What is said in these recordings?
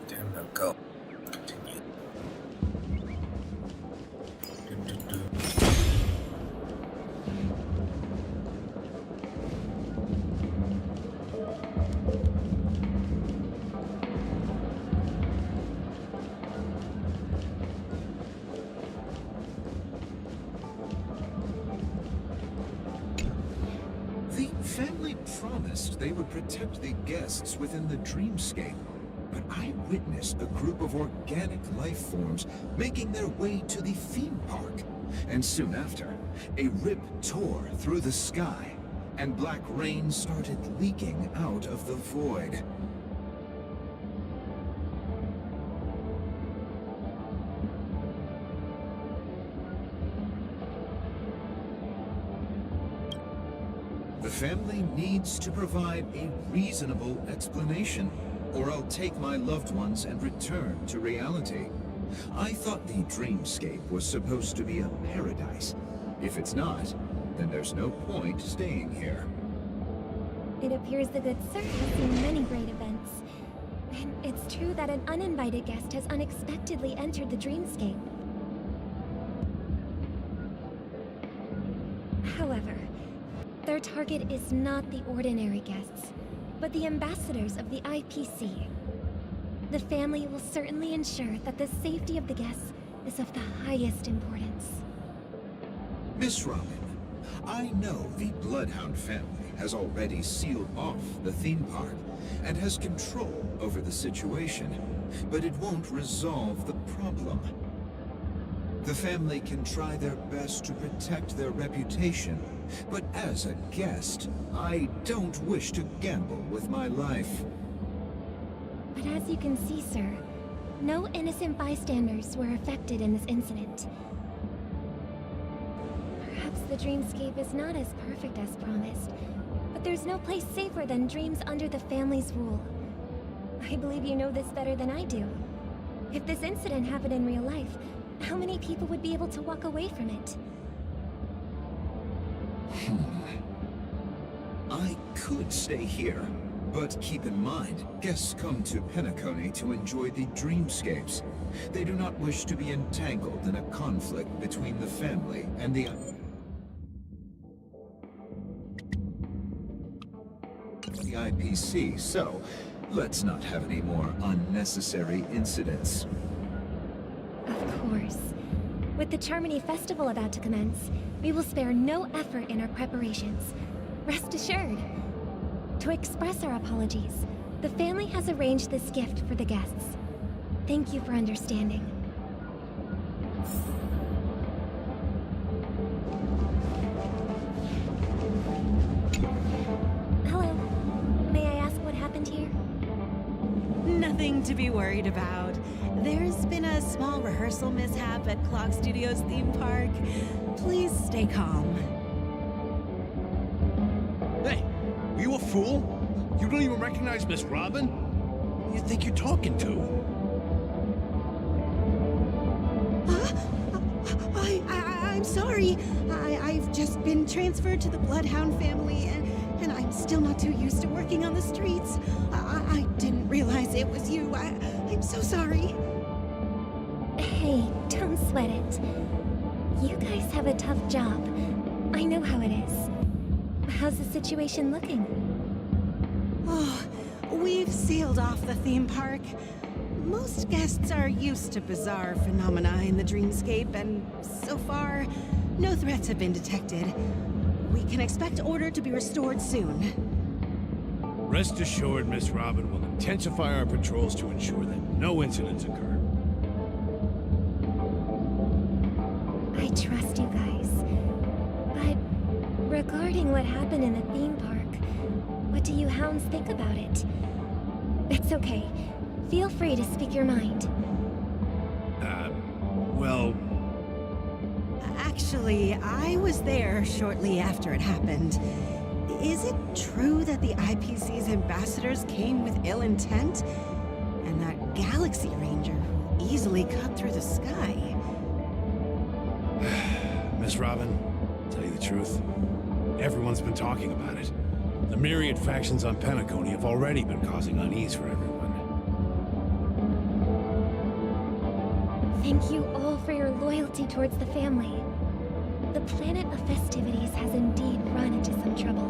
There we go. Continue. The family promised they would protect the guests within the dreamscape, but I witnessed a group of organic life forms making their way to the theme park. And soon after, a rip tore through the sky, and black rain started leaking out of the void. The family needs to provide a reasonable explanation, or I'll take my loved ones and return to reality. I thought the dreamscape was supposed to be a paradise. If it's not, then there's no point staying here. It appears the good sir has seen many great events. And it's true that an uninvited guest has unexpectedly entered the dreamscape. However, their target is not the ordinary guests, but the ambassadors of the IPC. The family will certainly ensure that the safety of the guests is of the highest importance. Miss Robin, I know the Bloodhound family has already sealed off the theme park and has control over the situation, but it won't resolve the problem. The family can try their best to protect their reputation, but as a guest, I don't wish to gamble with my life. But as you can see, sir, no innocent bystanders were affected in this incident. Perhaps the dreamscape is not as perfect as promised, but there's no place safer than dreams under the family's rule. I believe you know this better than I do. If this incident happened in real life, how many people would be able to walk away from it? I could stay here, but keep in mind, guests come to Penacony to enjoy the dreamscapes. They do not wish to be entangled in a conflict between the family and the IPC, so let's not have any more unnecessary incidents. Of course. With the Charmony Festival about to commence, we will spare no effort in our preparations. Rest assured. To express our apologies, the family has arranged this gift for the guests. Thank you for understanding. Hello. May I ask what happened here? Nothing to be worried about. There's been a small rehearsal mishap at Clock Studios theme park. Please stay calm. Hey, are you a fool? You don't even recognize Miss Robin? Who do you think you're talking to? I'm sorry. I've just been transferred to the Bloodhound family, and I'm still not too used to working on the streets. I didn't realize it was you. I'm so sorry. Hey, don't sweat it. You guys have a tough job. I know how it is. How's the situation looking? Oh, we've sealed off the theme park. Most guests are used to bizarre phenomena in the dreamscape, and so far, no threats have been detected. We can expect order to be restored soon. Rest assured, Miss Robin will intensify our patrols to ensure that no incidents occur. I trust you guys. But regarding what happened in the theme park, what do you hounds think about it? It's okay. Feel free to speak your mind. Well... Actually, I was there shortly after it happened. Is it true that the IPC's ambassadors came with ill intent? And that Galaxy Ranger easily cut through the sky? Miss Robin, tell you the truth, everyone's been talking about it. The myriad factions on Penacony have already been causing unease for everyone. Thank you all for your loyalty towards the family. The planet of festivities has indeed run into some trouble.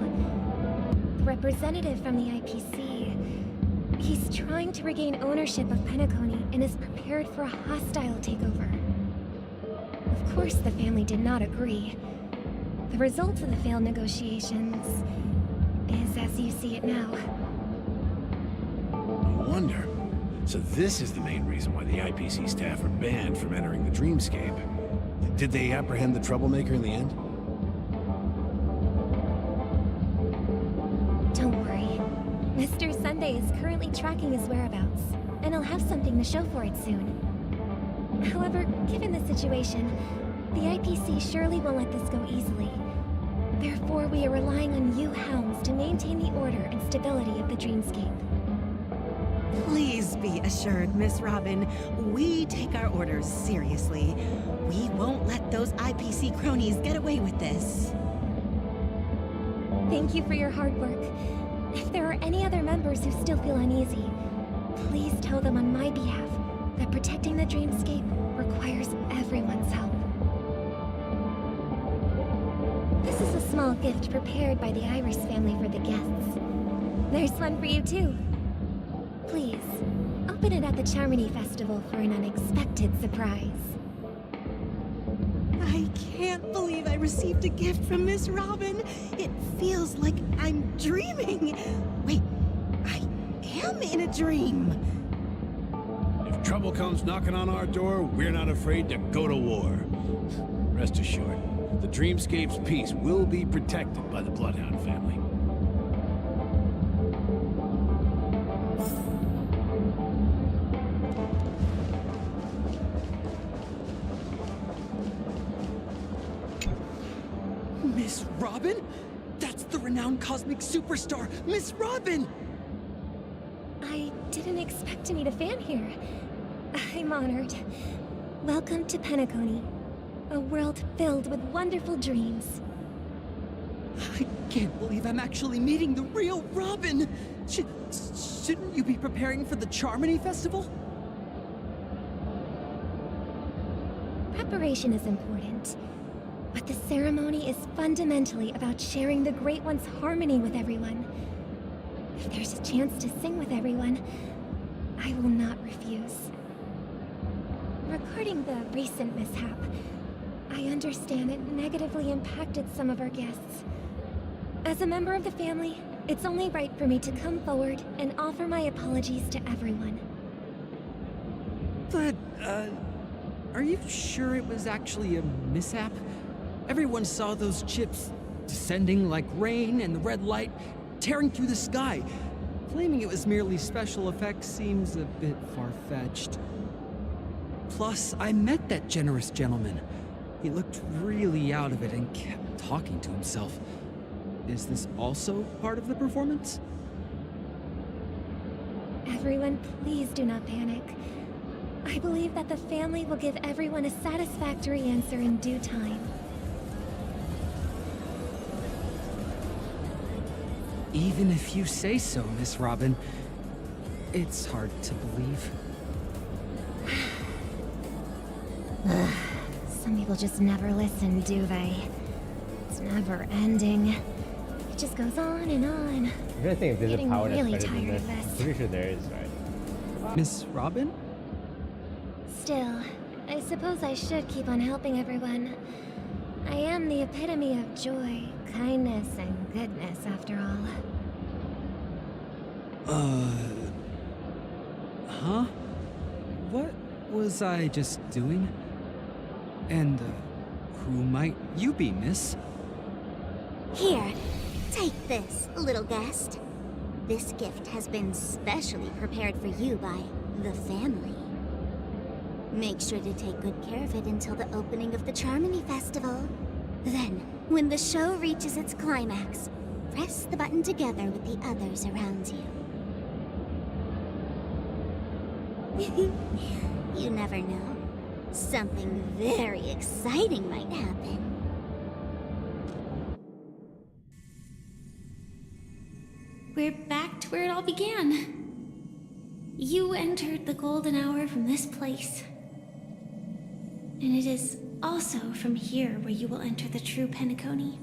The representative from the IPC... he's trying to regain ownership of Penacony and is prepared for a hostile takeover. Of course, the family did not agree. The result of the failed negotiations is as you see it now. No wonder. So this is the main reason why the IPC staff are banned from entering the Dreamscape. Did they apprehend the troublemaker in the end? Don't worry. Mr. Sunday is currently tracking his whereabouts, and I'll have something to show for it soon. However, given the situation, the IPC surely won't let this go easily. Therefore, we are relying on you hounds to maintain the order and stability of the Dreamscape. Please be assured, Miss Robin, we take our orders seriously. We won't let those IPC cronies get away with this. Thank you for your hard work. If there are any other members who still feel uneasy, please tell them on my behalf that protecting the Dreamscape requires everyone's help. This is a small gift prepared by the Iris family for the guests. There's one for you too. Please, open it at the Charmony Festival for an unexpected surprise. I can't believe I received a gift from Miss Robin. It feels like I'm dreaming. Wait, I am in a dream. If trouble comes knocking on our door, we're not afraid to go to war. Rest assured, the Dreamscape's peace will be protected by the Bloodhound family. Miss Robin? That's the renowned cosmic superstar, Miss Robin! I didn't expect to meet a fan here. I'm honored. Welcome to Penacony, a world filled with wonderful dreams. I can't believe I'm actually meeting the real Robin! Shouldn't you be preparing for the Charmony Festival? Preparation is important, but the ceremony is fundamentally about sharing the Great One's harmony with everyone. If there's a chance to sing with everyone, I will not refuse. Regarding the recent mishap, I understand it negatively impacted some of our guests. As a member of the family, it's only right for me to come forward and offer my apologies to everyone. But, are you sure it was actually a mishap? Everyone saw those chips descending like rain and the red light tearing through the sky. Claiming it was merely special effects seems a bit far-fetched. Plus, I met that generous gentleman. He looked really out of it and kept talking to himself. Is this also part of the performance? Everyone, please do not panic. I believe that the family will give everyone a satisfactory answer in due time. Even if you say so, Miss Robin, it's hard to believe. Some people just never listen, do they? It's never ending. It just goes on and on. I'm trying to think if there's Getting a power that's really better than tired this. of I'm this. pretty sure there is, right? Miss Robin? Still, I suppose I should keep on helping everyone. I am the epitome of joy, kindness, and goodness, after all. Huh? What was I just doing? And, who might you be, miss? Here, take this, little guest. This gift has been specially prepared for you by the family. Make sure to take good care of it until the opening of the Charmony Festival. Then, when the show reaches its climax, press the button together with the others around you. You never know. Something very exciting might happen. We're back to where it all began. You entered the golden hour from this place. And it is also from here where you will enter the true Penacony.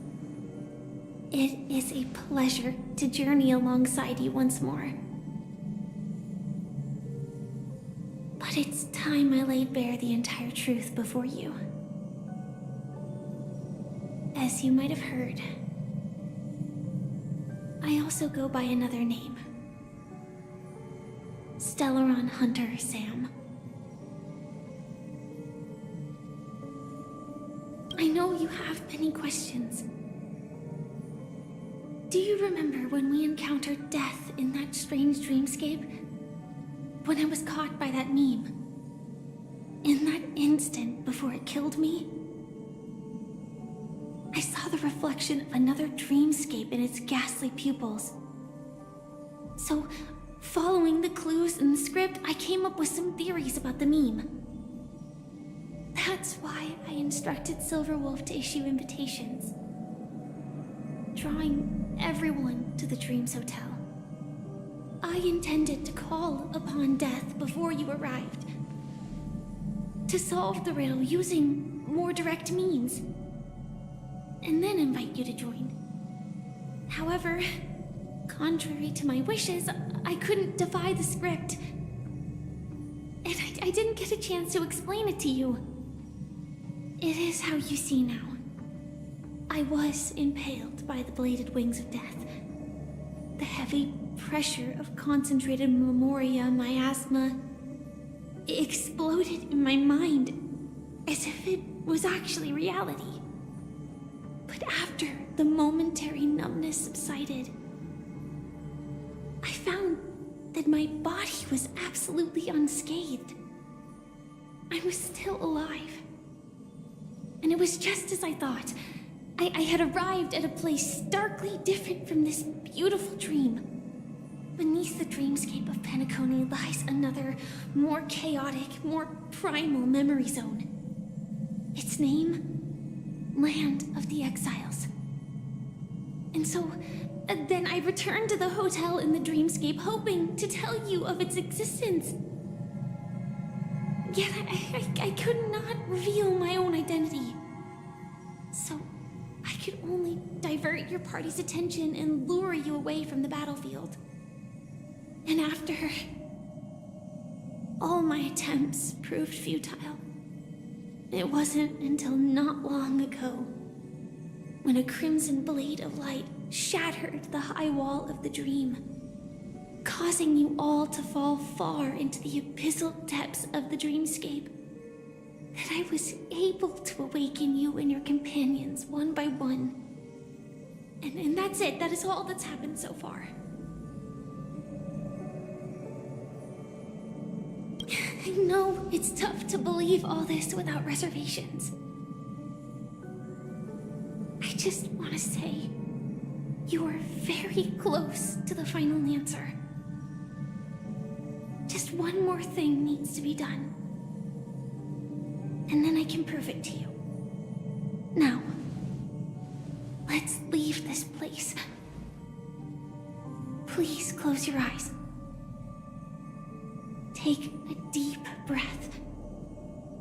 It is a pleasure to journey alongside you once more. But it's time I laid bare the entire truth before you. As you might have heard, I also go by another name. Stellaron Hunter Sam. I know you have many questions. Do you remember when we encountered death in that strange dreamscape? When I was caught by that meme? In that instant before it killed me? I saw the reflection of another dreamscape in its ghastly pupils. So, following the clues in the script, I came up with some theories about the meme. That's why I instructed Silverwolf to issue invitations, drawing everyone to the Dreams Hotel. I intended to call upon death before you arrived, to solve the riddle using more direct means, and then invite you to join. However, contrary to my wishes, I couldn't defy the script, and I didn't get a chance to explain it to you. It is how you see now. I was impaled by the bladed wings of death. The heavy pressure of concentrated memoria miasma exploded in my mind as if it was actually reality. But after the momentary numbness subsided, I found that my body was absolutely unscathed. I was still alive. And it was just as I thought. I had arrived at a place starkly different from this beautiful dream. Beneath the dreamscape of Penacony lies another, more chaotic, more primal memory zone. Its name? Land of the Exiles. And so, then I returned to the hotel in the dreamscape, hoping to tell you of its existence. Yet I could not reveal my own identity. So, I could only divert your party's attention and lure you away from the battlefield. And after, all my attempts proved futile. It wasn't until not long ago, when a crimson blade of light shattered the high wall of the dream, causing you all to fall far into the abyssal depths of the dreamscape, that I was able to awaken you and your companions one by one. And that's it. That is all that's happened so far. I know it's tough to believe all this without reservations. I just want to say, you are very close to the final answer. Just one more thing needs to be done. And then I can prove it to you. Now, let's leave this place. Please close your eyes. Take a deep breath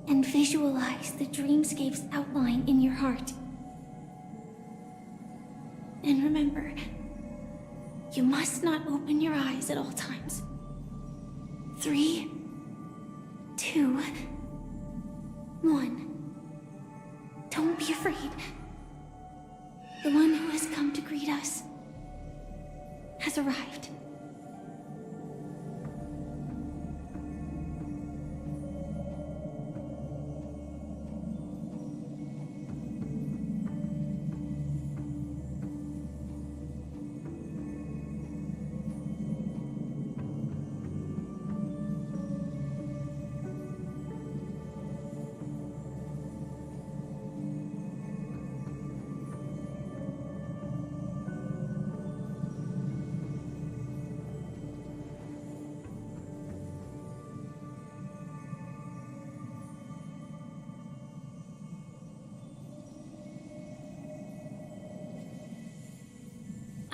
and visualize the dreamscape's outline in your heart. And remember, you must not open your eyes at all times. 3, 2, 1. Don't be afraid. The one who has come to greet us has arrived.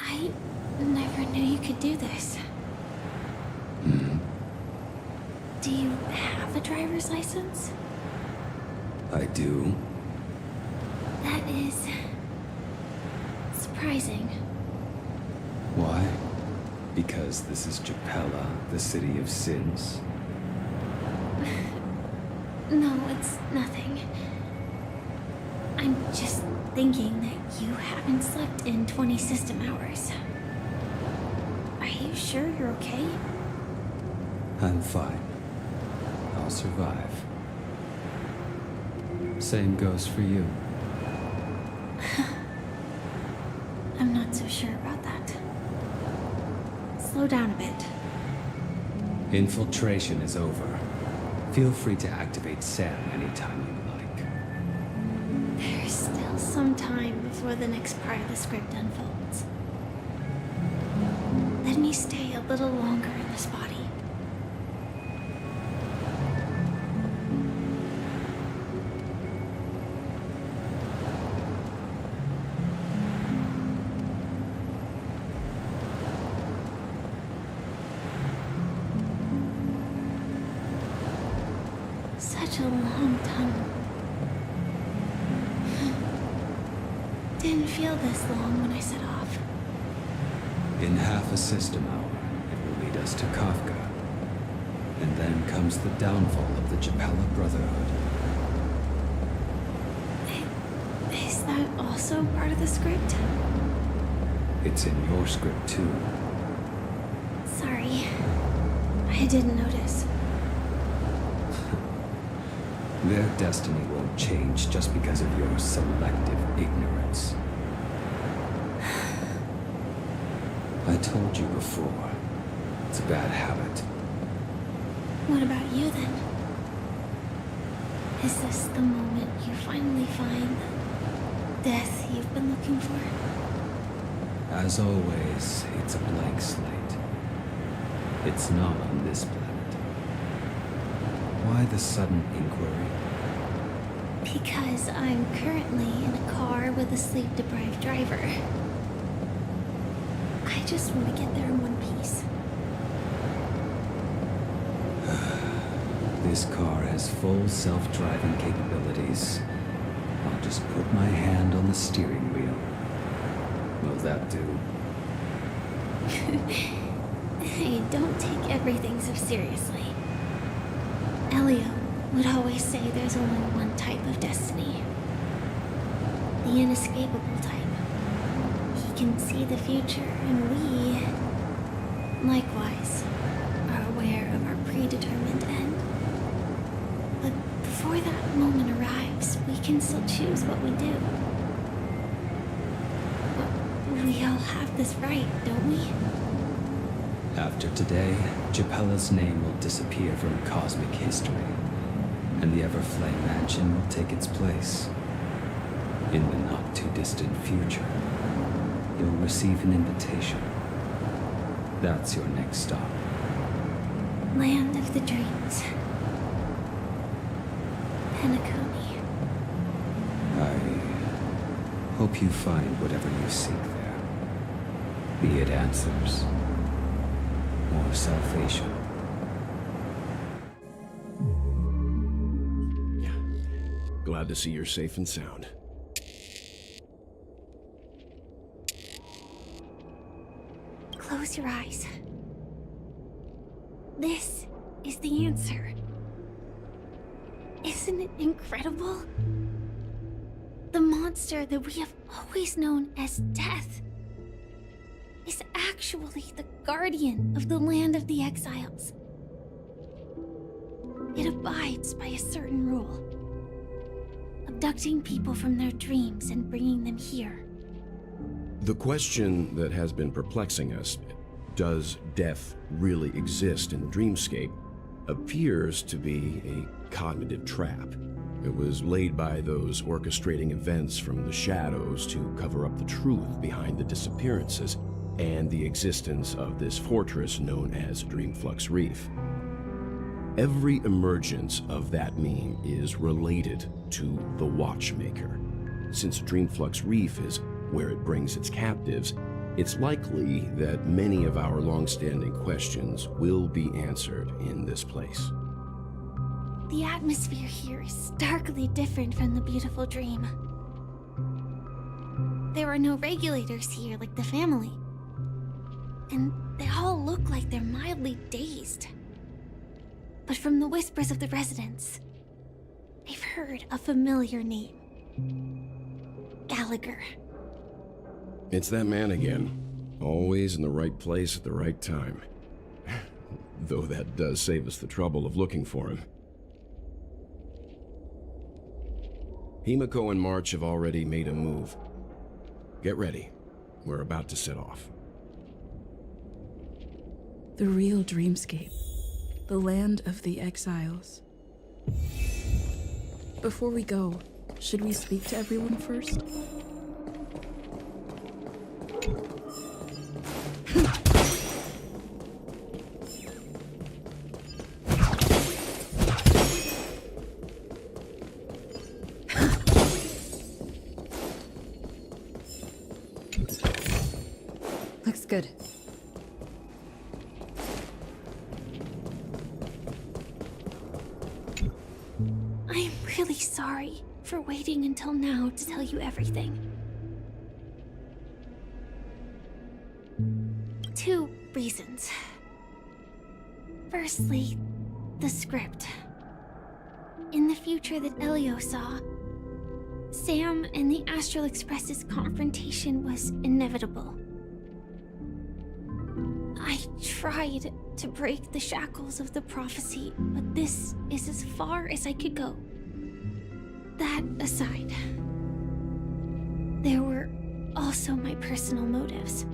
I never knew you could do this. Do you have a driver's license? I do. That is... surprising. Why? Because this is Japella, the city of sins? No, it's nothing. I'm just thinking that you haven't slept in 20 system hours. Are you sure you're okay? I'm fine. I'll survive. Same goes for you. I'm not so sure about that. Slow down a bit. Infiltration is over. Feel free to activate Sam anytime you like. There's still some time before the next part of the script unfolds. Let me stay a little longer in this body. Such a long tunnel. Didn't feel this long when I set off. In half a system hour, it will lead us to Kafka. And then comes the downfall of the Japella Brotherhood. Is that also part of the script? It's in your script too. Sorry. I didn't notice. Their destiny won't change just because of your selective ignorance. I told you before, it's a bad habit. What about you then? Is this the moment you finally find the death you've been looking for? As always, it's a blank slate. It's not on this planet. Why the sudden inquiry? Because I'm currently in a car with a sleep-deprived driver. I just want to get there in one piece. This car has full self-driving capabilities. I'll just put my hand on the steering wheel. Will that do? Hey, don't take everything so seriously. Elio would always say there's only one type of destiny. The inescapable type. He can see the future, and we, likewise, are aware of our predetermined end. But before that moment arrives, we can still choose what we do. But we all have this right, don't we? After today, Japella's name will disappear from cosmic history, and the Everflame Mansion will take its place. In the not-too-distant future, you'll receive an invitation. That's your next stop. Land of the Dreams. Penacony. I hope you find whatever you seek there. Be it answers or salvation. Glad to see you're safe and sound. Close your eyes. This is the answer. Isn't it incredible? The monster that we have always known as Death is actually the guardian of the land of the exiles. It abides by a certain rule, abducting people from their dreams and bringing them here. The question that has been perplexing us, does death really exist in the dreamscape, appears to be a cognitive trap. It was laid by those orchestrating events from the shadows to cover up the truth behind the disappearances and the existence of this fortress known as Dreamflux Reef. Every emergence of that meme is related to the Watchmaker. Since Dreamflux Reef is where it brings its captives, it's likely that many of our long-standing questions will be answered in this place. The atmosphere here is starkly different from the beautiful dream. There are no regulators here like the family. And they all look like they're mildly dazed. But from the whispers of the residents, I've heard a familiar name. Gallagher. It's that man again. Always in the right place at the right time. Though that does save us the trouble of looking for him. Himiko and March have already made a move. Get ready. We're about to set off. The real dreamscape. The land of the exiles. Before we go, should we speak to everyone first? Looks good. I'm really sorry for waiting until now to tell you everything. 2 reasons. Firstly, the script. In the future that Elio saw, Sam and the Astral Express's confrontation was inevitable. I tried to break the shackles of the prophecy, but this is as far as I could go. That aside, there were also my personal motives.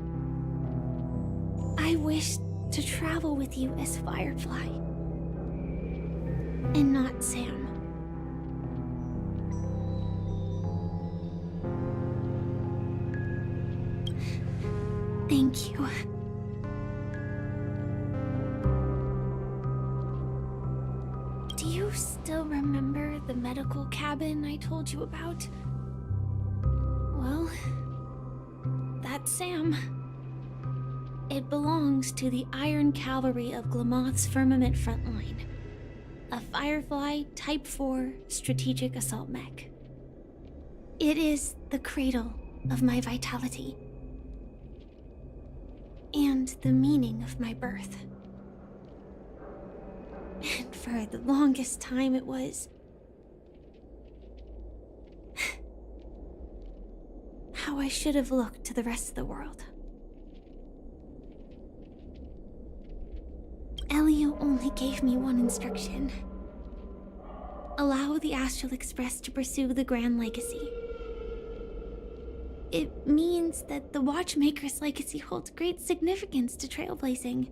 I wished to travel with you as Firefly, and not Sam. Thank you. Do you still remember the medical cabin I told you about? Well, that's Sam. It belongs to the Iron Cavalry of Glamoth's Firmament Frontline, a Firefly Type 4 strategic assault mech. It is the cradle of my vitality, and the meaning of my birth. And for the longest time it was how I should have looked to the rest of the world. Elio only gave me one instruction. Allow the Astral Express to pursue the Grand Legacy. It means that the Watchmaker's legacy holds great significance to trailblazing.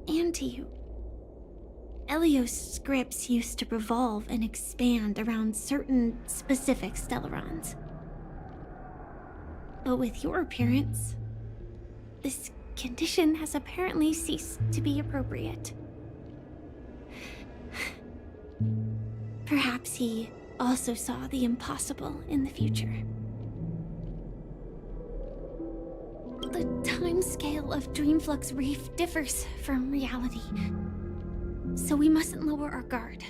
And to you. Elio's scripts used to revolve and expand around certain specific Stellarons. But with your appearance, this condition has apparently ceased to be appropriate. Perhaps he also saw the impossible in the future. The timescale of Dreamflux Reef differs from reality, so we mustn't lower our guard.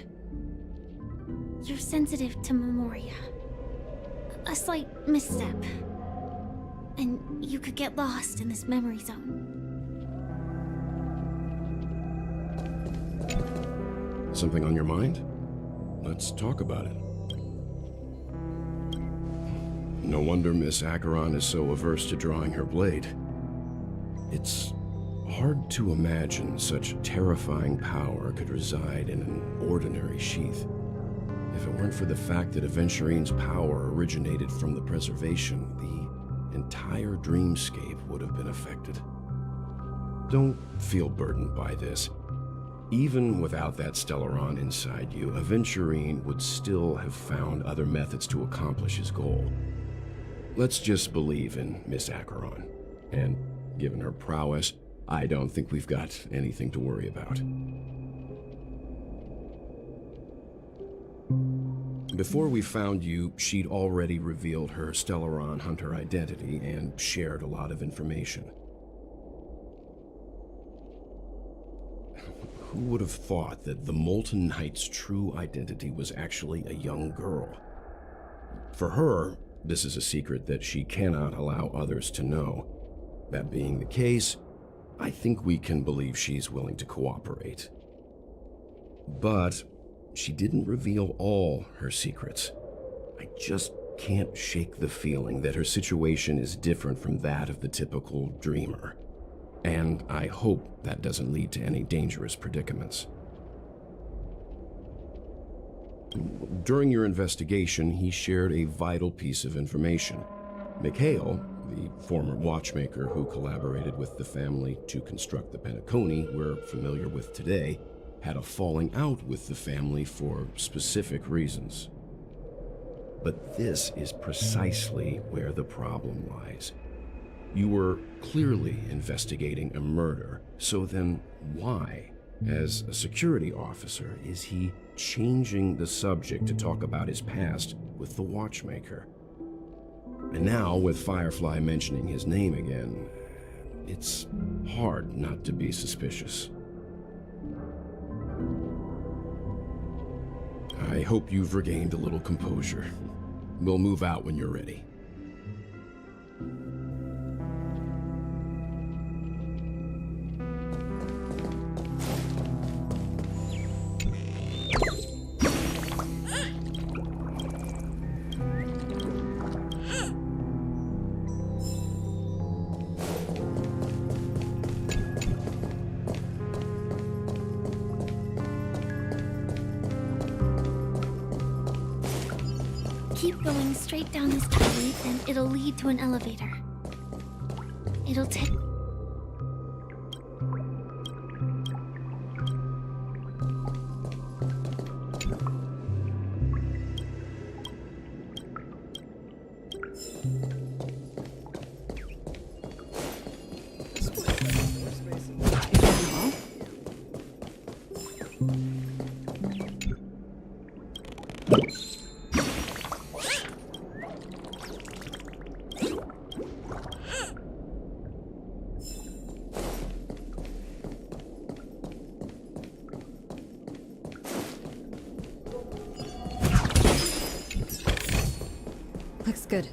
You're sensitive to Memoria. A slight misstep, and you could get lost in this memory zone. Something on your mind? Let's talk about it. No wonder Miss Acheron is so averse to drawing her blade. It's hard to imagine such terrifying power could reside in an ordinary sheath. If it weren't for the fact that Aventurine's power originated from the preservation, the entire dreamscape would have been affected. Don't feel burdened by this. Even without that Stellaron inside you, Aventurine would still have found other methods to accomplish his goal. Let's just believe in Miss Acheron. And given her prowess, I don't think we've got anything to worry about. Before we found you, she'd already revealed her Stellaron hunter identity and shared a lot of information. Who would have thought that the Molten Knight's true identity was actually a young girl? For her, this is a secret that she cannot allow others to know. That being the case, I think we can believe she's willing to cooperate. But she didn't reveal all her secrets. I just can't shake the feeling that her situation is different from that of the typical dreamer. And I hope that doesn't lead to any dangerous predicaments. During your investigation, he shared a vital piece of information. Mikhail, the former watchmaker who collaborated with the family to construct the Penacony we're familiar with today, had a falling out with the family for specific reasons. But this is precisely where the problem lies. You were clearly investigating a murder, so then why, as a security officer, is he changing the subject to talk about his past with the watchmaker? And now, with Firefly mentioning his name again, it's hard not to be suspicious. I hope you've regained a little composure. We'll move out when you're ready. Keep going straight down this hallway, and it'll lead to an elevator. It'll take... Looks good.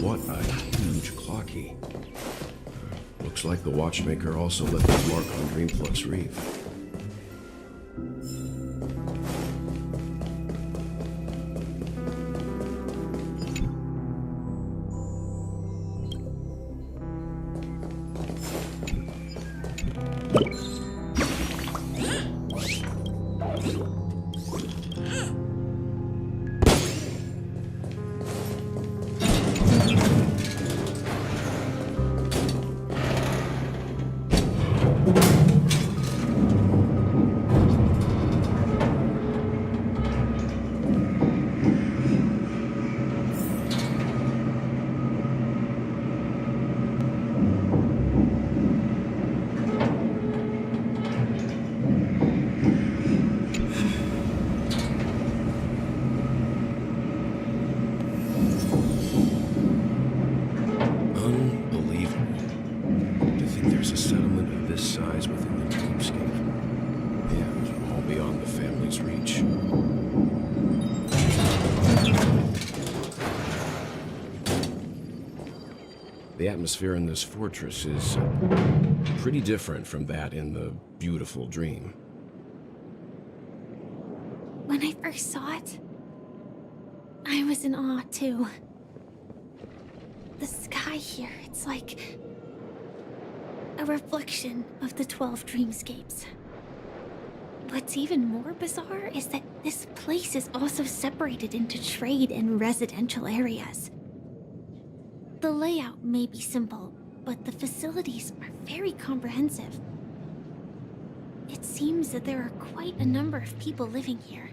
What a huge clock key. Looks like the watchmaker also left his mark on Dreamflux Reef. The atmosphere in this fortress is pretty different from that in the beautiful dream. When I first saw it, I was in awe too. The sky here, it's like a reflection of the 12 dreamscapes. What's even more bizarre is that this place is also separated into trade and residential areas. The layout may be simple, but the facilities are very comprehensive. It seems that there are quite a number of people living here.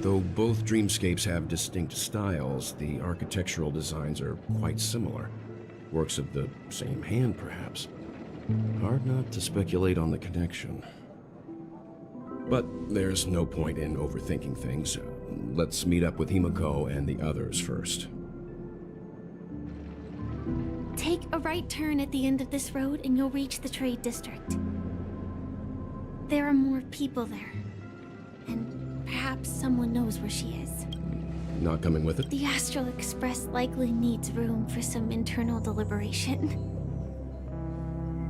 Though both dreamscapes have distinct styles, the architectural designs are quite similar. Works of the same hand, perhaps. Hard not to speculate on the connection. But there's no point in overthinking things. Let's meet up with Himiko and the others first. Take a right turn at the end of this road and you'll reach the trade district. There are more people there. And perhaps someone knows where she is. Not coming with it? The Astral Express likely needs room for some internal deliberation.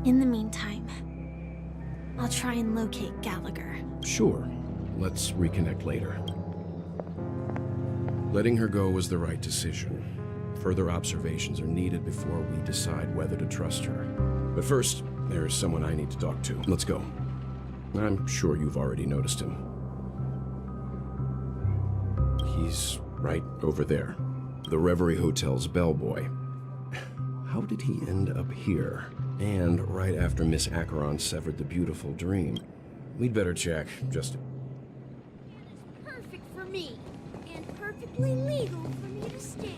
In the meantime, I'll try and locate Gallagher. Sure. Let's reconnect later. Letting her go was the right decision. Further observations are needed before we decide whether to trust her. But first, there's someone I need to talk to. Let's go. I'm sure you've already noticed him. He's right over there. The Reverie Hotel's bellboy. How did he end up here? And right after Miss Acheron severed the beautiful dream. We'd better check, just... Perfect for me, and perfectly legal for me to stay in.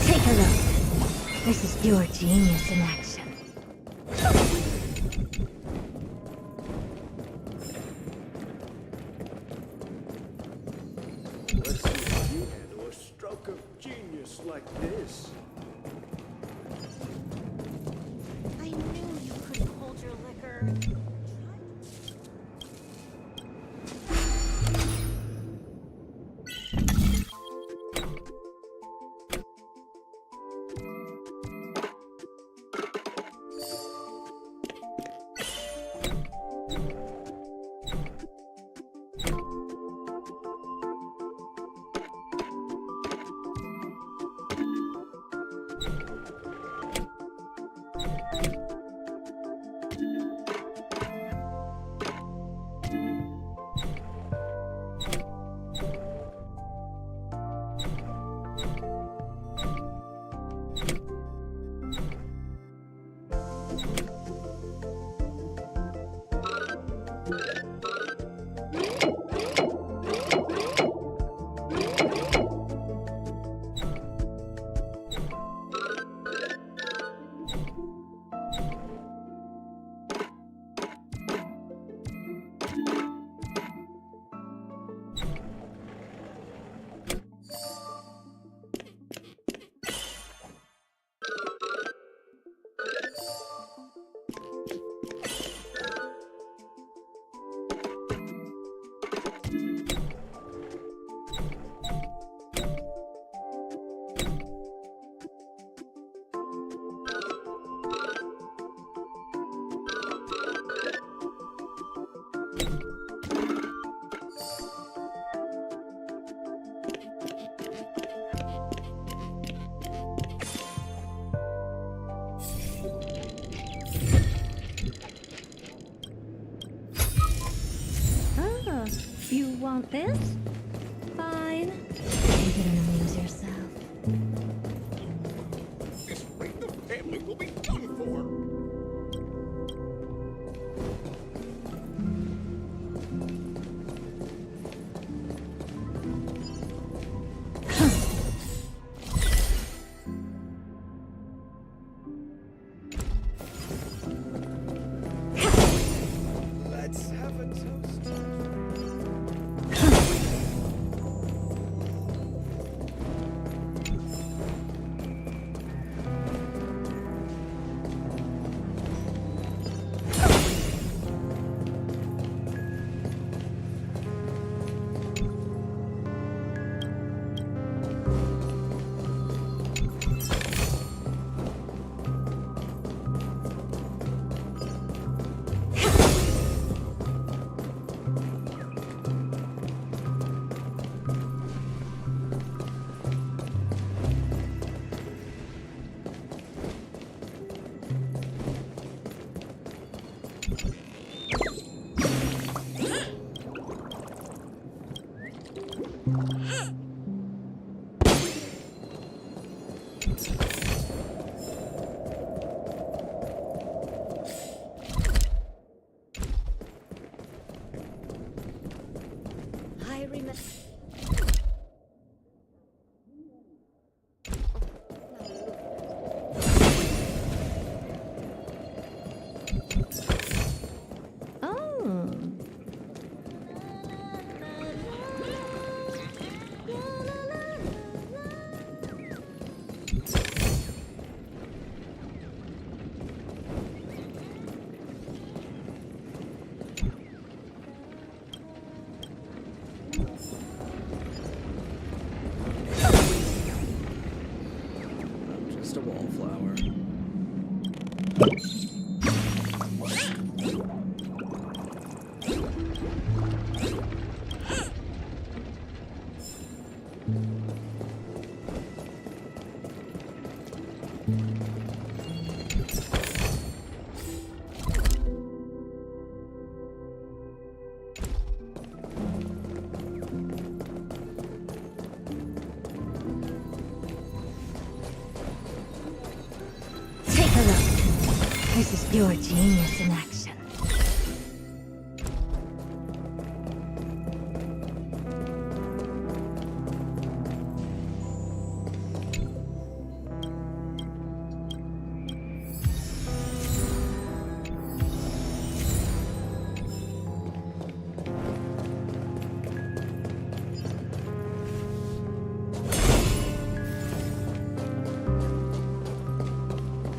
Take a look. This is pure genius in action. Let's see if you handle a stroke of genius like this. I knew you couldn't hold your liquor. You want this? Fine. You can amuse yourself. This way the family will be done for. Let's have a toast. Take a look. This is pure genius in action.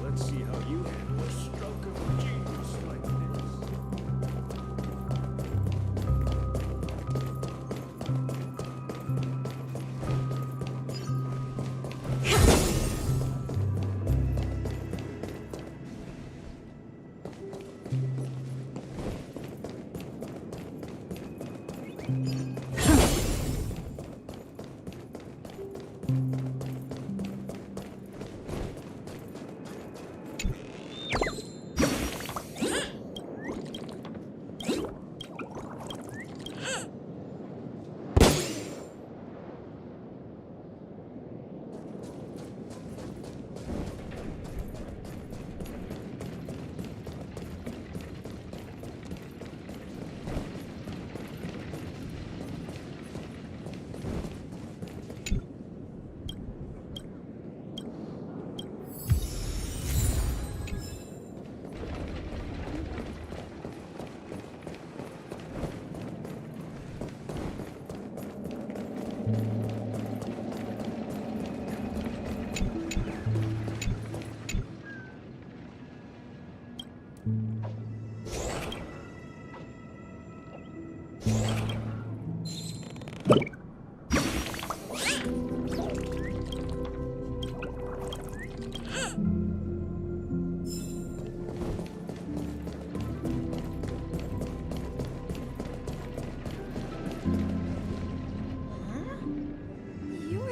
Let's see how you handle a stroke of genius like this.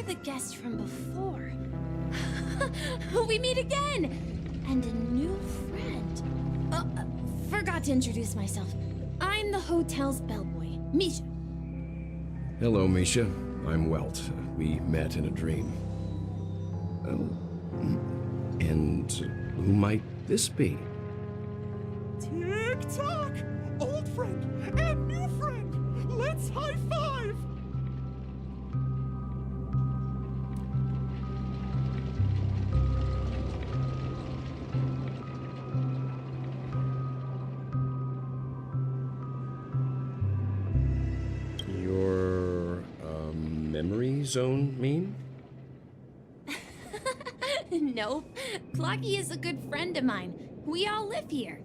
The guest from before. We meet again! And a new friend. Forgot to introduce myself. I'm the hotel's bellboy, Misha. Hello, Misha. I'm Welt. We met in a dream. And who might this be? Tick-tock! Old friend and new friend! Let's high-five! Your, memory zone mean? Nope. Clocky is a good friend of mine. We all live here.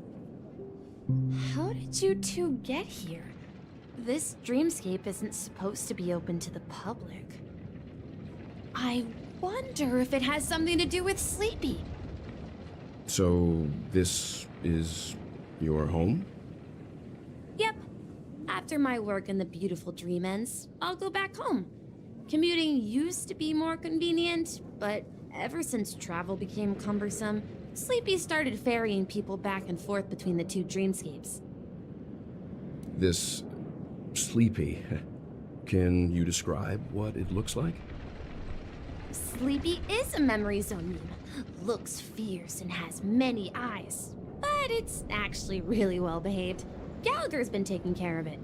How did you two get here? This dreamscape isn't supposed to be open to the public. I wonder if it has something to do with Sleepy. So, this is your home? Yep. After my work in the beautiful dream ends, I'll go back home. Commuting used to be more convenient, but ever since travel became cumbersome, Sleepy started ferrying people back and forth between the two dreamscapes. This Sleepy. Can you describe what it looks like? Sleepy is a memory zone meme. Looks fierce and has many eyes. But it's actually really well behaved. Gallagher's been taking care of it.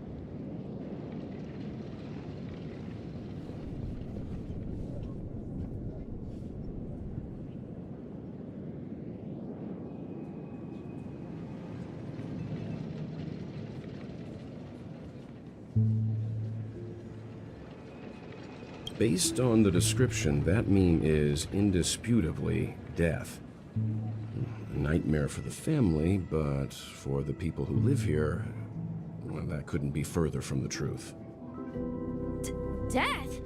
Based on the description, that meme is indisputably death. A nightmare for the family, but for the people who live here, well, that couldn't be further from the truth. Death?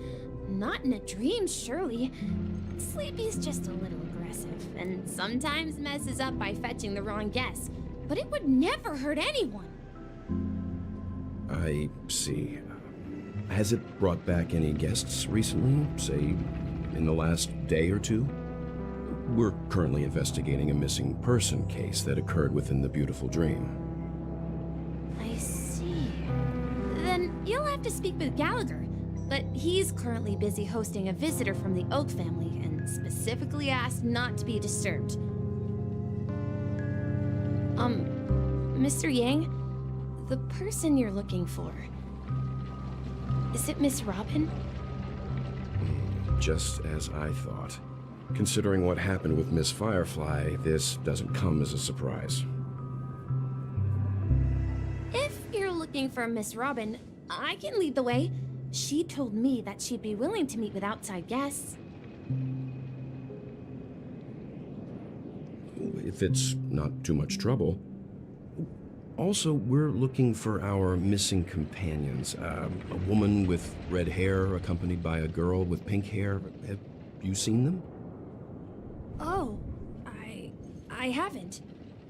Not in a dream, surely. Sleepy's just a little aggressive. aggressive, and sometimes messes up by fetching the wrong guess, but it would never hurt anyone. I see. Has it brought back any guests recently, say, in the last day or two? We're currently investigating a missing person case that occurred within the beautiful dream. I see. Then you'll have to speak with Gallagher, but he's currently busy hosting a visitor from the Oak family and specifically asked not to be disturbed. Mr. Yang, the person you're looking for, is it Miss Robin? Just as I thought. Considering what happened with Miss Firefly, this doesn't come as a surprise. If you're looking for Miss Robin, I can lead the way. She told me that she'd be willing to meet with outside guests. If it's not too much trouble. Also, we're looking for our missing companions. A woman with red hair accompanied by a girl with pink hair. Have you seen them? Oh, I haven't.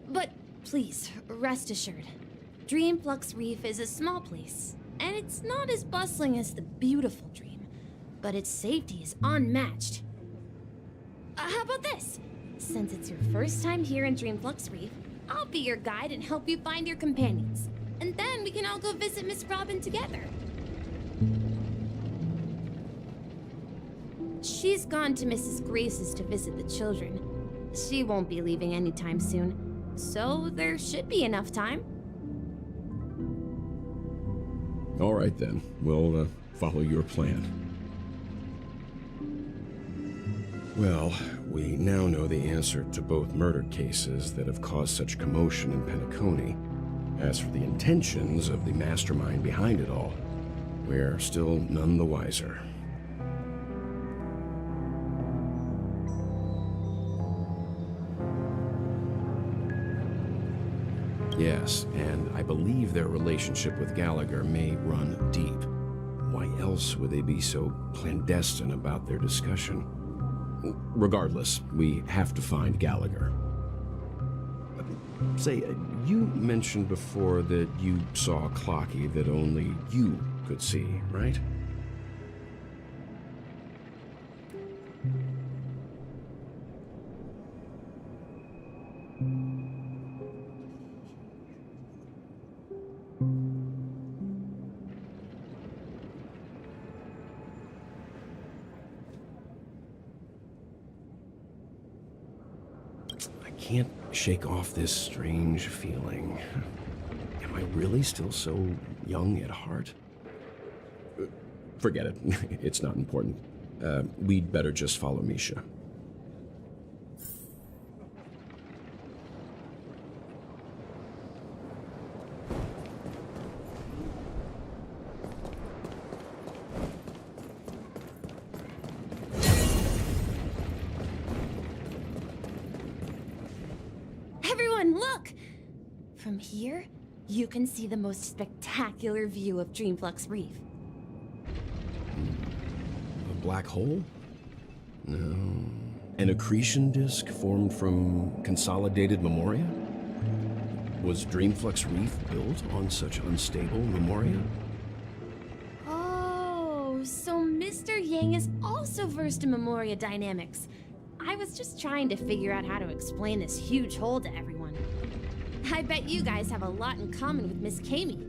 But please, rest assured. Dreamflux Reef is a small place, and it's not as bustling as the beautiful Dream, but its safety is unmatched. How about this? Since it's your first time here in Dreamflux Reef, I'll be your guide and help you find your companions. And then we can all go visit Miss Robin together. She's gone to Mrs. Grace's to visit the children. She won't be leaving anytime soon, so there should be enough time. All right then, we'll follow your plan. Well, we now know the answer to both murder cases that have caused such commotion in Penacony. As for the intentions of the mastermind behind it all, we're still none the wiser. Yes, and I believe their relationship with Gallagher may run deep. Why else would they be so clandestine about their discussion? Regardless, we have to find Gallagher. Say, you mentioned before that you saw Clocky that only you could see, right? I can't shake off this strange feeling. Am I really still so young at heart? Forget it. It's not important. We'd better just follow Misha. Everyone, look! From here, you can see the most spectacular view of Dreamflux Reef. A black hole? No. An accretion disk formed from consolidated memoria? Was Dreamflux Reef built on such unstable memoria? Oh, so Mr. Yang is also versed in memoria dynamics. I was just trying to figure out how to explain this huge hole to everyone. I bet you guys have a lot in common with Miss Kami.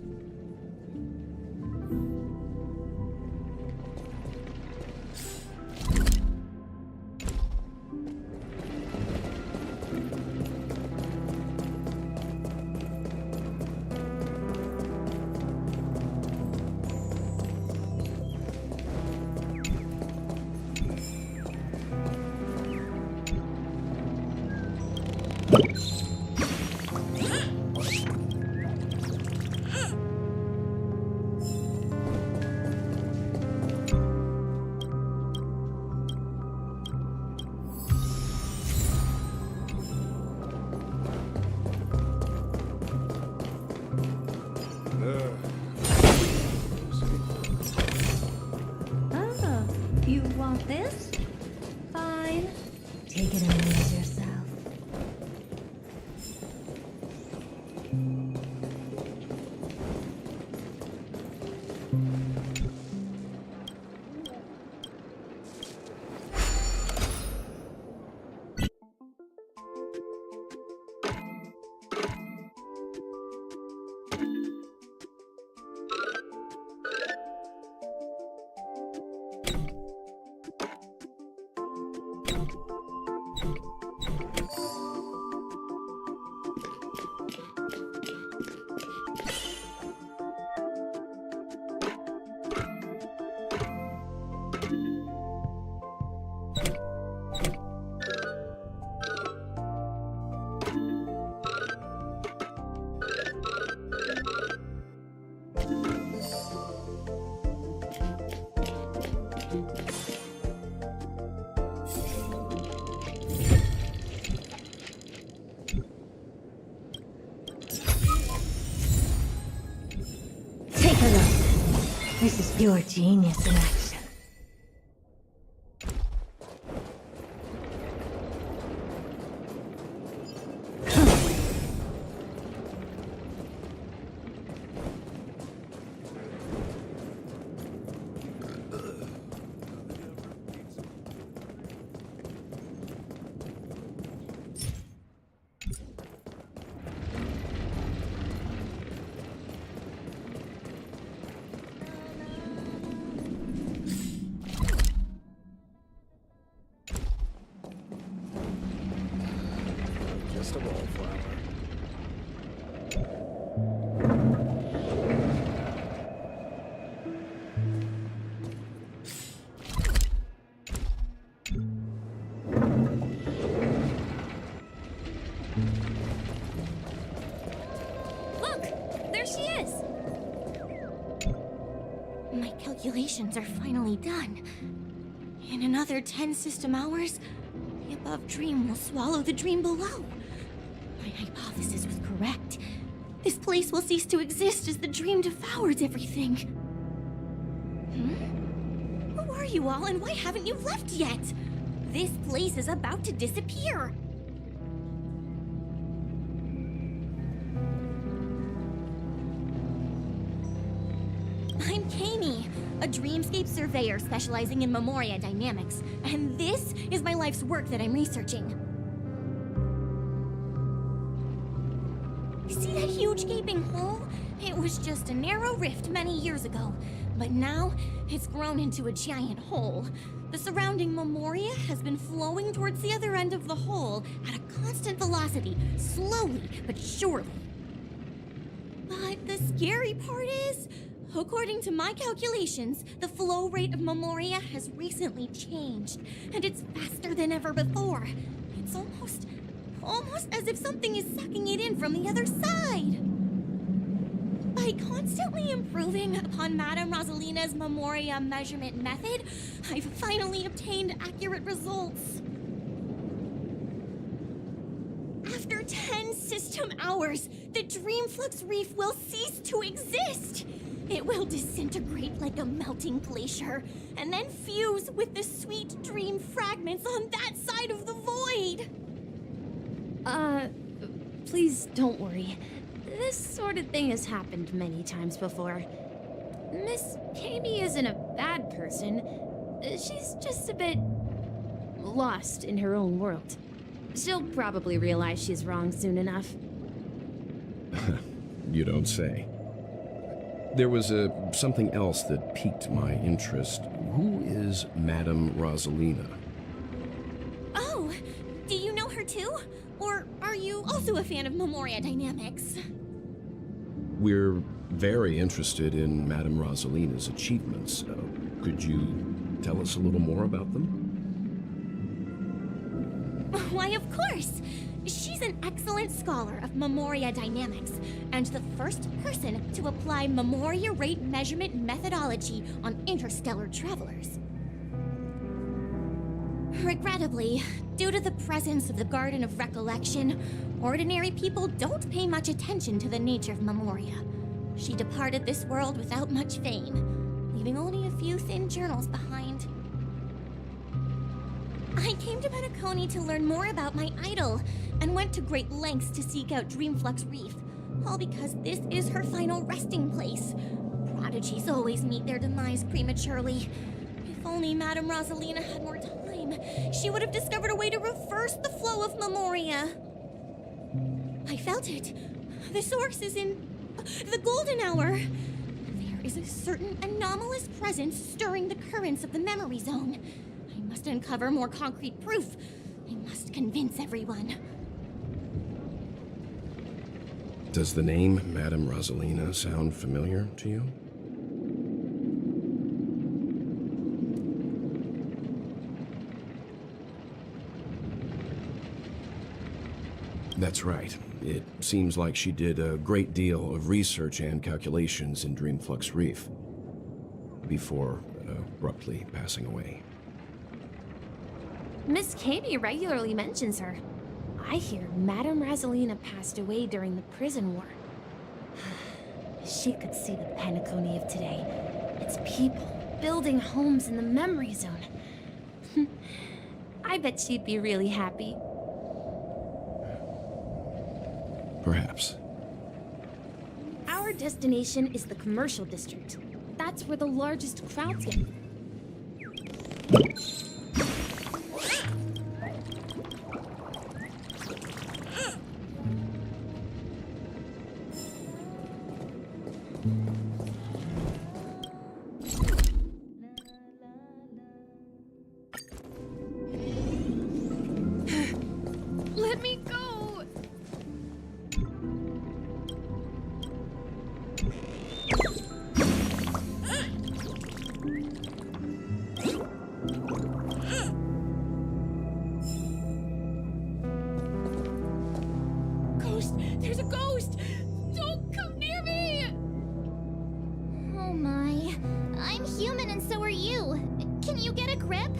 This is pure genius in action. Just a wallflower. Look! There she is! My calculations are finally done. In another 10 system hours, the above dream will swallow the dream below. My hypothesis was correct. This place will cease to exist as the dream devours everything. Who are you all, and why haven't you left yet? This place is about to disappear. I'm Kami, a dreamscape surveyor specializing in Memoria dynamics, and this is my life's work that I'm researching. See that huge gaping hole? It was just a narrow rift many years ago, but now it's grown into a giant hole. The surrounding Memoria has been flowing towards the other end of the hole at a constant velocity, slowly but surely. But the scary part is, according to my calculations, the flow rate of Memoria has recently changed, and it's faster than ever before. It's almost as if something is sucking it in from the other side. By constantly improving upon Madame Rosalina's Memoria measurement method, I've finally obtained accurate results. After 10 system hours, the Dreamflux Reef will cease to exist. It will disintegrate like a melting glacier, and then fuse with the sweet dream fragments on that side of the void. Please don't worry. This sort of thing has happened many times before. Miss Kami isn't a bad person. She's just a bit lost in her own world. She'll probably realize she's wrong soon enough. You don't say. There was something else that piqued my interest. Who is Madame Rosalina? Oh, do you know her too? Or are you also a fan of Memoria dynamics? We're very interested in Madame Rosalina's achievements. Could you tell us a little more about them? Why, of course! She's an excellent scholar of Memoria dynamics, and the first person to apply Memoria rate measurement methodology on interstellar travelers. Regrettably, due to the presence of the Garden of Recollection, ordinary people don't pay much attention to the nature of Memoria. She departed this world without much fame, leaving only a few thin journals behind. I came to Penacony to learn more about my idol, and went to great lengths to seek out Dreamflux Reef, all because this is her final resting place. Prodigies always meet their demise prematurely. If only Madame Rosalina had more time, she would have discovered a way to reverse the flow of Memoria. I felt it. The source is in the golden hour. There is a certain anomalous presence stirring the currents of the memory zone. I must uncover more concrete proof. I must convince everyone. Does the name Madame Rosalina sound familiar to you? That's right. It seems like she did a great deal of research and calculations in Dreamflux Reef before abruptly passing away. Miss Kami regularly mentions her. I hear Madame Rosalina passed away during the prison war. She could see the Penacony of today. It's people building homes in the memory zone. I bet she'd be really happy. Perhaps. Our destination is the commercial district. That's where the largest crowds get. Let me go! Ghost! There's a ghost! Don't come near me! Oh my. I'm human and so are you. Can you get a grip?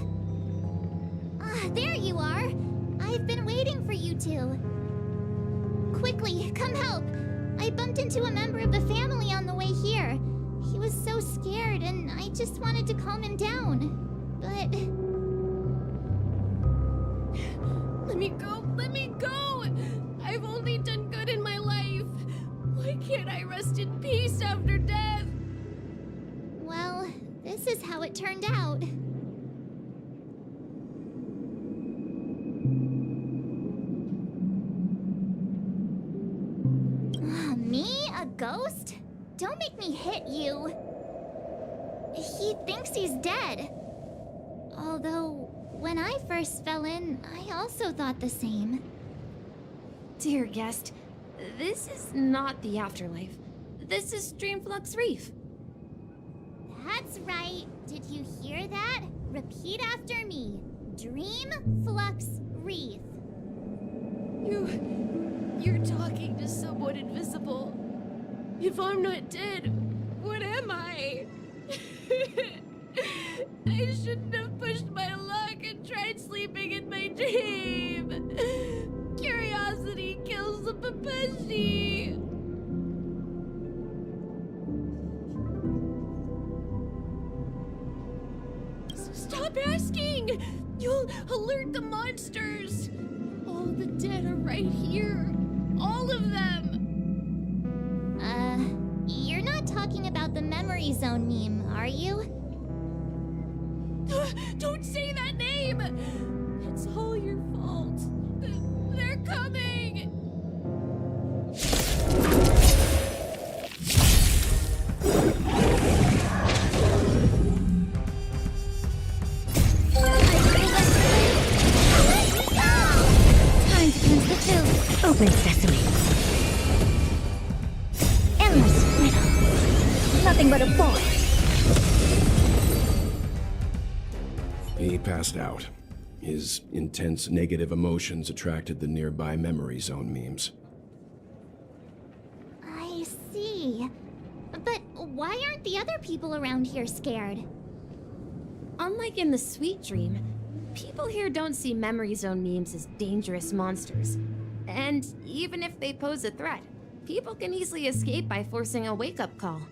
Ah, there you are. I've been waiting for you two. Quickly, come help. I bumped into a member of the family on the way here. He was so scared and I just wanted to calm him down. But... Let me go! Let me go! I've only done good in my life. Why can't I rest in peace after death? well, this is how it turned out. Me? A ghost? Don't make me hit you. He thinks he's dead. Although, when I first fell in, I also thought the same. Dear guest, this is not the afterlife. This is Dreamflux Reef. That's right. Did you hear that? Repeat after me. Dream Flux Reef. You're talking to someone invisible. If I'm not dead, what am I? I shouldn't have pushed my luck and tried sleeping in my dream. Curiosity kills the Papeshi. Stop asking! You'll alert the monsters! All the dead are right here. All of them! You're not talking about the memory zone meme, are you? Don't say that name! It's all your fault. They're coming! Time to cleanse the tube. Open sesame. Endless riddle. Nothing but a bore. He passed out. His intense negative emotions attracted the nearby memory zone memes. I see. But why aren't the other people around here scared? Unlike in the Sweet Dream, people here don't see memory zone memes as dangerous monsters. And even if they pose a threat, people can easily escape by forcing a wake-up call.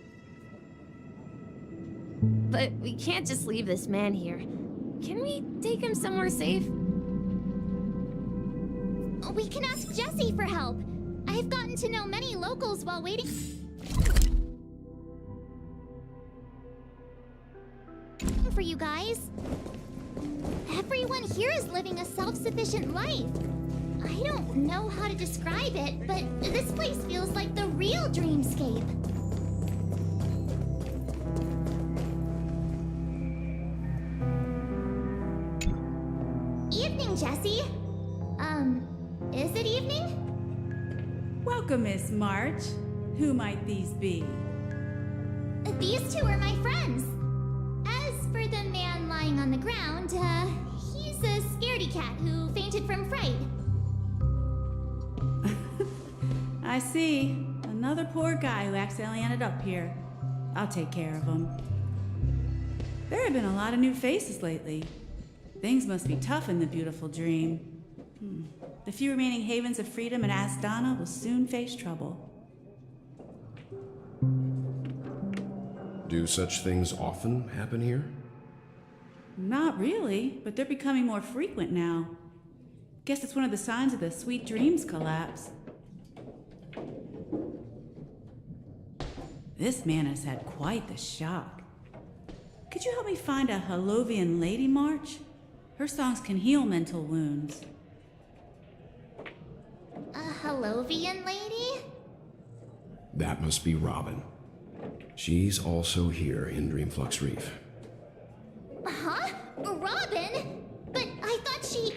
But we can't just leave this man here. Can we take him somewhere safe? We can ask Jessie for help. I've gotten to know many locals while waiting for you guys. Everyone here is living a self-sufficient life. I don't know how to describe it, but this place feels like the real dreamscape. Evening, Jessie. Is it evening? Welcome, Miss March. Who might these be? These two are my friends. As for the man lying on the ground, he's a scaredy cat who fainted from fright. I see. Another poor guy who accidentally ended up here. I'll take care of him. There have been a lot of new faces lately. Things must be tough in the beautiful dream. The few remaining havens of freedom in Astana will soon face trouble. Do Do such things often happen here? Not really, but they're becoming more frequent now. Guess it's one of the signs of the Sweet Dreams collapse. This man has had quite the shock. Could you help me find a Halovian lady march? Her songs can heal mental wounds. A Halovian lady? That must be Robin. She's also here in Dreamflux Reef. Huh? Robin? But I thought she...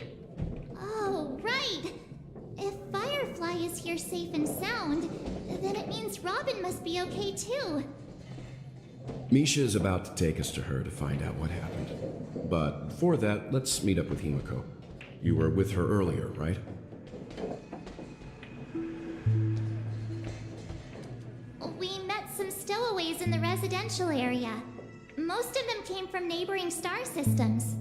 Oh, right. If Firefly is here safe and sound, then it means Robin must be okay too. Misha is about to take us to her to find out what happened. But before that, let's meet up with Himiko. You were with her earlier, right? We met some stowaways in the residential area. Most of them came from neighboring star systems.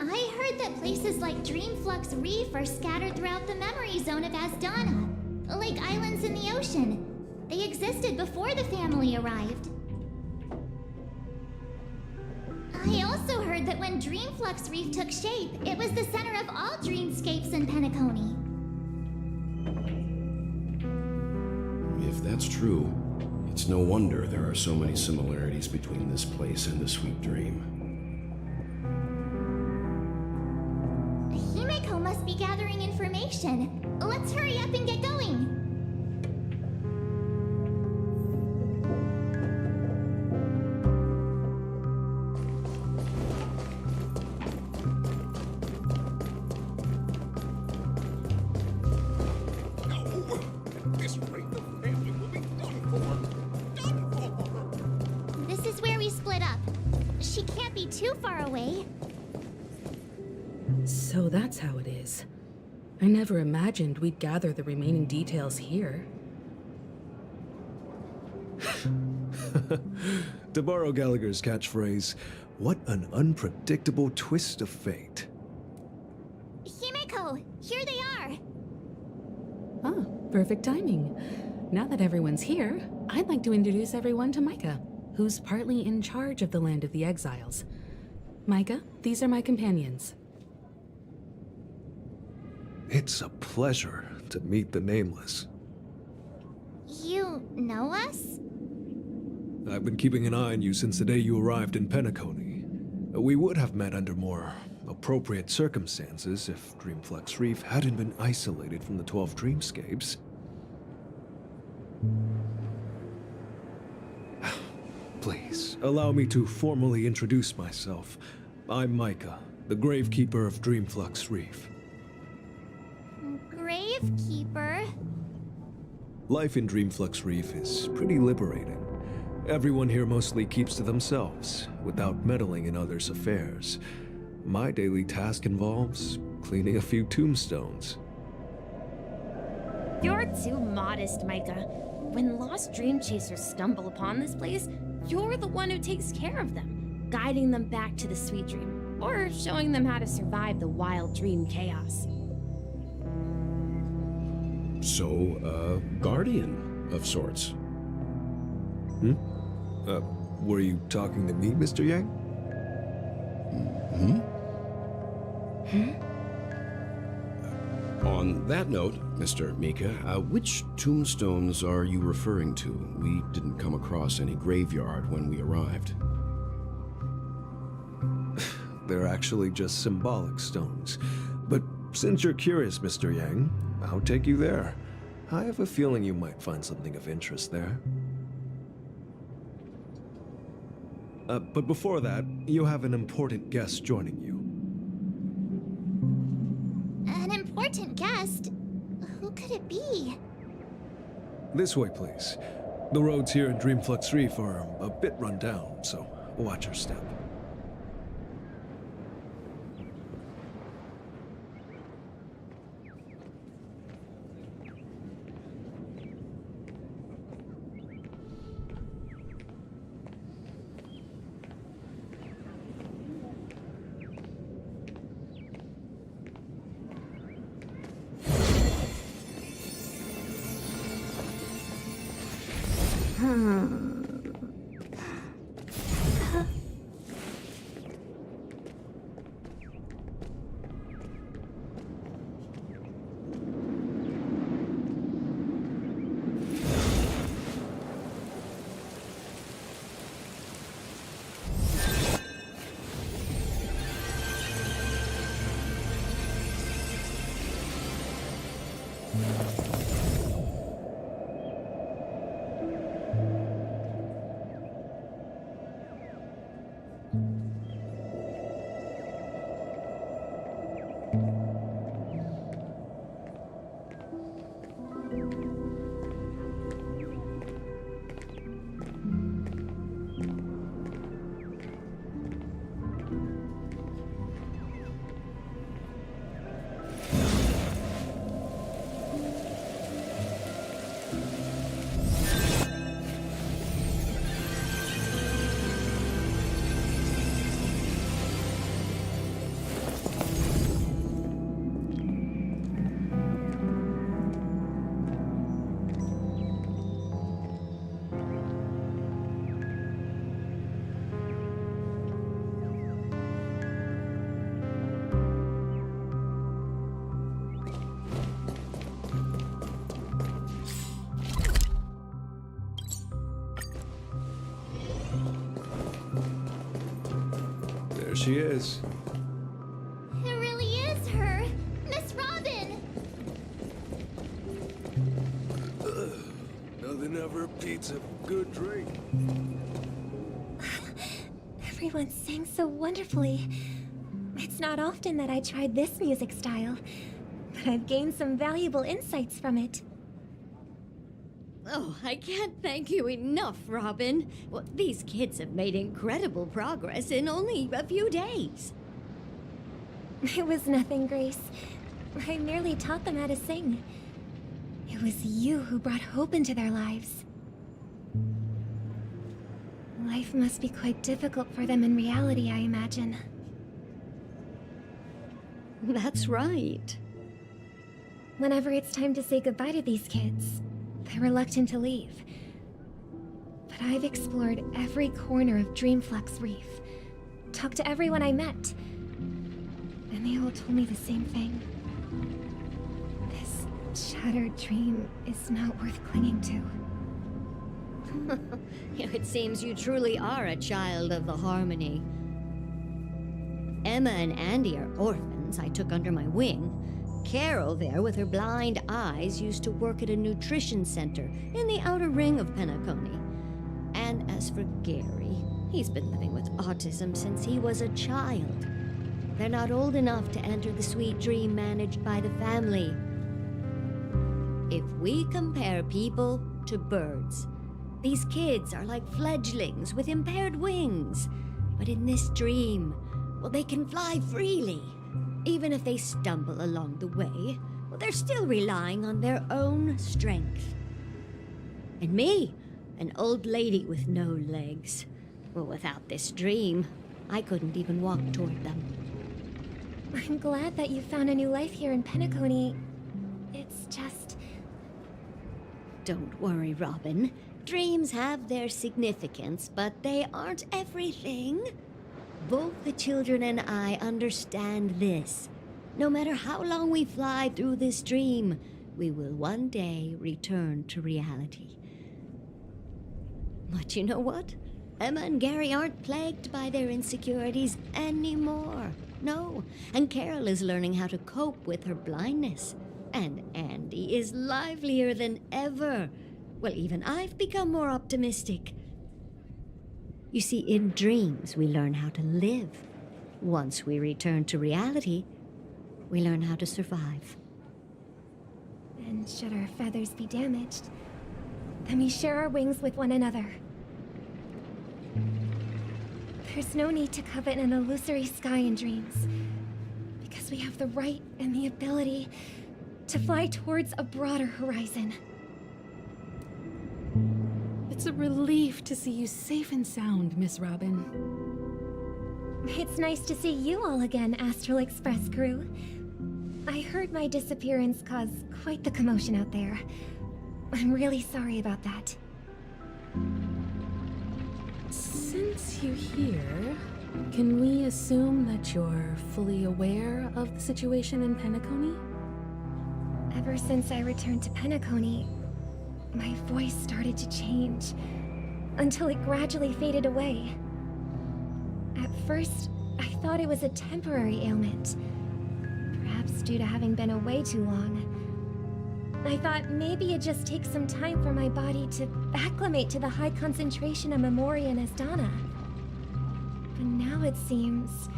I heard that places like Dreamflux Reef are scattered throughout the memory zone of Asdana, like islands in the ocean. They existed before the family arrived. I also heard that when Dreamflux Reef took shape, it was the center of all dreamscapes in Penacony. If that's true, it's no wonder there are so many similarities between this place and the Sweet Dream. Himeko must be gathering information. Let's hurry up and get going. This rate the family will be done for. Done for. This is where we split up. She can't be too far away. So that's how it is. I never imagined we'd gather the remaining details here. To borrow Gallagher's catchphrase, what an unpredictable twist of fate. Himeko, here they are. Ah, perfect timing. Now that everyone's here, I'd like to introduce everyone to Micah, who's partly in charge of the Land of the Exiles. Micah, these are my companions. It's a pleasure to meet the Nameless. You know us? I've been keeping an eye on you since the day you arrived in Penacony. We would have met under more appropriate circumstances if Dreamflux Reef hadn't been isolated from the 12 dreamscapes. Please, allow me to formally introduce myself. I'm Micah, the Gravekeeper of Dreamflux Reef. Gravekeeper? Life in Dreamflux Reef is pretty liberating. Everyone here mostly keeps to themselves, without meddling in others' affairs. My daily task involves cleaning a few tombstones. You're too modest, Micah. When lost dream chasers stumble upon this place, you're the one who takes care of them, guiding them back to the Sweet Dream, or showing them how to survive the wild dream chaos. So, guardian of sorts. Were you talking to me, Mr. Yang? On that note, Mr. Mika, which tombstones are you referring to? We didn't come across any graveyard when we arrived. They're actually just symbolic stones. But since you're curious, Mr. Yang, I'll take you there. I have a feeling you might find something of interest there. But before that, you have an important guest joining you. An important guest? Who could it be? This way, please. The roads here in Dreamflux Reef are a bit run down, so watch your step. There she is. It really is her! Miss Robin! Nothing ever beats a good drink. Everyone sang so wonderfully. It's not often that I tried this music style, but I've gained some valuable insights from it. Oh, I can't thank you enough, Robin. Well, these kids have made incredible progress in only a few days. It was nothing, Grace. I merely taught them how to sing. It was you who brought hope into their lives. Life must be quite difficult for them in reality, I imagine. That's right. Whenever it's time to say goodbye to these kids, they're reluctant to leave. But I've explored every corner of Dreamflux Reef, talked to everyone I met, and they all told me the same thing. This shattered dream is not worth clinging to. It seems you truly are a child of the Harmony. Emma and Andy are orphans I took under my wing. Carol there, with her blind eyes, used to work at a nutrition center in the outer ring of Penacony. And as for Gary, he's been living with autism since he was a child. They're not old enough to enter the sweet dream managed by the family. If we compare people to birds, these kids are like fledglings with impaired wings. But in this dream, well, they can fly freely. Even if they stumble along the way, well, they're still relying on their own strength. And me, an old lady with no legs. Well, without this dream, I couldn't even walk toward them. I'm glad that you found a new life here in Penacony. It's just... Don't worry, Robin. Dreams have their significance, but they aren't everything. Both the children and I understand this. No matter how long we fly through this dream, we will one day return to reality. But you know what? Emma and Gary aren't plagued by their insecurities anymore. No, and Carol is learning how to cope with her blindness. And Andy is livelier than ever. Well, even I've become more optimistic. You see, in dreams, we learn how to live. Once we return to reality, we learn how to survive. And should our feathers be damaged, then we share our wings with one another. There's no need to covet an illusory sky in dreams, because we have the right and the ability to fly towards a broader horizon. It's a relief to see you safe and sound, Miss Robin. It's nice to see you all again, Astral Express crew. I heard my disappearance caused quite the commotion out there. I'm really sorry about that. Since you're here, can we assume that you're fully aware of the situation in Penacony? Ever since I returned to Penacony, my voice started to change, until it gradually faded away. At first, I thought it was a temporary ailment, perhaps due to having been away too long. I thought maybe it just takes some time for my body to acclimate to the high concentration of Memoria and Asdana. But now it seems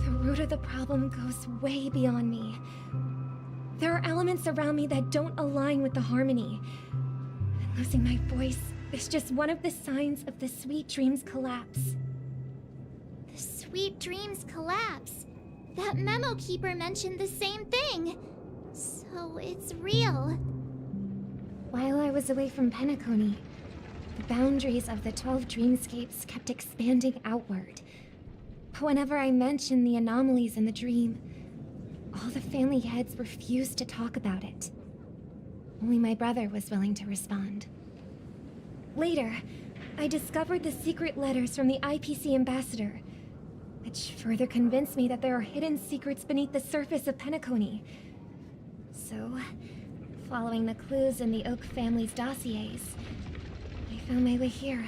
the root of the problem goes way beyond me. There are elements around me that don't align with the harmony. And losing my voice is just one of the signs of the Sweet Dreams collapse. The Sweet Dreams collapse. That memo keeper mentioned the same thing. So it's real. While I was away from Penacony, the boundaries of the 12 dreamscapes kept expanding outward. But whenever I mentioned the anomalies in the dream, all the family heads refused to talk about it. Only my brother was willing to respond. Later, I discovered the secret letters from the IPC ambassador, which further convinced me that there are hidden secrets beneath the surface of Penacony. So, following the clues in the Oak family's dossiers, I found my way here.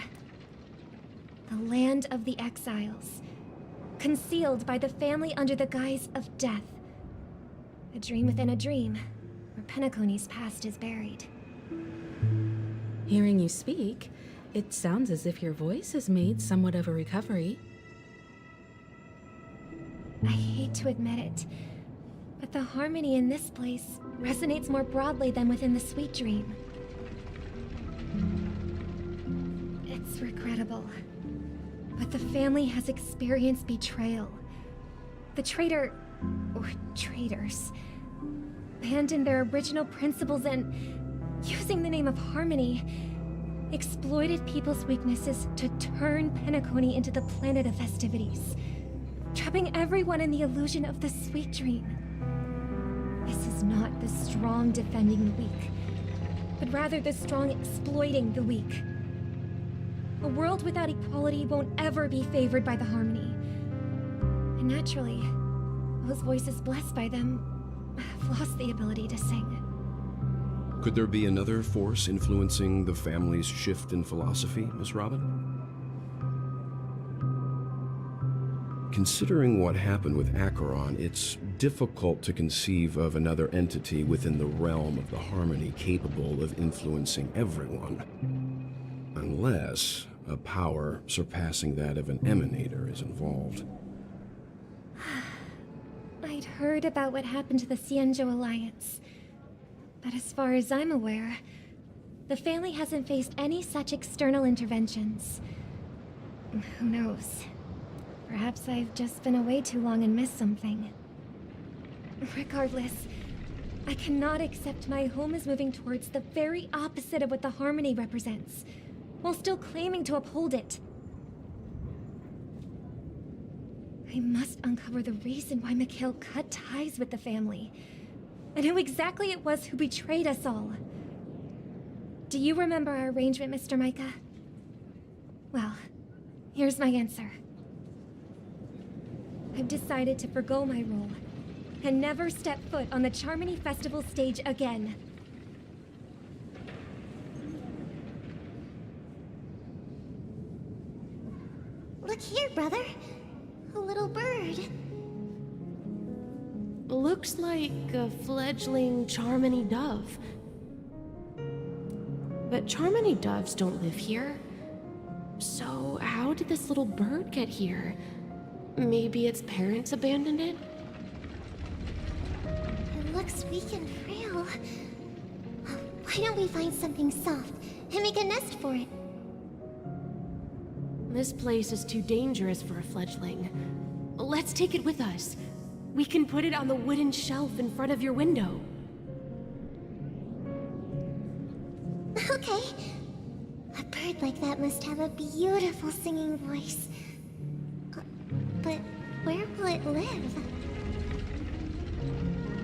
The land of the exiles, concealed by the family under the guise of death. A dream within a dream, where Penacony's past is buried. Hearing you speak, it sounds as if your voice has made somewhat of a recovery. I hate to admit it, but the harmony in this place resonates more broadly than within the Sweet Dream. It's regrettable, but the family has experienced betrayal. The traitor, or traitors, abandoned their original principles and, using the name of harmony, exploited people's weaknesses to turn Penacony into the planet of festivities, trapping everyone in the illusion of the Sweet Dream. This is not the strong defending the weak, but rather the strong exploiting the weak. A world without equality won't ever be favored by the harmony. And naturally, those voices blessed by them have lost the ability to sing. Could there be another force influencing the family's shift in philosophy, Miss Robin? Considering what happened with Acheron, it's difficult to conceive of another entity within the realm of the harmony capable of influencing everyone. Unless a power surpassing that of an emanator is involved. I'd heard about what happened to the Xianzhou Alliance, but as far as I'm aware, the family hasn't faced any such external interventions. Who knows? Perhaps I've just been away too long and missed something. Regardless, I cannot accept my home is moving towards the very opposite of what the harmony represents, while still claiming to uphold it. I must uncover the reason why Mikhail cut ties with the family, and who exactly it was who betrayed us all. Do you remember our arrangement, Mr. Micah? Well, here's my answer. I've decided to forgo my role, and never step foot on the Charmony Festival stage again. Look here, brother. A little bird. Looks like a fledgling Charmony dove. But Charmony doves don't live here. So how did this little bird get here? Maybe its parents abandoned it? It looks weak and frail. Why don't we find something soft and make a nest for it? This place is too dangerous for a fledgling. Let's take it with us. We can put it on the wooden shelf in front of your window. Okay. A bird like that must have a beautiful singing voice. But where will it live?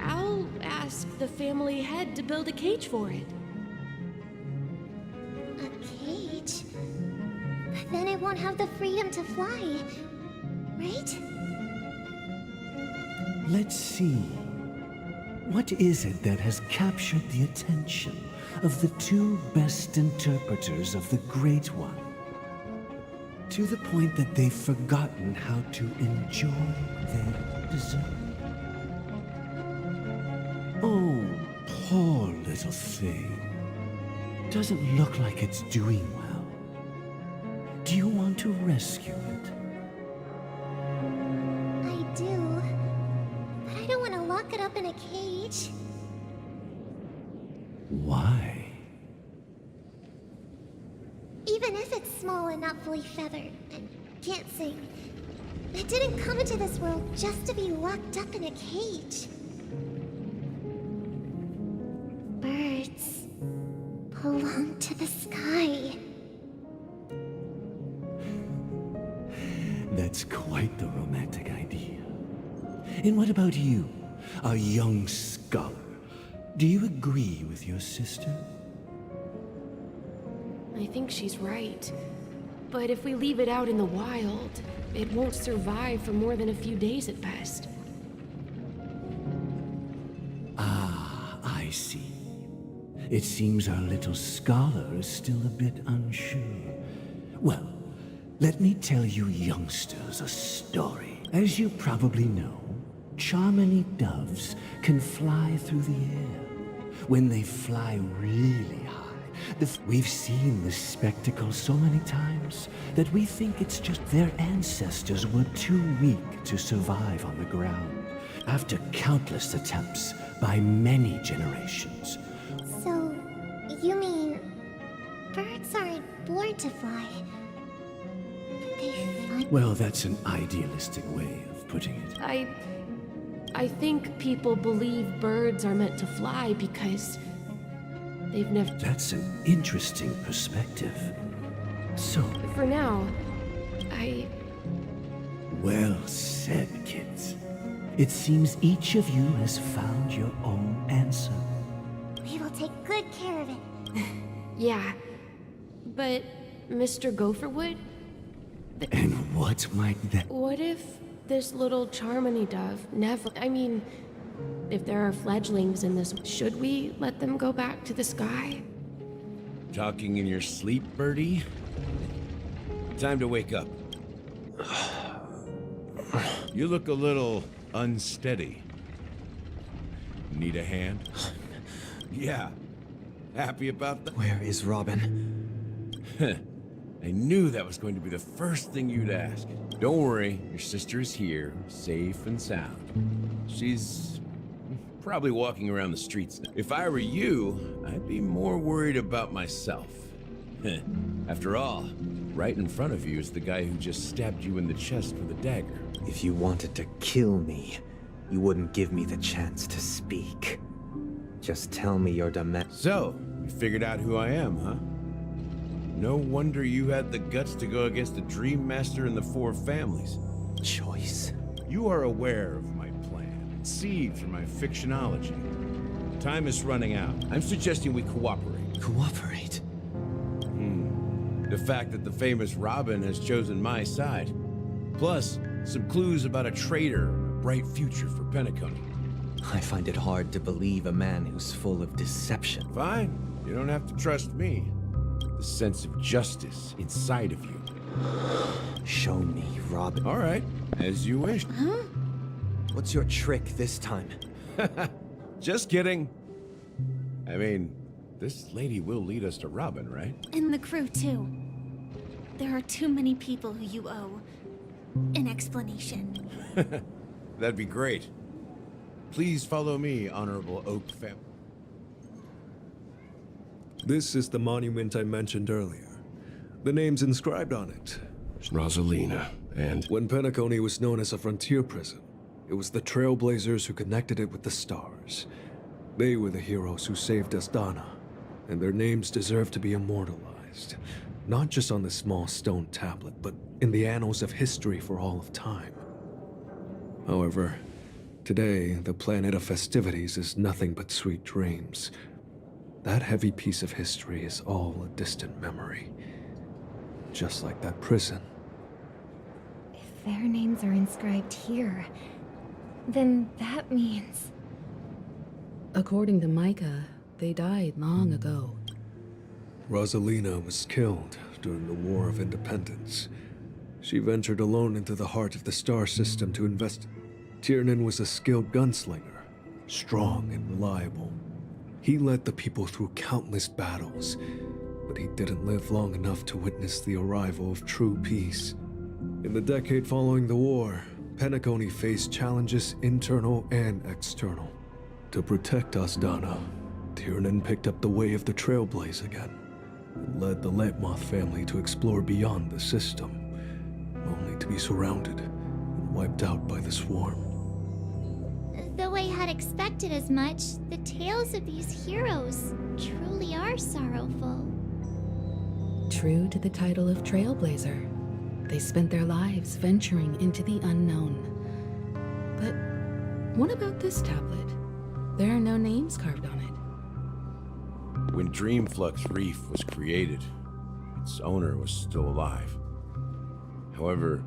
I'll ask the family head to build a cage for it. A cage? I won't have the freedom to fly. Right? Let's see. What is it that has captured the attention of the two best interpreters of the Great One? To the point that they've forgotten how to enjoy their dessert. Oh, poor little thing. Doesn't look like it's doing well. Do you want to rescue it? I do. But I don't want to lock it up in a cage. Why? Even if it's small and not fully feathered and can't sing, it didn't come into this world just to be locked up in a cage. Birds belong to the sky. That's quite the romantic idea. And what about you, a young scholar? Do you agree with your sister? I think she's right. But if we leave it out in the wild, it won't survive for more than a few days at best. Ah, I see. It seems our little scholar is still a bit unsure. Well, let me tell you youngsters a story. As you probably know, Charmony doves can fly through the air. When they fly really high, we've seen this spectacle so many times that we think it's just their ancestors were too weak to survive on the ground after countless attempts by many generations. So, you mean birds aren't born to fly? They fly? Well, that's an idealistic way of putting it. I think people believe birds are meant to fly because they've never... That's an interesting perspective. So... For now, Well said, kids. It seems each of you has found your own answer. We will take good care of it. Yeah. But, Mr. Gopherwood? And what might that... What if this little Charmony dove never... I mean, if there are fledglings in this, should we let them go back to the sky? Talking in your sleep, birdie? Time to wake up. You look a little unsteady. Need a hand? Yeah. Happy about that? Where is Robin? I knew that was going to be the first thing you'd ask. Don't worry, your sister is here, safe and sound. She's probably walking around the streets now. If I were you, I'd be more worried about myself. After all, right in front of you is the guy who just stabbed you in the chest with a dagger. If you wanted to kill me, you wouldn't give me the chance to speak. Just tell me your demand. So, you figured out who I am, huh? No wonder you had the guts to go against the Dream Master and the Four Families. Choice. You are aware of my plan. Seed for my fictionology. Time is running out. I'm suggesting we cooperate. Cooperate? The fact that the famous Robin has chosen my side. Plus, some clues about a traitor and a bright future for Penacony. I find it hard to believe a man who's full of deception. Fine. You don't have to trust me. The sense of justice inside of you. Show me, Robin. All right, as you wish. Huh? What's your trick this time? Just kidding. I mean, this lady will lead us to Robin, right? And the crew, too. There are too many people who you owe an explanation. That'd be great. Please follow me, Honorable Oak family. This is the monument I mentioned earlier. The name's inscribed on it. Rosalina, and... When Penacony was known as a frontier prison, it was the Trailblazers who connected it with the stars. They were the heroes who saved Astana, and their names deserve to be immortalized. Not just on this small stone tablet, but in the annals of history for all of time. However, today, the planet of festivities is nothing but sweet dreams. That heavy piece of history is all a distant memory. just like that prison. If their names are inscribed here, then that means... According to Micah, they died long ago. Rosalina was killed during the War of Independence. She ventured alone into the heart of the star system to invest. Tiernan was a skilled gunslinger, strong and reliable. He led the people through countless battles, but he didn't live long enough to witness the arrival of true peace. In the decade following the war, Penacony faced challenges internal and external. To protect Asdana, Tiernan picked up the way of the Trailblaze again, and led the Letmoth family to explore beyond the system, only to be surrounded and wiped out by the swarm. Though I had expected as much, the tales of these heroes truly are sorrowful. True to the title of Trailblazer, they spent their lives venturing into the unknown. But what about this tablet? There are no names carved on it. When Dreamflux Reef was created, its owner was still alive. However,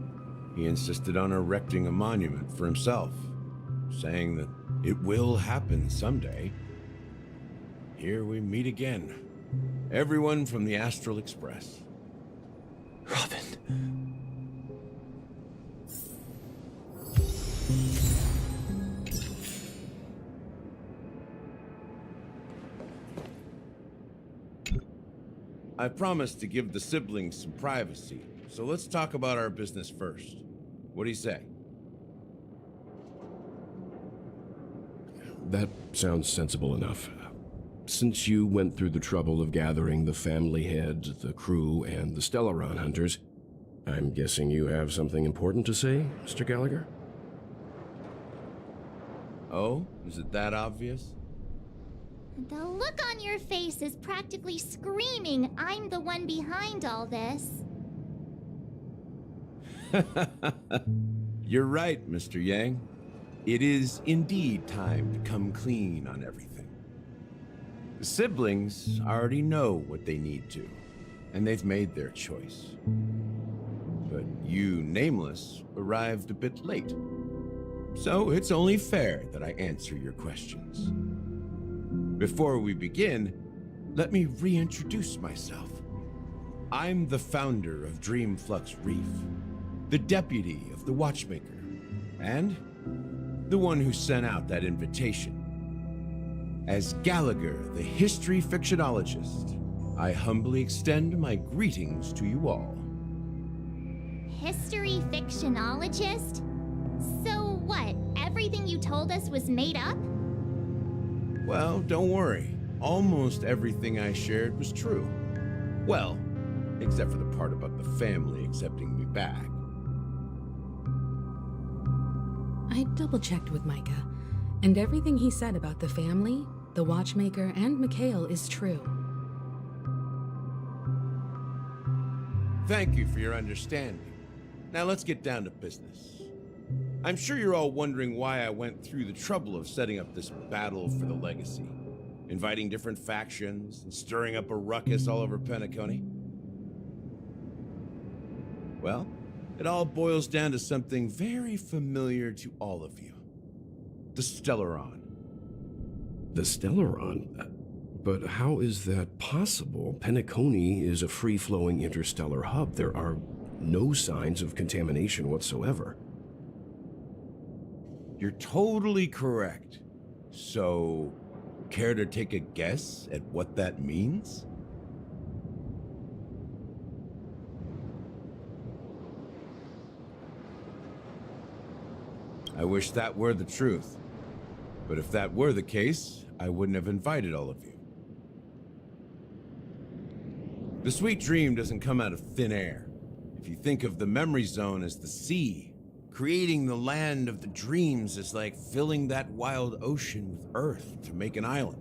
he insisted on erecting a monument for himself, saying that it will happen someday. Here we meet again. Everyone from the Astral Express. Robin. I promised to give the siblings some privacy, so let's talk about our business first. What do you say? That sounds sensible enough. Since you went through the trouble of gathering the family heads, the crew, and the Stellaron hunters, I'm guessing you have something important to say, Mr. Gallagher? Oh, is it that obvious? The look on your face is practically screaming, I'm the one behind all this. You're right, Mr. Yang. It is indeed time to come clean on everything. The siblings already know what they need to, and they've made their choice. But you, Nameless, arrived a bit late. So it's only fair that I answer your questions. Before we begin, let me reintroduce myself. I'm the founder of Dreamflux Reef, the deputy of the Watchmaker, and the one who sent out that invitation. As Gallagher, the history fictionologist, I humbly extend my greetings to you all. History fictionologist? So what, everything you told us was made up? Well, don't worry. Almost everything I shared was true. Well, except for the part about the family accepting me back. I double-checked with Micah, and everything he said about the family, the Watchmaker, and Mikhail is true. Thank you for your understanding. Now let's get down to business. I'm sure you're all wondering why I went through the trouble of setting up this battle for the legacy, inviting different factions and stirring up a ruckus all over Penacony. Well, it all boils down to something very familiar to all of you. The Stellaron. The Stellaron? But how is that possible? Penacony is a free-flowing interstellar hub. There are no signs of contamination whatsoever. You're totally correct. So, care to take a guess at what that means? I wish that were the truth. But if that were the case, I wouldn't have invited all of you. The sweet dream doesn't come out of thin air. If you think of the memory zone as the sea, creating the land of the dreams is like filling that wild ocean with earth to make an island.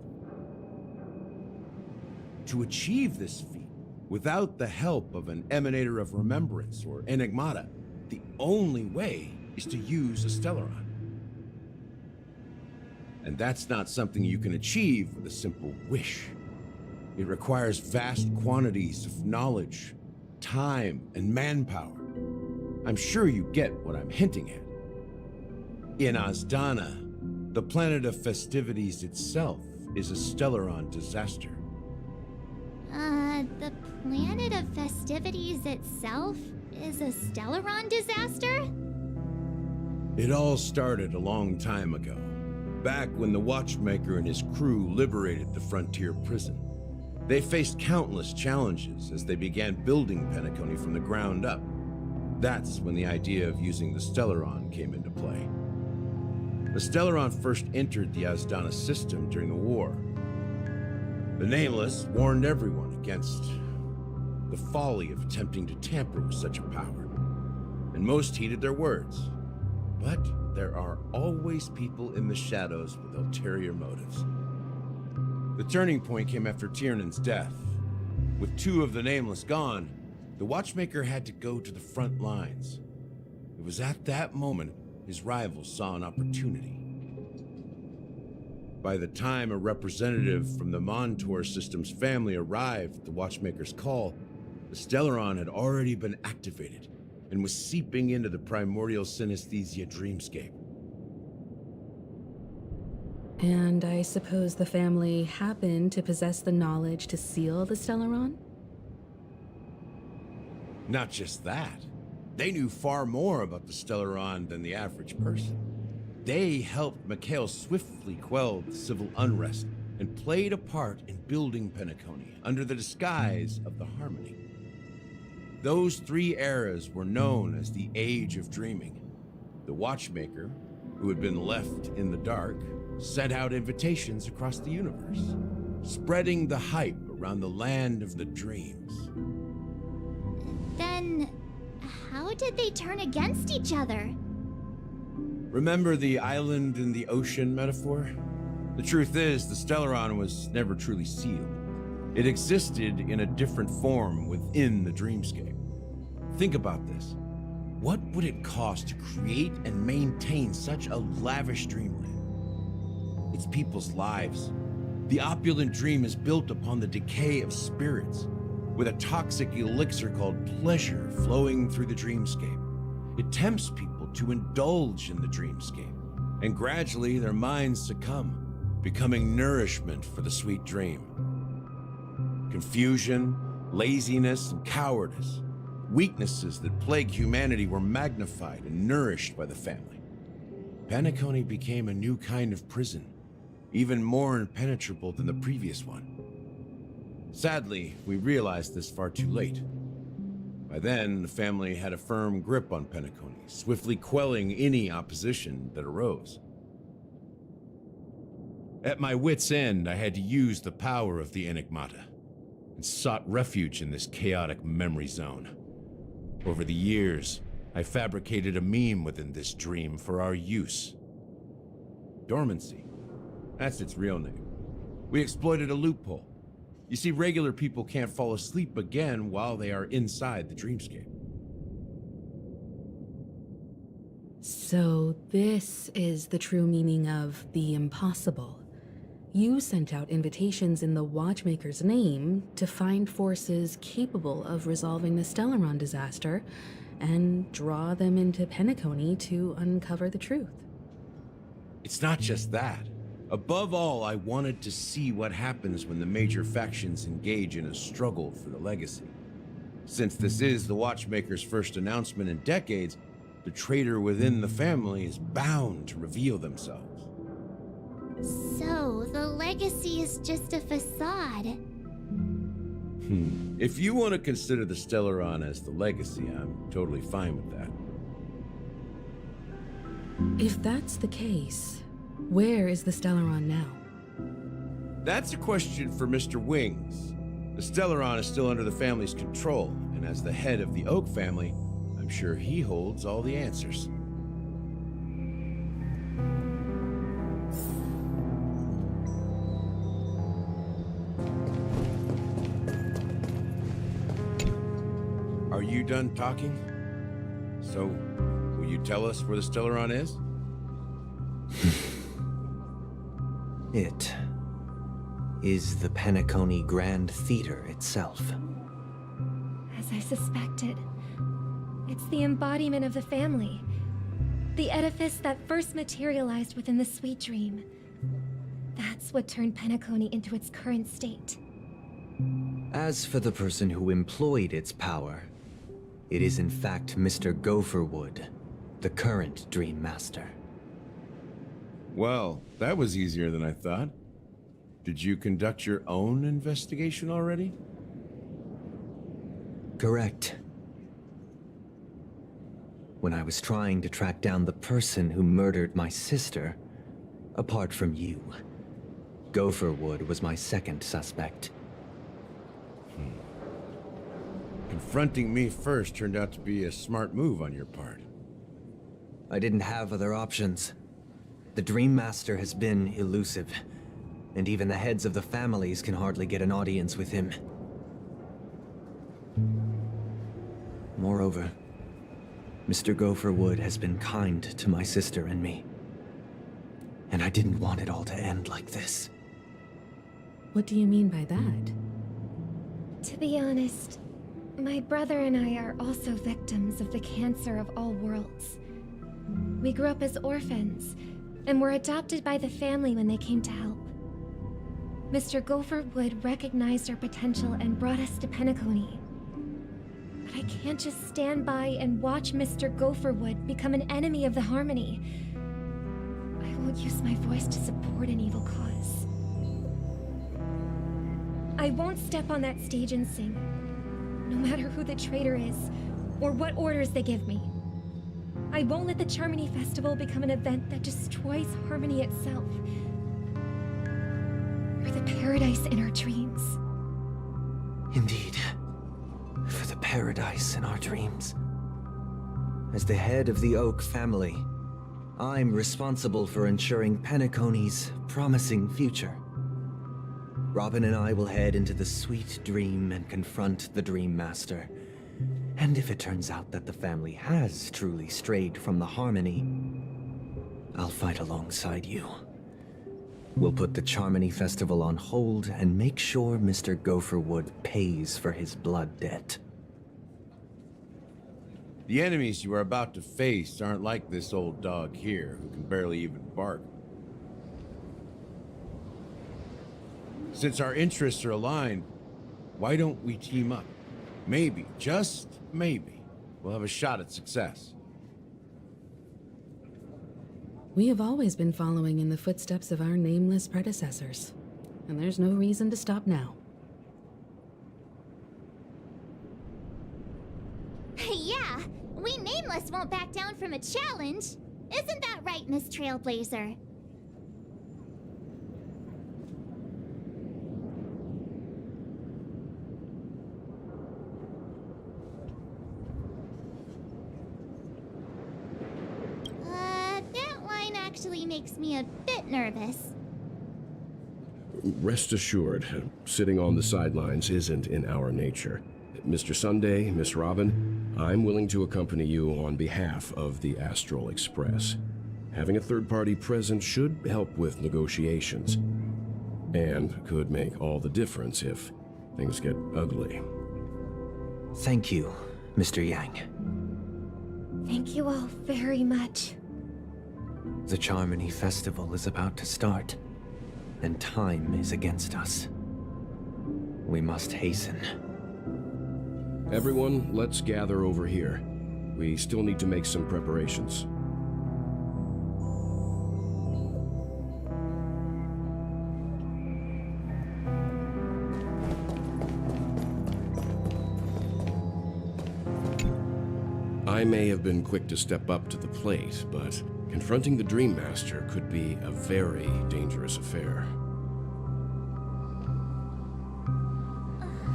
To achieve this feat, without the help of an Emanator of Remembrance or Enigmata, the only way is to use a Stellaron. And that's not something you can achieve with a simple wish. It requires vast quantities of knowledge, time, and manpower. I'm sure you get what I'm hinting at. In Azdana, the planet of festivities itself is a Stellaron disaster. The planet of festivities itself is a Stellaron disaster? It all started a long time ago, back when the Watchmaker and his crew liberated the frontier prison. They faced countless challenges as they began building Penacony from the ground up. That's when the idea of using the Stellaron came into play. The Stellaron first entered the Azdana system during the war. The Nameless warned everyone against the folly of attempting to tamper with such a power, and most heeded their words. But there are always people in the shadows with ulterior motives. The turning point came after Tiernan's death. With 2 of the Nameless gone, the Watchmaker had to go to the front lines. It was at that moment his rivals saw an opportunity. By the time a representative from the Montour Systems family arrived at the Watchmaker's call, the Stellaron had already been activated and was seeping into the primordial synesthesia dreamscape. And I suppose the family happened to possess the knowledge to seal the Stellaron? Not just that. They knew far more about the Stellaron than the average person. They helped Mikhail swiftly quell the civil unrest and played a part in building Penacony under the disguise of the Harmony. Those 3 eras were known as the Age of Dreaming. The Watchmaker, who had been left in the dark, sent out invitations across the universe, spreading the hype around the land of the dreams. Then, how did they turn against each other? Remember the island in the ocean metaphor? The truth is, the Stellaron was never truly sealed. It existed in a different form within the dreamscape. Think about this. What would it cost to create and maintain such a lavish dreamland? It's people's lives. The opulent dream is built upon the decay of spirits, with a toxic elixir called pleasure flowing through the dreamscape. It tempts people to indulge in the dreamscape, and gradually their minds succumb, becoming nourishment for the sweet dream. Confusion, laziness, and cowardice, weaknesses that plague humanity, were magnified and nourished by the family. Penacony became a new kind of prison, even more impenetrable than the previous one. Sadly, we realized this far too late. By then, the family had a firm grip on Penacony, swiftly quelling any opposition that arose. At my wit's end, I had to use the power of the Enigmata, and sought refuge in this chaotic memory zone. Over the years, I fabricated a meme within this dream for our use. Dormancy. That's its real name. We exploited a loophole. You see, regular people can't fall asleep again while they are inside the dreamscape. So this is the true meaning of the impossible. You sent out invitations in the Watchmaker's name to find forces capable of resolving the Stellaron disaster and draw them into Penacony to uncover the truth. It's not just that. Above all, I wanted to see what happens when the major factions engage in a struggle for the legacy. Since this is the Watchmaker's first announcement in decades, the traitor within the family is bound to reveal themselves. So, the legacy is just a facade. If you want to consider the Stellaron as the legacy, I'm totally fine with that. If that's the case, where is the Stellaron now? That's a question for Mr. Wings. The Stellaron is still under the family's control, and as the head of the Oak family, I'm sure he holds all the answers. Are you done talking? So, will you tell us where the Stellaron is? It is the Penacony Grand Theater itself. As as I suspected. It's the embodiment of the family. The edifice that first materialized within the sweet dream. That's what turned Penacony into its current state. As for the person who employed its power, it is in fact Mr. Gopherwood, the current Dream Master. Well, that was easier than I thought. Did you conduct your own investigation already? Correct. When I was trying to track down the person who murdered my sister, apart from you, Gopherwood was my second suspect. Confronting me first turned out to be a smart move on your part. I didn't have other options. The Dream Master has been elusive, and even the heads of the families can hardly get an audience with him. Moreover, Mr. Gopherwood has been kind to my sister and me. And I didn't want it all to end like this. What do you mean by that? To be honest, my brother and I are also victims of the cancer of all worlds. We grew up as orphans, and were adopted by the family when they came to help. Mr. Gopherwood recognized our potential and brought us to Penacony. But I can't just stand by and watch Mr. Gopherwood become an enemy of the Harmony. I won't use my voice to support an evil cause. I won't step on that stage and sing, no matter who the traitor is, or what orders they give me. I won't let the Charmony Festival become an event that destroys Harmony itself, or the paradise in our dreams. Indeed. For the paradise in our dreams. As the head of the Oak family, I'm responsible for ensuring Penacony's promising future. Robin and I will head into the sweet dream and confront the Dream Master. And if it turns out that the family has truly strayed from the Harmony, I'll fight alongside you. We'll put the Charmony Festival on hold and make sure Mr. Gopherwood pays for his blood debt. The enemies you are about to face aren't like this old dog here, who can barely even bark. Since our interests are aligned, why don't we team up? Maybe, just maybe, we'll have a shot at success. We have always been following in the footsteps of our nameless predecessors, and there's no reason to stop now. Yeah, we Nameless won't back down from a challenge. Isn't that right, Miss Trailblazer? That line actually makes me a bit nervous. Rest assured, sitting on the sidelines isn't in our nature. Mr. Sunday, Miss Robin, I'm willing to accompany you on behalf of the Astral Express. Having a third party present should help with negotiations, and could make all the difference if things get ugly. Thank you, Mr. Yang. Thank you all very much. The Charmony Festival is about to start, and time is against us. We must hasten. Everyone, let's gather over here. We still need to make some preparations. I may have been quick to step up to the plate, but confronting the Dream Master could be a very dangerous affair.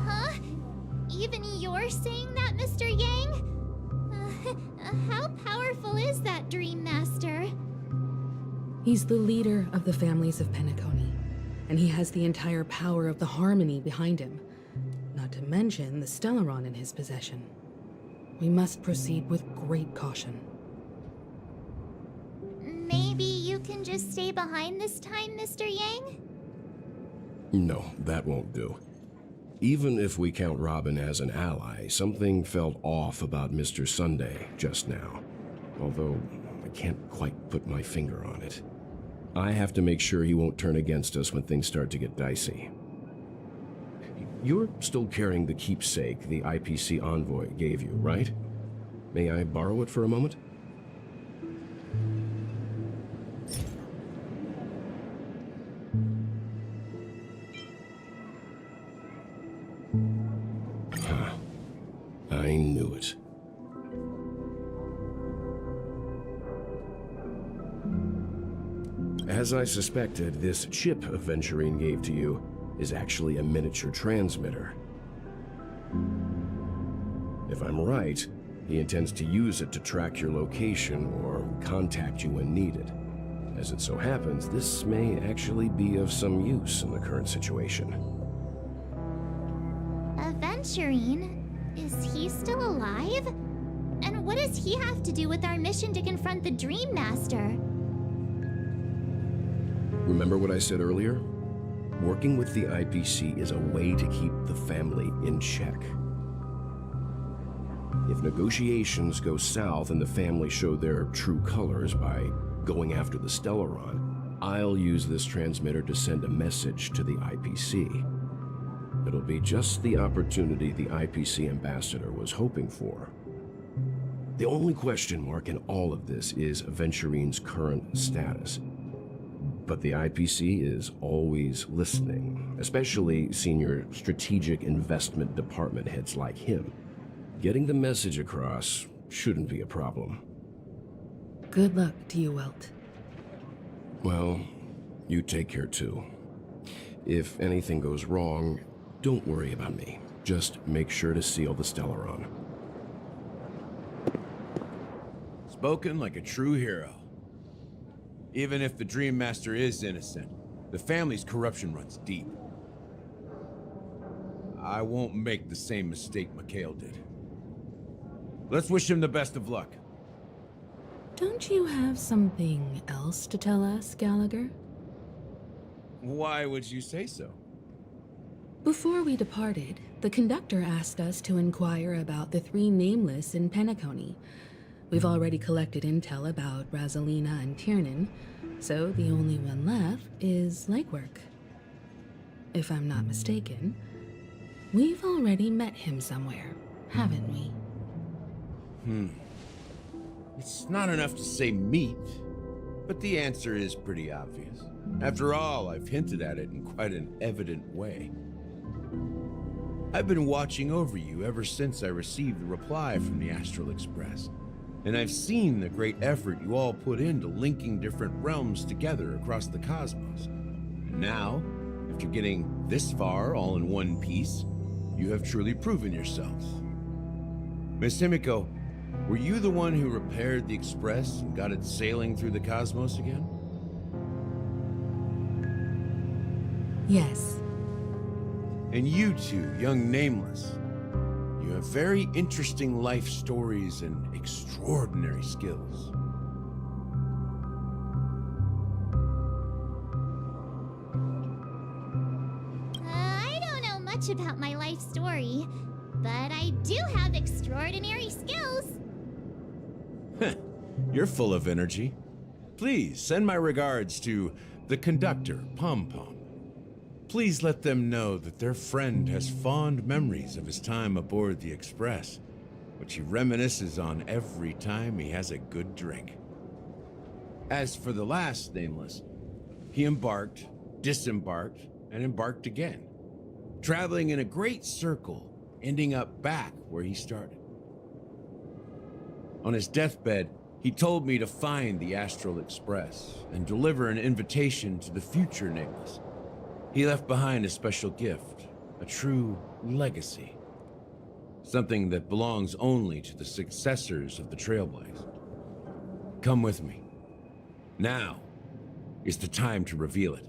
Huh? Even you're saying that, Mr. Yang? How powerful is that Dream Master? He's the leader of the families of Penacony, and he has the entire power of the Harmony behind him, not to mention the Stellaron in his possession. We must proceed with great caution. Maybe you can just stay behind this time, Mr. Yang? No, that won't do. Even if we count Robin as an ally, something felt off about Mr. Sunday just now. Although, I can't quite put my finger on it. I have to make sure he won't turn against us when things start to get dicey. You're still carrying the keepsake the IPC envoy gave you, right? May I borrow it for a moment? I knew it. As I suspected, this chip Aventurine gave to you is actually a miniature transmitter. If I'm right, he intends to use it to track your location or contact you when needed. As it so happens, this may actually be of some use in the current situation. Aventurine? Is he still alive? And what does he have to do with our mission to confront the Dream Master? Remember what I said earlier? Working with the IPC is a way to keep the family in check. If negotiations go south and the family show their true colors by going after the Stellaron, I'll use this transmitter to send a message to the IPC. It'll be just the opportunity the IPC ambassador was hoping for. The only question mark in all of this is Aventurine's current status. But the IPC is always listening, especially senior strategic investment department heads like him. Getting the message across shouldn't be a problem. Good luck to you, Welt. Well, you take care too. If anything goes wrong, don't worry about me. Just make sure to seal the Stellaron. Spoken like a true hero. Even if the Dream Master is innocent, the family's corruption runs deep. I won't make the same mistake Mikhail did. Let's wish him the best of luck. Don't you have something else to tell us, Gallagher? Why would you say so? Before we departed, the conductor asked us to inquire about the 3 nameless in Penacony. We've already collected intel about Rosalina and Tiernan, so the only one left is legwork. If I'm not mistaken, we've already met him somewhere, haven't we? It's not enough to say meet, but the answer is pretty obvious. After all, I've hinted at it in quite an evident way. I've been watching over you ever since I received the reply from the Astral Express. And I've seen the great effort you all put into linking different realms together across the cosmos. And now, after getting this far all in one piece, you have truly proven yourselves. Miss Himiko, were you the one who repaired the Express and got it sailing through the cosmos again? Yes. And you two, young Nameless, you have very interesting life stories and extraordinary skills. I don't know much about my life story, but I do have extraordinary skills. You're full of energy. Please send my regards to the conductor, Pom Pom. Please let them know that their friend has fond memories of his time aboard the Express, which he reminisces on every time he has a good drink. As for the last Nameless, he embarked, disembarked, and embarked again, traveling in a great circle, ending up back where he started. On his deathbed, he told me to find the Astral Express and deliver an invitation to the future Nameless. He left behind a special gift, a true legacy. Something that belongs only to the successors of the Trailblaze. Come with me. Now is the time to reveal it.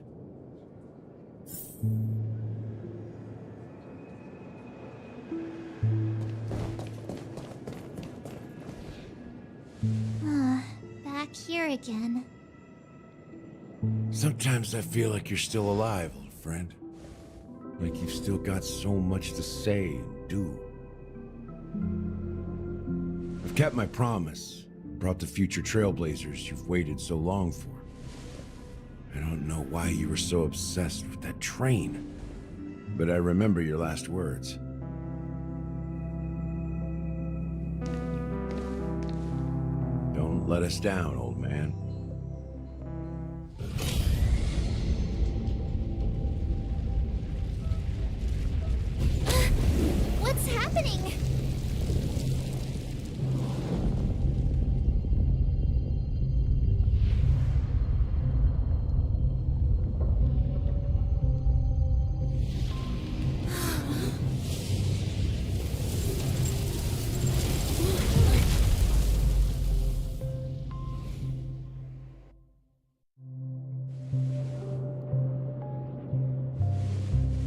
Back here again. Sometimes I feel like you're still alive, old friend. Like you've still got so much to say and do. I've kept my promise, brought the future trailblazers you've waited so long for. I don't know why you were so obsessed with that train, but I remember your last words. Don't let us down, old man. What's happening?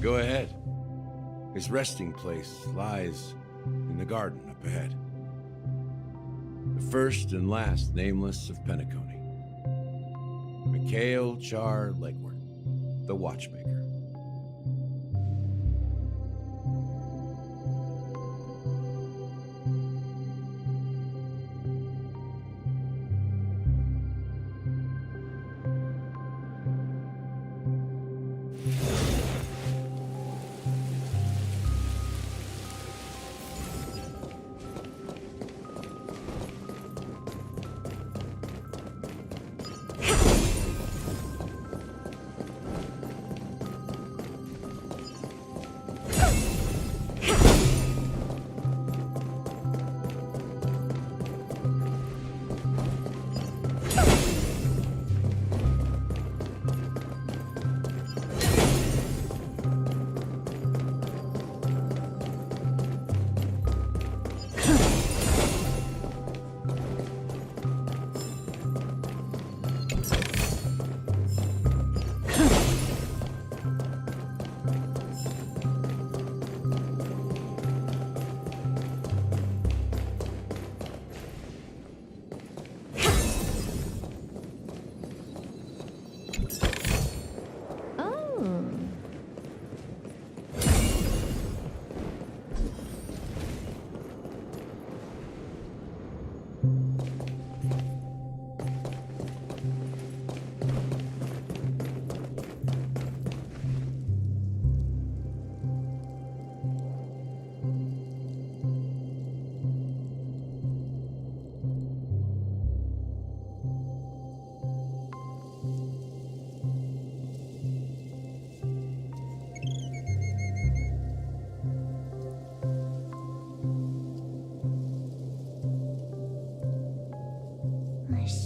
Go ahead. His resting place lies in the garden up ahead. The first and last nameless of Penacony. Mikhail Char Legward, the Watchmaker.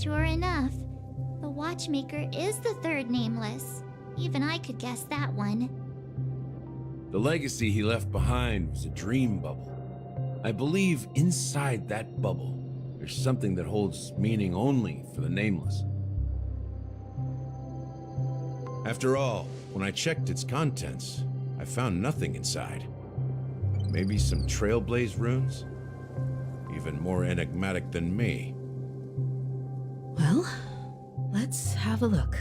Sure enough, the Watchmaker is the third nameless. Even I could guess that one. The legacy he left behind was a dream bubble. I believe inside that bubble, there's something that holds meaning only for the nameless. After all, when I checked its contents, I found nothing inside. Maybe some Trailblaze runes? Even more enigmatic than me. Well, let's have a look.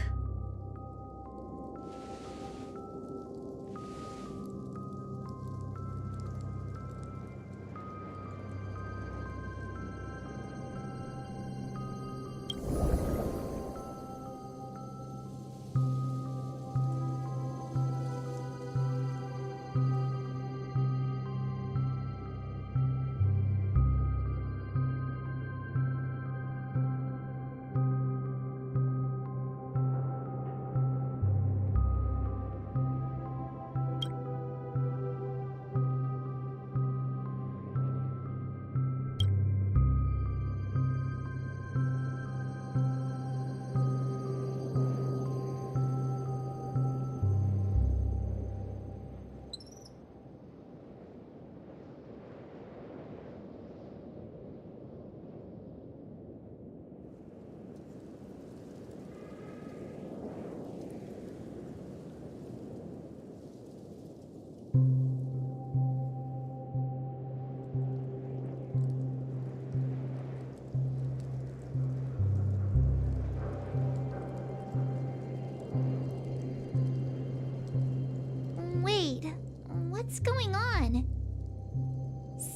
What's going on?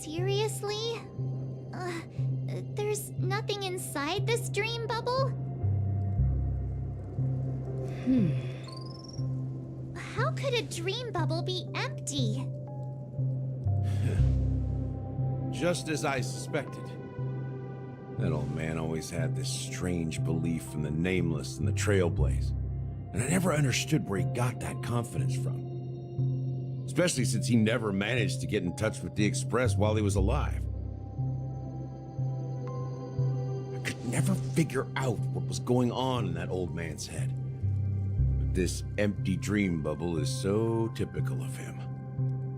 Seriously? There's nothing inside this dream bubble? How could a dream bubble be empty? Just as I suspected. That old man always had this strange belief in the nameless and the trailblaze, and I never understood where he got that confidence from. Especially since he never managed to get in touch with the Express while he was alive. I could never figure out what was going on in that old man's head. But this empty dream bubble is so typical of him.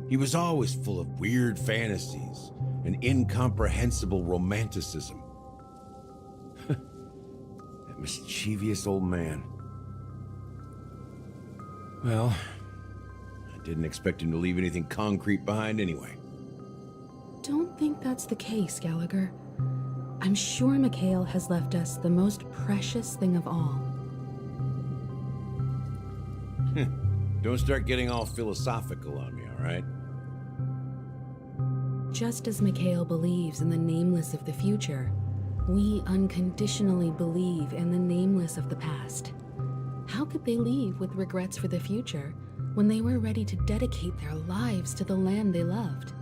He was always full of weird fantasies and incomprehensible romanticism. That mischievous old man. Well, I didn't expect him to leave anything concrete behind anyway. Don't think that's the case, Gallagher. I'm sure Mikhail has left us the most precious thing of all. Don't start getting all philosophical on me, all right? Just as Mikhail believes in the nameless of the future, we unconditionally believe in the nameless of the past. How could they leave with regrets for the future when they were ready to dedicate their lives to the land they loved?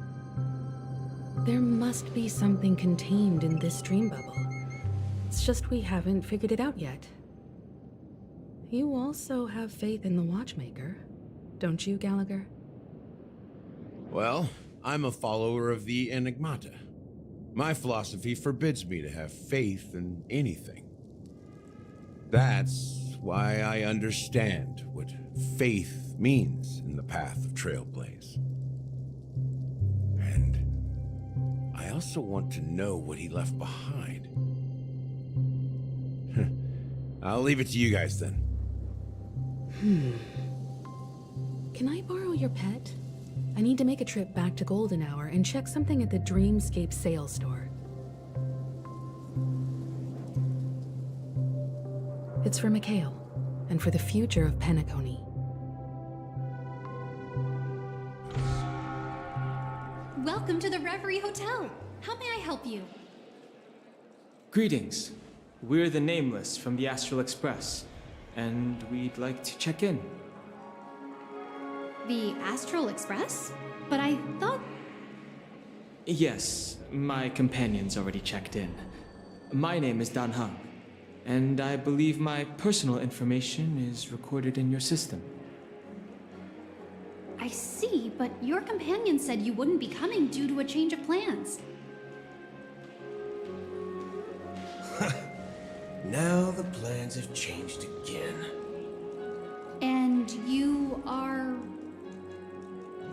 There must be something contained in this dream bubble. It's just we haven't figured it out yet. You also have faith in the Watchmaker, don't you, Gallagher? Well, I'm a follower of the Enigmata. My philosophy forbids me to have faith in anything. That's why I understand what faith means in the path of Trailblaze. And I also want to know what he left behind. I'll leave it to you guys then. Can I borrow your pet? I need to make a trip back to Golden Hour and check something at the Dreamscape sales store. It's for Mikhail, and for the future of Penacony. Welcome to the Reverie Hotel. How may I help you? Greetings. We're the Nameless from the Astral Express, and we'd like to check in. The Astral Express? But I thought... Yes, my companion's already checked in. My name is Dan Hang, and I believe my personal information is recorded in your system. I see, but your companion said you wouldn't be coming due to a change of plans. Now the plans have changed again. And you are...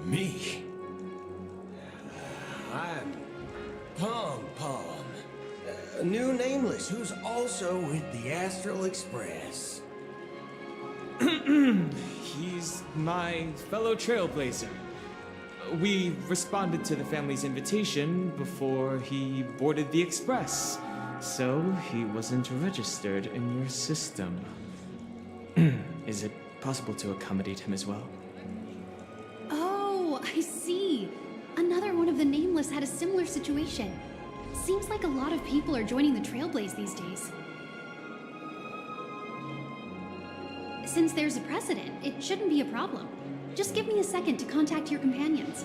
Me? I'm Pom Pom, a new nameless who's also with the Astral Express. He's my fellow trailblazer. We responded to the family's invitation before he boarded the express, so he wasn't registered in your system. Is it possible to accommodate him as well? Oh, I see. Another one of the Nameless had a similar situation. Seems like a lot of people are joining the Trailblaze these days. Since there's a precedent, it shouldn't be a problem. Just give me a second to contact your companions.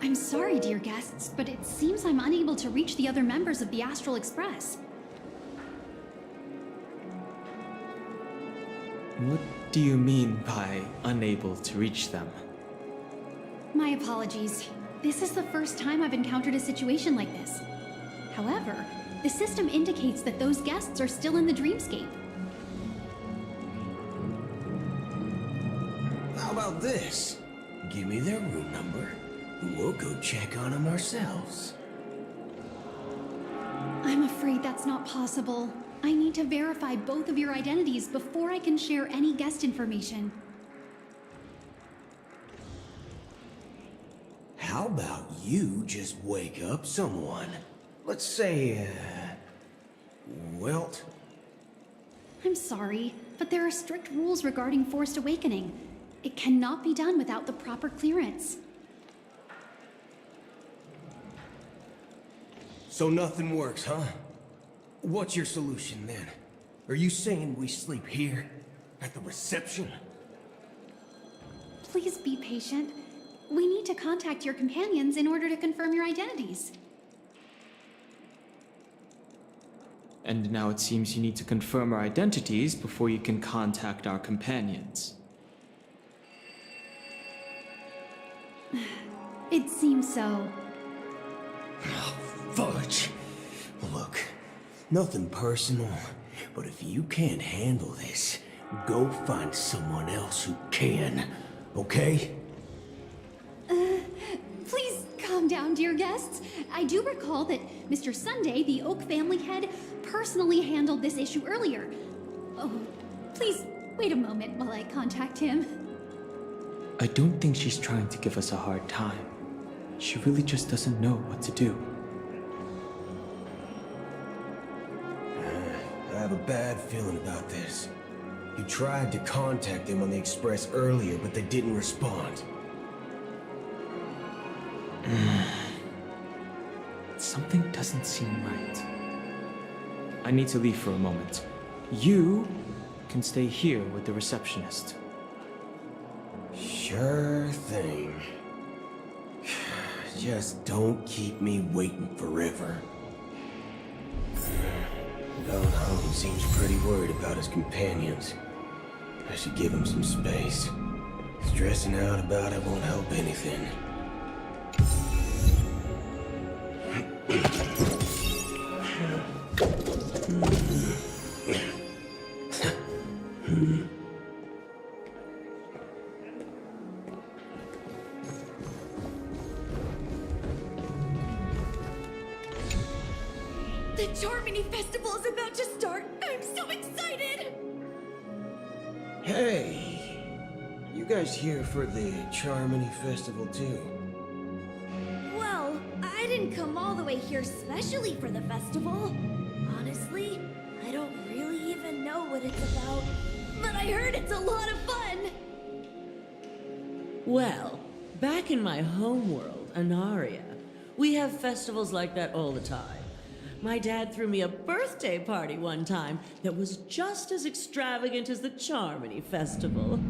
I'm sorry, dear guests, but it seems I'm unable to reach the other members of the Astral Express. What do you mean by unable to reach them? My apologies. This is the first time I've encountered a situation like this. However, the system indicates that those guests are still in the dreamscape. How about this? Give me their room number. We'll go check on them ourselves. I'm afraid that's not possible. I need to verify both of your identities before I can share any guest information. How about you just wake up someone? Let's say, Welt? I'm sorry, but there are strict rules regarding forced awakening. It cannot be done without the proper clearance. So nothing works, huh? What's your solution then? Are you saying we sleep here? At the reception? Please be patient. We need to contact your companions in order to confirm your identities. And now it seems you need to confirm our identities before you can contact our companions. It seems so. Fudge. Look, nothing personal, but if you can't handle this, go find someone else who can, okay? Please calm down, dear guests. I do recall that Mr. Sunday, the Oak family head, personally handled this issue earlier. Oh, please wait a moment while I contact him. I don't think she's trying to give us a hard time. She really just doesn't know what to do. I have a bad feeling about this. You tried to contact them on the Express earlier, but they didn't respond. Something doesn't seem right. I need to leave for a moment. You can stay here with the receptionist. Sure thing. Just don't keep me waiting forever. Don Home seems pretty worried about his companions. I should give him some space. Stressing out about it won't help anything. The Charmony Festival is about to start! I'm so excited! Hey! You guys here for the Charmony Festival too? Well, I didn't come all the way here specially for the festival. Honestly, I don't really even know what it's about, but I heard it's a lot of fun! Well, back in my homeworld, Anaria, we have festivals like that all the time. My dad threw me a birthday party one time that was just as extravagant as the Charmony Festival.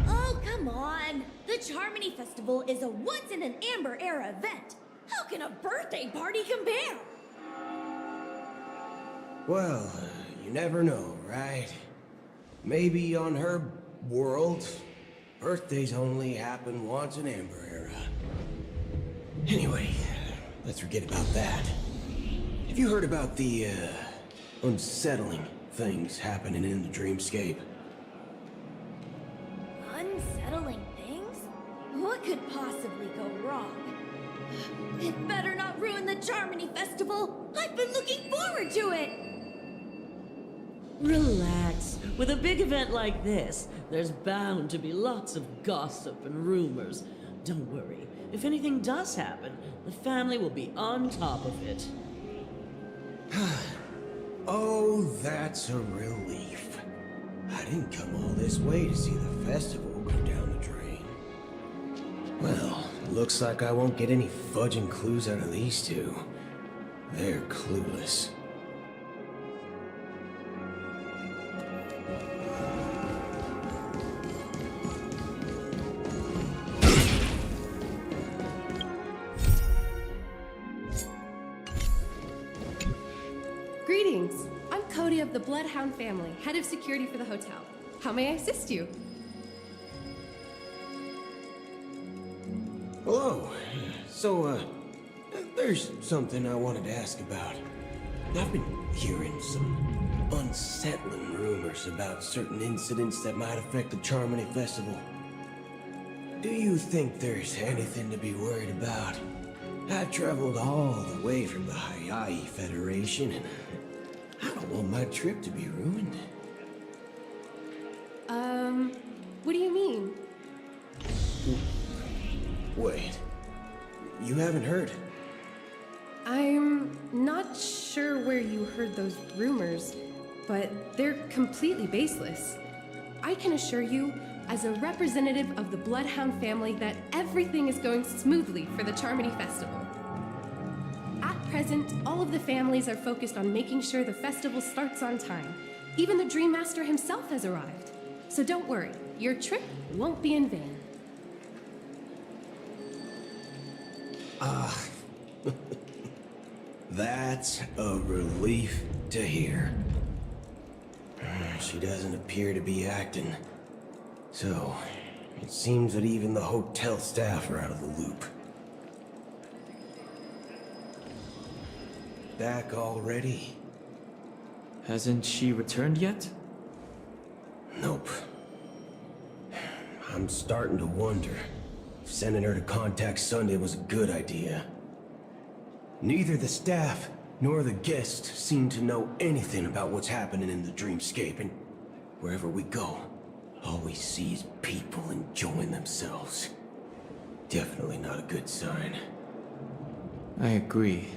Oh, come on! The Charmony Festival is a once-in-an-Amber Era event! How can a birthday party compare? Well, you never know, right? Maybe on her world, birthdays only happen once in Amber Era. Anyway, let's forget about that. Have you heard about the, unsettling things happening in the dreamscape? Unsettling things? What could possibly go wrong? It better not ruin the Charmony Festival! I've been looking forward to it! Relax. With a big event like this, there's bound to be lots of gossip and rumors. Don't worry. If anything does happen, the family will be on top of it. Oh, that's a relief. I didn't come all this way to see the festival go down the drain. Well, looks like I won't get any fudging clues out of these two. They're clueless. Greetings. I'm Cody of the Bloodhound family, head of security for the hotel. How may I assist you? Hello. So, there's something I wanted to ask about. I've been hearing some unsettling rumors about certain incidents that might affect the Charmony Festival. Do you think there's anything to be worried about? I've traveled all the way from the Hayaii Federation, and I don't want my trip to be ruined. What do you mean? Wait, you haven't heard? I'm not sure where you heard those rumors, but they're completely baseless. I can assure you, as a representative of the Bloodhound family, that everything is going smoothly for the Charmony Festival. At present, all of the families are focused on making sure the festival starts on time. Even the Dream Master himself has arrived. So don't worry, your trip won't be in vain. That's a relief to hear. She doesn't appear to be acting. So, it seems that even the hotel staff are out of the loop. Back already? Hasn't she returned yet? Nope. I'm starting to wonder if sending her to contact Sunday was a good idea. Neither the staff nor the guests seem to know anything about what's happening in the dreamscape, and wherever we go, all we see is people enjoying themselves. Definitely not a good sign. I agree.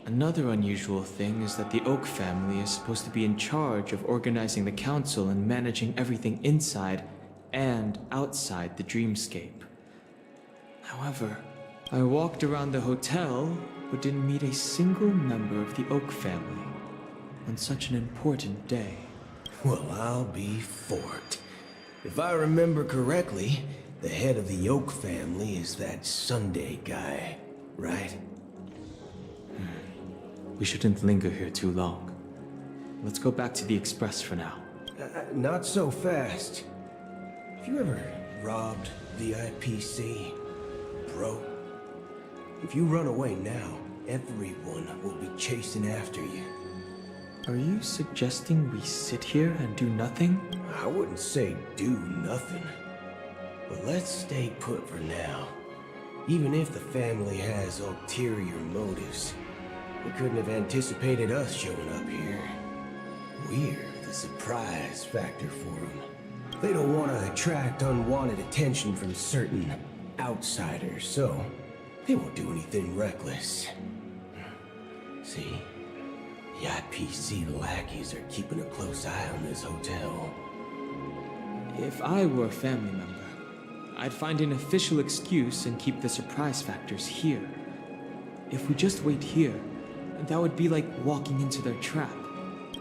Another unusual thing is that the Oak family is supposed to be in charge of organizing the council and managing everything inside and outside the dreamscape. However, I walked around the hotel, but didn't meet a single member of the Oak family on such an important day. Well, I'll be forked. If I remember correctly, the head of the Oak family is that Sunday guy, right? We shouldn't linger here too long. Let's go back to the Express for now. Not so fast. Have you ever robbed VIPC, bro? If you run away now, everyone will be chasing after you. Are you suggesting we sit here and do nothing? I wouldn't say do nothing. But let's stay put for now. Even if the family has ulterior motives, they couldn't have anticipated us showing up here. We're the surprise factor for them. They don't want to attract unwanted attention from certain outsiders, so they won't do anything reckless. See? The IPC lackeys are keeping a close eye on this hotel. If I were a family member, I'd find an official excuse and keep the surprise factors here. If we just wait here, that would be like walking into their trap.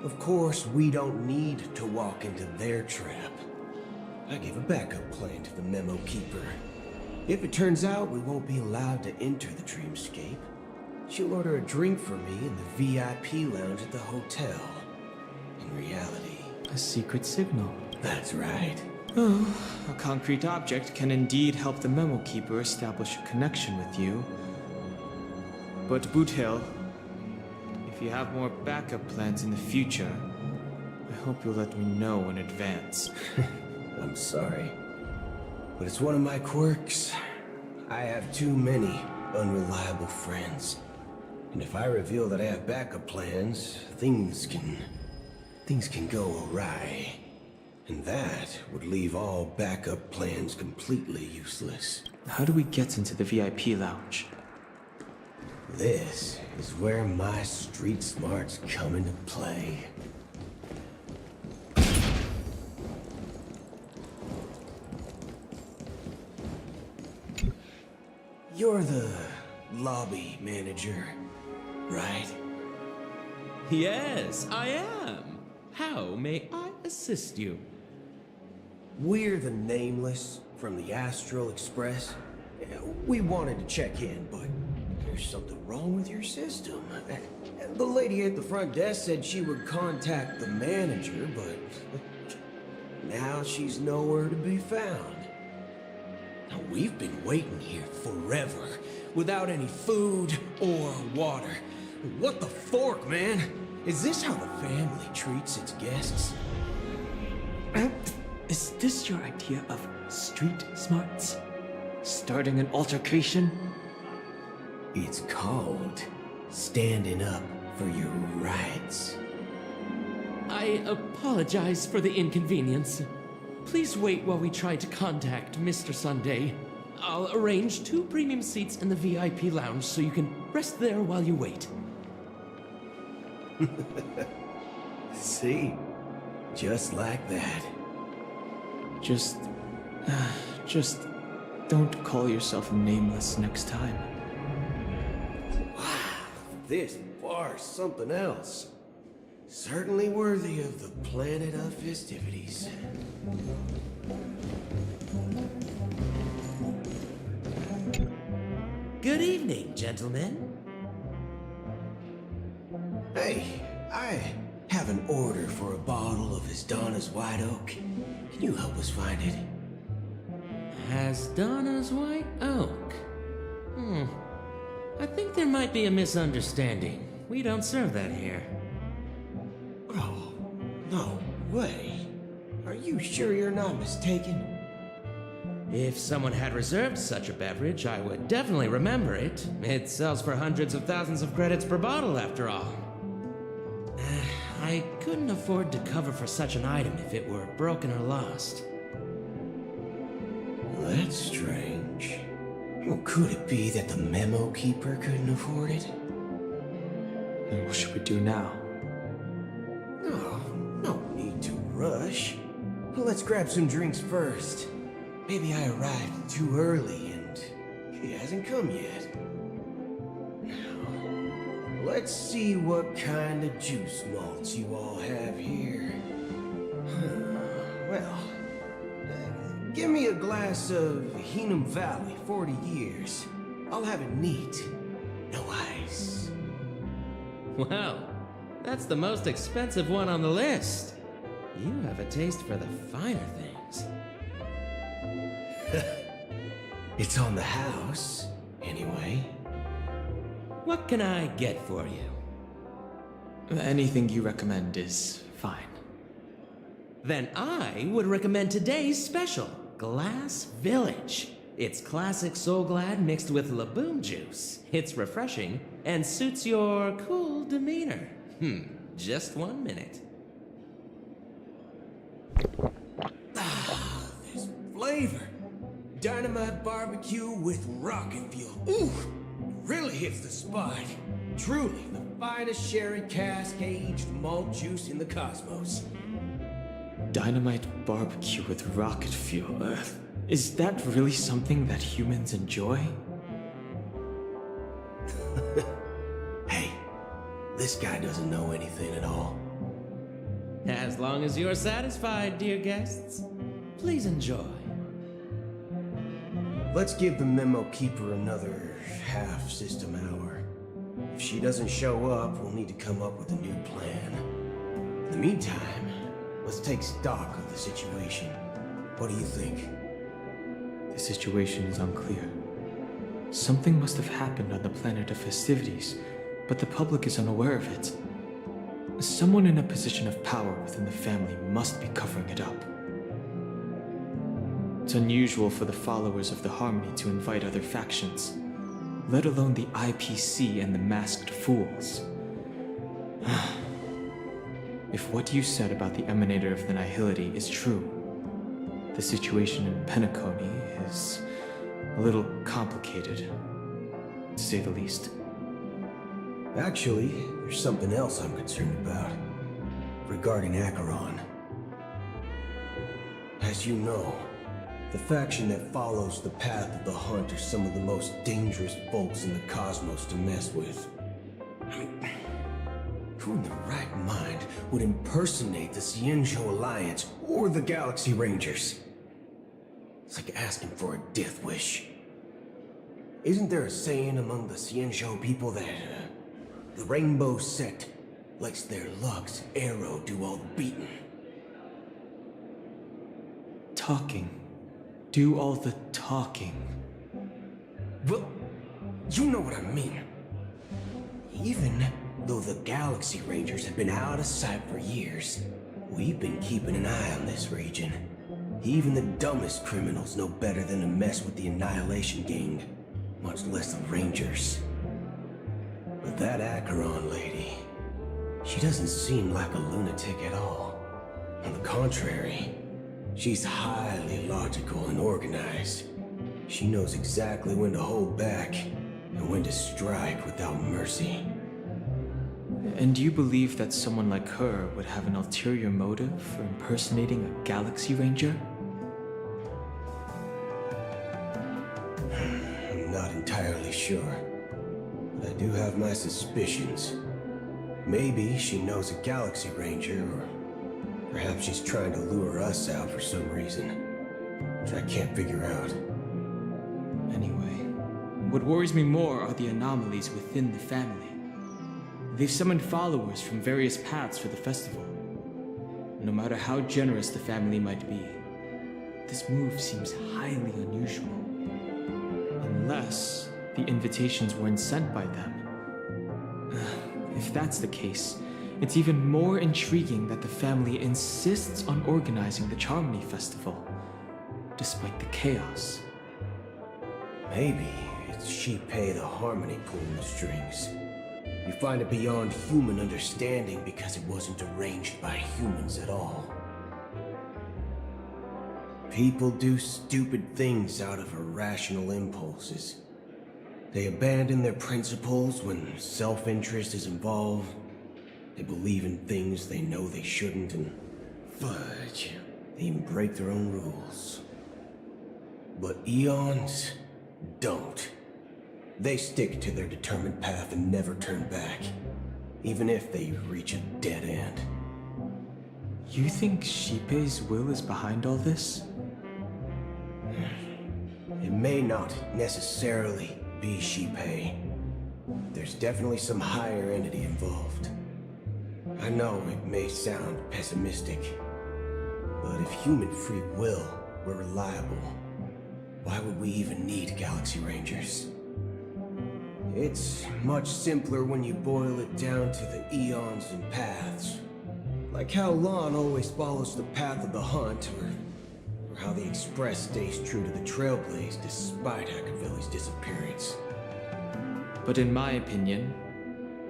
Of course, we don't need to walk into their trap. I gave a backup plan to the memo keeper. If it turns out we won't be allowed to enter the dreamscape, she'll order a drink for me in the VIP lounge at the hotel. In reality... A secret signal. That's right. Oh, a concrete object can indeed help the memo keeper establish a connection with you. But Boothill, if you have more backup plans in the future, I hope you'll let me know in advance. I'm sorry, but it's one of my quirks. I have too many unreliable friends. And if I reveal that I have backup plans, things can go awry. And that would leave all backup plans completely useless. How do we get into the VIP lounge? This is where my street smarts come into play. You're the lobby manager, right? Yes, I am. How may I assist you? We're the Nameless from the Astral Express. We wanted to check in, but there's something wrong with your system. The lady at the front desk said she would contact the manager, but now she's nowhere to be found. Now, we've been waiting here forever, without any food or water. What the fork, man? Is this how the family treats its guests? Is this your idea of street smarts? Starting an altercation? It's called standing up for your rights. I apologize for the inconvenience. Please wait while we try to contact Mr. Sunday. I'll arrange 2 premium seats in the VIP lounge so you can rest there while you wait. See? Just like that. Just don't call yourself nameless next time. This bar's something else. Certainly worthy of the planet of festivities. Good evening, gentlemen. Hey, I have an order for a bottle of Hasdana's White Oak. Can you help us find it? Hasdana's White Oak? I think there might be a misunderstanding. We don't serve that here. Oh, no way. Are you sure you're not mistaken? If someone had reserved such a beverage, I would definitely remember it. It sells for hundreds of thousands of credits per bottle, after all. I couldn't afford to cover for such an item if it were broken or lost. That's strange. Well, could it be that the memo keeper couldn't afford it? Then what should we do now? Oh, no need to rush. Well, let's grab some drinks first. Maybe I arrived too early and he hasn't come yet. Now, let's see what kind of juice malts you all have here. Well, give me a glass of Heenum Valley, 40 years. I'll have it neat. No ice. Wow, that's the most expensive one on the list. You have a taste for the finer things. It's on the house, anyway. What can I get for you? Anything you recommend is fine. Then I would recommend today's special, Glass Village. It's classic Soul Glad mixed with Laboom juice. It's refreshing and suits your cool demeanor. Just 1 minute. This flavor. Dynamite barbecue with rocket fuel. Ooh, really hits the spot. Truly the finest sherry cask aged malt juice in the cosmos. Dynamite barbecue with rocket fuel. Is that really something that humans enjoy? Hey, this guy doesn't know anything at all. As long as you're satisfied, dear guests, please enjoy. Let's give the memo keeper another half system hour. If she doesn't show up, we'll need to come up with a new plan. In the meantime, let's take stock of the situation. What do you think? The situation is unclear. Something must have happened on the planet of festivities, but the public is unaware of it. Someone in a position of power within the family must be covering it up. It's unusual for the followers of the Harmony to invite other factions, let alone the IPC and the Masked Fools. If what you said about the Emanator of the Nihility is true, the situation in Penacony is a little complicated, to say the least. Actually, there's something else I'm concerned about. Regarding Acheron. As you know, the faction that follows the path of the Hunt are some of the most dangerous folks in the cosmos to mess with. I mean, who in the right mind would impersonate the Cienjo Alliance or the Galaxy Rangers? It's like asking for a death wish. Isn't there a saying among the Cienjo people that the Rainbow Sect lets their Lux arrow do all the beating? Talking. Do all the talking. Well, you know what I mean. Even though the Galaxy Rangers have been out of sight for years, we've been keeping an eye on this region. Even the dumbest criminals know better than to mess with the Annihilation Gang, much less the Rangers. But that Acheron lady, she doesn't seem like a lunatic at all. On the contrary, she's highly logical and organized. She knows exactly when to hold back and when to strike without mercy. And you believe that someone like her would have an ulterior motive for impersonating a Galaxy Ranger? I'm not entirely sure, but I do have my suspicions. Maybe she knows a Galaxy Ranger, or perhaps she's trying to lure us out for some reason, which I can't figure out. Anyway, what worries me more are the anomalies within the family. They've summoned followers from various paths for the festival. No matter how generous the family might be, this move seems highly unusual. Unless the invitations weren't sent by them. If that's the case, it's even more intriguing that the family insists on organizing the Charmony Festival, despite the chaos. Maybe it's Shipei the Harmony pulling the strings. You find it beyond human understanding because it wasn't arranged by humans at all. People do stupid things out of irrational impulses. They abandon their principles when self-interest is involved. They believe in things they know they shouldn't, and fudge, they even break their own rules. But Eons don't. They stick to their determined path and never turn back, even if they reach a dead end. You think Shipei's will is behind all this? It may not necessarily be Shipei. There's definitely some higher entity involved. I know it may sound pessimistic, but if human free will were reliable, why would we even need Galaxy Rangers? It's much simpler when you boil it down to the eons and paths. Like how Lon always follows the path of the hunt, or how the Express stays true to the Trailblaze despite Akavilli's disappearance. But in my opinion,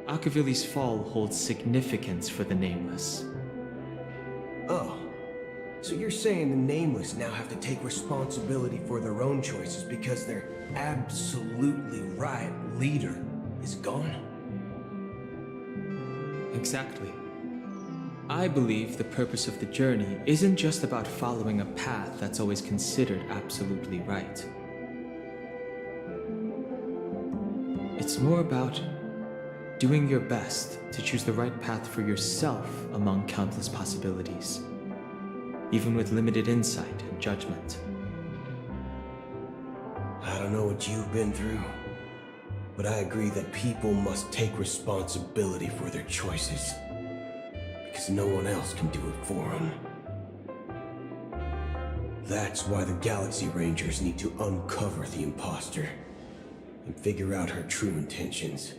Akavilli's fall holds significance for the Nameless. Oh, so you're saying the Nameless now have to take responsibility for their own choices because their absolutely right leader is gone? Exactly. I believe the purpose of the journey isn't just about following a path that's always considered absolutely right. It's more about doing your best to choose the right path for yourself among countless possibilities, even with limited insight and judgment. I don't know what you've been through, but I agree that people must take responsibility for their choices, because no one else can do it for them. That's why the Galaxy Rangers need to uncover the imposter and figure out her true intentions.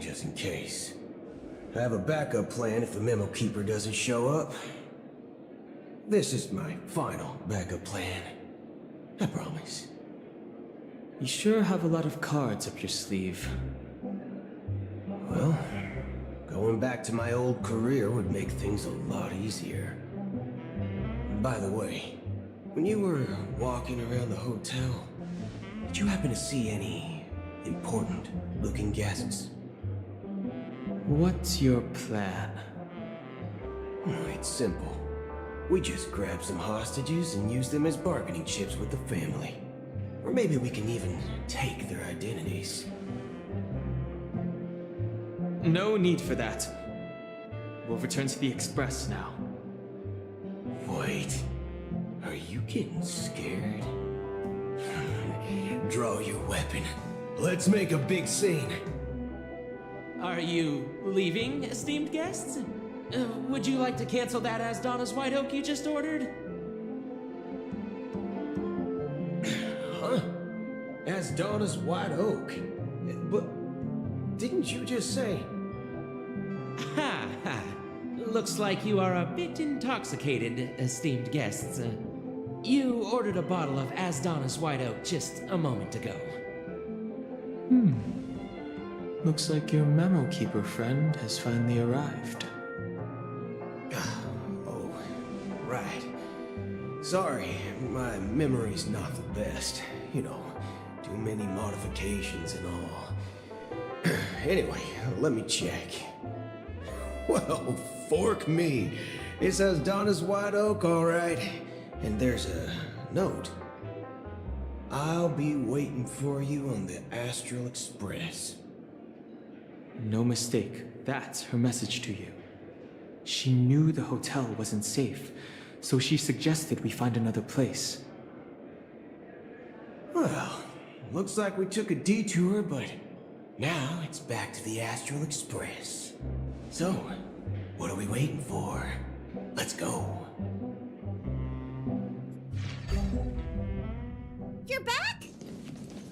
Just in case. I have a backup plan if the Memo Keeper doesn't show up. This is my final backup plan. I promise. You sure have a lot of cards up your sleeve. Well, going back to my old career would make things a lot easier. By the way, when you were walking around the hotel, did you happen to see any important looking guests? What's your plan? Oh, it's simple. We just grab some hostages and use them as bargaining chips with the family. Or maybe we can even take their identities. No need for that. We'll return to the Express now. Wait. Are you getting scared? Draw your weapon. Let's make a big scene. Are you leaving, esteemed guests? Would you like to cancel that Asdana's White Oak you just ordered? Huh? Asdana's White Oak? But didn't you just say... Ha ha. Looks like you are a bit intoxicated, esteemed guests. You ordered a bottle of Asdana's White Oak just a moment ago. Looks like your Memo Keeper friend has finally arrived. Oh, right. Sorry, my memory's not the best. You know, too many modifications and all. Anyway, let me check. Well, fork me. It says Donna's White Oak, all right. And there's a note. I'll be waiting for you on the Astral Express. No mistake. That's her message to you. She knew the hotel wasn't safe, so she suggested we find another place. Well, looks like we took a detour, but now it's back to the Astral Express. So, what are we waiting for? Let's go. You're back?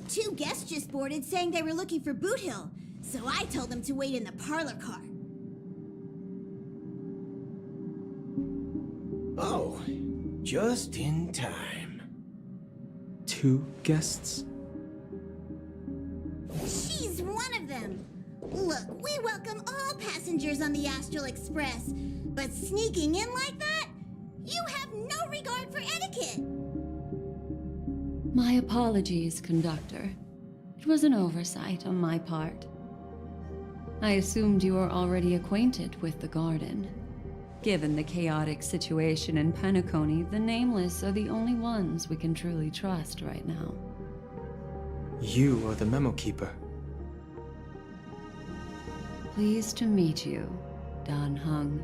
2 guests just boarded saying they were looking for Boot Hill, so I told them to wait in the parlor car. Oh, just in time. 2 guests? She's one of them. Look, we welcome all passengers on the Astral Express, but sneaking in like that? You have no regard for etiquette. My apologies, conductor. It was an oversight on my part. I assumed you were already acquainted with the garden. Given the chaotic situation in Penacony, the Nameless are the only ones we can truly trust right now. You are the memo keeper. Pleased to meet you, Dan Hung.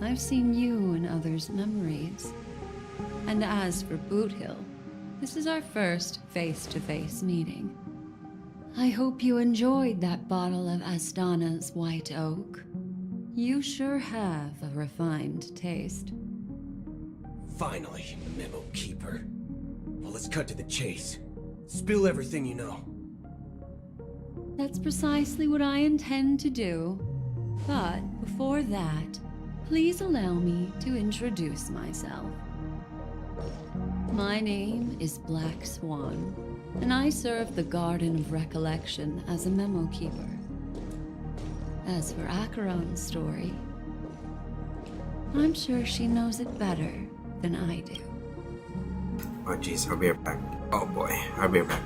I've seen you in others' memories. And as for Boot Hill, this is our first face-to-face meeting. I hope you enjoyed that bottle of Astana's White Oak. You sure have a refined taste. Finally, Memo Keeper. Well, let's cut to the chase. Spill everything you know. That's precisely what I intend to do. But before that, please allow me to introduce myself. My name is Black Swan, and I serve the Garden of Recollection as a memo keeper. As for Acheron's story, I'm sure she knows it better than I do. Oh jeez, I'll be right back. Oh boy, I'll be right back.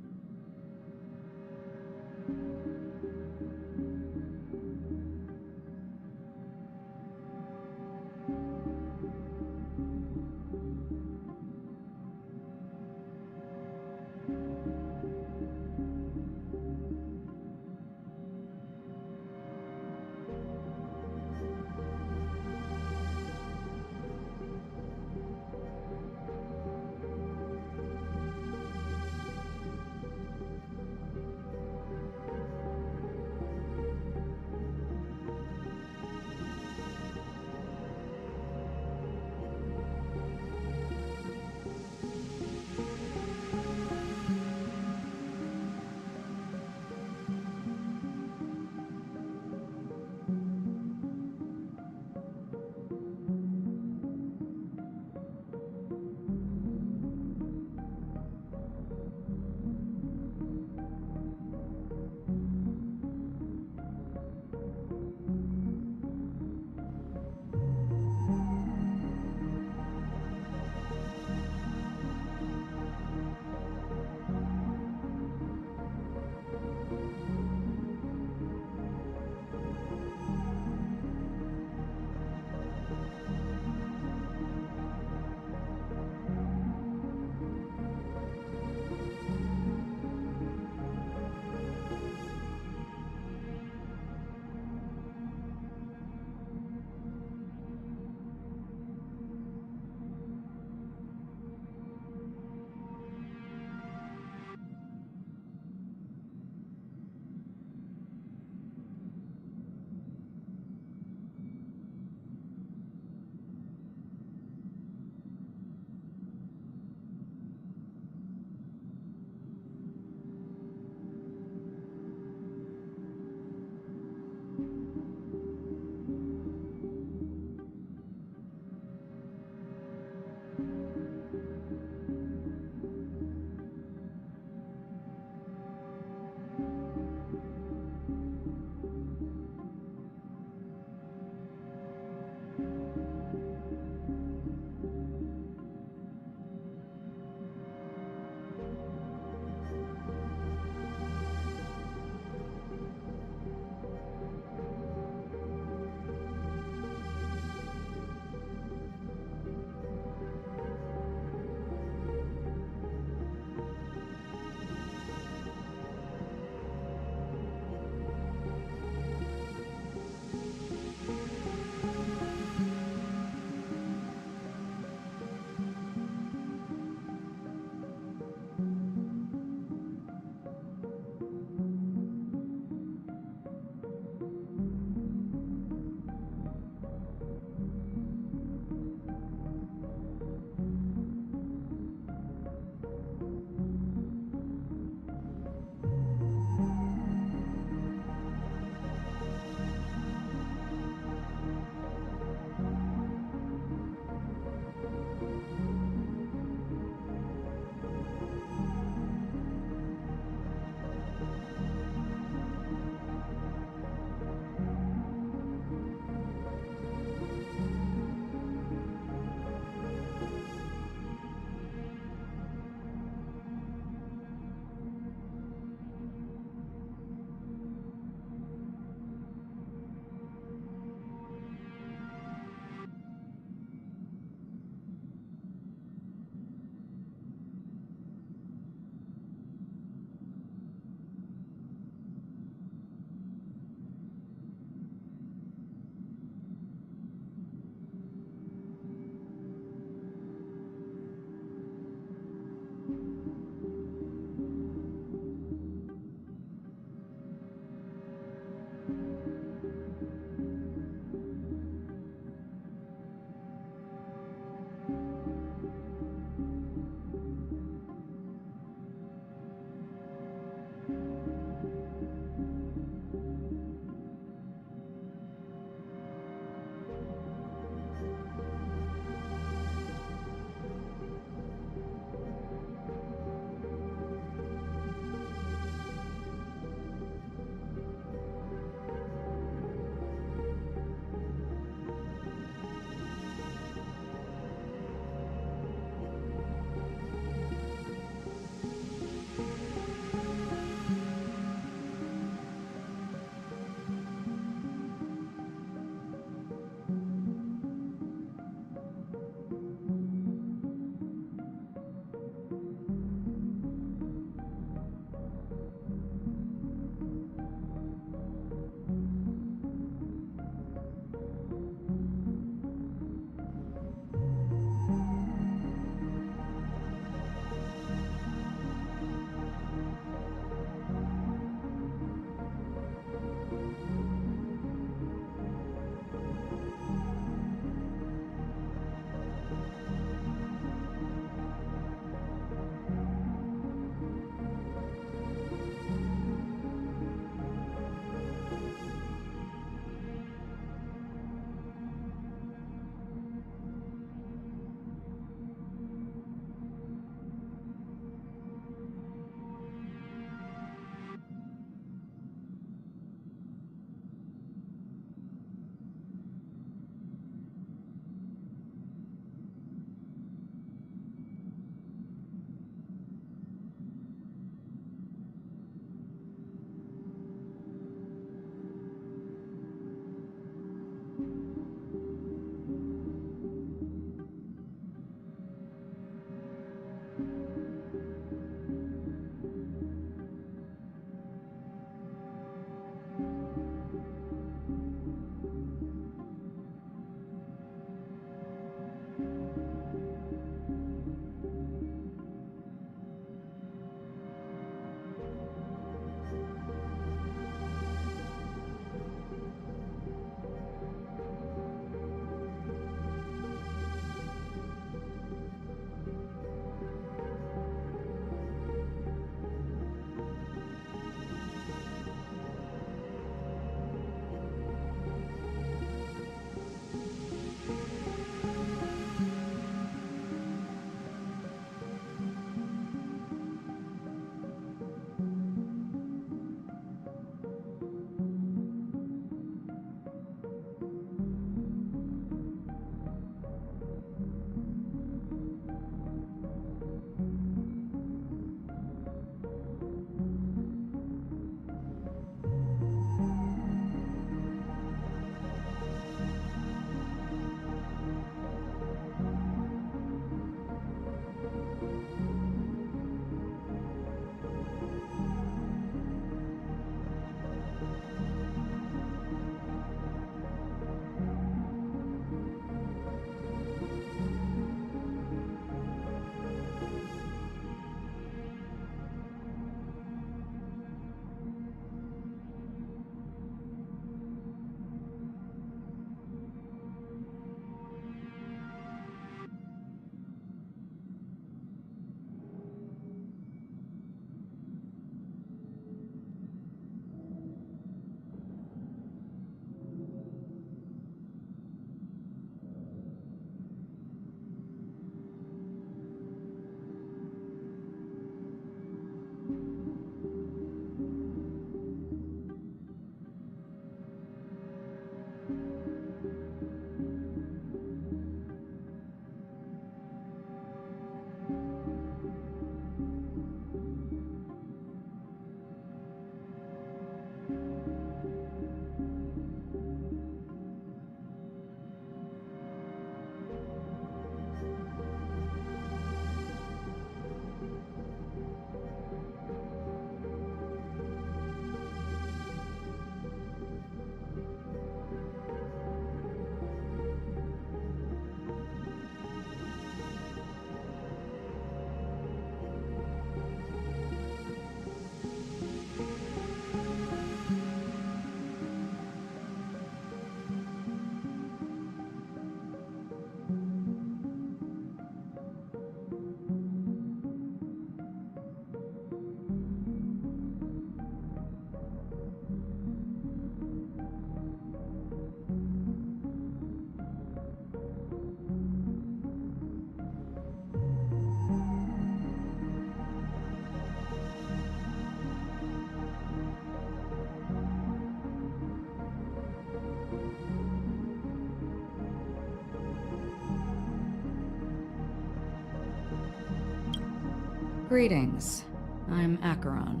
Greetings. I'm Acheron.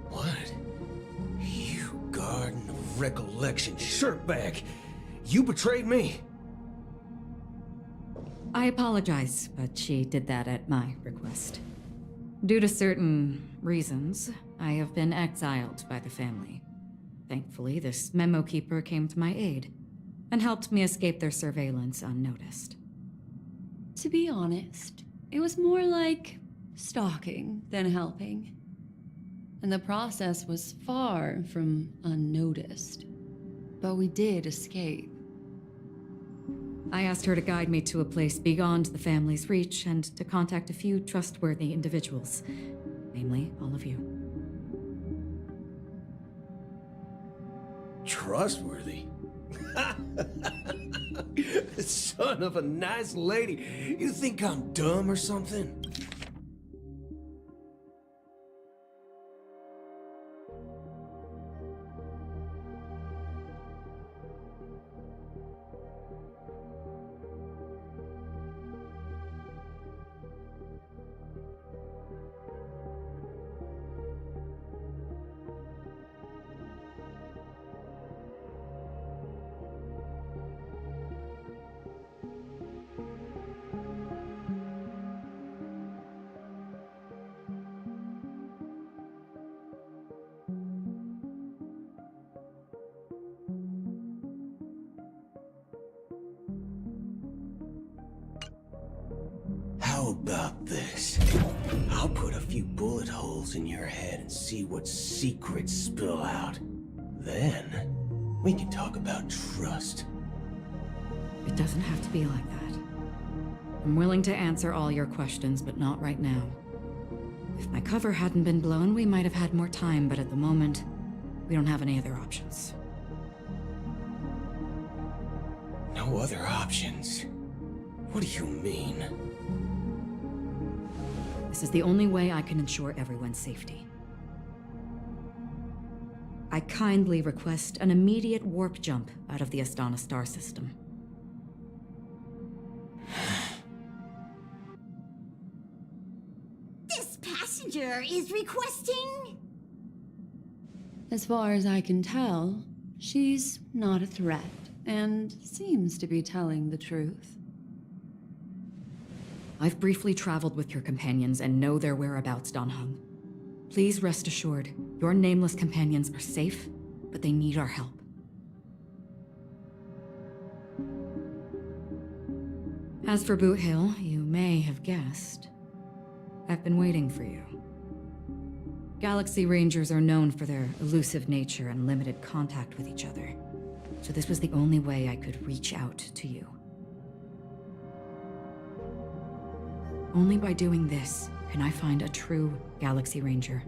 What? You Garden of Recollection shirtbag! You betrayed me! I apologize, but she did that at my request. Due to certain reasons, I have been exiled by the family. Thankfully, this memo keeper came to my aid and helped me escape their surveillance unnoticed. To be honest, it was more like stalking than helping. And the process was far from unnoticed. But we did escape. I asked her to guide me to a place beyond the family's reach and to contact a few trustworthy individuals, namely all of you. Trustworthy? Son of a nice lady. You think I'm dumb or something? How about this? I'll put a few bullet holes in your head and see what secrets spill out. Then, we can talk about trust. It doesn't have to be like that. I'm willing to answer all your questions, but not right now. If my cover hadn't been blown, we might have had more time, but at the moment, we don't have any other options. No other options? What do you mean? This is the only way I can ensure everyone's safety. I kindly request an immediate warp jump out of the Astana star system. This passenger is requesting... As far as I can tell, she's not a threat and seems to be telling the truth. I've briefly traveled with your companions and know their whereabouts, Dan Heng. Please rest assured, your nameless companions are safe, but they need our help. As for Boot Hill, you may have guessed, I've been waiting for you. Galaxy Rangers are known for their elusive nature and limited contact with each other, so this was the only way I could reach out to you. Only by doing this can I find a true Galaxy Ranger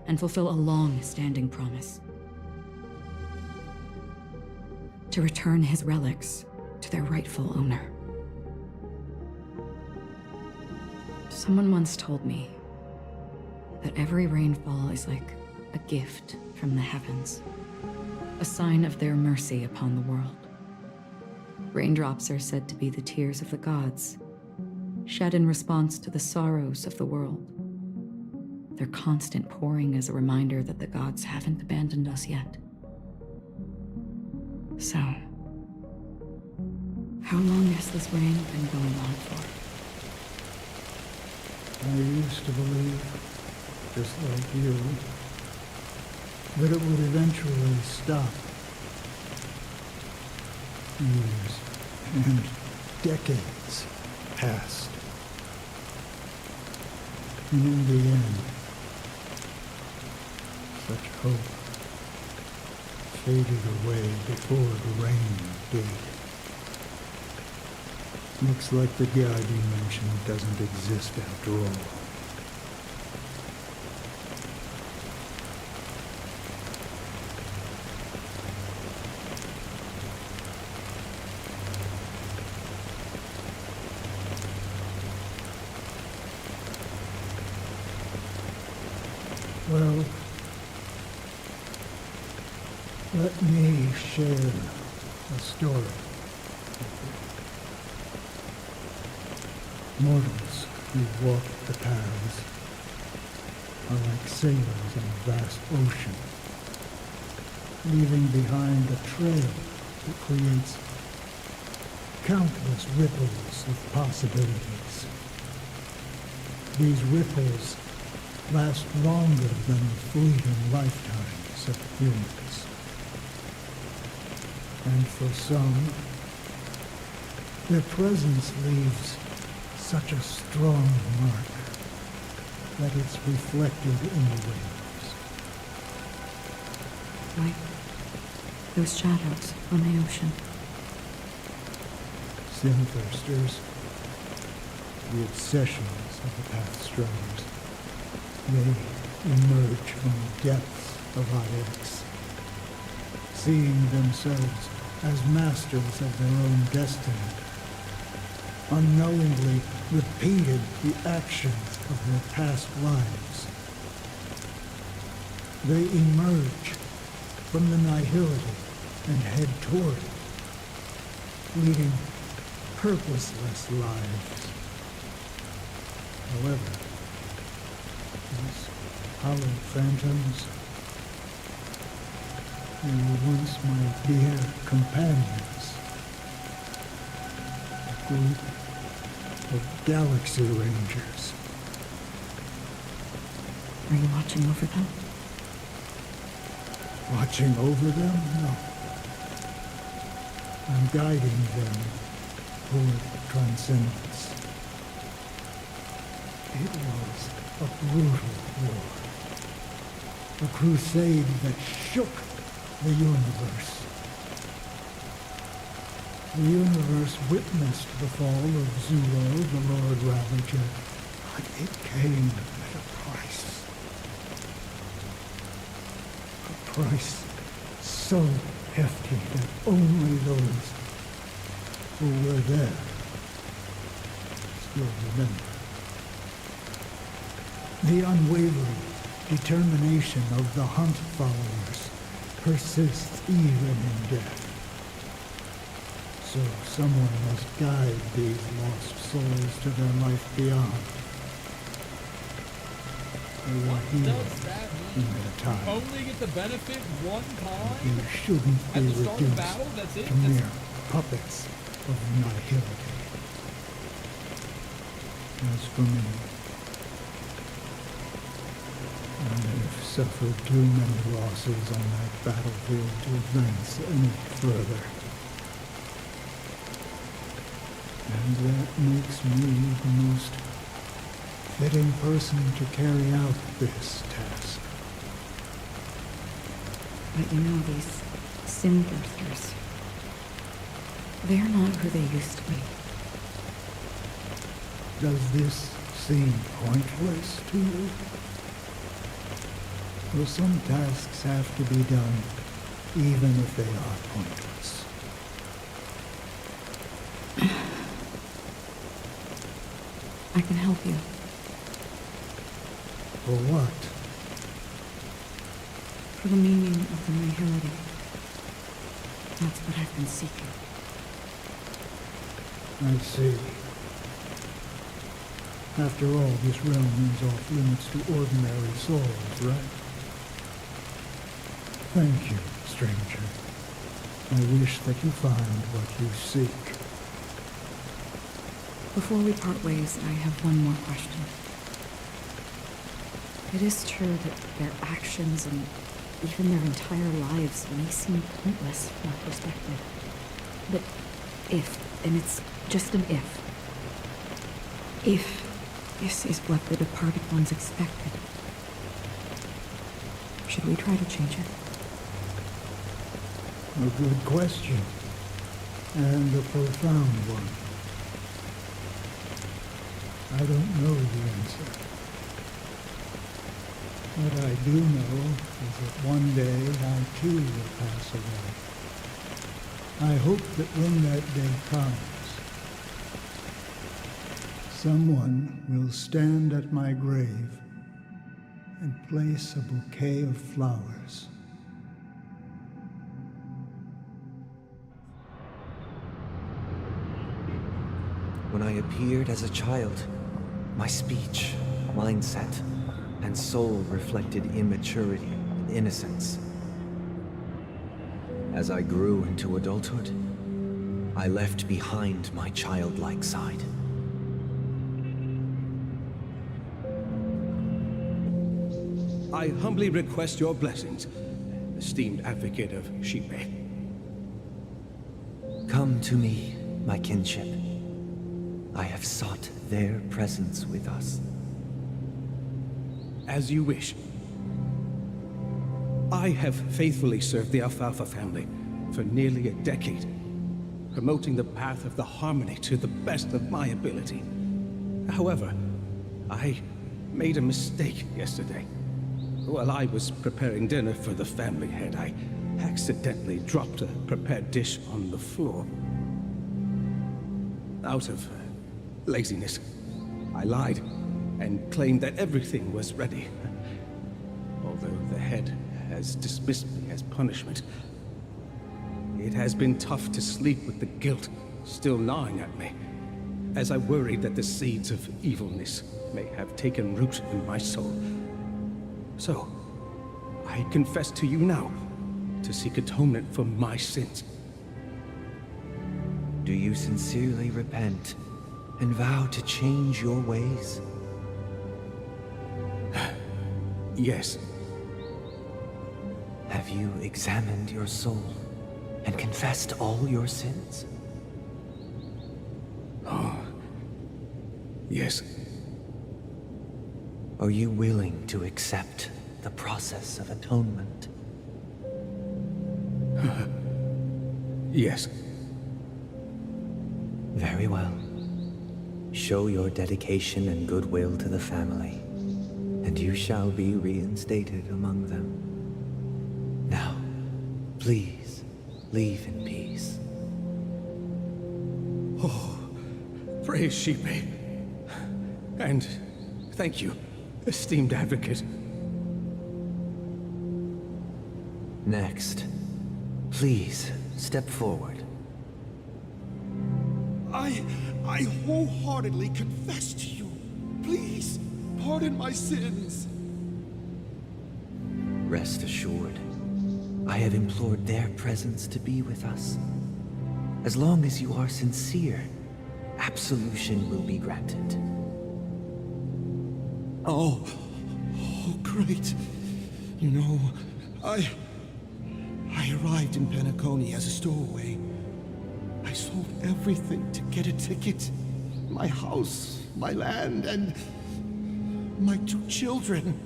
and fulfill a long-standing promise. To return his relics to their rightful owner. Someone once told me that every rainfall is like a gift from the heavens, a sign of their mercy upon the world. Raindrops are said to be the tears of the gods, shed in response to the sorrows of the world. Their constant pouring is a reminder that the gods haven't abandoned us yet. So, how long has this rain been going on for? I used to believe, just like you, that it would eventually stop. Years and decades passed. And in the end, such hope faded away before the rain did. Looks like the god you mentioned doesn't exist after all. Well, let me share a story. Mortals who walk the paths are like sailors on a vast ocean, leaving behind a trail that creates countless ripples of possibilities. These ripples last longer than the fleeting lifetimes of humans. And for some, their presence leaves such a strong mark that it's reflected in the waves. Like those shadows on the ocean. Sinthirsters, the obsessions of the Pathstriders, they emerge from the depths of Ix, seeing themselves as masters of their own destiny, unknowingly repeated the actions of their past lives. They emerge from the nihility and head toward it, leading purposeless lives. However, these hollow phantoms, they were once my dear companions, a group of Galaxy Rangers. Are you watching over them? Watching over them? No. I'm guiding them toward transcendence. It was a brutal war. A crusade that shook the universe. The universe witnessed the fall of Zulo, the Lord Ravager, but it came at a price. A price so hefty that only those who were there still remember. The unwavering determination of the Hunt followers persists even in death. So someone must guide these lost souls to their life beyond. They were healed in their time. Only get the benefit one time? You shouldn't be At the start of reduced battle? That's it? to mere puppets of nihility. As for me, I have suffered too many losses on that battlefield to advance any further. And that makes me the most fitting person to carry out this task. But you know, these Sinthirsters, they're not who they used to be. Does this seem pointless to you? Well, some tasks have to be done, even if they are pointless. I can help you. For what? For the meaning of the nihility. That's what I've been seeking. I see. After all, this realm is off limits to ordinary souls, right? Thank you, stranger. I wish that you find what you seek. Before we part ways, I have one more question. It is true that their actions and even their entire lives may seem pointless from our perspective. But if, and it's just an if this is what the departed ones expected, should we try to change it? A good question. And a profound one. I don't know the answer. What I do know is that one day I too will pass away. I hope that when that day comes, someone will stand at my grave and place a bouquet of flowers. When I appeared as a child, My speech, mindset, and soul reflected immaturity and innocence. As I grew into adulthood, I left behind my childlike side. I humbly request your blessings, esteemed advocate of Shipe. Come to me, my kinship. I have sought their presence with us. As you wish. I have faithfully served the Alfalfa family for nearly a decade, promoting the path of the harmony to the best of my ability. However, I made a mistake yesterday. While I was preparing dinner for the family head, I accidentally dropped a prepared dish on the floor. Out of laziness, I lied and claimed that everything was ready. Although the head has dismissed me as punishment, it has been tough to sleep with the guilt still gnawing at me, as I worried that the seeds of evilness may have taken root in my soul. So, I confess to you now to seek atonement for my sins. Do you sincerely repent and vow to change your ways? Yes. Have you examined your soul and confessed all your sins? Oh, yes. Are you willing to accept the process of atonement? Yes. Very well. Show your dedication and goodwill to the family, and you shall be reinstated among them. Now, please, leave in peace. Oh, praise Shipe. And thank you, esteemed advocate. Next, please step forward. I wholeheartedly confess to you. Please, pardon my sins. Rest assured, I have implored their presence to be with us. As long as you are sincere, absolution will be granted. Oh, great. You know, I arrived in Penacony as a stowaway. I sold everything to get a ticket. My house, my land, and my 2 children.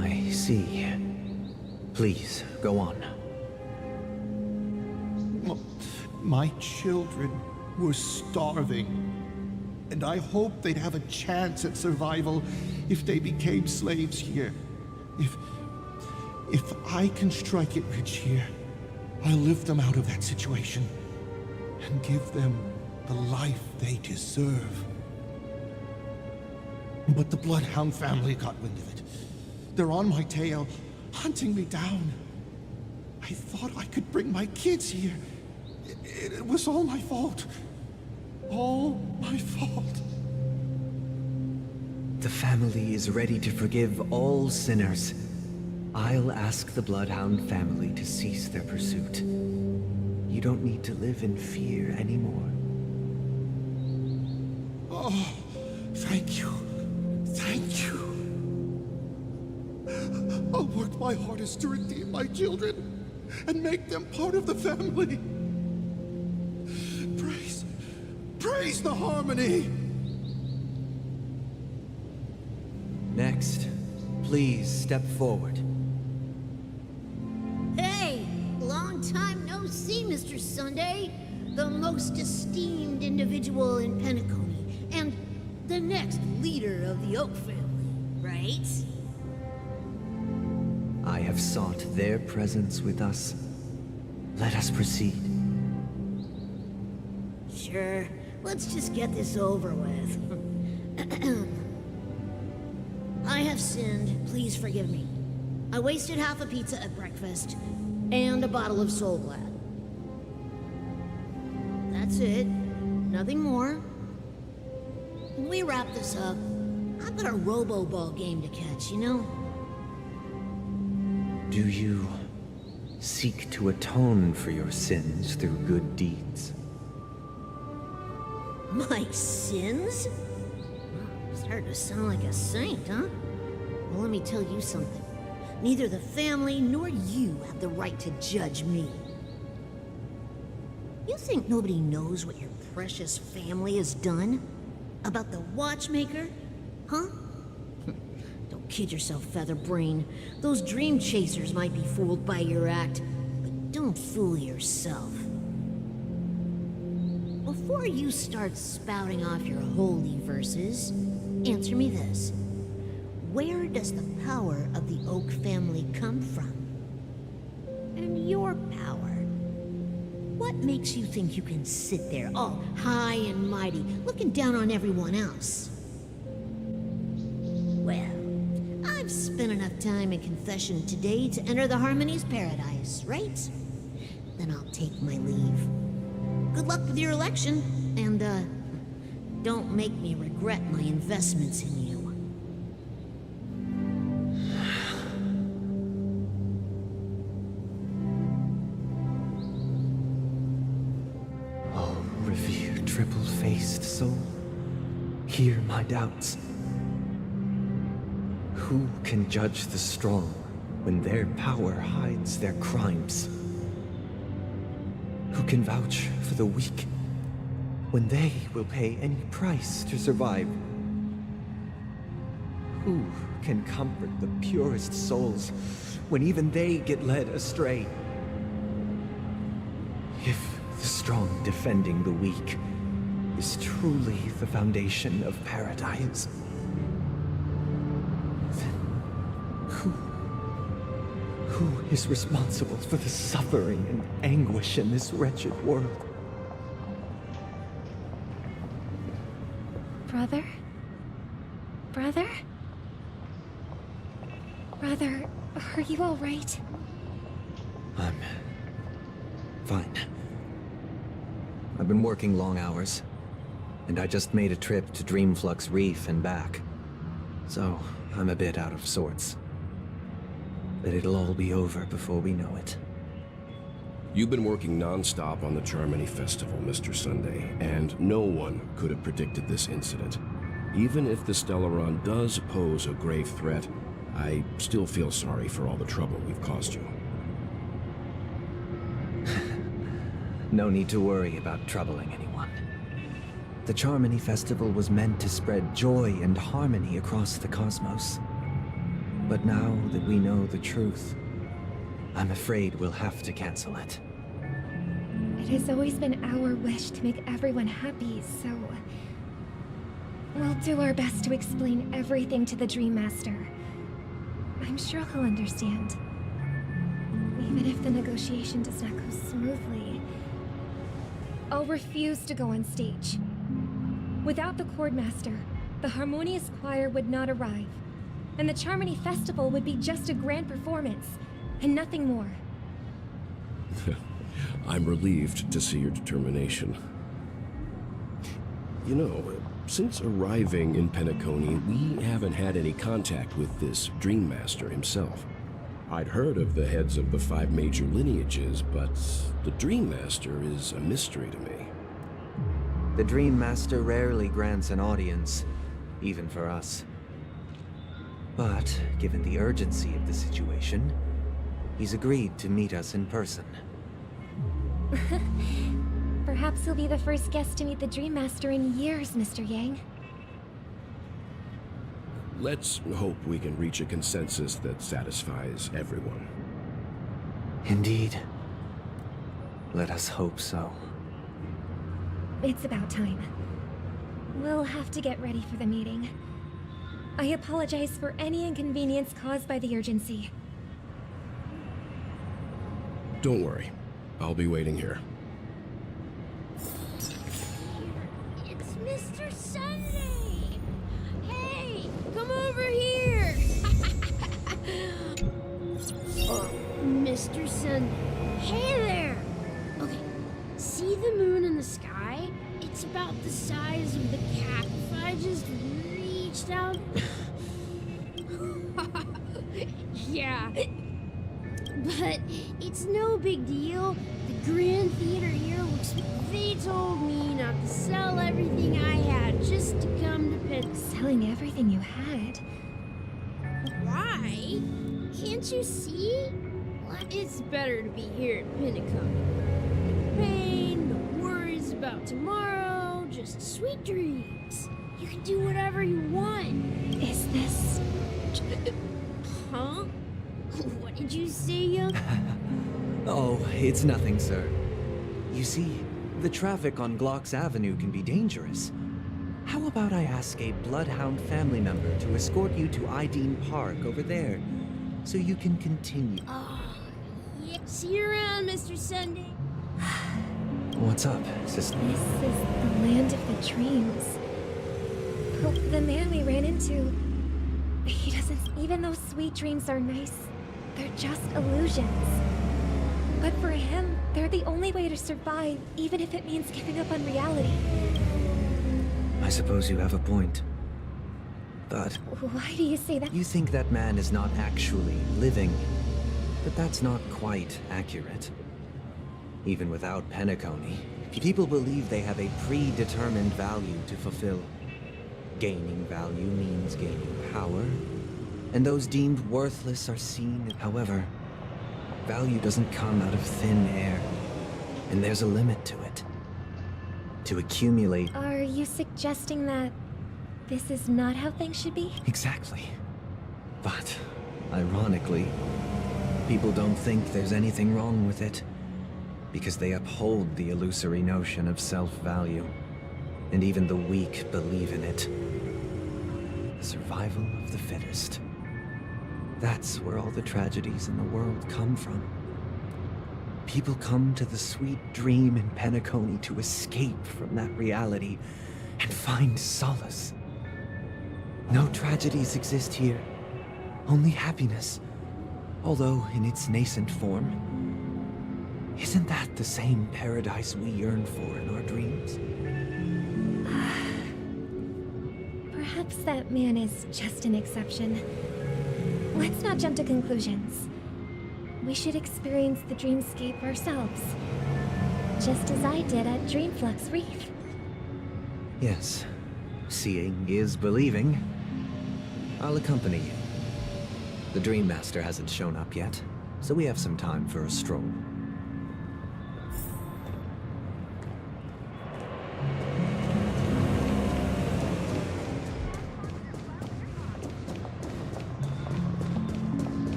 I see. Please, go on. My children were starving, and I hoped they'd have a chance at survival if they became slaves here. If I can strike it rich here, I'll lift them out of that situation and give them the life they deserve. But the Bloodhound family got wind of it. They're on my tail, hunting me down. I thought I could bring my kids here. It was all my fault. All my fault. The family is ready to forgive all sinners. I'll ask the Bloodhound family to cease their pursuit. You don't need to live in fear anymore. Oh, thank you. Thank you. I'll work my hardest to redeem my children and make them part of the family. Praise the harmony! Next, please step forward. Hey! Long time no see, Mr. Sunday. The most esteemed individual in Penacony, and the next leader of the Oak family, right? I have sought their presence with us. Let us proceed. Sure. Let's just get this over with. I have sinned. Please forgive me. I wasted half a pizza at breakfast, and a bottle of Soul Glad. That's it. Nothing more. when we wrap this up, I've got a robo-ball game to catch, you know? Do you seek to atone for your sins through good deeds? My sins? Starting to sound like a saint, huh? Well, let me tell you something. Neither the family nor you have the right to judge me. You think nobody knows what your precious family has done? About the watchmaker? Huh? Don't kid yourself, Featherbrain. Those dream chasers might be fooled by your act, but don't fool yourself. Before you start spouting off your holy verses, answer me this. Where does the power of the Oak family come from? And your power? What makes you think you can sit there, all high and mighty, looking down on everyone else? Well, I've spent enough time in confession today to enter the Harmony's paradise, right? Then I'll take my leave. Good luck with your election, and, don't make me regret my investments in you. Oh, revered triple-faced soul, hear my doubts. Who can judge the strong when their power hides their crimes? Who can vouch for the weak when they will pay any price to survive? Who can comfort the purest souls when even they get led astray? If the strong defending the weak is truly the foundation of paradise, then who is responsible for the suffering and anguish in this wretched world? Brother? Brother? Brother, are you all right? I'm fine. I've been working long hours, and I just made a trip to Dreamflux Reef and back. So, I'm a bit out of sorts. But it'll all be over before we know it. You've been working non-stop on the Charmony Festival, Mr. Sunday, and no one could have predicted this incident. Even if the Stellaron does pose a grave threat, I still feel sorry for all the trouble we've caused you. No need to worry about troubling anyone. The Charmony Festival was meant to spread joy and harmony across the cosmos. But now that we know the truth, I'm afraid we'll have to cancel it. It has always been our wish to make everyone happy, so... we'll do our best to explain everything to the Dream Master. I'm sure he'll understand. Even if the negotiation does not go smoothly, I'll refuse to go on stage. Without the Chordmaster, the Harmonious Choir would not arrive, and the Charmony Festival would be just a grand performance, and nothing more. I'm relieved to see your determination. You know, since arriving in Penacony, we haven't had any contact with this Dream Master himself. I'd heard of the heads of the 5 major lineages, but the Dream Master is a mystery to me. The Dream Master rarely grants an audience, even for us. But, given the urgency of the situation, he's agreed to meet us in person. Perhaps you'll be the first guest to meet the Dream Master in years, Mr. Yang. Let's hope we can reach a consensus that satisfies everyone. Indeed. Let us hope so. It's about time. We'll have to get ready for the meeting. I apologize for any inconvenience caused by the urgency. Don't worry. I'll be waiting here. It's Mr. Sunday! Hey, come over here! Oh, Mr. Sunday. Hey there! Okay, see the moon in the sky? It's It's about the size of the cap. If I just reached out. Yeah. But it's no big deal. The Grand Theater here looks. They told me not to sell everything I had just to come to Penn. Selling everything you had? Why? Can't you see? It's better to be here at Pentecost. No pain, no worries about tomorrow, just sweet dreams. You can do whatever you want. Is this... Huh? What did you say, young? Oh, it's nothing, sir. You see, the traffic on Glock's Avenue can be dangerous. How about I ask a Bloodhound family member to escort you to Ideen Park over there, so you can continue? Oh, yeah. See you around, Mr. Sunday. What's up, sister? This is the land of the dreams. Oh, the man we ran into... He doesn't... Even though sweet dreams are nice, they're just illusions. But for him, they're the only way to survive, even if it means giving up on reality. I suppose you have a point. But... Why do you say that? You think that man is not actually living, but that's not quite accurate. Even without Pentecost, people believe they have a predetermined value to fulfill. Gaining value means gaining power, and those deemed worthless are seen. However, value doesn't come out of thin air, and there's a limit to it. To accumulate... Are you suggesting that this is not how things should be? Exactly. But, ironically, people don't think there's anything wrong with it, because they uphold the illusory notion of self-value, and even the weak believe in it. The survival of the fittest. That's where all the tragedies in the world come from. People come to the sweet dream in Pentecost to escape from that reality and find solace. No tragedies exist here, only happiness, although in its nascent form. Isn't that the same paradise we yearn for in our dreams? Perhaps that man is just an exception. Let's not jump to conclusions. We should experience the dreamscape ourselves. Just as I did at Dreamflux Reef. Yes, seeing is believing. I'll accompany you. The Dream Master hasn't shown up yet, so we have some time for a stroll.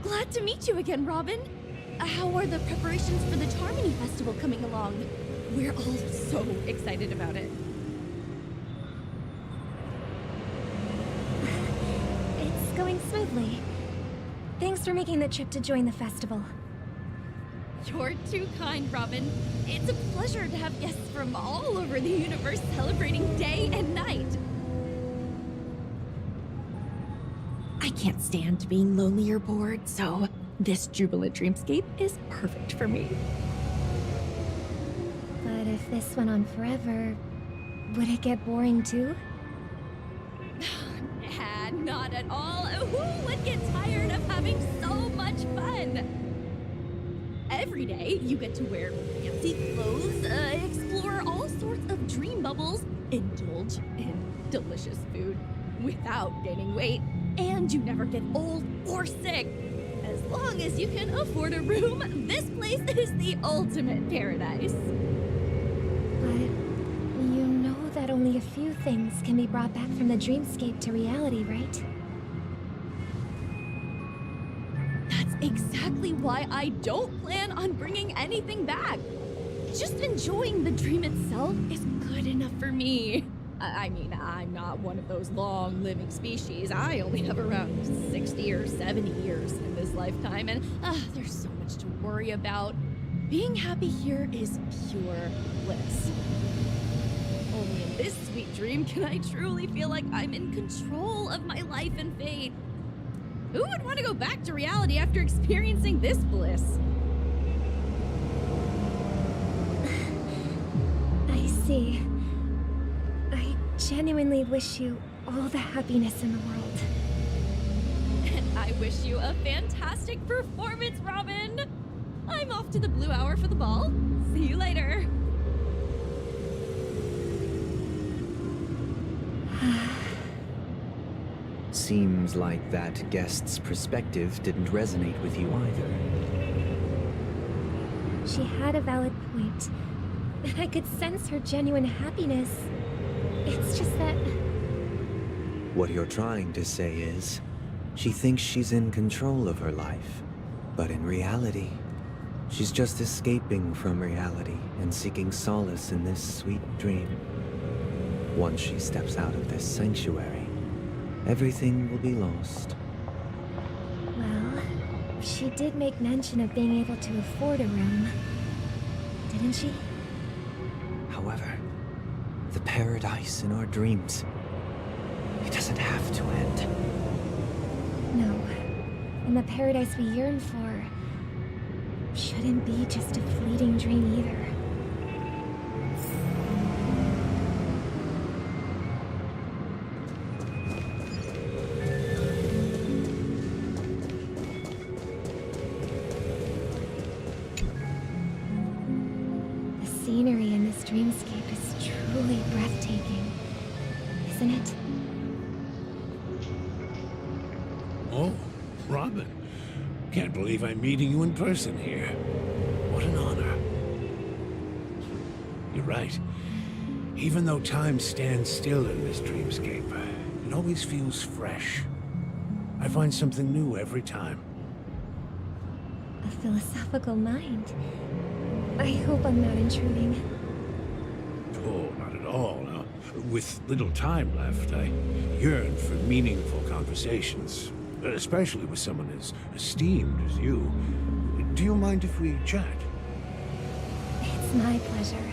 Glad to meet you again, Robin. How are the preparations for the Charmony Festival coming along? We're all so excited about it. It's going smoothly. Thanks for making the trip to join the festival. You're too kind, Robin. It's a pleasure to have guests from all over the universe celebrating day and night. I can't stand being lonely or bored, so this jubilant dreamscape is perfect for me. But if this went on forever, would it get boring too? Nah, not at all. Who would get tired of having so much fun? Every day, you get to wear fancy clothes, explore all sorts of dream bubbles, indulge in delicious food without gaining weight, and you never get old or sick. As long as you can afford a room, this place is the ultimate paradise. But you know that only a few things can be brought back from the dreamscape to reality, right? That's exactly why I don't plan on bringing anything back. Just enjoying the dream itself is good enough for me. I mean, I'm not one of those long-living species. I only have around 60 or 70 years in this lifetime, and there's so much to worry about. Being happy here is pure bliss. Only in this sweet dream can I truly feel like I'm in control of my life and fate. Who would want to go back to reality after experiencing this bliss? I see. I genuinely wish you all the happiness in the world. And I wish you a fantastic performance, Robin! I'm off to the Blue Hour for the ball. See you later. Seems like that guest's perspective didn't resonate with you either. She had a valid point, and I could sense her genuine happiness. It's just that... What you're trying to say is, she thinks she's in control of her life, but in reality, she's just escaping from reality and seeking solace in this sweet dream. Once she steps out of this sanctuary, everything will be lost. Well, she did make mention of being able to afford a room, didn't she? However, the paradise in our dreams, it doesn't have to end. No. And the paradise we yearn for shouldn't be just a fleeting dream either. The scenery in this dreamscape is truly breathtaking, isn't it? Oh, Robin. Can't believe I'm meeting you in person here. What an honor. You're right. Even though time stands still in this dreamscape, it always feels fresh. I find something new every time. A philosophical mind. I hope I'm not intruding. Oh, not at all. Now, with little time left, I yearn for meaningful conversations. Especially with someone as esteemed as you. Do you mind if we chat? It's my pleasure.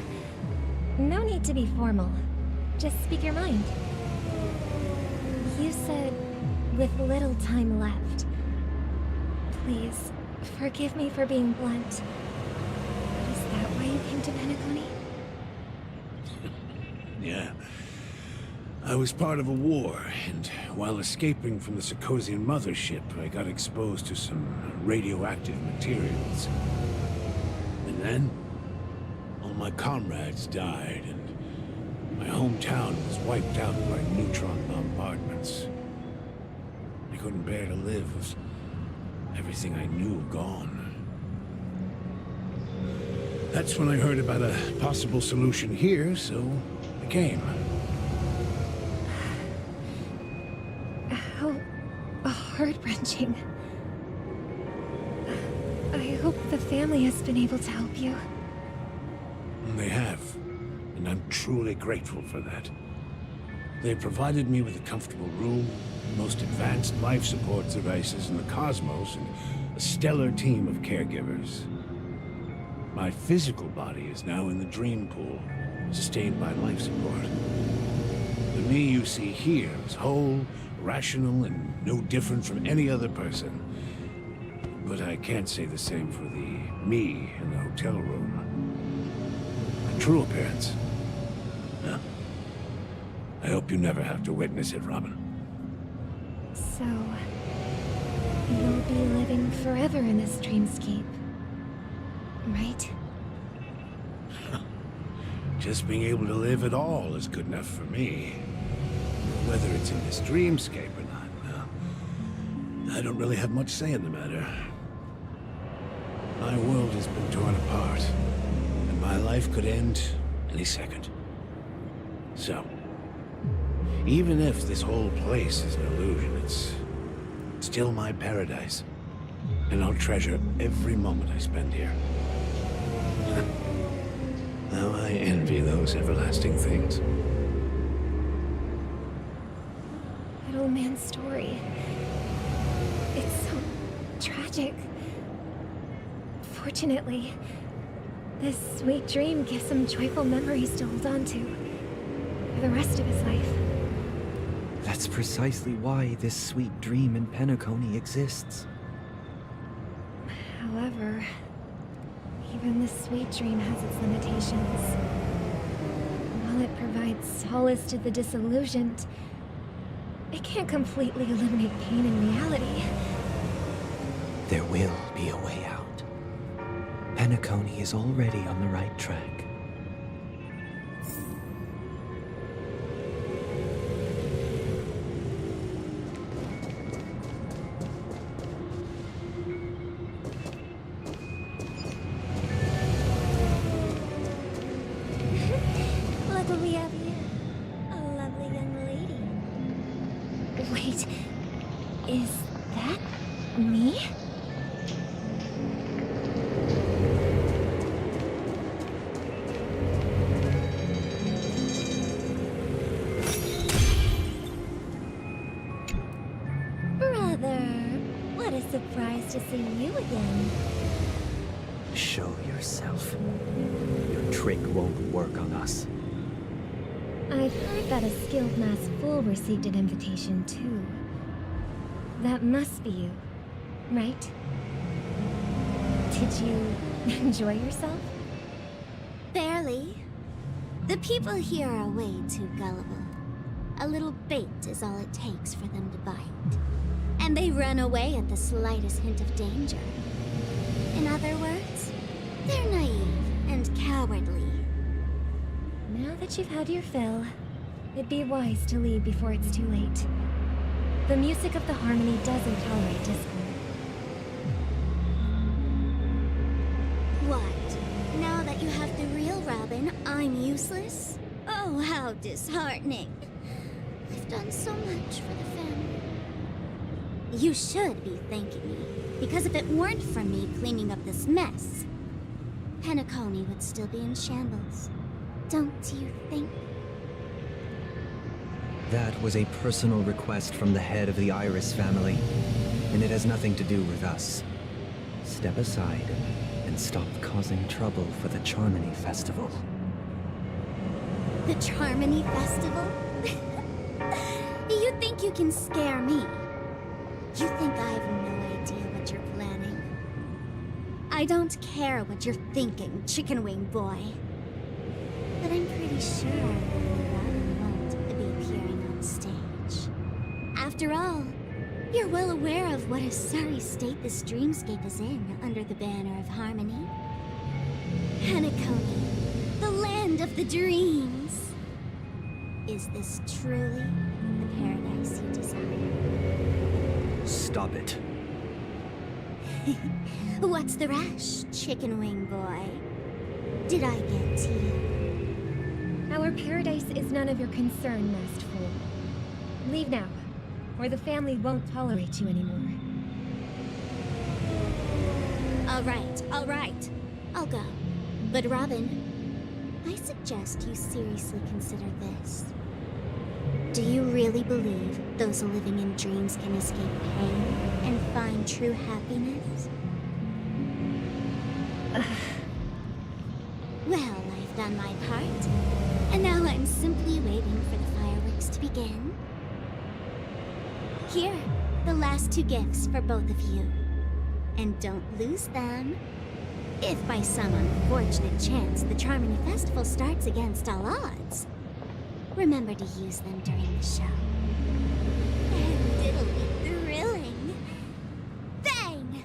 No need to be formal. Just speak your mind. You said, with little time left. Please, forgive me for being blunt. Is that why you came to Penacony? Yeah. I was part of a war, and while escaping from the Sarkosian mothership, I got exposed to some radioactive materials. And then, all my comrades died, and my hometown was wiped out by neutron bombardments. I couldn't bear to live with everything I knew gone. That's when I heard about a possible solution here, so I came. Heart-wrenching. I hope the family has been able to help you. They have, and I'm truly grateful for that. They provided me with a comfortable room, the most advanced life support devices in the cosmos, and a stellar team of caregivers. My physical body is now in the dream pool, sustained by life support. The me you see here is whole, rational, and no different from any other person. But I can't say the same for the me in the hotel room. My true appearance. Huh. I hope you never have to witness it, Robin. So, you'll be living forever in this dreamscape, right? Just being able to live at all is good enough for me. Whether it's in this dreamscape or not, well, I don't really have much say in the matter. My world has been torn apart, and my life could end any second. So, even if this whole place is an illusion, it's still my paradise. And I'll treasure every moment I spend here. Now I envy those everlasting things. old man's story. It's so tragic. Fortunately, this sweet dream gives him joyful memories to hold on to for the rest of his life. That's precisely why this sweet dream in Penacony exists. However, even this sweet dream has its limitations. While it provides solace to the disillusioned, it can't completely eliminate pain in reality. There will be a way out. Penacony is already on the right track. Look what we have here. A lovely young lady. Wait, is that me? Brother, what a surprise to see you again. Show yourself. Your trick won't work on us. I've heard that a skilled masked fool received an invitation too. That must be you, right? Did you enjoy yourself? Barely. The people here are way too gullible. A little bait is all it takes for them to bite. And they run away at the slightest hint of danger. In other words, they're naive and cowardly. Now that you've had your fill, it'd be wise to leave before it's too late. The music of the harmony doesn't tolerate discord. What? Now that you have the real Robin, I'm useless? Oh, how disheartening. I've done so much for the family. You should be thanking me, because if it weren't for me cleaning up this mess, Penacony would still be in shambles. Don't you think? That was a personal request from the head of the Iris family, and it has nothing to do with us. Step aside and stop causing trouble for the Charmony Festival. The Charmony Festival? You think you can scare me? You think I have no idea what you're planning? I don't care what you're thinking, Chicken Wing Boy. But I'm pretty sure Robin won't be appearing on stage. After all, you're well aware of what a sorry state this dreamscape is in under the banner of harmony. Penacony, the land of the dreams. Is this truly the paradise you desire? Stop it. What's the rush, Chicken Wing Boy? Did I get to you? Our paradise is none of your concern, masked fool. Leave now, or the family won't tolerate you anymore. All right. I'll go. But Robin, I suggest you seriously consider this. Do you really believe those living in dreams can escape pain and find true happiness? Well, I've done my part, and now I'm simply waiting for the fireworks to begin. Here, the last two gifts for both of you. And don't lose them. If by some unfortunate chance the Charmony Festival starts against all odds, remember to use them during the show. And it'll be thrilling. Bang!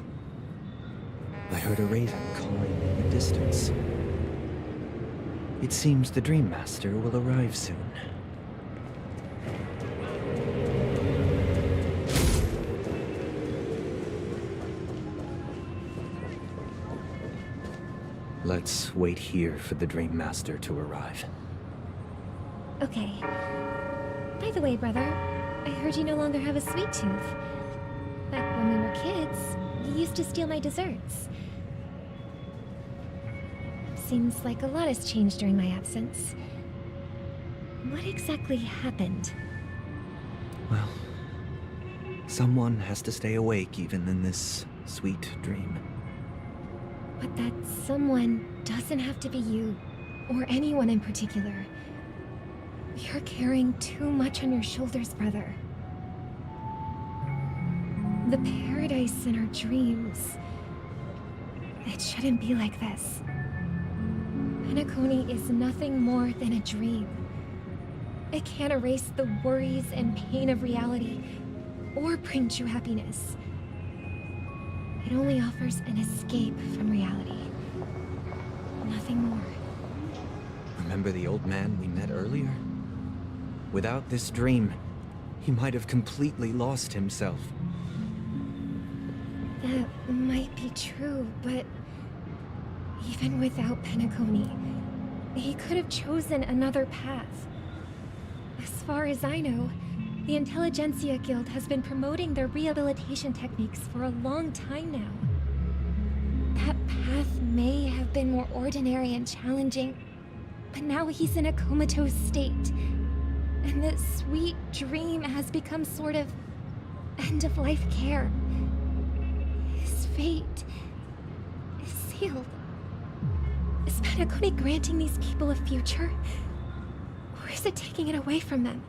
I heard a raven calling in the distance. It seems the Dream Master will arrive soon. Let's wait here for the Dream Master to arrive. Okay. By the way, brother, I heard you no longer have a sweet tooth. Back when we were kids, you used to steal my desserts. Seems like a lot has changed during my absence. What exactly happened? Well, Someone has to stay awake even in this sweet dream. But that someone doesn't have to be you, or anyone in particular. You're carrying too much on your shoulders, brother. The paradise in our dreams. It shouldn't be like this. Penacony is nothing more than a dream. It can't erase the worries and pain of reality, or bring true happiness. It only offers an escape from reality. Nothing more. Remember the old man we met earlier? Without this dream, he might have completely lost himself. That might be true, but even without Penacony, he could have chosen another path. As far as I know, the Intelligentsia Guild has been promoting their rehabilitation techniques for a long time now. That path may have been more ordinary and challenging, but now he's in a comatose state, and the sweet dream has become sort of end-of-life care. His fate is sealed. Is Penacony granting these people a future? Or is it taking it away from them?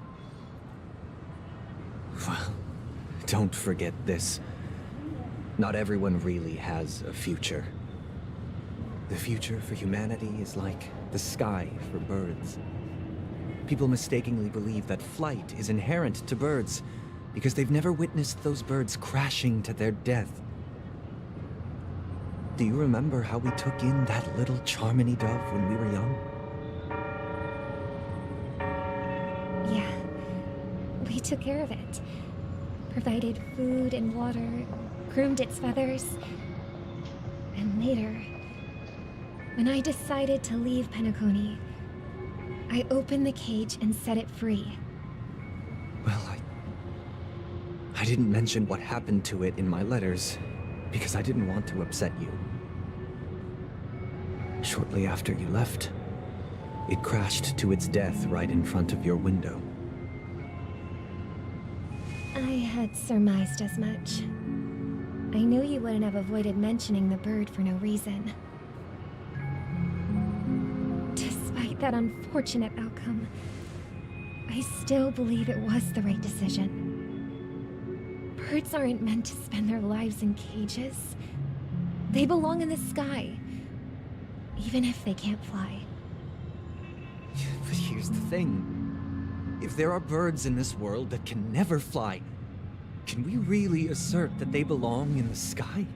Well, don't forget this. Not everyone really has a future. The future for humanity is like the sky for birds. People mistakenly believe that flight is inherent to birds because they've never witnessed those birds crashing to their death. Do you remember how we took in that little Charmony dove when we were young? Yeah. We took care of it. Provided food and water, groomed its feathers. And later, when I decided to leave Penacony, I opened the cage and set it free. Well, I didn't mention what happened to it in my letters, because I didn't want to upset you. Shortly after you left, it crashed to its death right in front of your window. I had surmised as much. I knew you wouldn't have avoided mentioning the bird for no reason. Despite that unfortunate outcome, I still believe it was the right decision. Birds aren't meant to spend their lives in cages. They belong in the sky, even if they can't fly. But here's the thing. If there are birds in this world that can never fly, can we really assert that they belong in the sky?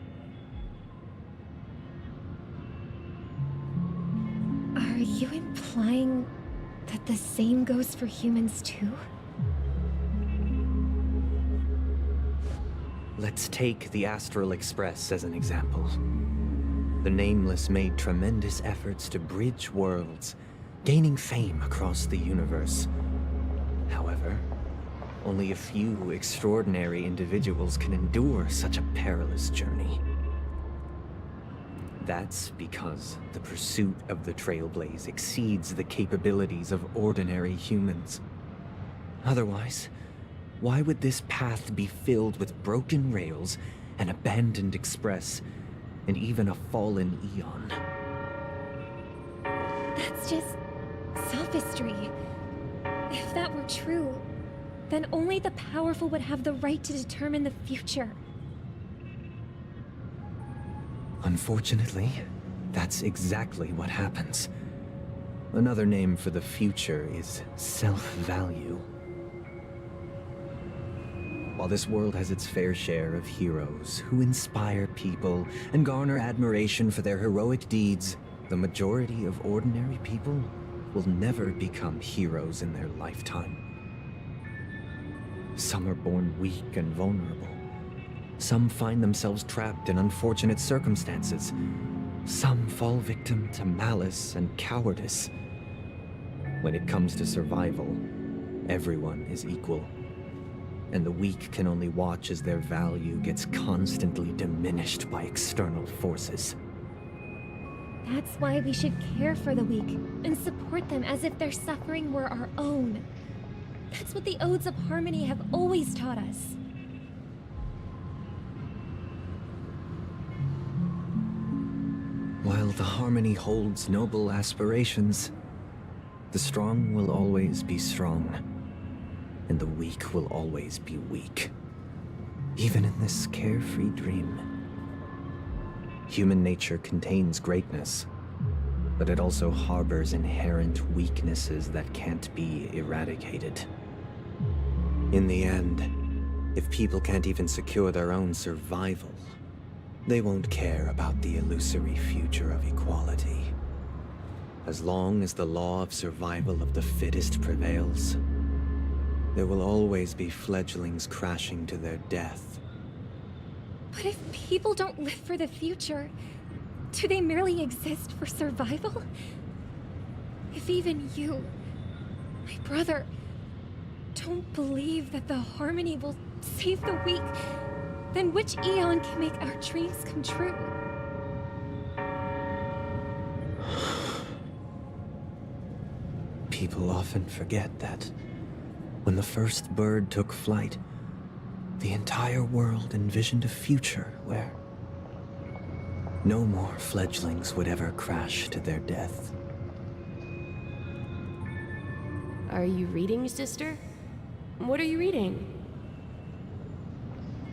Are you implying that the same goes for humans too? Let's take the Astral Express as an example. The Nameless made tremendous efforts to bridge worlds, gaining fame across the universe. However, only a few extraordinary individuals can endure such a perilous journey. That's because the pursuit of the Trailblaze exceeds the capabilities of ordinary humans. Otherwise, why would this path be filled with broken rails, an abandoned express, and even a fallen Eon? That's just sophistry. If that were true, then only the powerful would have the right to determine the future. Unfortunately, that's exactly what happens. Another name for the future is self-value. While this world has its fair share of heroes who inspire people and garner admiration for their heroic deeds, the majority of ordinary people will never become heroes in their lifetime. Some are born weak and vulnerable. Some find themselves trapped in unfortunate circumstances. Some fall victim to malice and cowardice. When it comes to survival, everyone is equal. And the weak can only watch as their value gets constantly diminished by external forces. That's why we should care for the weak and support them as if their suffering were our own. That's what the Odes of Harmony have always taught us. While the Harmony holds noble aspirations, the strong will always be strong, and the weak will always be weak. Even in this carefree dream. Human nature contains greatness, but it also harbors inherent weaknesses that can't be eradicated. In the end, if people can't even secure their own survival, they won't care about the illusory future of equality. As long as the law of survival of the fittest prevails, there will always be fledglings crashing to their death. But if people don't live for the future, do they merely exist for survival? If even you, my brother, don't believe that the Harmony will save the weak, then which eon can make our dreams come true? People often forget that when the first bird took flight, the entire world envisioned a future where no more fledglings would ever crash to their death. Are you reading, sister? What are you reading?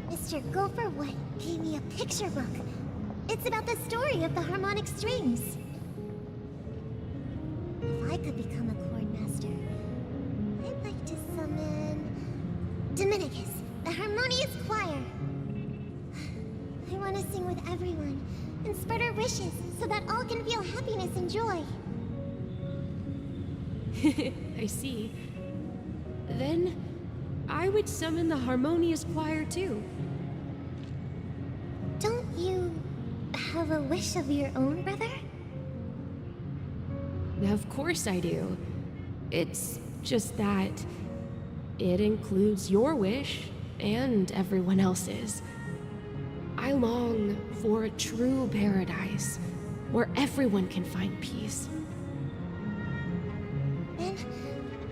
Mr. Gopherwood gave me a picture book. It's about the story of the harmonic strings. If I could become a chord master, I'd like to summon Dominicus, the harmonious choir. I want to sing with everyone and spread our wishes so that all can feel happiness and joy. I see. Then I would summon the harmonious choir too. Don't you have a wish of your own, brother? Of course I do. It's just that it includes your wish and everyone else's. I long for a true paradise where everyone can find peace. Then,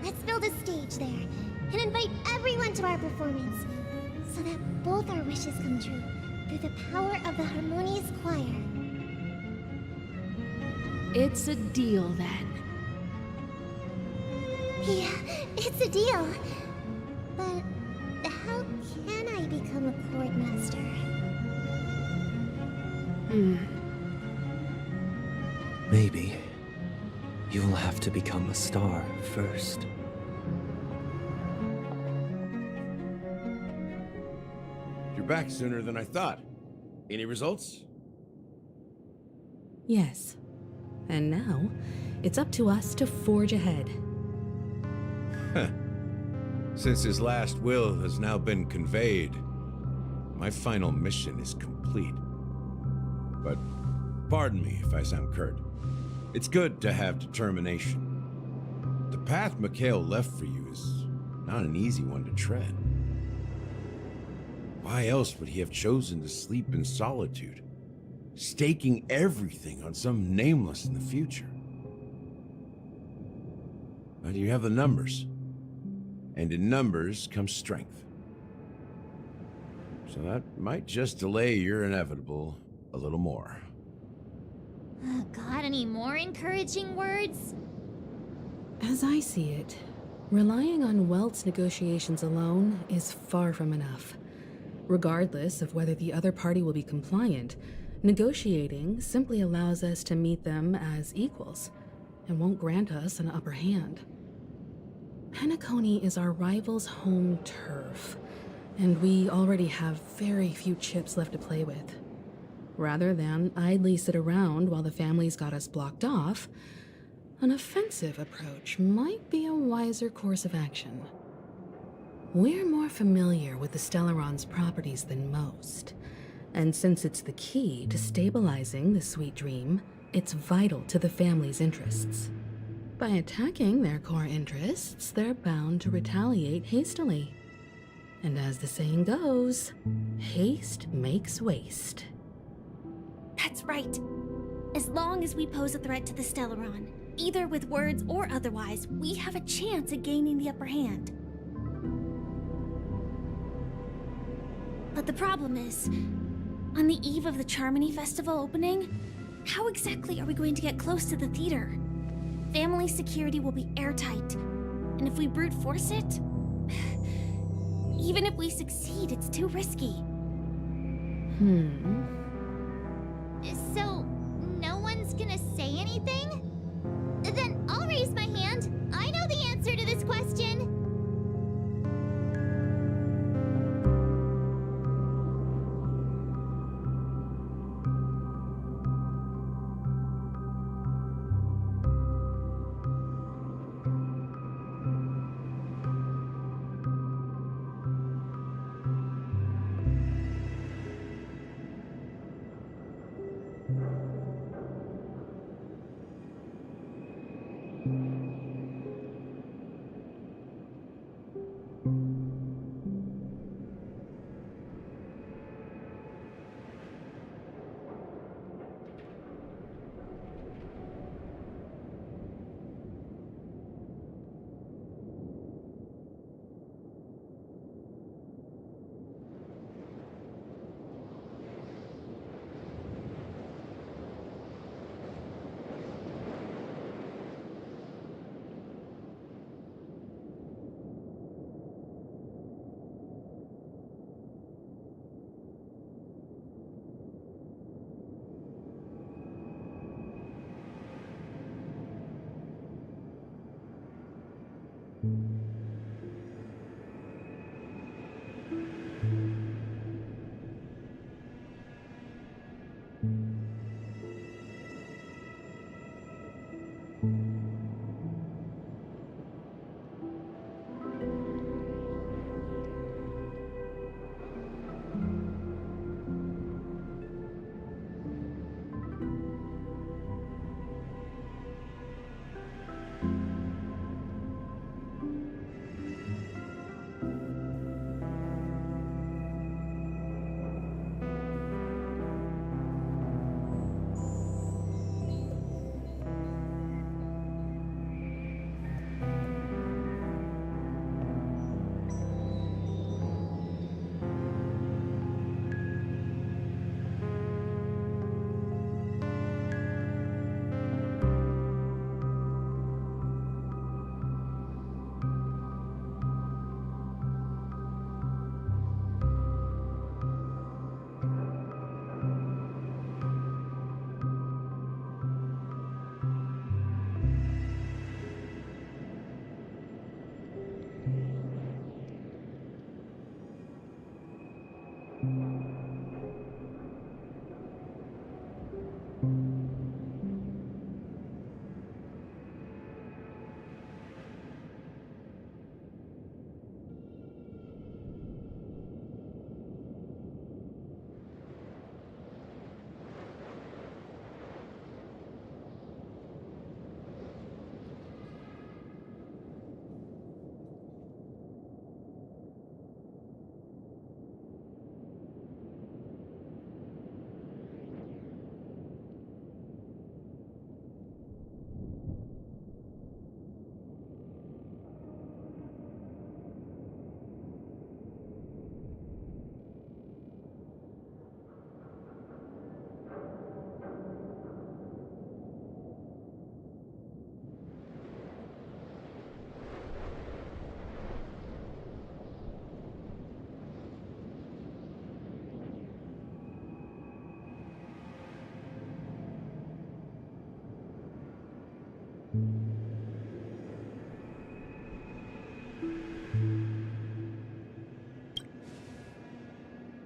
let's build a stage there and invite everyone to our performance so that both our wishes come true through the power of the harmonious choir. It's a deal then. Yeah, it's a deal. But how can I become a chord master? Maybe you'll have to become a star first. You're back sooner than I thought. Any results? Yes. And now, it's up to us to forge ahead. Huh. Since his last will has now been conveyed, my final mission is complete. But pardon me if I sound curt. It's good to have determination. The path Mikhail left for you is not an easy one to tread. Why else would he have chosen to sleep in solitude, staking everything on some nameless in the future? But you have the numbers, and in numbers comes strength. So that might just delay your inevitable a little more. Got any more encouraging words? As I see it, relying on Welt's negotiations alone is far from enough. Regardless of whether the other party will be compliant, negotiating simply allows us to meet them as equals and won't grant us an upper hand. Penacony is our rival's home turf, and we already have very few chips left to play with. Rather than idly sit around while the family's got us blocked off, an offensive approach might be a wiser course of action. We're more familiar with the Stellaron's properties than most, and since it's the key to stabilizing the sweet dream, it's vital to the family's interests. By attacking their core interests, they're bound to retaliate hastily. And as the saying goes, haste makes waste. That's right. As long as we pose a threat to the Stellaron, either with words or otherwise, we have a chance at gaining the upper hand. But the problem is, on the eve of the Charmony Festival opening, How exactly are we going to get close to the theater? Family security will be airtight, and if we brute force it, even if we succeed, it's too risky. So, no one's gonna say anything? Then I'll raise my hand. I know the answer to this question.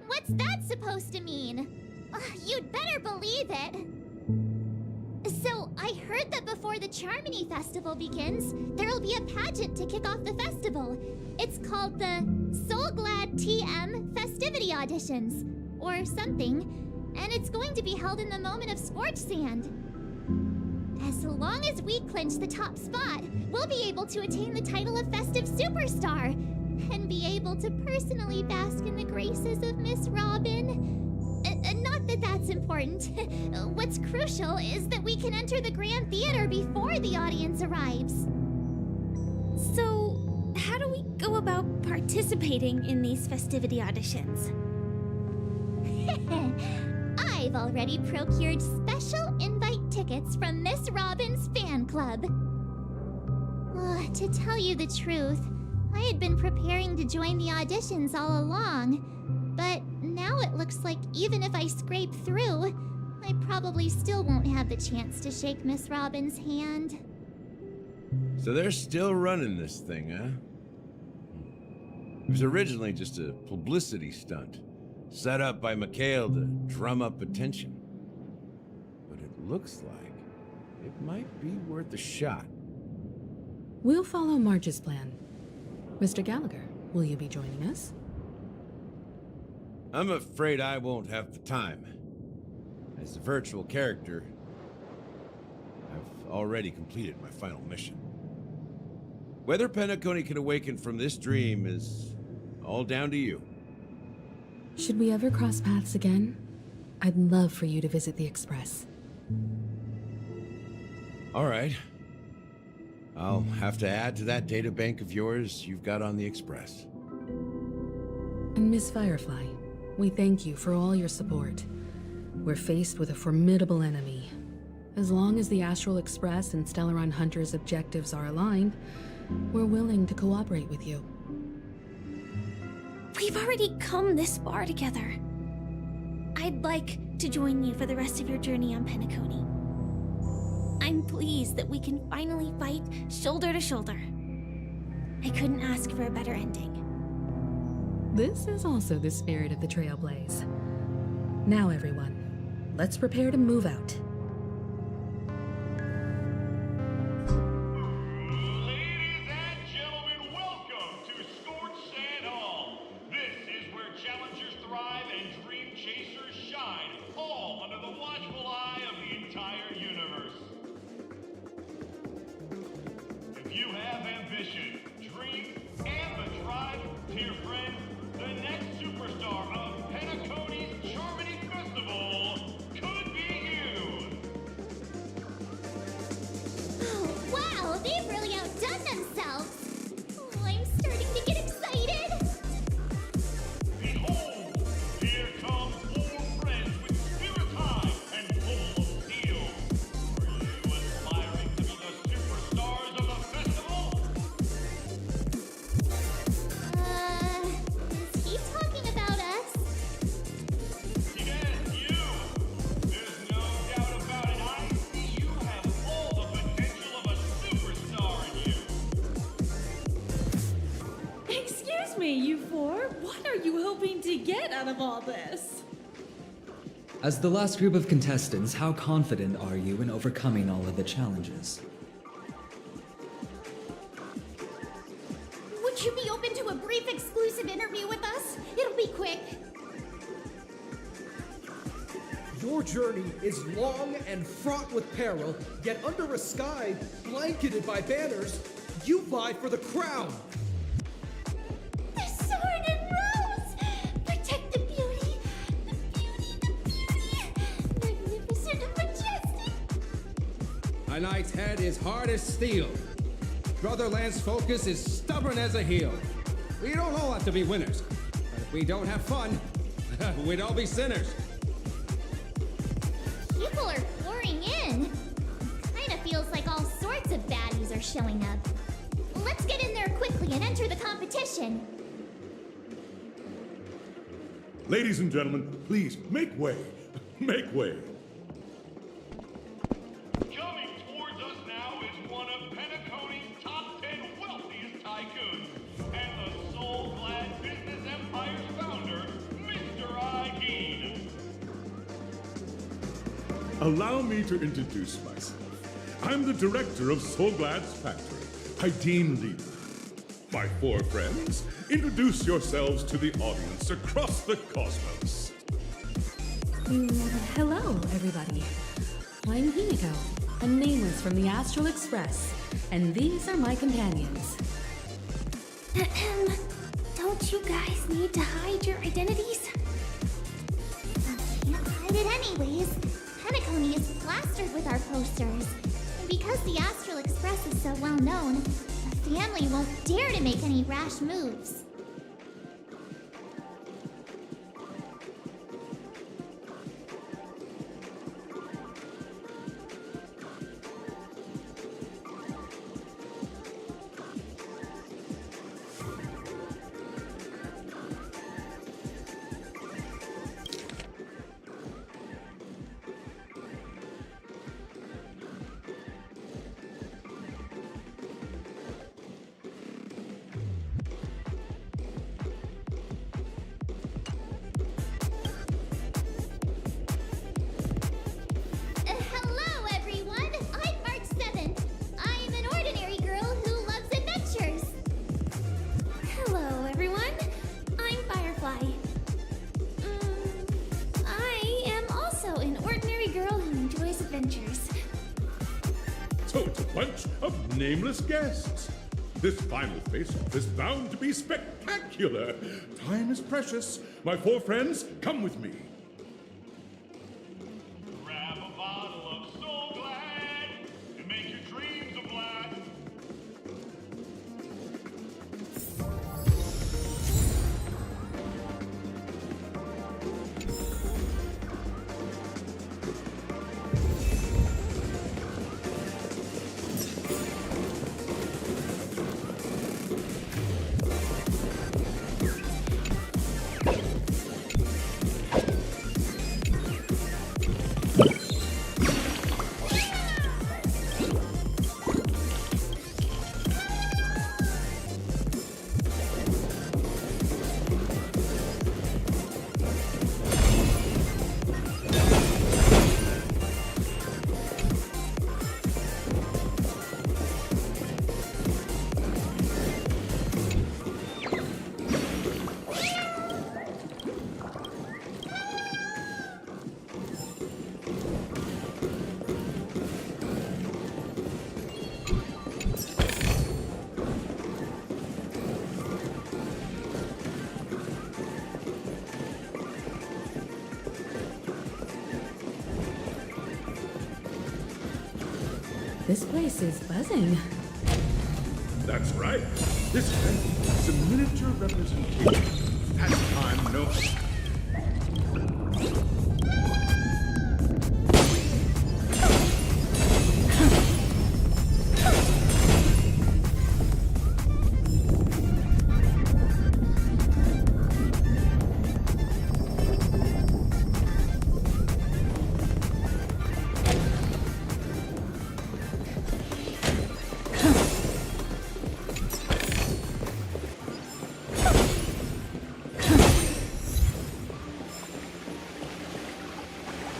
What's that supposed to mean? You'd better believe it. So, I heard that before the Charmony Festival begins, there'll be a pageant to kick off the festival. It's called the Soul Glad TM Festivity Auditions, or something, and it's going to be held in the moment of Scorch Sand. As long as we clinch the top spot, we'll be able to attain the title of Festive Superstar, and be able to personally bask in the graces of Miss Robin. Not that that's important. What's crucial is that we can enter the Grand Theater before the audience arrives. So, how do we go about participating in these festivity auditions? I I've already procured special invite tickets from Miss Robin's fan club. To tell you the truth, I had been preparing to join the auditions all along, but now it looks like even if I scrape through, I probably still won't have the chance to shake Miss Robin's hand. So they're still running this thing, huh? It was originally just a publicity stunt, set up by Mikhail to drum up attention. But it looks like it might be worth a shot. We'll follow Marge's plan. Mr. Gallagher, will you be joining us? I'm afraid I won't have the time. As a virtual character, I've already completed my final mission. Whether Penacony can awaken from this dream is all down to you. Should we ever cross paths again? I'd love for you to visit the Express. All right. I'll have to add to that data bank of yours you've got on the Express. And Miss Firefly, we thank you for all your support. We're faced with a formidable enemy. As long as the Astral Express and Stellaron Hunter's objectives are aligned, we're willing to cooperate with you. We've already come this far together. I'd like to join you for the rest of your journey on Penacony. I'm pleased that we can finally fight shoulder to shoulder. I couldn't ask for a better ending. This is also the spirit of the Trailblaze. Now everyone, let's prepare to move out. All this. As the last group of contestants, how confident are you in overcoming all of the challenges? Would you be open to a brief exclusive interview with us? It'll be quick. Your journey is long and fraught with peril, yet under a sky blanketed by banners, you vie for the crown. The sword and rose! Protect the beauty! The beauty, the beauty! Magnificent and majestic! A knight's head is hard as steel. Brother Lance's focus is stubborn as a heel. We don't all have to be winners. But if we don't have fun, we'd all be sinners. People are pouring in. Kinda feels like all sorts of baddies are showing up. Let's get in there quickly and enter the competition. Ladies and gentlemen, please make way. Make way. Coming towards us now is one of Penacony's top 10 wealthiest tycoons and the soul-glad business empire's founder, Mr. Aigeen. Allow me to introduce myself. I'm the director of Soulglad's factory, Aigeen Leader. My four friends, introduce yourselves to the audience across the cosmos. Hello, everybody. I'm Himiko, a nameless from the Astral Express, and these are my companions. Don't you guys need to hide your identities? Can't hide it anyways. Penacony is plastered with our posters. And because the Astral Express is so well known, the family won't dare to make any rash moves. nameless guests. This final face-off is bound to be spectacular. Time is precious. My four friends, come with me. Grab a bottle of Soul Glad and make your dreams a blast. This place is buzzing. That's right. This venue is a miniature representation. Has time no...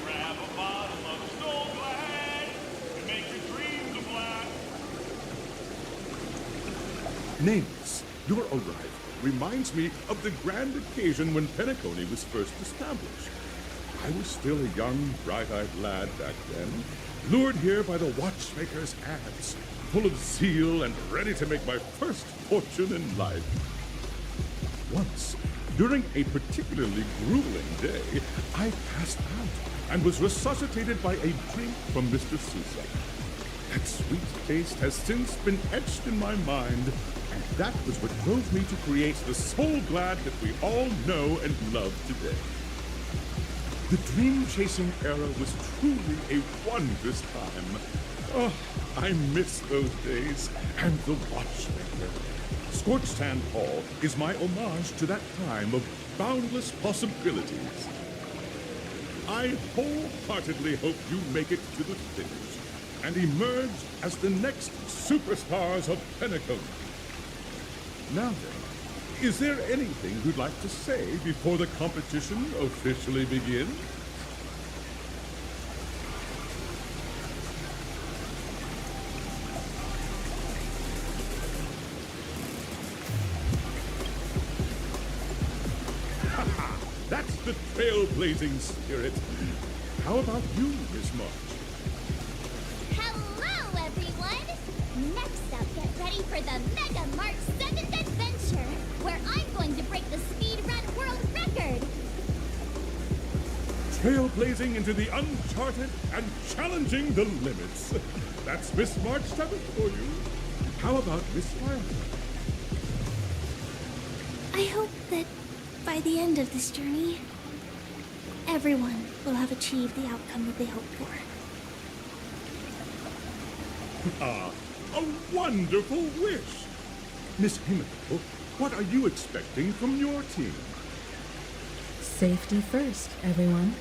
Grab a bottle of Soul Glad and make your dreams a blast. Nameless, your arrival reminds me of the grand occasion when Penacony was first established. I was still a young, bright-eyed lad back then, lured here by the watchmaker's ads, full of zeal and ready to make my first fortune in life. Once, during a particularly grueling day, I passed out and was resuscitated by a drink from Mr. Sousa. That sweet taste has since been etched in my mind, and that was what drove me to create the Soul Glad that we all know and love today. The dream-chasing era was truly a wondrous time. Oh, I miss those days, and the watchmaker. Scorched Sand Hall is my homage to that time of boundless possibilities. I wholeheartedly hope you make it to the finish and emerge as the next superstars of Penacony. Now then, is there anything you'd like to say before the competition officially begins? That's the trailblazing spirit. How about you, Miss March? Hello, everyone! Next up, get ready for the Mega March 7th Adventure, where I'm going to break the speedrun world record! Trailblazing into the uncharted and challenging the limits. That's Miss March 7th for you. How about Miss Firefly? I hope that by the end of this journey, everyone will have achieved the outcome that they hoped for. Ah, a wonderful wish! Miss Himiko, what are you expecting from your team? Safety first, everyone.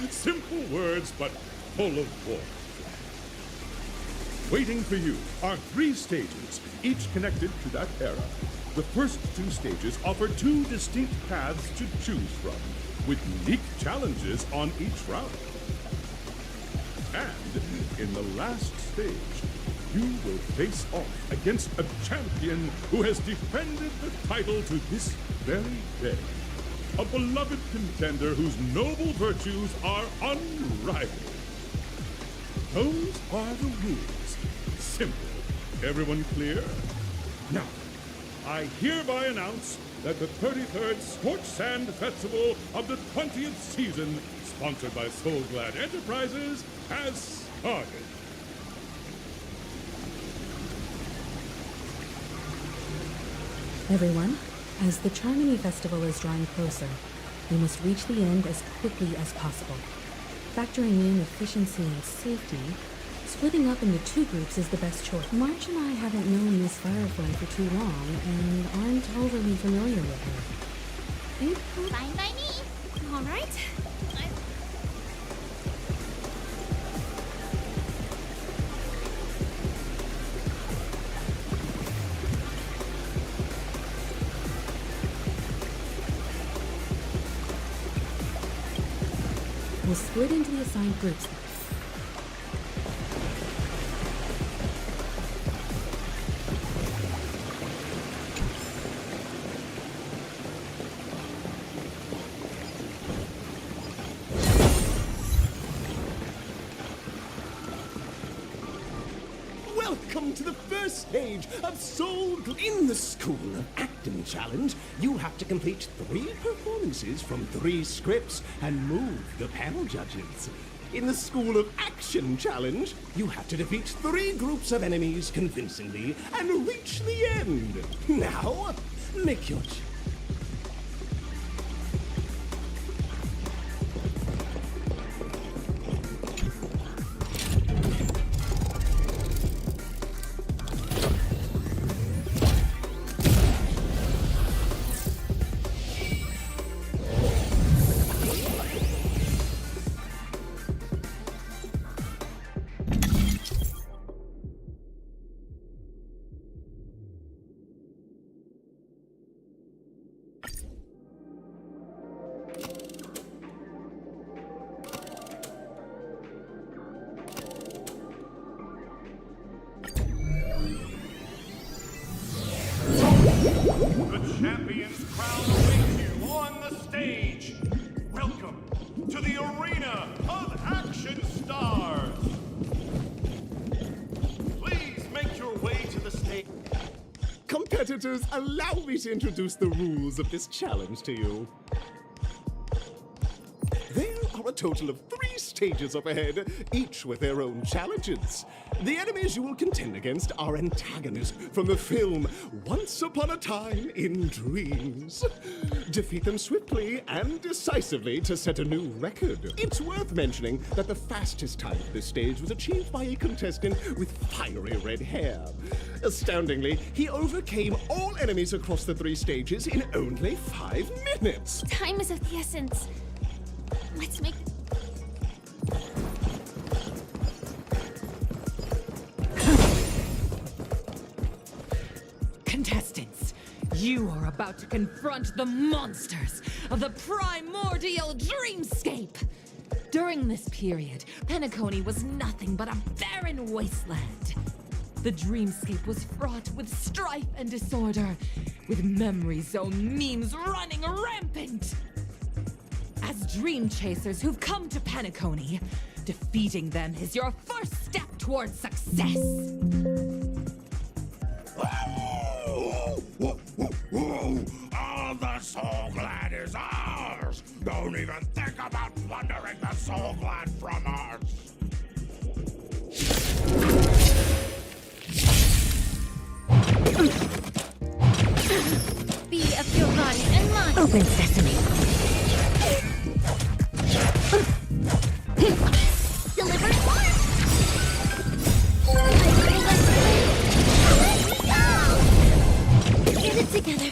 Simple words, but full of warmth. Waiting for you are 3 stages, each connected to that era. The first 2 stages offer 2 distinct paths to choose from, with unique challenges on each route. And in the last stage, you will face off against a champion who has defended the title to this very day. A beloved contender whose noble virtues are unrivaled. Those are the rules. Simple. Everyone clear? Now, I hereby announce that the 33rd Scorched Sand Festival of the 20th season, sponsored by Soul Glad Enterprises, has started. Everyone, as the Charmony Festival is drawing closer, we must reach the end as quickly as possible. Factoring in efficiency and safety, splitting up into 2 groups is the best choice. March and I haven't known Miss Firefly for too long and aren't overly familiar with her. Fine by me. All right. We'll split into the assigned groups. Welcome to the first stage of In the School of Acting Challenge, you have to complete 3 performances from 3 scripts and move the panel judges. In the School of Action Challenge, you have to defeat 3 groups of enemies convincingly and reach the end. Now, make your choice. The champion's crown awaits you on the stage. Welcome to the Arena of Action Stars. Please make your way to the stage. Competitors, allow me to introduce the rules of this challenge to you. There are a total of 3 stages up ahead, each with their own challenges. The enemies you will contend against are antagonists from the film Once Upon a Time in Dreams. Defeat them swiftly and decisively to set a new record. It's worth mentioning that the fastest time for this stage was achieved by a contestant with fiery red hair. Astoundingly, he overcame all enemies across the 3 stages in only 5 minutes. Time is of the essence. Let's make... Contestants, you are about to confront the monsters of the primordial dreamscape. During this period, Penacony was nothing but a barren wasteland. The dreamscape was fraught with strife and disorder, with memory zone memes running rampant. As dream chasers who've come to Penacony, defeating them is your first step towards success. All the Soul Glad is ours! Don't even think about plundering the Soul Glad from us! Be of your body and mind. Open sesame. Deliver force! Get it together.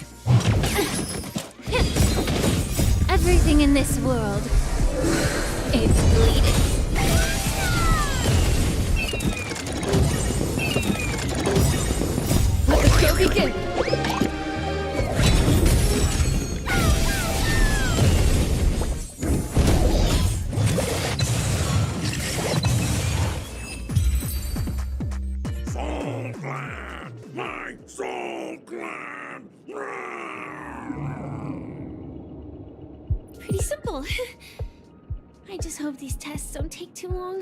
Everything in this world is bleeding. Let the show begin! Soul Glad! My Soul Glad! Pretty simple. I just hope these tests don't take too long.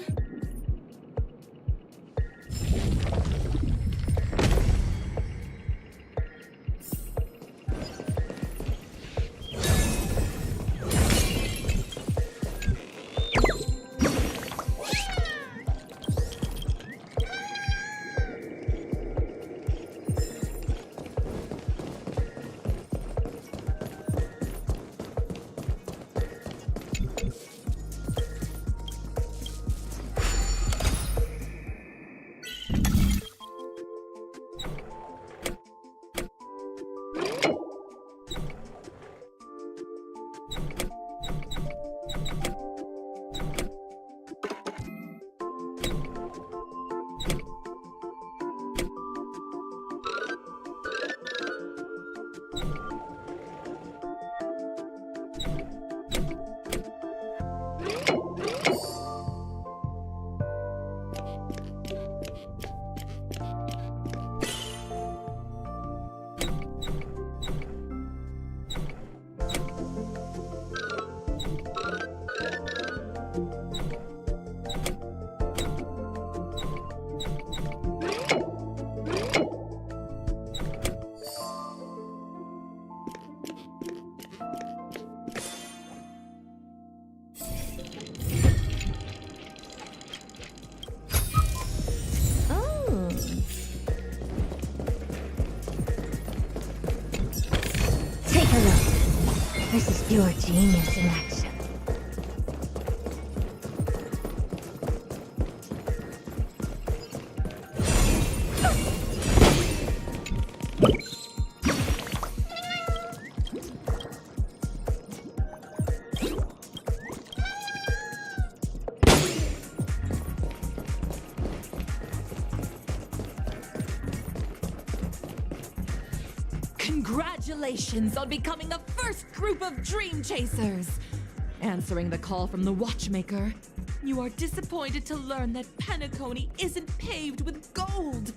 Take a look. This is pure genius in action. Congratulations on becoming the first group of Dream Chasers! Answering the call from the Watchmaker, you are disappointed to learn that Penacony isn't paved with gold.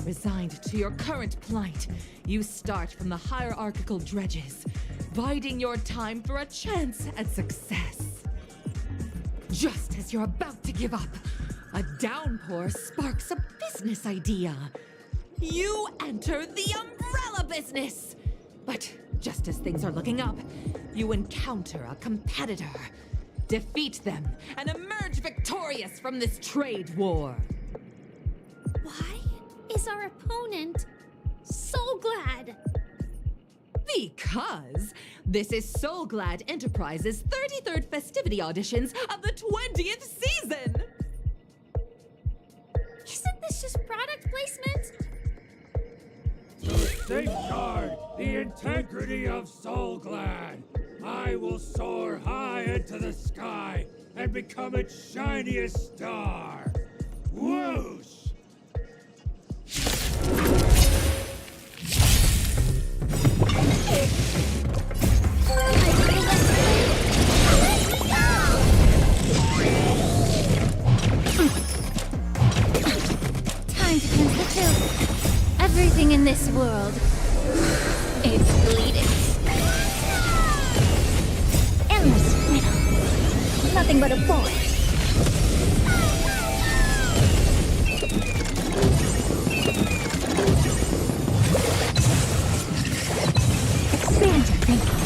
Resigned to your current plight, you start from the hierarchical dredges, biding your time for a chance at success. Just as you're about to give up, a downpour sparks a business idea. You enter the umbrella business! But just as things are looking up, you encounter a competitor. Defeat them and emerge victorious from this trade war. Why is our opponent so glad? Because this is Soul Glad Enterprises' 33rd festivity auditions of the 20th season! Isn't this just product placement? To safeguard the integrity of Soul Glad, I will soar high into the sky and become its shiniest star. Whoosh! Time to cleanse the filth. Everything in this world, it's bleeding. Endless riddle. Nothing but a void. Expand your thinking.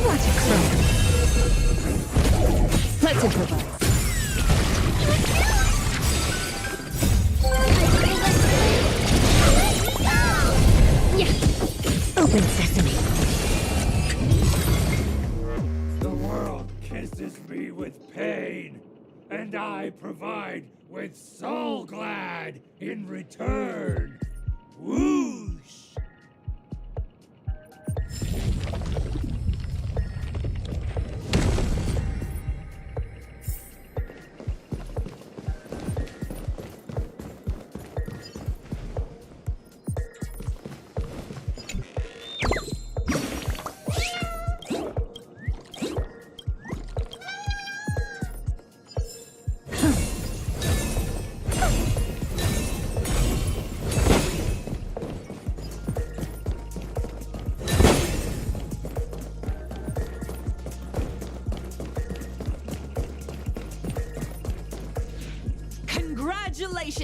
Watch it grow. Let's improvise. Open sesame. The world kisses me with pain, and I provide with Soul Glad in return. Whoosh!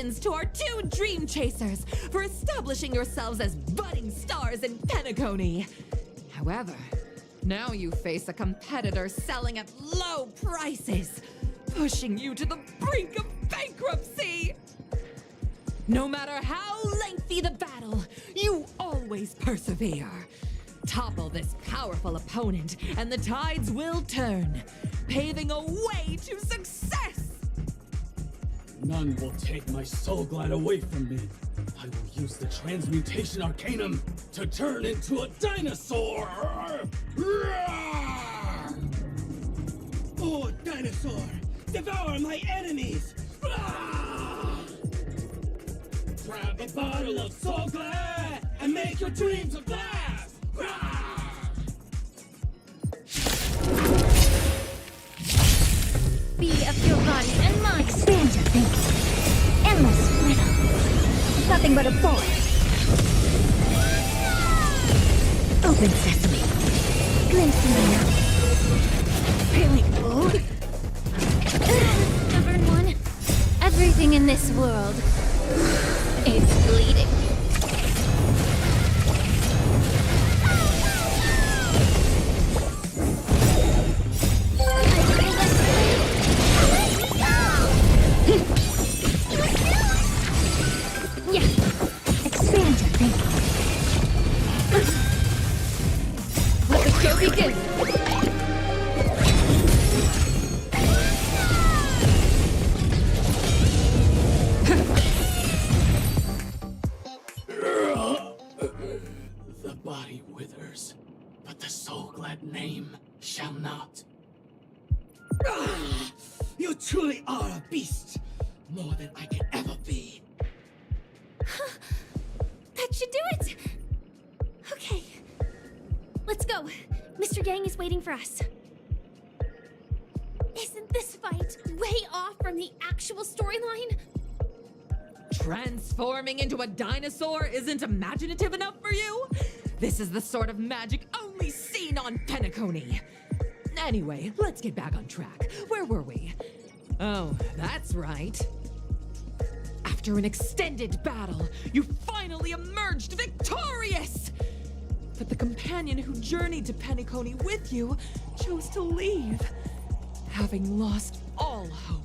Congratulations to our two dream chasers for establishing yourselves as budding stars in Penacony. However, now you face a competitor selling at low prices, pushing you to the brink of bankruptcy. No matter how lengthy the battle, you always persevere. Topple this powerful opponent, and the tides will turn, paving a way to success! None will take my soul glad away from me. I will use the transmutation arcanum to turn into a dinosaur! Oh, dinosaur! Devour my enemies! Grab a bottle of soul glad and make your dreams a blast! Be of your body and mind. Expand your thinking. Endless riddle. Nothing but a boy. Open sesame. Glimpse me now. Really? Oh? Stubborn one. Everything in this world is bleeding. Yeah. Expand your thinking. Let the show begin. The body withers, but the soul glad name shall not. You truly are a beast! More than I can ever be. That should do it! Okay. Let's go. Mr. Yang is waiting for us. Isn't this fight way off from the actual storyline? Transforming into a dinosaur isn't imaginative enough for you? This is the sort of magic only seen on Penacony. Anyway, let's get back on track. Where were we? Oh, that's right. After an extended battle, you finally emerged victorious! But the companion who journeyed to Penacony with you chose to leave, having lost all hope.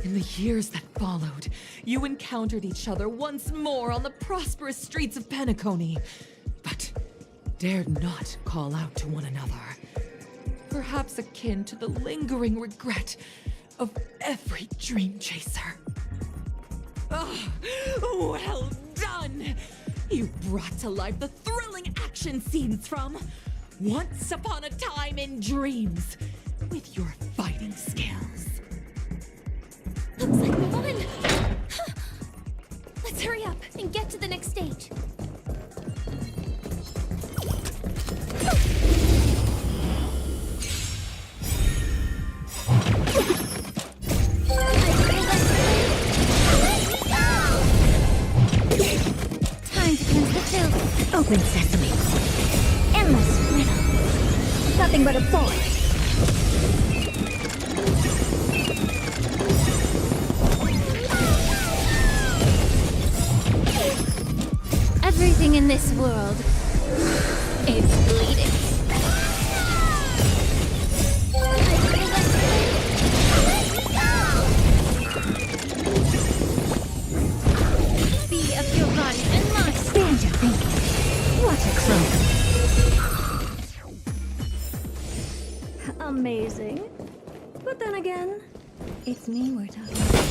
In the years that followed, you encountered each other once more on the prosperous streets of Penacony, but dared not call out to one another. Perhaps akin to the lingering regret of every dream chaser. Oh, well done! You brought to life the thrilling action scenes from Once Upon a Time in Dreams with your fighting skills. Looks like we won! Let's hurry up and get to the next stage. Time to cleanse the filth. Open sesame. Endless riddle. Nothing but a boy. Everything in this world is bleeding. Be of your body and mind. Expand your thinking. What a cloak. Amazing. But then again, it's me we're talking about.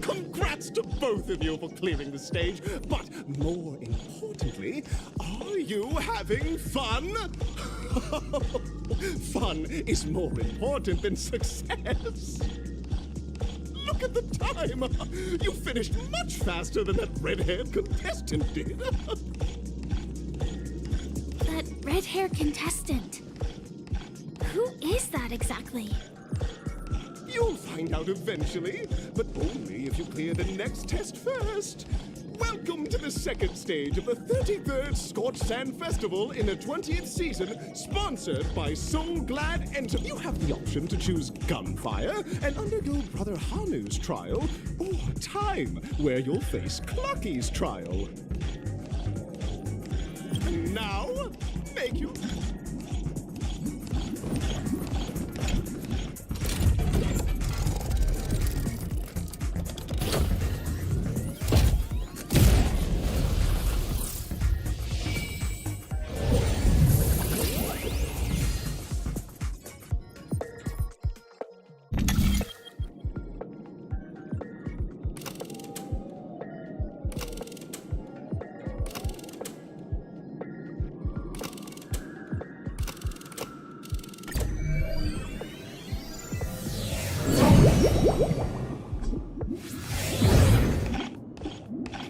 Congrats to both of you for clearing the stage, but more importantly, are you having fun? Fun is more important than success. look at the time! You finished much faster than that red-haired contestant did. That red-haired contestant. Who is that exactly? You'll find out eventually, but only if you clear the next test first. Welcome to the second stage of the 33rd Scorched Sand Festival in the 20th season, sponsored by Soul Glad Enter. You have the option to choose Gunfire and undergo Brother Hanu's trial, or Time, where you'll face Clucky's trial. And now, make you...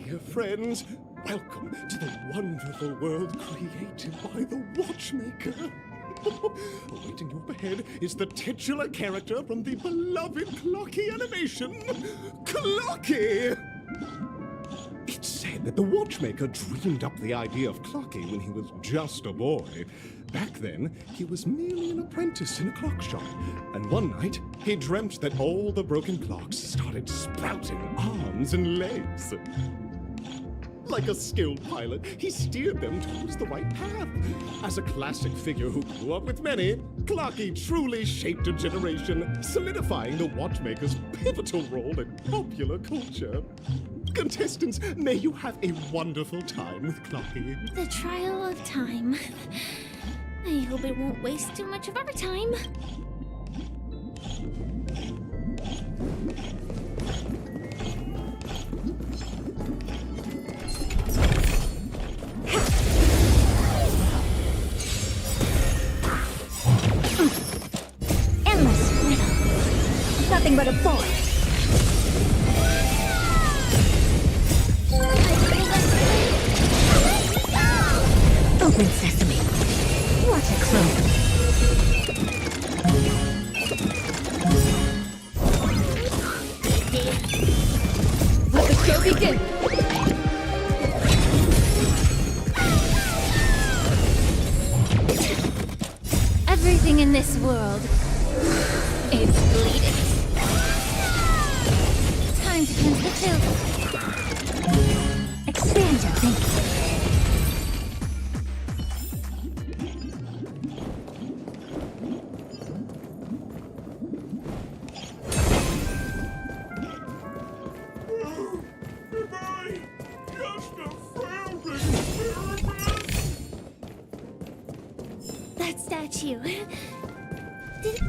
Dear friends, welcome to the wonderful world created by the Watchmaker. Awaiting you up ahead is the titular character from the beloved Clocky animation, Clocky! It's said that the Watchmaker dreamed up the idea of Clocky when he was just a boy. Back then, he was merely an apprentice in a clock shop, and one night, he dreamt that all the broken clocks started sprouting arms and legs. Like a skilled pilot, he steered them towards the right path. As a classic figure who grew up with many, Clocky truly shaped a generation, solidifying the Watchmaker's pivotal role in popular culture. Contestants, may you have a wonderful time with Clocky. The trial of time. I hope it won't waste too much of our time. Endless riddle. Nothing but a boy. Open sesame. What a clone. Let the show begin. Everything in this world is bleeding. Time to cleanse the filth. Expand your thinking. That statue. Did...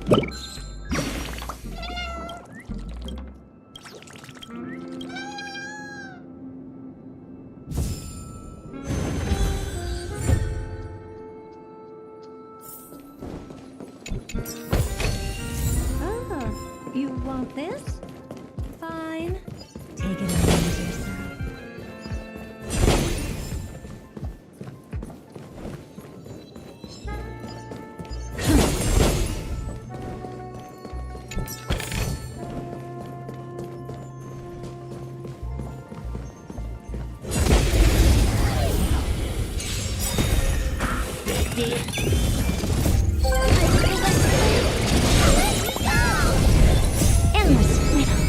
Ah, you want this? Fine. Take it and use yourself. Endless freedom.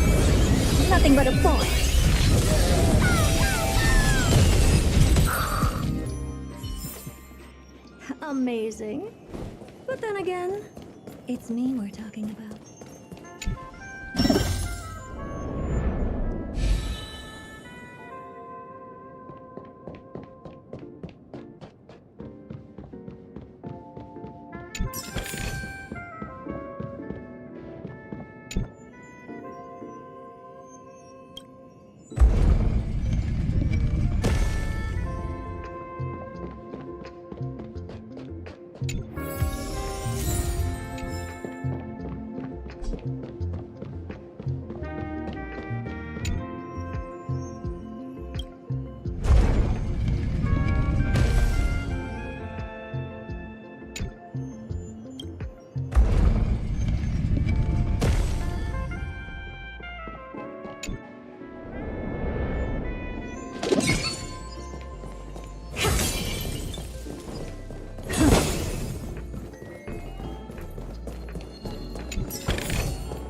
Nothing but a boy. Amazing. But then again, it's me we're talking about.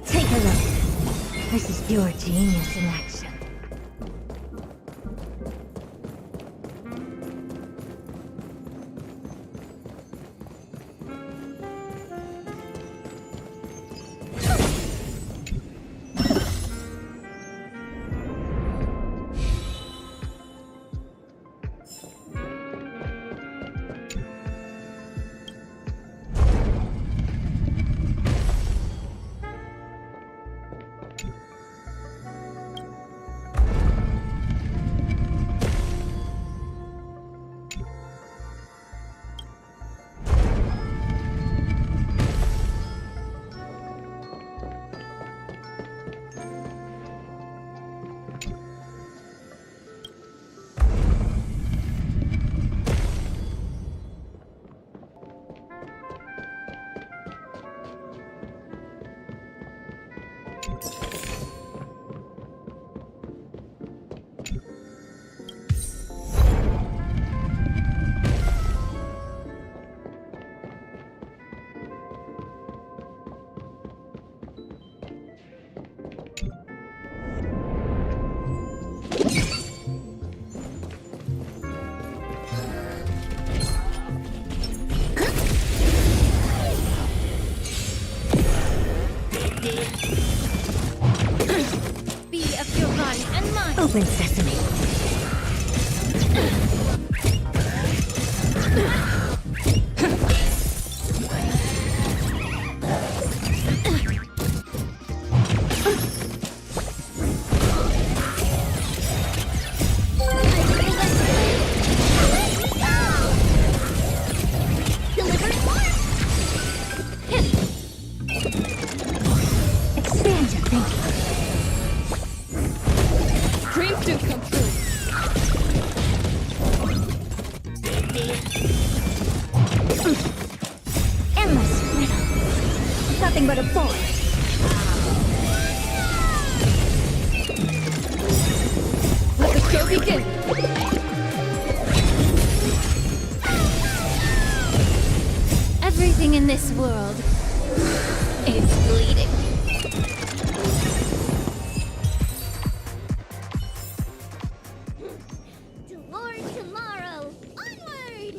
Take a look. This is pure genius in action. Be of your body and mind. Open sesame. Expand your thinking. Dreams do come true. Endless freedom. Nothing but a boy. Let the show begin. Everything in this world is bleeding. Toward tomorrow, onward!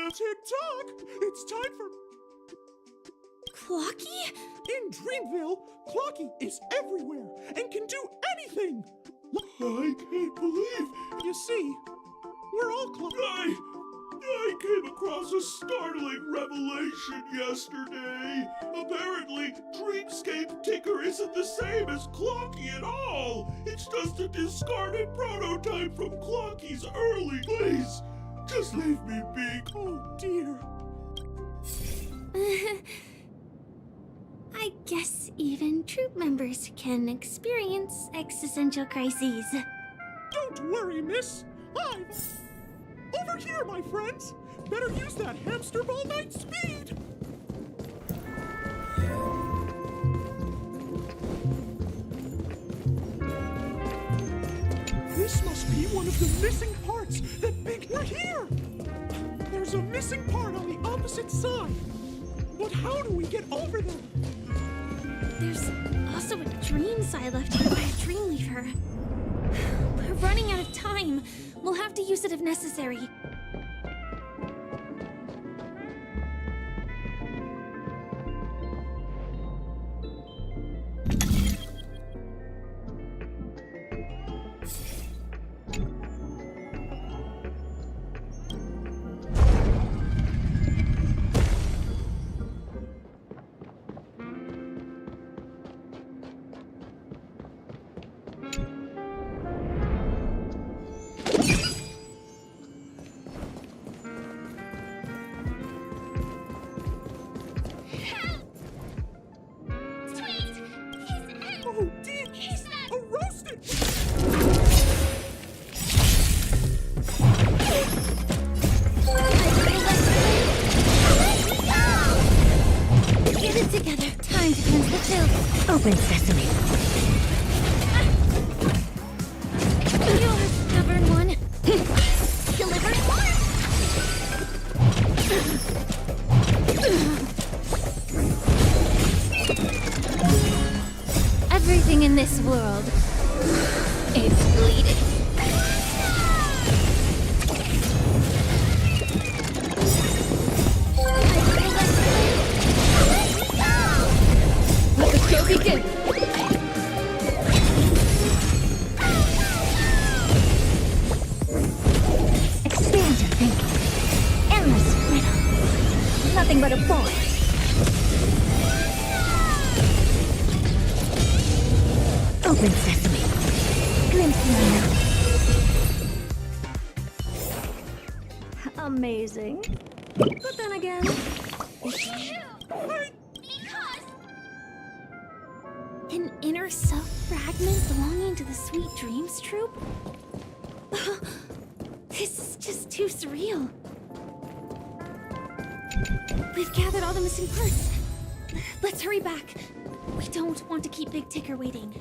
Tick-tock! It's time for... Clocky? In Dreamville, Clocky is everywhere and can do anything! I can't believe... You see, we're all Clocky. I came across a startling revelation yesterday. Apparently, Dreamscape Tinker isn't the same as Clocky at all. It's just a discarded prototype from Clocky's early days. Just leave me be. Oh, dear. I guess even troop members can experience existential crises. Don't worry, miss. Over here, my friends! Better use that hamster ball night speed! This must be one of the missing parts that We're here! There's a missing part on the opposite side. But how do we get over there? There's also a dream side left here by a Dreamweaver. We're running out of time. We'll have to use it if necessary. Open sesame. You're a stubborn one. Deliver one. Everything in this world is bleeding. Go begin! Expand your thinking. Endless riddle. Nothing but a boy. Open sesame. Glimpse unknown. Amazing. But then again... An inner self fragment belonging to the Sweet Dreams troupe? This is just too surreal. We've gathered all the missing parts. Let's hurry back. We don't want to keep Big Ticker waiting.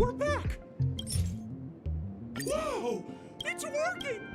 we're back! Whoa! It's working!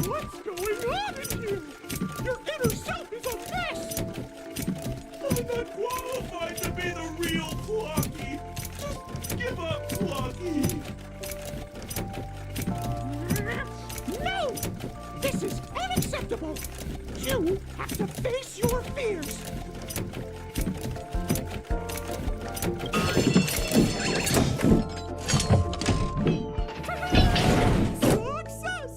What's going on in here? Your inner self is a mess! I'm not qualified to be the real Clocky. Just give up, Clocky. No! This is unacceptable! You have to face your fears! Success!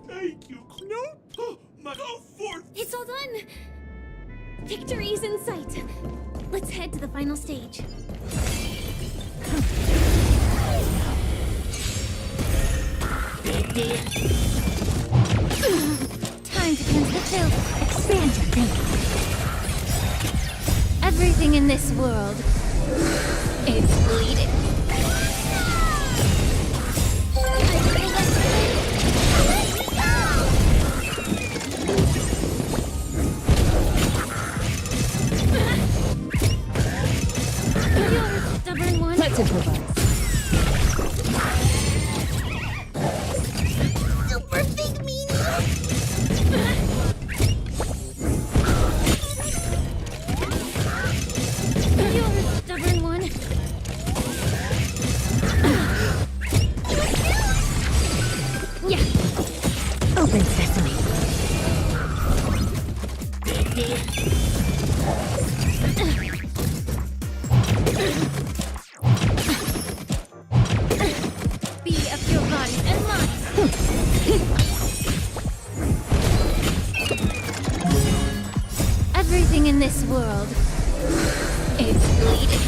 Thank you. Nope! Go forth! It's all done! Victory's in sight. Let's head to the final stage. Time to cleanse the filth. Expand your thinking. Everything in this world is bleeding. You're stubborn one. Let's improvise. Super big meanie. You're a stubborn one. Yeah. Open sesame. Be of your body and mind. Everything in this world is bleeding.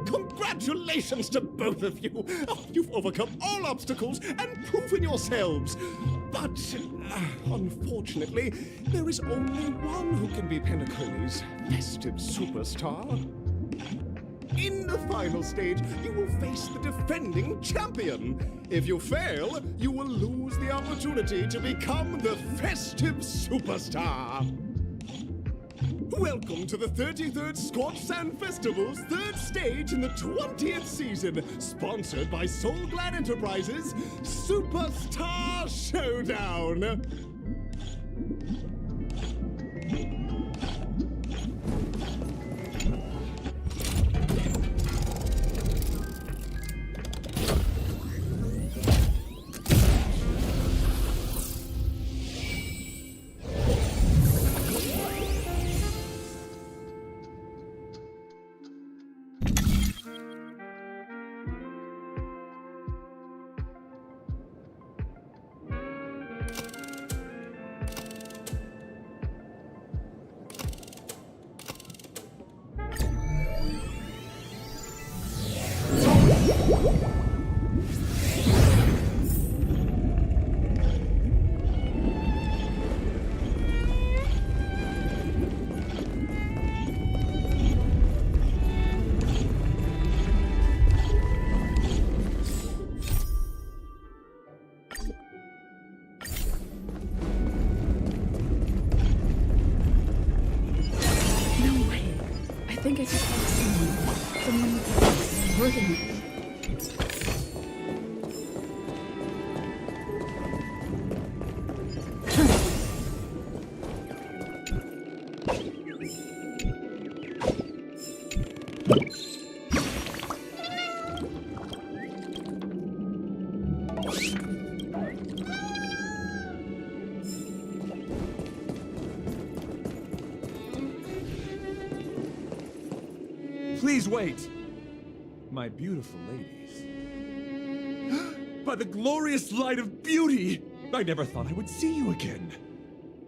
Congratulations to both of you! Oh, you've overcome all obstacles and proven yourselves! But, unfortunately, there is only one who can be Penacony's festive superstar. In the final stage, you will face the defending champion. If you fail, you will lose the opportunity to become the festive superstar. Welcome to the 33rd Scorch Sand Festival's third stage in the 20th season, sponsored by Soul Glad Enterprises, Superstar Showdown. think I just like someone supporting me. Please wait! My beautiful ladies. By the glorious light of beauty! I never thought I would see you again.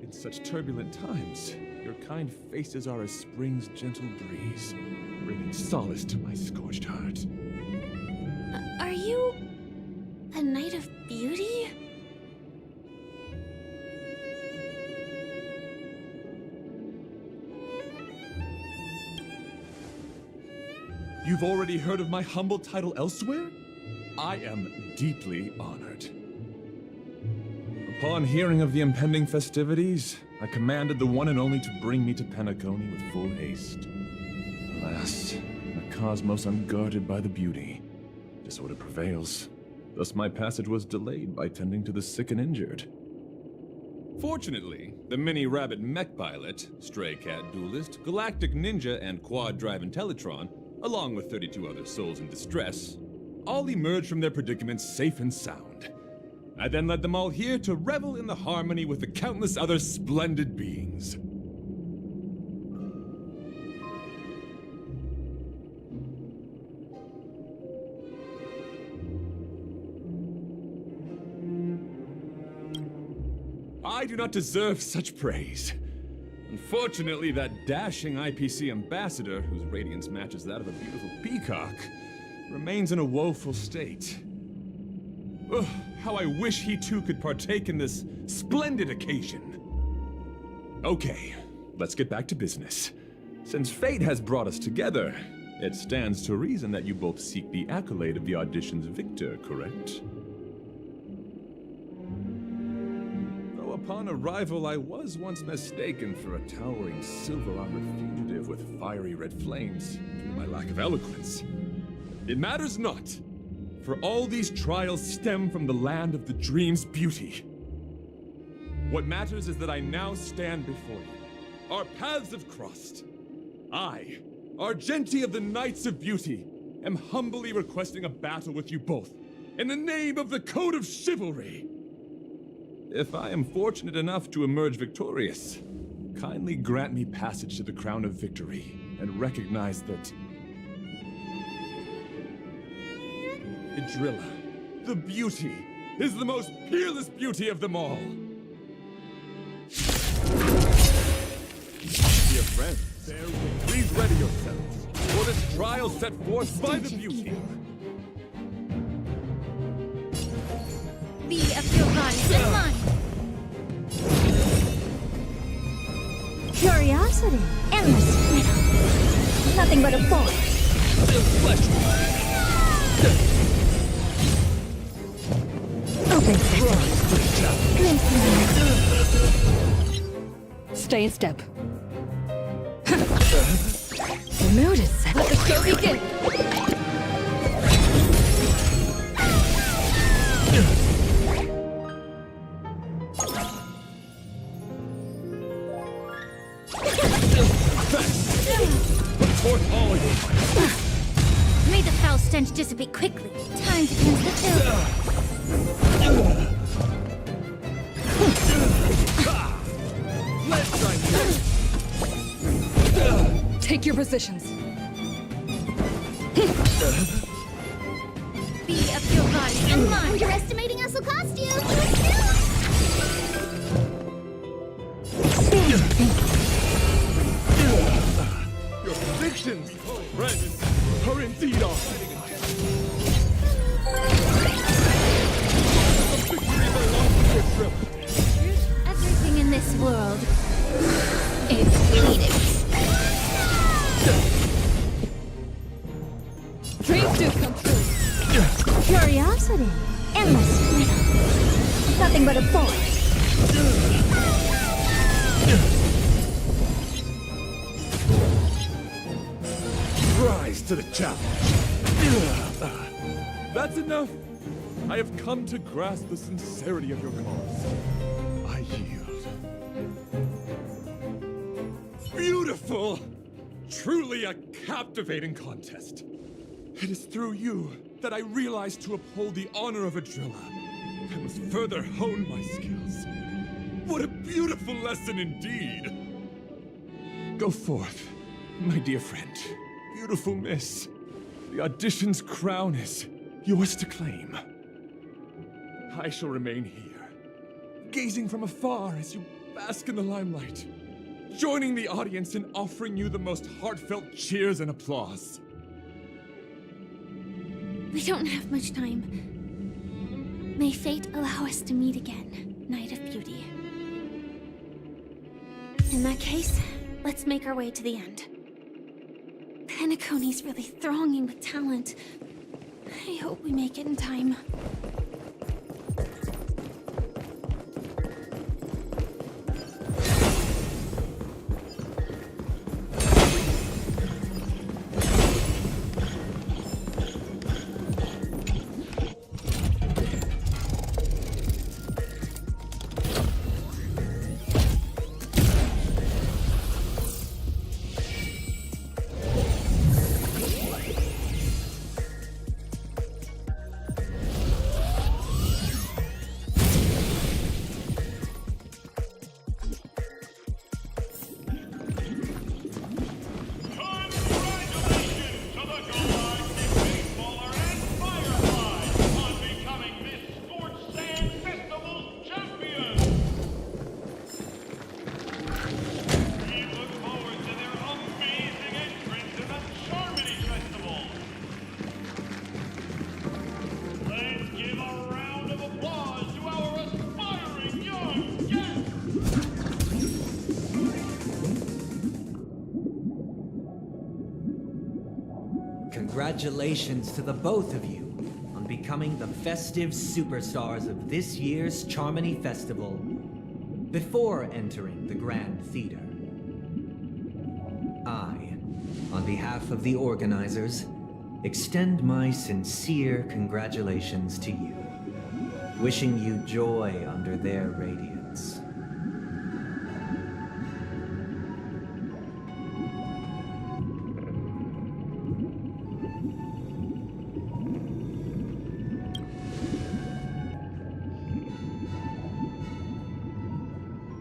In such turbulent times, your kind faces are as spring's gentle breeze, bringing solace to my scorched heart. Are you a knight of beauty? You've already heard of my humble title elsewhere? I am deeply honored. Upon hearing of the impending festivities, I commanded the one and only to bring me to Penacony with full haste. Alas, the cosmos unguarded by the beauty. Disorder prevails. Thus my passage was delayed by tending to the sick and injured. Fortunately, the mini-rabbit mech pilot, stray cat duelist, galactic ninja, and quad-drive Intellitron, along with 32 other souls in distress, all emerged from their predicaments safe and sound. I then led them all here to revel in the harmony with the countless other splendid beings. I do not deserve such praise. Unfortunately, that dashing IPC ambassador, whose radiance matches that of a beautiful peacock, remains in a woeful state. Ugh, how I wish he too could partake in this splendid occasion. Okay, let's get back to business. Since fate has brought us together, it stands to reason that you both seek the accolade of the audition's victor, correct? Upon arrival, I was once mistaken for a towering silver-armored fugitive with fiery red flames due to my lack of eloquence. It matters not, for all these trials stem from the land of the dream's beauty. What matters is that I now stand before you. Our paths have crossed. I, Argenti of the Knights of Beauty, am humbly requesting a battle with you both, in the name of the Code of Chivalry. If I am fortunate enough to emerge victorious, kindly grant me passage to the Crown of Victory and recognize that Idrilla, the beauty, is the most peerless beauty of them all. Dear friends, please ready yourselves for this trial set forth by the beauty. Be of your body and mind. Curiosity, endless freedom. Nothing but a force. Open sesame. Stay in step. The mood is set. Let the show begin. May the foul stench dissipate quickly. Time to cleanse the filth. Take your positions. Be of your body and mind. Underestimating us will cost you. Your predictions, friends, are indeed on. Everything in this world is fleeting. Dreams do come true. Curiosity, endless freedom. Nothing but a force. to the challenge. That's enough! I have come to grasp the sincerity of your cause. I yield. Beautiful! Truly a captivating contest. It is through you that I realized to uphold the honor of a driller, I must further hone my skills. What a beautiful lesson indeed! Go forth, my dear friend, beautiful miss. The audition's crown is yours to claim. I shall remain here, gazing from afar as you bask in the limelight, joining the audience in offering you the most heartfelt cheers and applause. We don't have much time. May fate allow us to meet again, Knight of Beauty. In that case, let's make our way to the end. Penacony's really thronging with talent. I hope we make it in time. Congratulations to the both of you on becoming the festive superstars of this year's Charmony Festival before entering the Grand Theater. I, on behalf of the organizers, extend my sincere congratulations to you, wishing you joy under their radiance.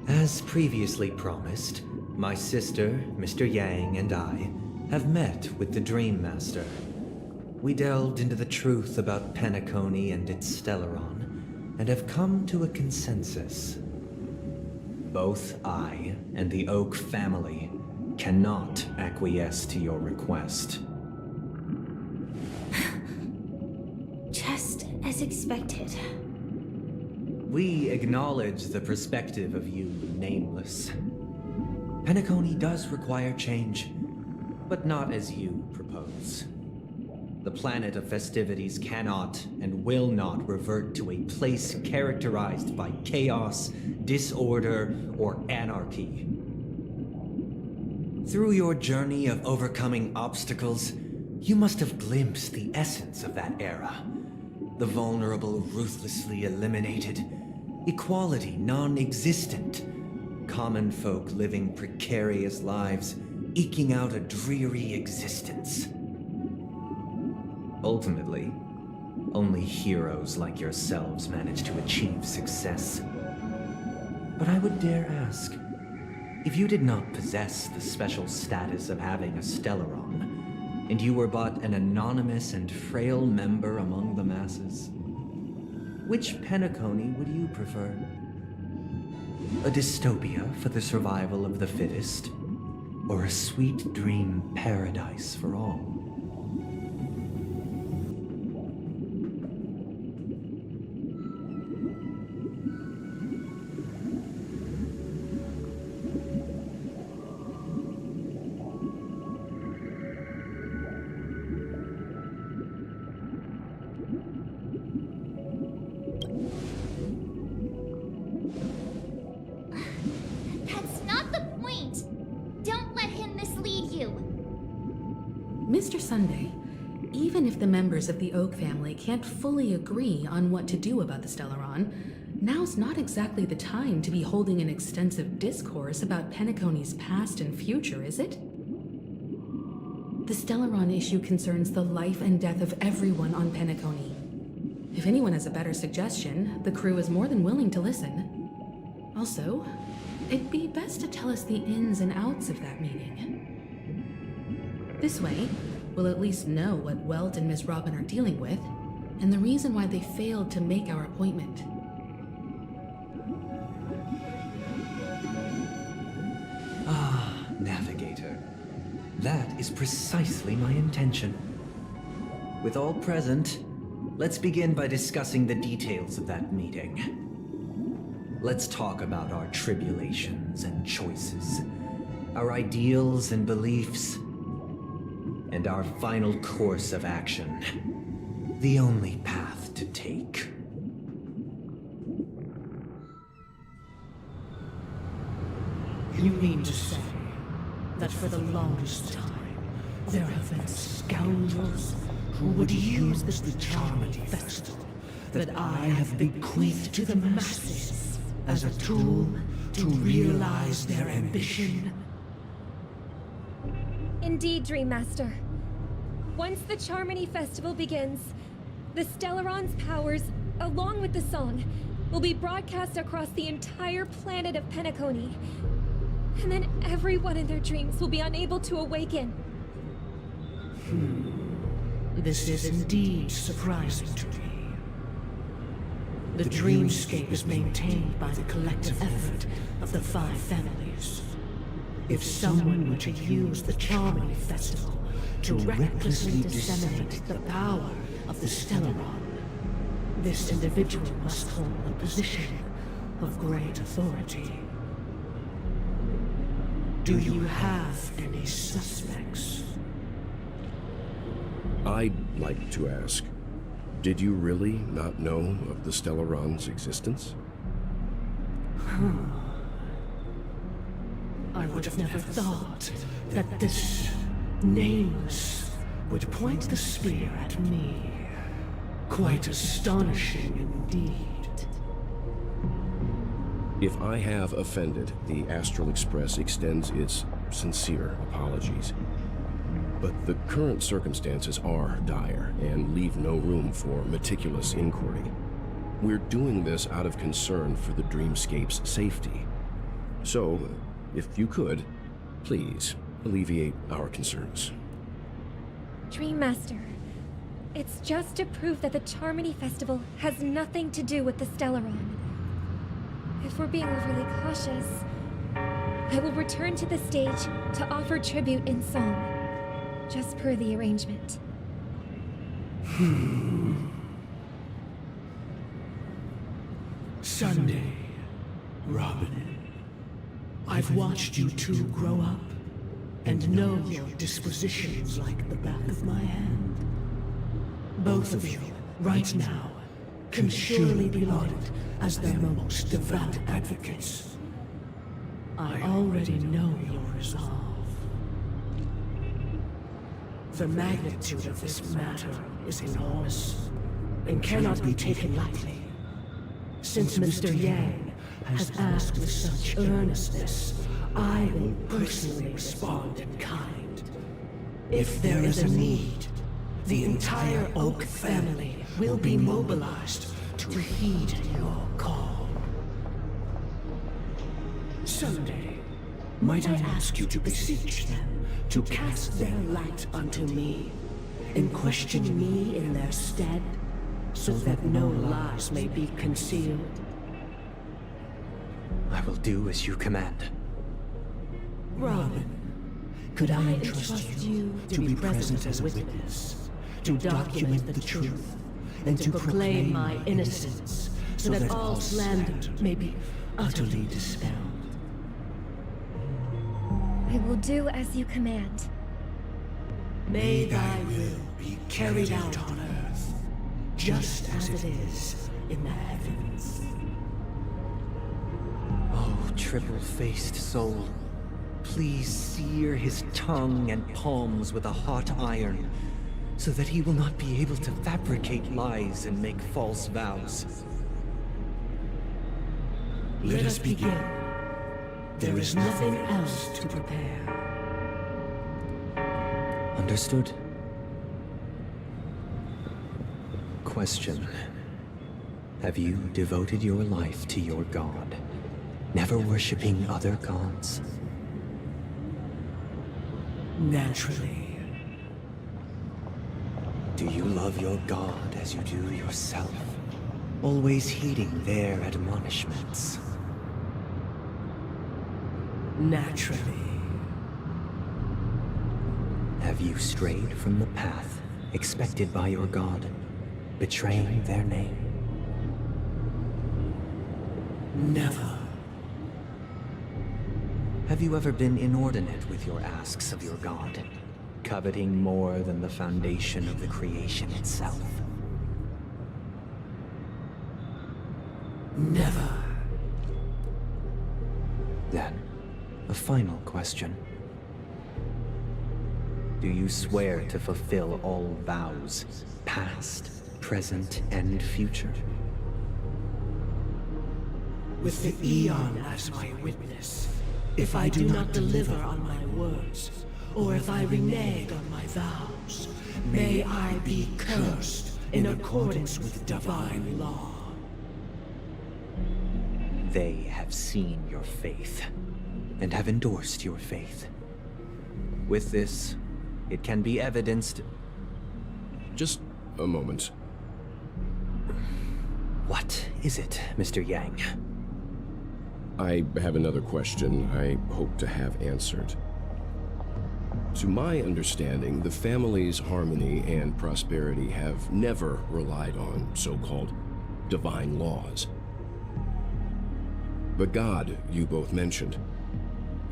As previously promised, my sister, Mr. Yang, and I have met with the Dream Master. We delved into the truth about Penacony and its Stellaron, and have come to a consensus. Both I and the Oak family cannot acquiesce to your request. Just as expected. We acknowledge the perspective of you, Nameless. Penacony does require change, but not as you propose. The planet of festivities cannot and will not revert to a place characterized by chaos, disorder, or anarchy. Through your journey of overcoming obstacles, you must have glimpsed the essence of that era. The vulnerable ruthlessly eliminated, equality non-existent, common folk living precarious lives, eking out a dreary existence. Ultimately, only heroes like yourselves manage to achieve success. But I would dare ask, if you did not possess the special status of having a Stellaron, and you were but an anonymous and frail member among the masses, which Penacony would you prefer? A dystopia for the survival of the fittest, or a sweet dream paradise for all? Mr. Sunday, even if the members of the Oak family can't fully agree on what to do about the Stellaron, now's not exactly the time to be holding an extensive discourse about Penacony's past and future, is it? The Stellaron issue concerns the life and death of everyone on Penacony. If anyone has a better suggestion, the crew is more than willing to listen. Also, it'd be best to tell us the ins and outs of that meeting. This way, we'll at least know what Welt and Miss Robin are dealing with, and the reason why they failed to make our appointment. Ah, Navigator. That is precisely my intention. With all present, let's begin by discussing the details of that meeting. Let's talk about our tribulations and choices, our ideals and beliefs, and our final course of action. The only path to take. You mean to say that for the longest time, there have been scoundrels who would use this charming festival that I have bequeathed to the masses as a tool to realize their ambition? Indeed, Dream Master. Once the Charmony Festival begins, the Stellaron's powers, along with the song, will be broadcast across the entire planet of Penacony. And then everyone in their dreams will be unable to awaken. This is indeed surprising to me. The dreamscape is maintained by the collective effort of the 5 families. If someone were to use the Charmony Festival to recklessly disseminate the power of the Stellaron, this individual must hold a position of great authority. Do you have any suspects? I'd like to ask, did you really not know of the Stellaron's existence? I would have never thought that this nameless would point the spear at me. Quite astonishing indeed. If I have offended, the Astral Express extends its sincere apologies. But the current circumstances are dire and leave no room for meticulous inquiry. We're doing this out of concern for the Dreamscape's safety. So, if you could, please alleviate our concerns. Dream Master, it's just to prove that the Charmony Festival has nothing to do with the Stellaron. If we're being overly cautious, I will return to the stage to offer tribute in song, just per the arrangement. Sunday, Robin, I've watched you two grow up and know your dispositions like the back of my hand. Both of you, right now, can surely be lauded as their most devout advocates. I already know your resolve. The magnitude of this matter is enormous and cannot be taken lightly. Since Mr. Yang has asked with such earnestness, I will personally respond in kind. If there is a need, the entire Oak family will be mobilized to heed your call. Sunday, might I ask you to beseech them to cast their light unto me, and question me in their stead, so that no lies may be concealed? I will do as you command. Robin, could I entrust you to be present as a witness, to document the truth, and to proclaim my innocence, so that all slander may be utterly dispelled? I will do as you command. May thy will be carried out on earth, just as it is in the heavens. Oh, triple-faced soul, please sear his tongue and palms with a hot iron, so that he will not be able to fabricate lies and make false vows. Let us begin. There is nothing else to prepare. Understood. Question. Have you devoted your life to your god, never worshipping other gods? Naturally. Do you love your god as you do yourself, always heeding their admonishments? Naturally. Have you strayed from the path expected by your god, betraying their name? Never. Have you ever been inordinate with your asks of your god, coveting more than the foundation of the creation itself? Never. Then, a final question. Do you swear to fulfill all vows, past, present, and future? With the Eon as my witness, if I do not deliver on my words, or if I renege on my vows, may I be cursed in accordance with divine law. They have seen your faith, and have endorsed your faith. With this, it can be evidenced... Just a moment. What is it, Mr. Yang? I have another question I hope to have answered. To my understanding, the family's harmony and prosperity have never relied on so-called divine laws. The god you both mentioned,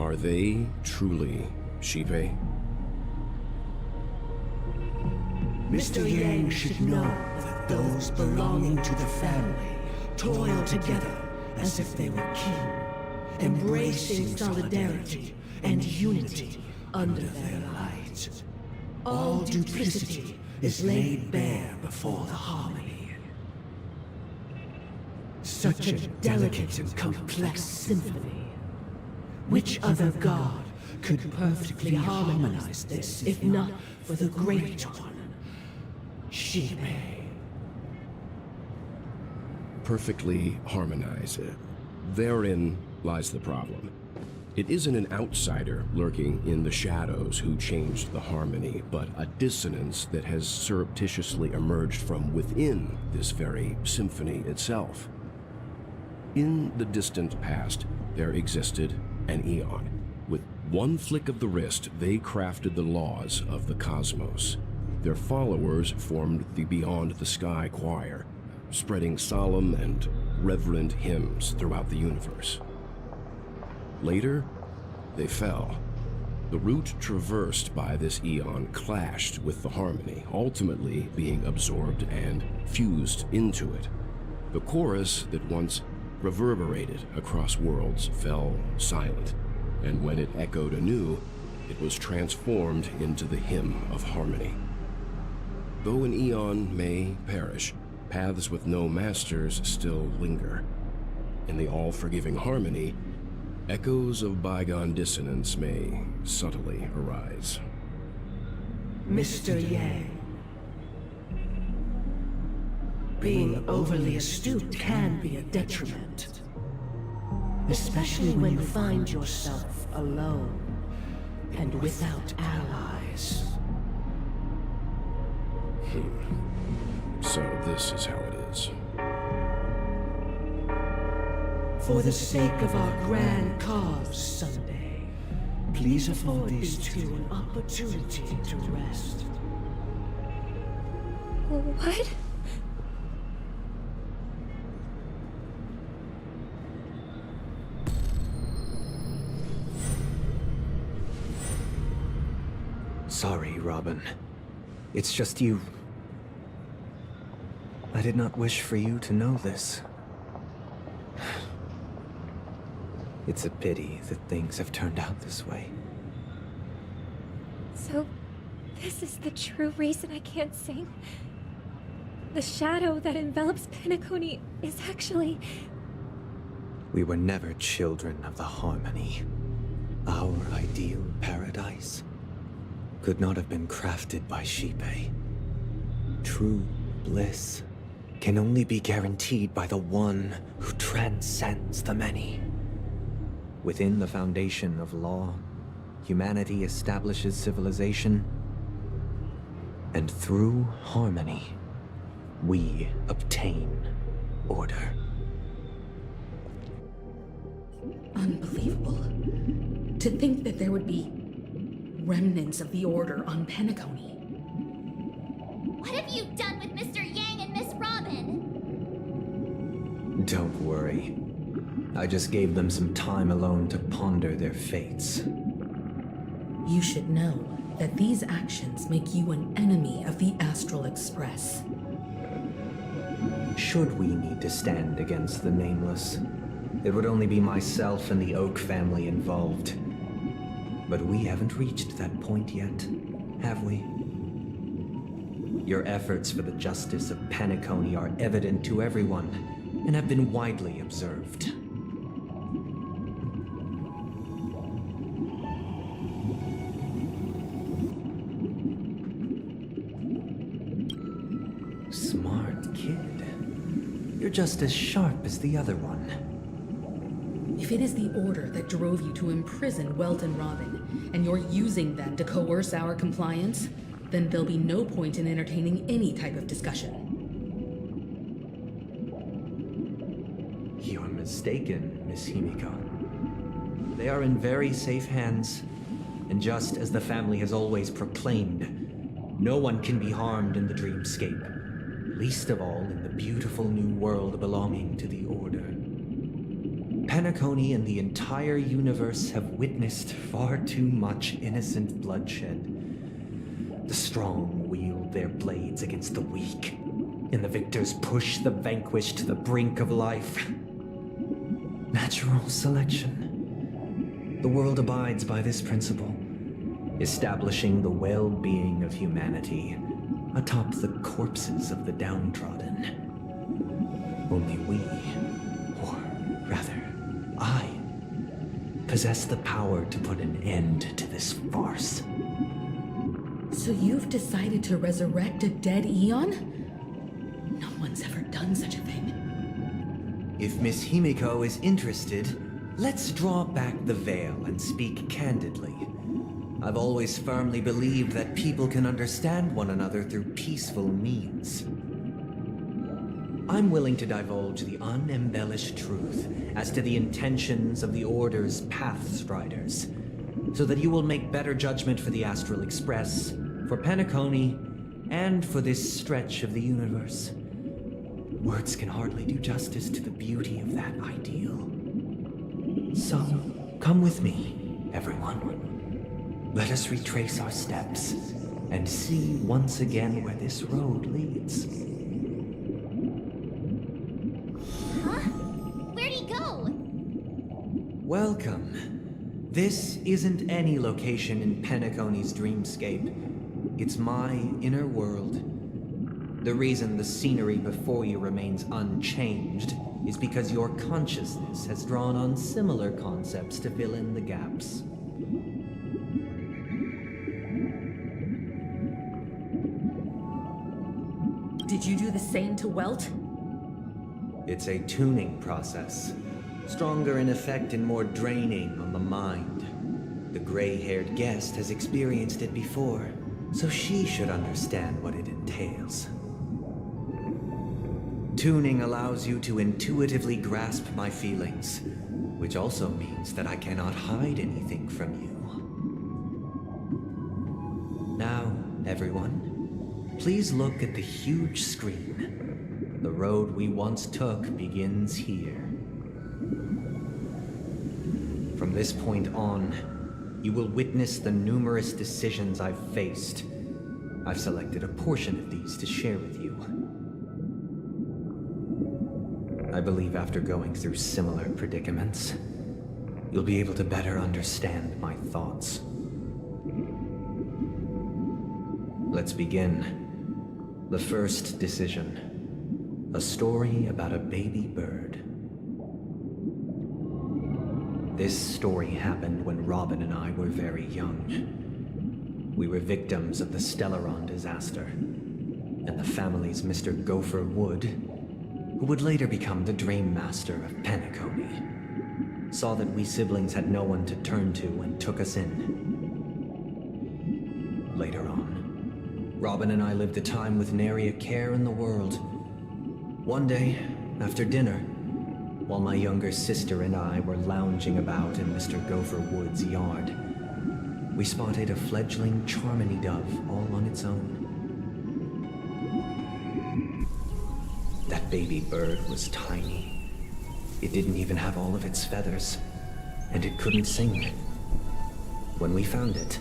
are they truly Shipe? Mr. Yang should know that those belonging to the family toil together as if they were kin, embracing solidarity and unity under their light. All duplicity is laid bare before the harmony. Such a delicate and complex symphony. Which other god could perfectly harmonize this, if not for the great one, Shipe? Perfectly harmonize. Therein lies the problem. It isn't an outsider lurking in the shadows who changed the harmony, but a dissonance that has surreptitiously emerged from within this very symphony itself. In the distant past, there existed an Eon. With one flick of the wrist, they crafted the laws of the cosmos. Their followers formed the Beyond the Sky Choir, spreading solemn and reverent hymns throughout the universe. Later, they fell. The route traversed by this Eon clashed with the harmony, ultimately being absorbed and fused into it. The chorus that once reverberated across worlds fell silent, and when it echoed anew, it was transformed into the hymn of harmony. Though an Eon may perish, paths with no masters still linger. In the all-forgiving harmony, echoes of bygone dissonance may subtly arise. Mr. Yang, being overly astute can be a detriment, especially when you find yourself alone and without allies. So this is how it is. For the sake of our grand cause someday, please afford these two an opportunity to rest. What? Sorry, Robin. It's just you. I did not wish for you to know this. It's a pity that things have turned out this way. So, this is the true reason I can't sing? The shadow that envelops Penacony is actually... We were never children of the harmony. Our ideal paradise could not have been crafted by Xipe. True bliss can only be guaranteed by the one who transcends the many. Within the foundation of law, humanity establishes civilization, and through harmony, we obtain order. Unbelievable. To think that there would be remnants of the Order on Penacony. What have you done with Mr. Yang and Miss Robin? Don't worry. I just gave them some time alone to ponder their fates. You should know that these actions make you an enemy of the Astral Express. Should we need to stand against the Nameless, it would only be myself and the Oak family involved. But we haven't reached that point yet, have we? Your efforts for the justice of Penacony are evident to everyone, and have been widely observed. Smart kid. You're just as sharp as the other one. If it is the Order that drove you to imprison Welt and Robin, and you're using them to coerce our compliance, then there'll be no point in entertaining any type of discussion. You're mistaken, Miss Himiko. They are in very safe hands, and just as the family has always proclaimed, no one can be harmed in the dreamscape, least of all in the beautiful new world belonging to the Order. Penacony and the entire universe have witnessed far too much innocent bloodshed. The strong wield their blades against the weak, and the victors push the vanquished to the brink of life. Natural selection. The world abides by this principle, establishing the well-being of humanity atop the corpses of the downtrodden. Only we, or rather, I, possess the power to put an end to this farce. So you've decided to resurrect a dead Eon? No one's ever done such a thing. If Miss Himiko is interested, let's draw back the veil and speak candidly. I've always firmly believed that people can understand one another through peaceful means. I'm willing to divulge the unembellished truth as to the intentions of the Order's Pathstriders, so that you will make better judgment for the Astral Express, for Penacony, and for this stretch of the universe. Words can hardly do justice to the beauty of that ideal. So, come with me, everyone. Let us retrace our steps and see once again where this road leads. Where'd he go? Welcome. This isn't any location in Penacony's dreamscape. It's my inner world. The reason the scenery before you remains unchanged is because your consciousness has drawn on similar concepts to fill in the gaps. Did you do the same to Welt? It's a tuning process. Stronger in effect and more draining on the mind. The gray-haired guest has experienced it before, so she should understand what it entails. Tuning allows you to intuitively grasp my feelings, which also means that I cannot hide anything from you. Now, everyone, please look at the huge screen. The road we once took begins here. From this point on, you will witness the numerous decisions I've faced. I've selected a portion of these to share with you. I believe after going through similar predicaments, you'll be able to better understand my thoughts. Let's begin. The first decision. A story about a baby bird. This story happened when Robin and I were very young. We were victims of the Stellaron disaster, and the family's Mr. Gopher Wood, who would later become the Dream Master of Penacony, saw that we siblings had no one to turn to and took us in. Later on, Robin and I lived a time with nary a care in the world. One day, after dinner, while my younger sister and I were lounging about in Mr. Gopher Wood's yard, we spotted a fledgling Charmony dove all on its own. That baby bird was tiny. It didn't even have all of its feathers, and it couldn't sing. When we found it,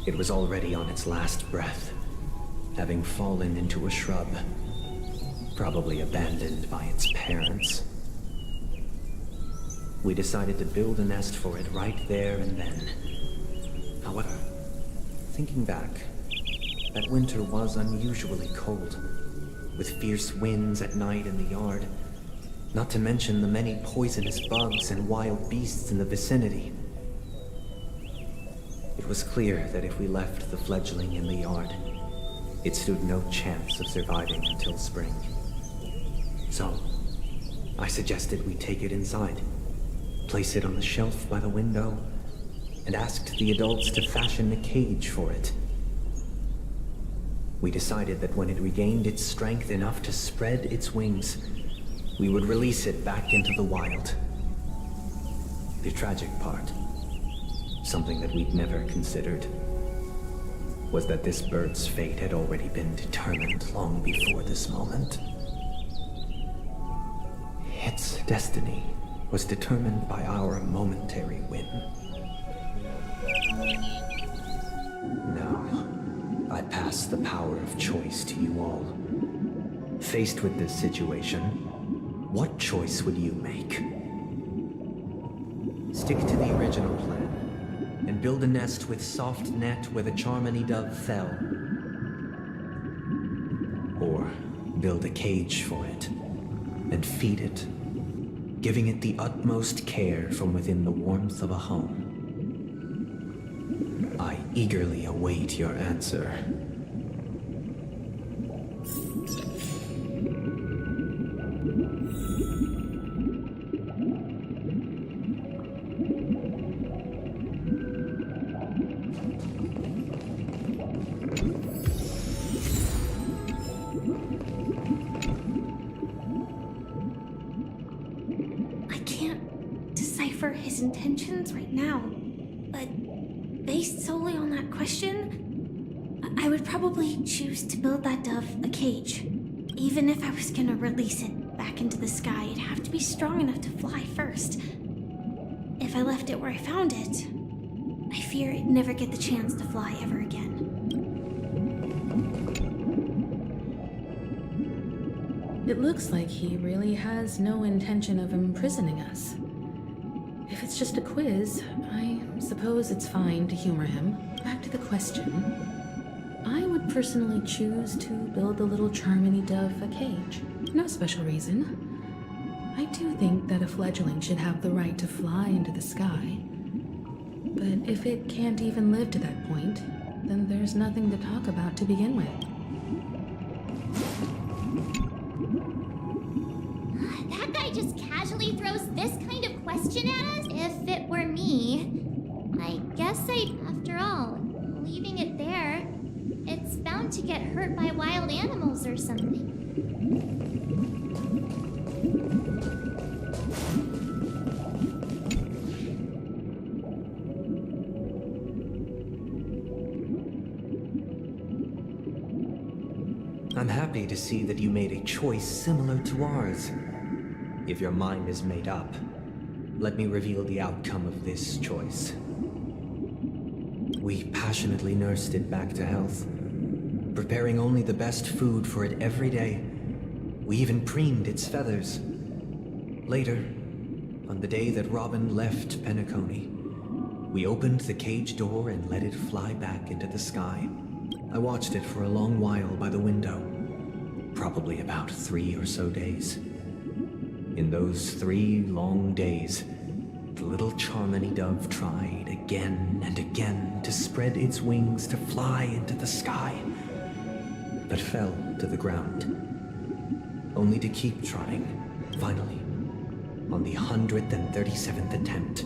it was already on its last breath, having fallen into a shrub, probably abandoned by its parents. We decided to build a nest for it right there and then. However, thinking back, that winter was unusually cold, with fierce winds at night in the yard, not to mention the many poisonous bugs and wild beasts in the vicinity. It was clear that if we left the fledgling in the yard, it stood no chance of surviving until spring. So, I suggested we take it inside, place it on the shelf by the window, and asked the adults to fashion a cage for it. We decided that when it regained its strength enough to spread its wings, we would release it back into the wild. The tragic part, something that we'd never considered, was that this bird's fate had already been determined long before this moment. Its destiny was determined by our momentary whim. Now, I pass the power of choice to you all. Faced with this situation, what choice would you make? Stick to the original plan and build a nest with soft net where the Charmony dove fell. Or build a cage for it and feed it, giving it the utmost care from within the warmth of a home. I eagerly await your answer. His intentions right now, but based solely on that question, I would probably choose to build that dove a cage. Even if I was gonna release it back into the sky, it'd have to be strong enough to fly first. If I left it where I found it, I fear it'd never get the chance to fly ever again. It looks like he really has no intention of imprisoning us. If it's just a quiz, I suppose it's fine to humor him. Back to the question. I would personally choose to build the little Charmony dove a cage. No special reason. I do think that a fledgling should have the right to fly into the sky. But if it can't even live to that point, then there's nothing to talk about to begin with. That guy just casually throws this kind of question at us? If it were me, I guess after all, leaving it there, it's bound to get hurt by wild animals or something. I'm happy to see that you made a choice similar to ours. If your mind is made up, let me reveal the outcome of this choice. We passionately nursed it back to health, preparing only the best food for it every day. We even preened its feathers. Later, on the day that Robin left Penacony, we opened the cage door and let it fly back into the sky. I watched it for a long while by the window, probably about 3 or so days. In those 3 long days, the little Charmony dove tried again and again to spread its wings to fly into the sky, but fell to the ground, only to keep trying. Finally, on the 137th attempt,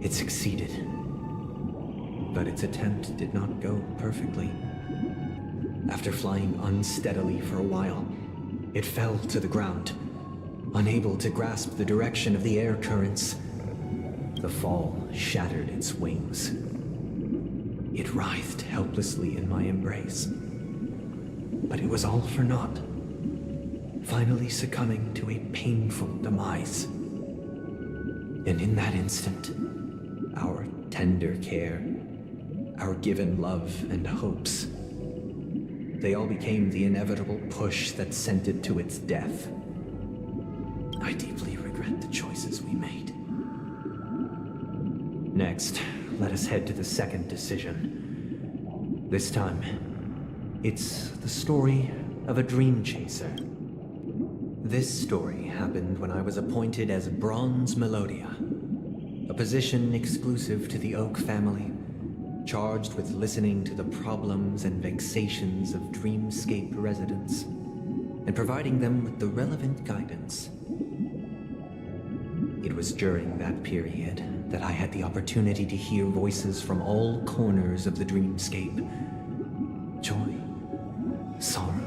it succeeded. But its attempt did not go perfectly. After flying unsteadily for a while, it fell to the ground, unable to grasp the direction of the air currents. The fall shattered its wings. It writhed helplessly in my embrace. But it was all for naught, finally succumbing to a painful demise. And in that instant, our tender care, our given love and hopes, they all became the inevitable push that sent it to its death. I deeply regret the choices we made. Next, let us head to the second decision. This time, it's the story of a dream chaser. This story happened when I was appointed as Bronze Melodia, a position exclusive to the Oak family, charged with listening to the problems and vexations of Dreamscape residents, and providing them with the relevant guidance. It was during that period that I had the opportunity to hear voices from all corners of the Dreamscape. Joy, sorrow,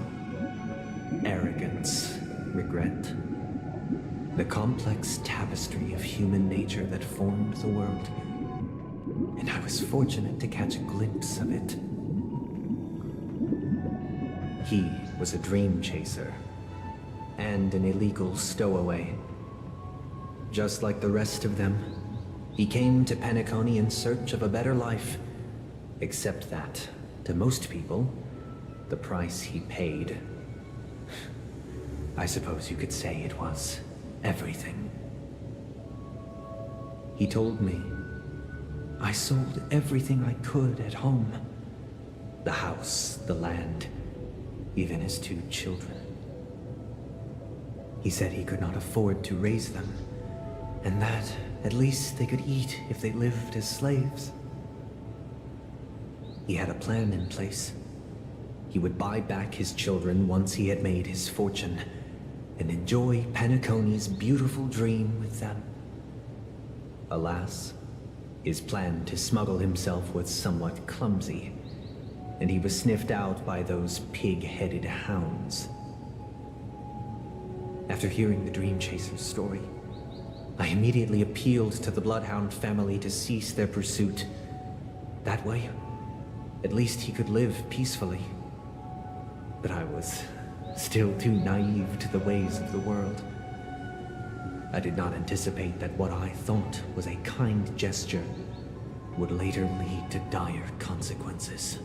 arrogance, regret. The complex tapestry of human nature that formed the world. And I was fortunate to catch a glimpse of it. He was a dream chaser, and an illegal stowaway. Just like the rest of them, he came to Penacony in search of a better life, except that, to most people, the price he paid, I suppose you could say it was everything. He told me I sold everything I could at home. The house, the land, even his 2 children. He said he could not afford to raise them, and that at least they could eat if they lived as slaves. He had a plan in place. He would buy back his children once he had made his fortune, and enjoy Penacony's beautiful dream with them. Alas, his plan to smuggle himself was somewhat clumsy, and he was sniffed out by those pig-headed hounds. After hearing the Dream Chaser's story, I immediately appealed to the Bloodhound family to cease their pursuit. That way, at least he could live peacefully. But I was still too naive to the ways of the world. I did not anticipate that what I thought was a kind gesture would later lead to dire consequences.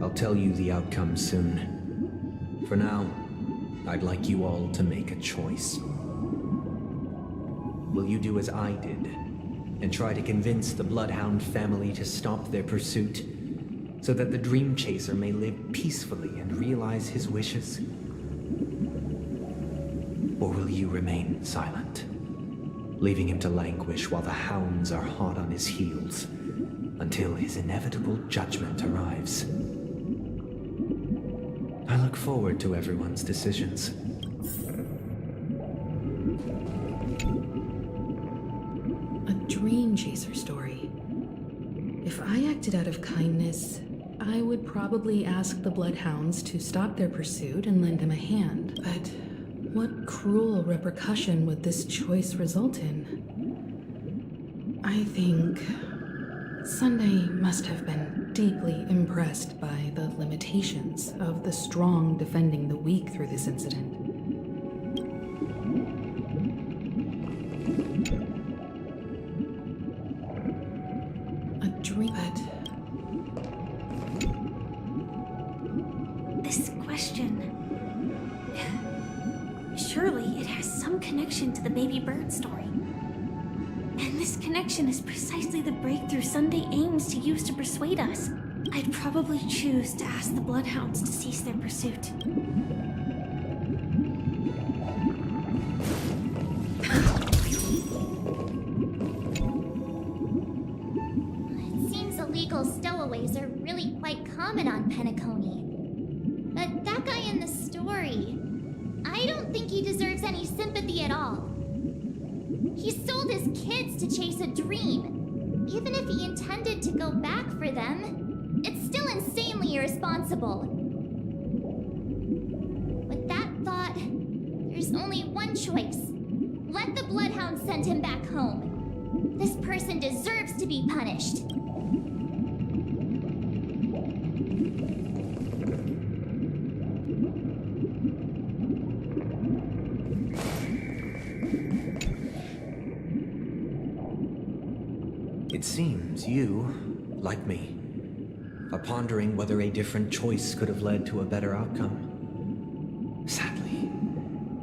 I'll tell you the outcome soon. For now, I'd like you all to make a choice. Will you do as I did, and try to convince the Bloodhound family to stop their pursuit, so that the Dream Chaser may live peacefully and realize his wishes? Or will you remain silent, leaving him to languish while the hounds are hot on his heels, until his inevitable judgment arrives? I look forward to everyone's decisions. A dream chaser story. If I acted out of kindness, I would probably ask the Bloodhounds to stop their pursuit and lend him a hand. But what cruel repercussion would this choice result in? I think Sunday must have been deeply impressed by the limitations of the strong defending the weak through this incident. A dream. This question... Surely connection to the baby bird story. And this connection is precisely the breakthrough Sunday aims to use to persuade us. I'd probably choose to ask the Bloodhounds to cease their pursuit. It seems illegal stowaways are really quite common on Penacony. But that guy in the story, I don't think he deserves any sympathy at all. He sold his kids to chase a dream. Even if he intended to go back for them, it's still insanely irresponsible. With that thought, there's only one choice. Let the Bloodhound send him back home. This person deserves to be punished. It seems you, like me, are pondering whether a different choice could have led to a better outcome. Sadly,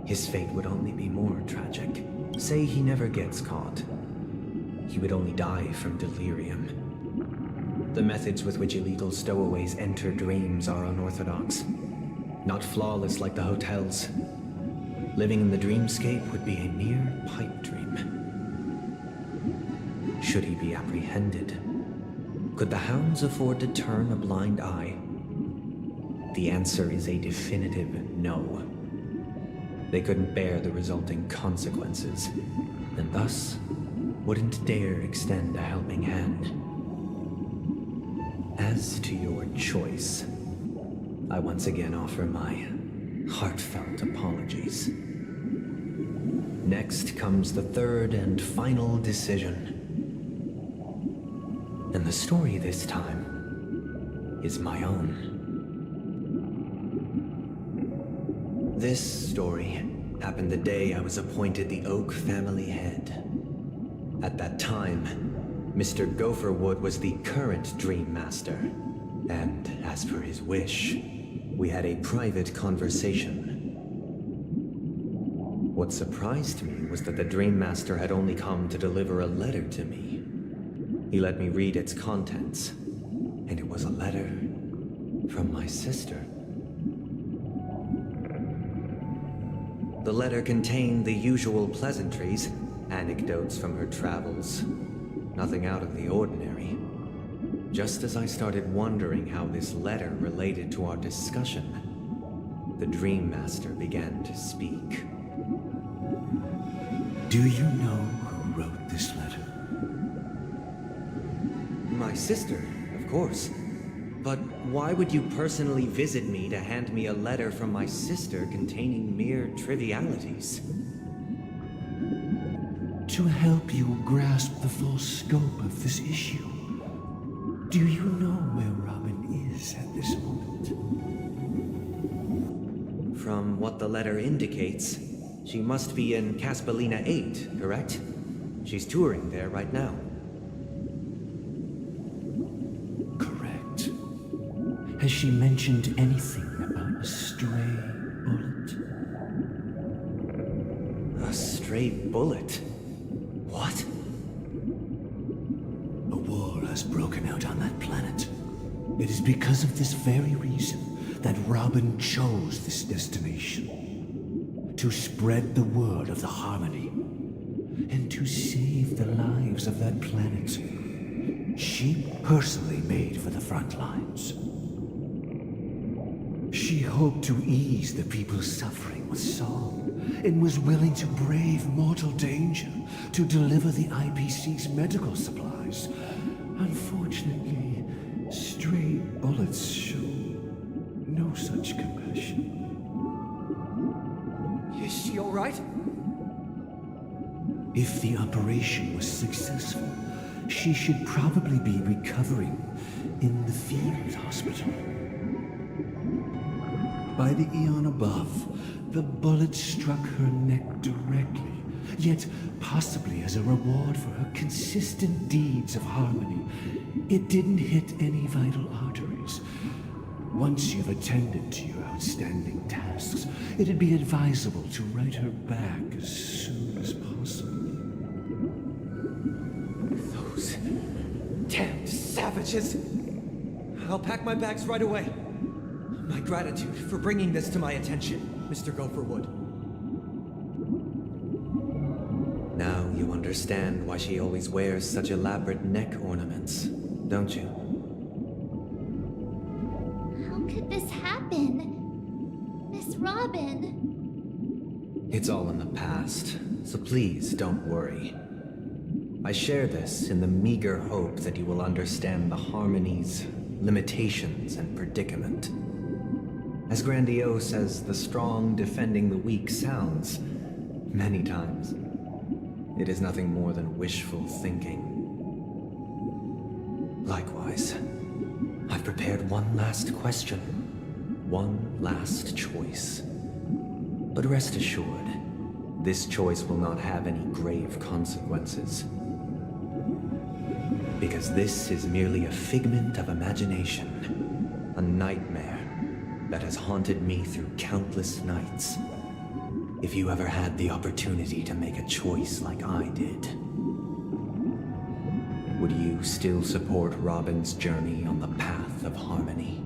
his fate would only be more tragic. Say he never gets caught. He would only die from delirium. The methods with which illegal stowaways enter dreams are unorthodox. Not flawless like the hotels. Living in the dreamscape would be a mere pipe dream. Should he be apprehended? Could the hounds afford to turn a blind eye? The answer is a definitive no. They couldn't bear the resulting consequences, and thus wouldn't dare extend a helping hand. As to your choice, I once again offer my heartfelt apologies. Next comes the third and final decision. And the story this time is my own. This story happened the day I was appointed the Oak family head. At that time, Mr. Gopherwood was the current Dream Master, and as per his wish, we had a private conversation. What surprised me was that the Dream Master had only come to deliver a letter to me. He let me read its contents, and it was a letter from my sister. The letter contained the usual pleasantries, anecdotes from her travels. Nothing out of the ordinary. Just as I started wondering how this letter related to our discussion, the Dream Master began to speak. Do you know who wrote this letter? My sister, of course. But why would you personally visit me to hand me a letter from my sister containing mere trivialities? To help you grasp the full scope of this issue. Do you know where Robin is at this moment? From what the letter indicates, she must be in Caspelina 8, correct? She's touring there right now. Correct. Has she mentioned anything about a stray bullet? A stray bullet? What? A war has broken out on that planet. It is because of this very reason that Robin chose this destination. To spread the word of the Harmony. And to save the lives of that planet. She personally made for the front lines. She hoped to ease the people's suffering with song, and was willing to brave mortal danger to deliver the IPC's medical supplies. Unfortunately, stray bullets show no such compassion. Is she all right? If the operation was successful, she should probably be recovering in the field hospital. By the eon above, the bullet struck her neck directly, yet possibly as a reward for her consistent deeds of harmony, it didn't hit any vital arteries. Once you've attended to your outstanding tasks, it'd be advisable to write her back as soon Those damned savages! I'll pack my bags right away. My gratitude for bringing this to my attention, Mr. Gopherwood. Now you understand why she always wears such elaborate neck ornaments, don't you? How could this happen? Miss Robin. It's all in the past, so please don't worry. I share this in the meager hope that you will understand the harmony's limitations and predicament. As grandiose as the strong defending the weak sounds, many times, it is nothing more than wishful thinking. Likewise, I've prepared one last question, one last choice. But rest assured, this choice will not have any grave consequences. Because this is merely a figment of imagination, a nightmare that has haunted me through countless nights. If you ever had the opportunity to make a choice like I did, would you still support Robin's journey on the path of harmony?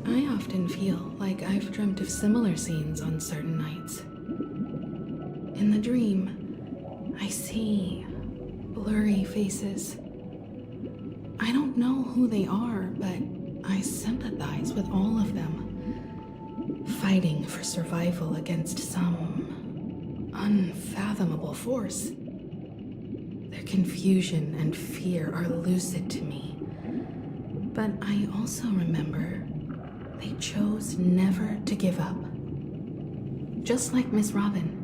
I often feel like I've dreamt of similar scenes on certain nights. In the dream, I see blurry faces. I don't know who they are, but I sympathize with all of them, fighting for survival against some unfathomable force. Their confusion and fear are lucid to me, but I also remember they chose never to give up. Just like Miss Robin.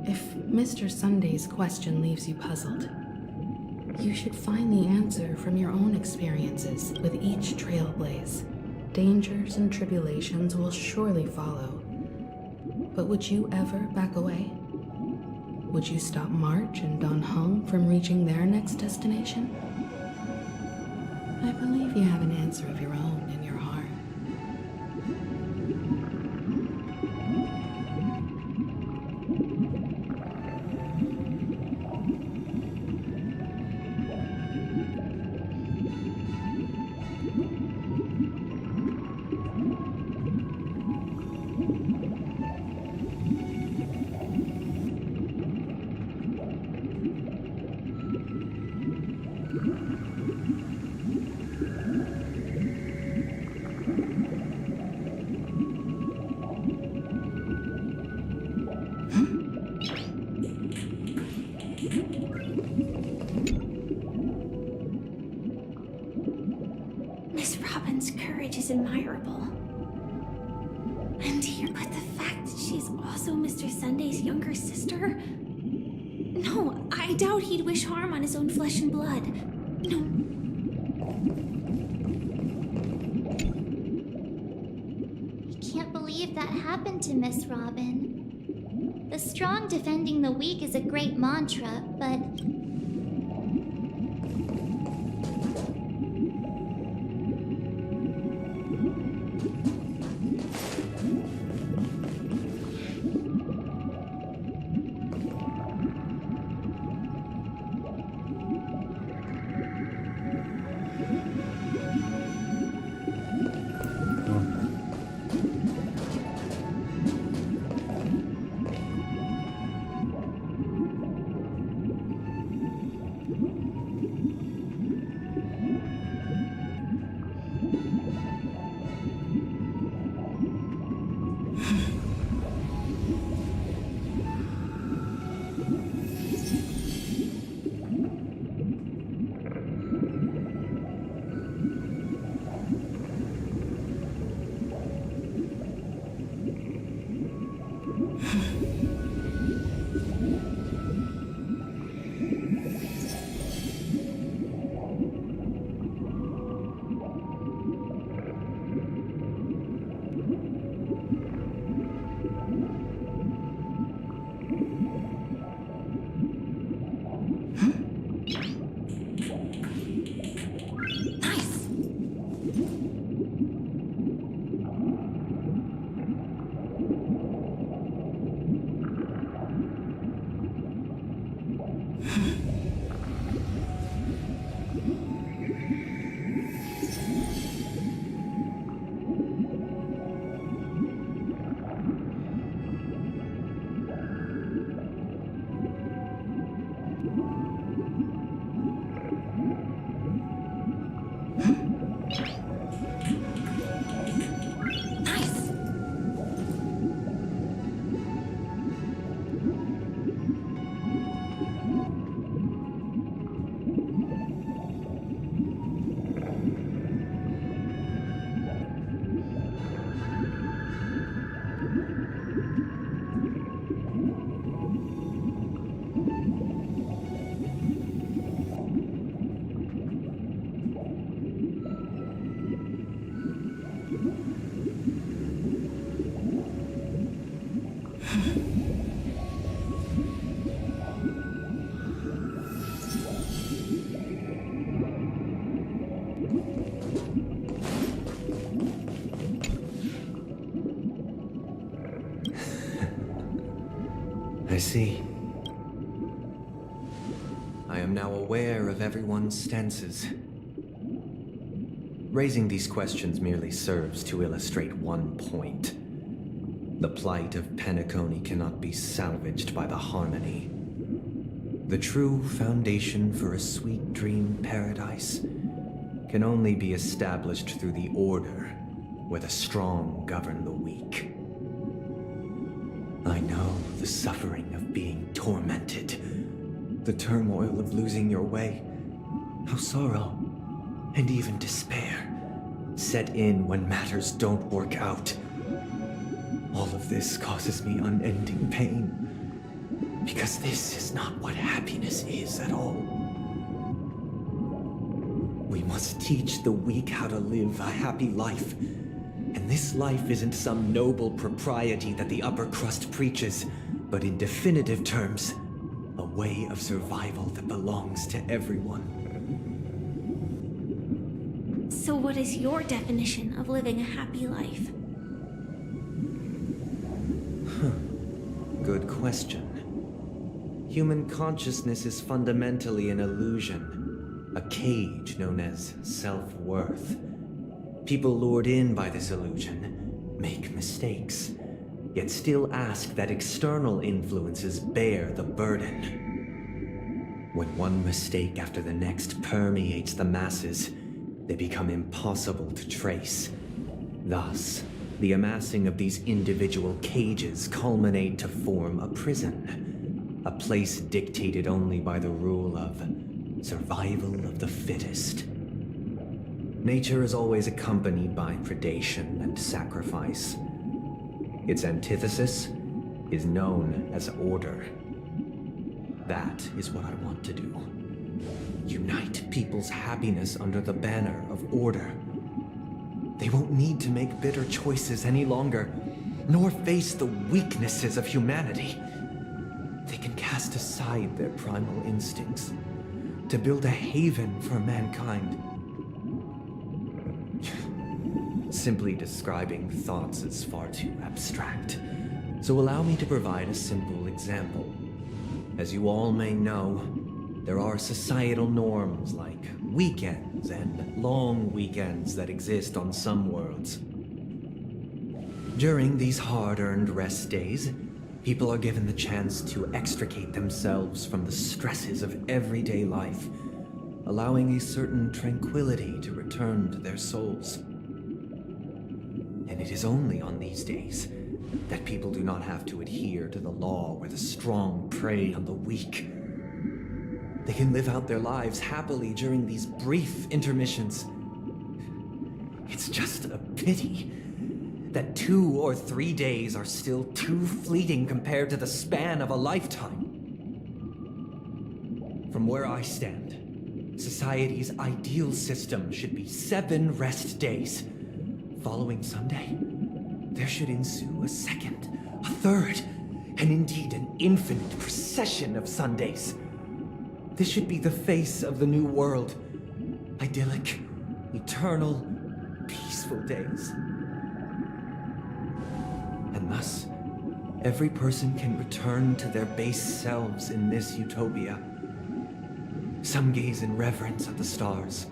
If Mr. Sunday's question leaves you puzzled, you should find the answer from your own experiences with each trailblaze. Dangers and tribulations will surely follow. But would you ever back away? Would you stop March and Don Hung from reaching their next destination? I believe you have an answer of your own in your heart. Miss Robin's courage is admirable. And here, but the fact that she's also Mr. Sunday's younger sister? No, I doubt he'd wish harm on his own flesh and blood. No. I can't believe that happened to Miss Robin. The strong defending the weak is a great mantra, but I see. I am now aware of everyone's stances. Raising these questions merely serves to illustrate one point. The plight of Penacony cannot be salvaged by the Harmony. The true foundation for a sweet dream paradise can only be established through the Order, where the strong govern the weak. I know the suffering of being tormented, the turmoil of losing your way, how sorrow and even despair set in when matters don't work out. All of this causes me unending pain, because this is not what happiness is at all. We must teach the weak how to live a happy life. And this life isn't some noble propriety that the upper crust preaches, but in definitive terms, a way of survival that belongs to everyone. So what is your definition of living a happy life? Good question. Human consciousness is fundamentally an illusion, a cage known as self-worth. People lured in by this illusion make mistakes, yet still ask that external influences bear the burden. When one mistake after the next permeates the masses, they become impossible to trace. Thus, the amassing of these individual cages culminate to form a prison, a place dictated only by the rule of survival of the fittest. Nature is always accompanied by predation and sacrifice. Its antithesis is known as order. That is what I want to do. Unite people's happiness under the banner of order. They won't need to make bitter choices any longer, nor face the weaknesses of humanity. They can cast aside their primal instincts to build a haven for mankind. Simply describing thoughts is far too abstract, so allow me to provide a simple example. As you all may know, there are societal norms like weekends and long weekends that exist on some worlds. During these hard-earned rest days, people are given the chance to extricate themselves from the stresses of everyday life, allowing a certain tranquility to return to their souls. And it is only on these days that people do not have to adhere to the law where the strong prey on the weak. They can live out their lives happily during these brief intermissions. It's just a pity that 2 or 3 days are still too fleeting compared to the span of a lifetime. From where I stand, society's ideal system should be 7 rest days. Following Sunday, there should ensue a second, a third, and indeed an infinite procession of Sundays. This should be the face of the new world. Idyllic, eternal, peaceful days. And thus, every person can return to their base selves in this utopia, Some gaze in reverence at the stars,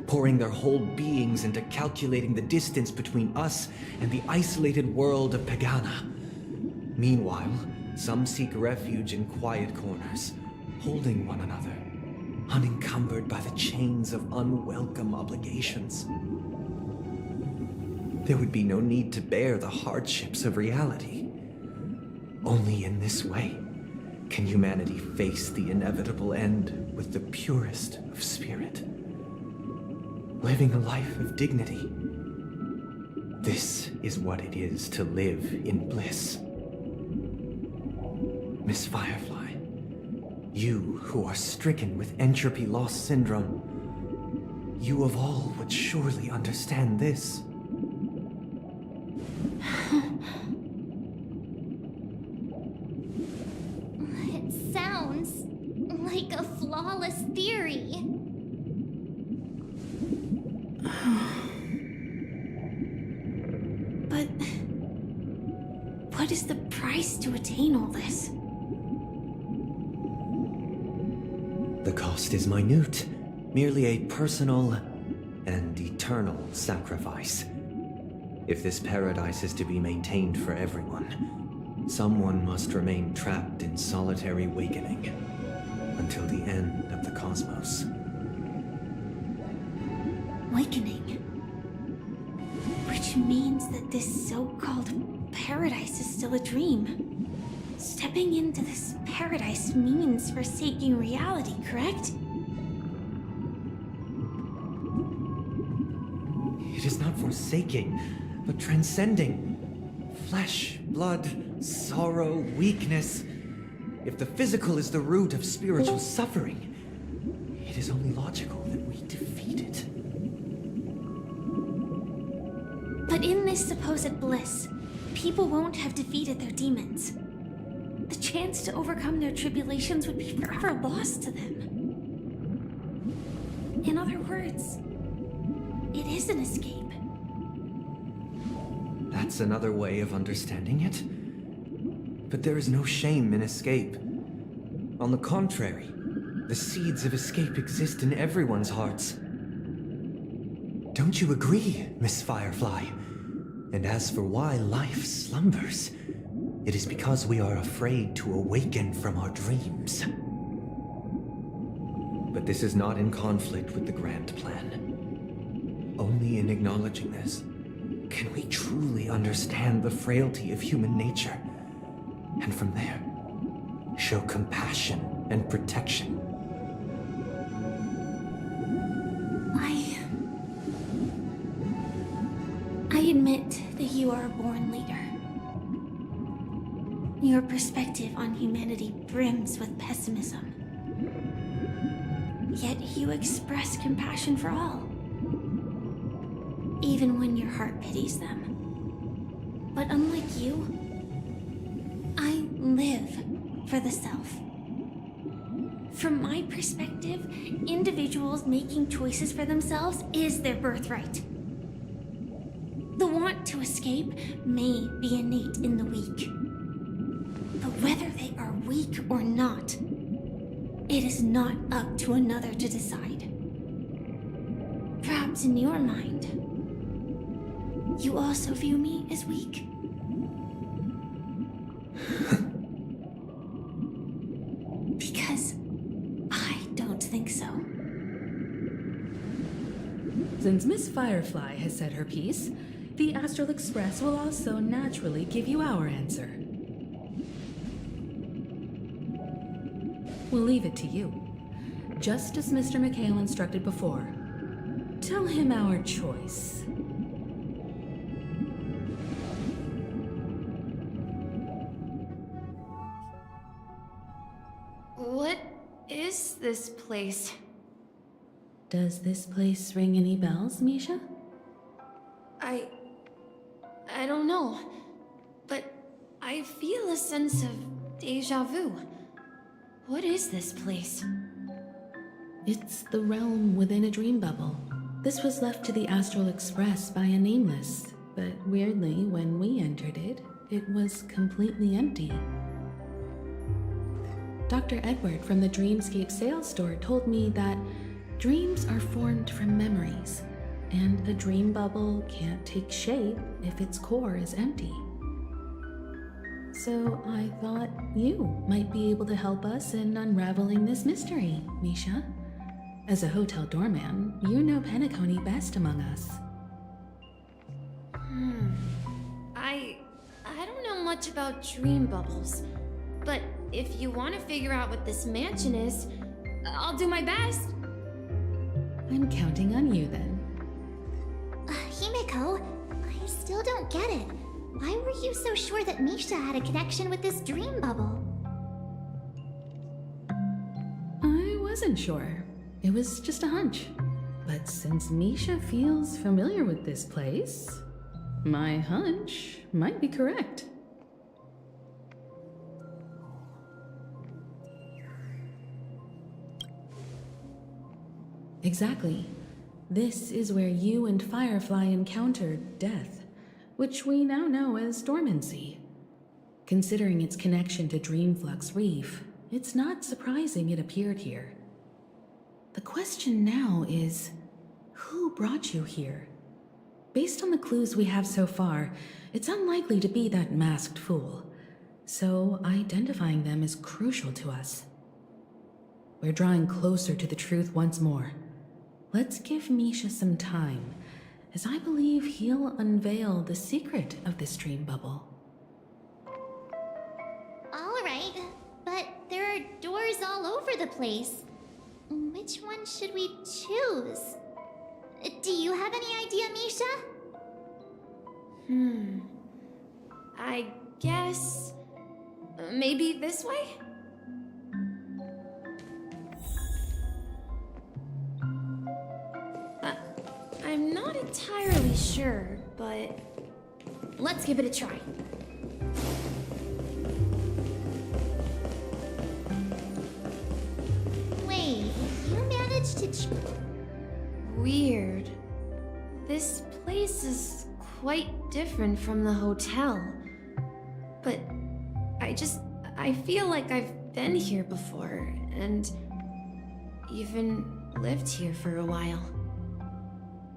pouring their whole beings into calculating the distance between us and the isolated world of Pagana. Meanwhile, some seek refuge in quiet corners, holding one another, unencumbered by the chains of unwelcome obligations. There would be no need to bear the hardships of reality. Only in this way can humanity face the inevitable end with the purest of spirit, living a life of dignity. This is what it is to live in bliss. Miss Firefly, you who are stricken with entropy loss syndrome, you of all would surely understand this. It sounds like a flawless theory. But what is the price to attain all this? The cost is minute, merely a personal and eternal sacrifice. If this paradise is to be maintained for everyone, someone must remain trapped in solitary awakening until the end of the cosmos. Awakening. Which means that this so-called paradise is still a dream. Stepping into this paradise means forsaking reality, correct? It is not forsaking, but transcending. Flesh, blood, sorrow, weakness. If the physical is the root of spiritual suffering, it is only logical that we defeat it. But in this supposed bliss, people won't have defeated their demons. The chance to overcome their tribulations would be forever lost to them. In other words, it is an escape. That's another way of understanding it. But there is no shame in escape. On the contrary, the seeds of escape exist in everyone's hearts. Don't you agree, Miss Firefly? And as for why life slumbers, it is because we are afraid to awaken from our dreams. But this is not in conflict with the grand plan. Only in acknowledging this can we truly understand the frailty of human nature, and from there, show compassion and protection. I admit that you are a born leader. Your perspective on humanity brims with pessimism. Yet you express compassion for all, even when your heart pities them. But unlike you, I live for the self. From my perspective, individuals making choices for themselves is their birthright. The want to escape may be innate in the weak. But whether they are weak or not, it is not up to another to decide. Perhaps in your mind, you also view me as weak. Because I don't think so. Since Miss Firefly has said her piece, the Astral Express will also naturally give you our answer. We'll leave it to you. Just as Mr. McHale instructed before. Tell him our choice. What is this place? Does this place ring any bells, Misha? I don't know, but I feel a sense of déjà vu. What is this place? It's the realm within a dream bubble. This was left to the Astral Express by a nameless, but weirdly, when we entered it, it was completely empty. Dr. Edward from the Dreamscape sales store told me that dreams are formed from memories, and a dream bubble can't take shape if its core is empty. So I thought you might be able to help us in unraveling this mystery, Misha. As a hotel doorman, you know Penacony best among us. I don't know much about dream bubbles, but if you want to figure out what this mansion is, I'll do my best. I'm counting on you then. Himeko, I still don't get it. Why were you so sure that Misha had a connection with this dream bubble? I wasn't sure. It was just a hunch. But since Misha feels familiar with this place, my hunch might be correct. Exactly. This is where you and Firefly encountered death, which we now know as dormancy. Considering its connection to Dreamflux Reef, it's not surprising it appeared here. The question now is, who brought you here? Based on the clues we have so far, it's unlikely to be that masked fool, so identifying them is crucial to us. We're drawing closer to the truth once more. Let's give Misha some time, as I believe he'll unveil the secret of this dream bubble. All right, but there are doors all over the place. Which one should we choose? Do you have any idea, Misha? I guess... maybe this way? I'm not entirely sure, but let's give it a try. Wait, you managed to... Weird. This place is quite different from the hotel. But I feel like I've been here before, and even lived here for a while.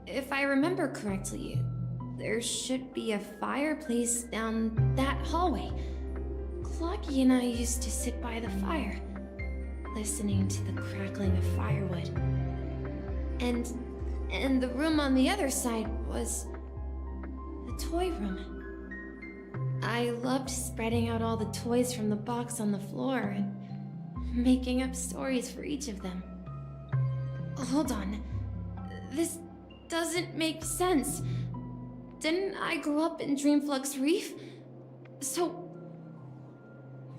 If I remember correctly, there should be a fireplace down that hallway. Clocky and I used to sit by the fire, listening to the crackling of firewood. And the room on the other side was the toy room. I loved spreading out all the toys from the box on the floor and making up stories for each of them. Hold on. This doesn't make sense. Didn't I grow up in Dreamflux Reef? So,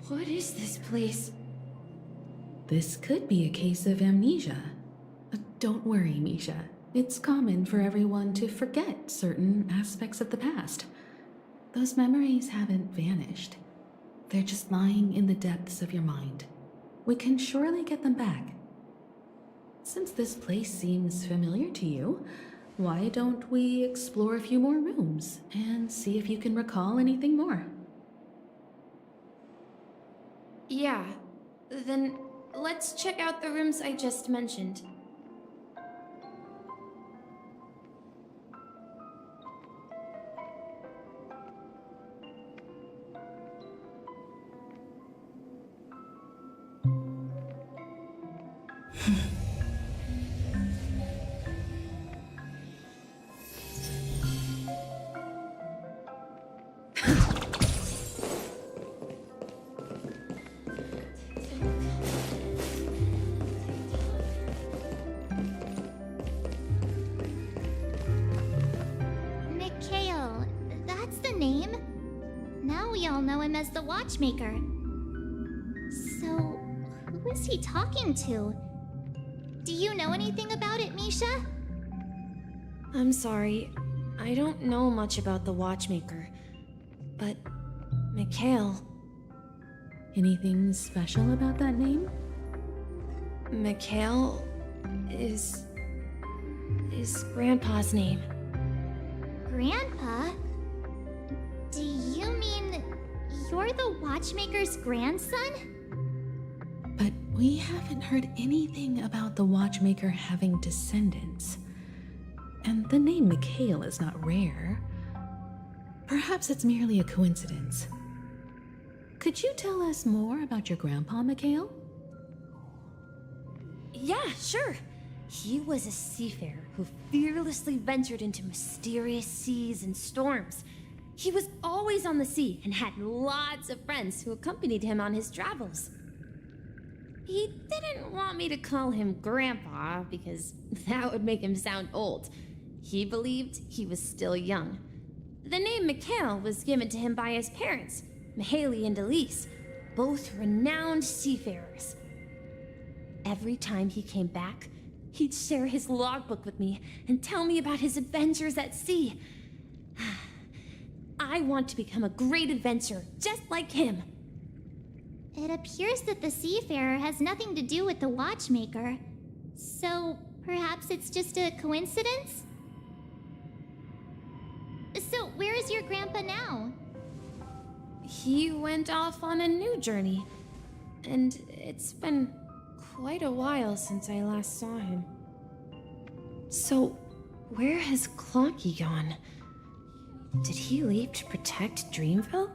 what is this place? This could be a case of amnesia. Don't worry, Misha. It's common for everyone to forget certain aspects of the past. Those memories haven't vanished. They're just lying in the depths of your mind. We can surely get them back. Since this place seems familiar to you, why don't we explore a few more rooms and see if you can recall anything more? Yeah, then let's check out the rooms I just mentioned. Mikhail, that's the name. Now we all know him as the Watchmaker. So, who is he talking to? Do you know anything about it, Misha? I'm sorry, I don't know much about the Watchmaker, but Mikhail... Anything special about that name? Mikhail is Grandpa's name. Grandpa? Do you mean you're the Watchmaker's grandson? We haven't heard anything about the watchmaker having descendants. And the name Mikhail is not rare. Perhaps it's merely a coincidence. Could you tell us more about your grandpa, Mikhail? Yeah, sure. He was a seafarer who fearlessly ventured into mysterious seas and storms. He was always on the sea and had lots of friends who accompanied him on his travels. He didn't want me to call him Grandpa because that would make him sound old. He believed he was still young. The name Mikhail was given to him by his parents, Mihaly and Elise, both renowned seafarers. Every time he came back, he'd share his logbook with me and tell me about his adventures at sea. I want to become a great adventurer, just like him. It appears that the seafarer has nothing to do with the watchmaker. So, perhaps it's just a coincidence? So, where is your grandpa now? He went off on a new journey, and it's been quite a while since I last saw him. So, where has Clonky gone? Did he leave to protect Dreamville?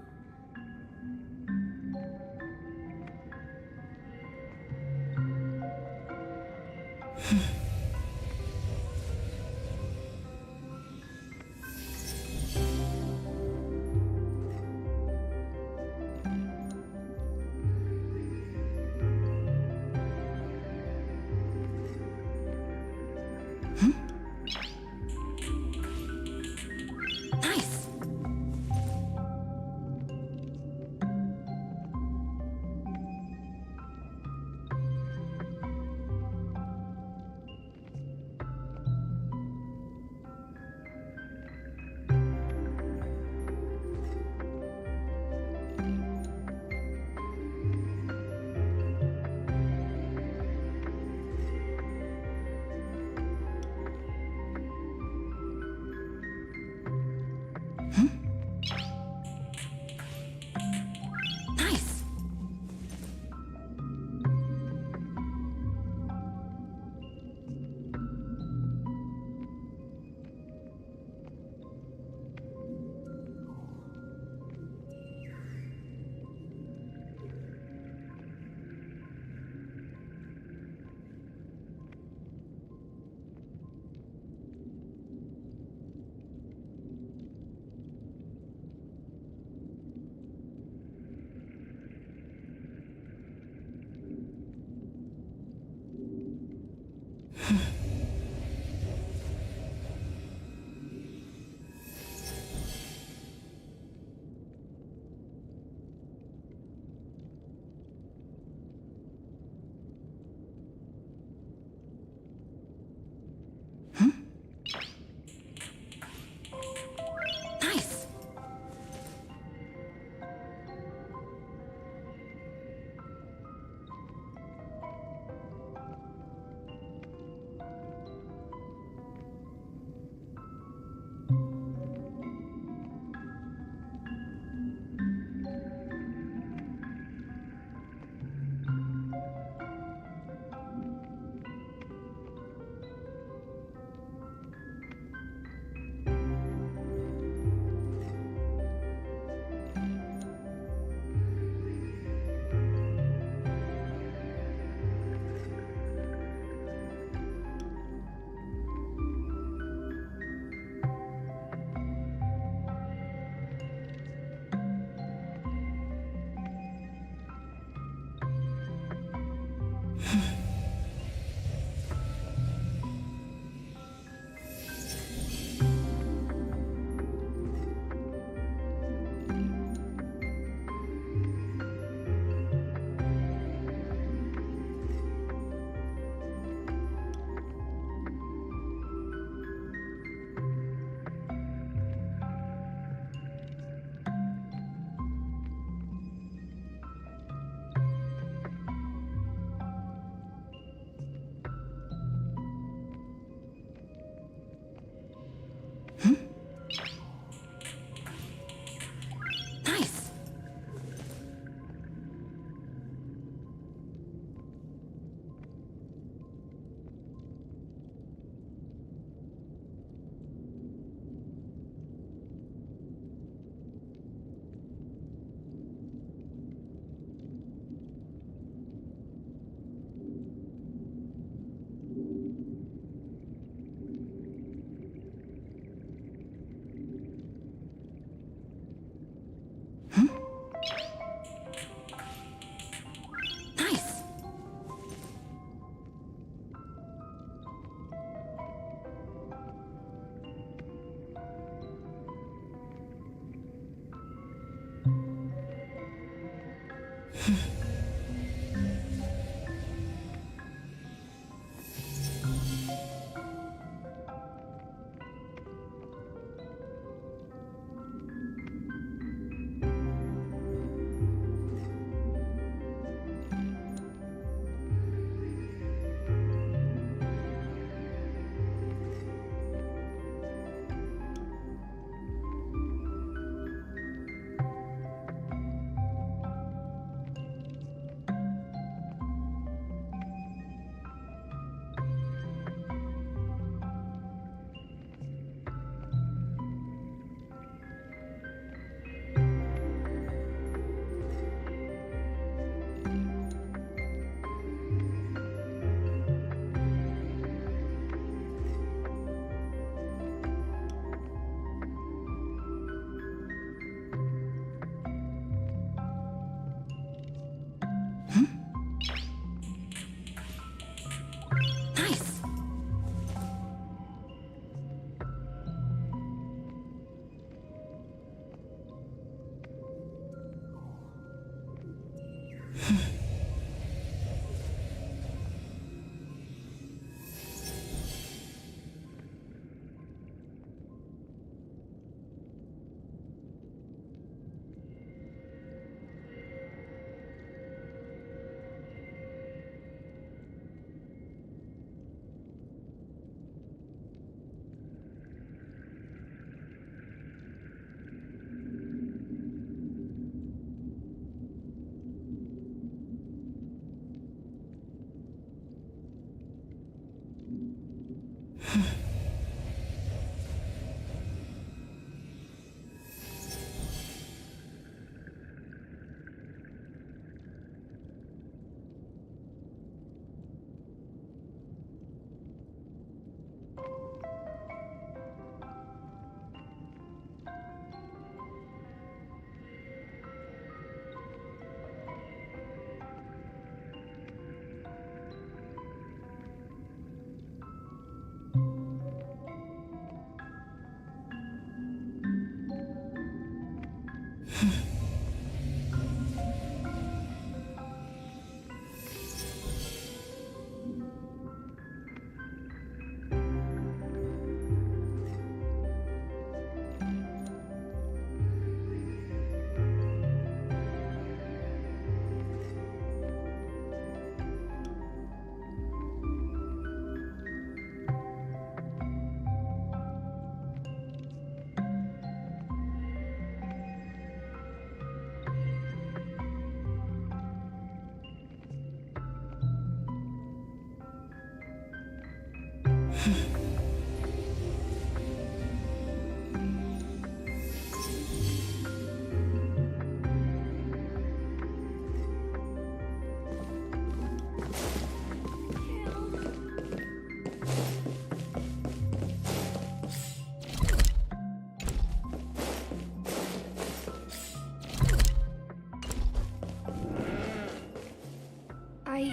I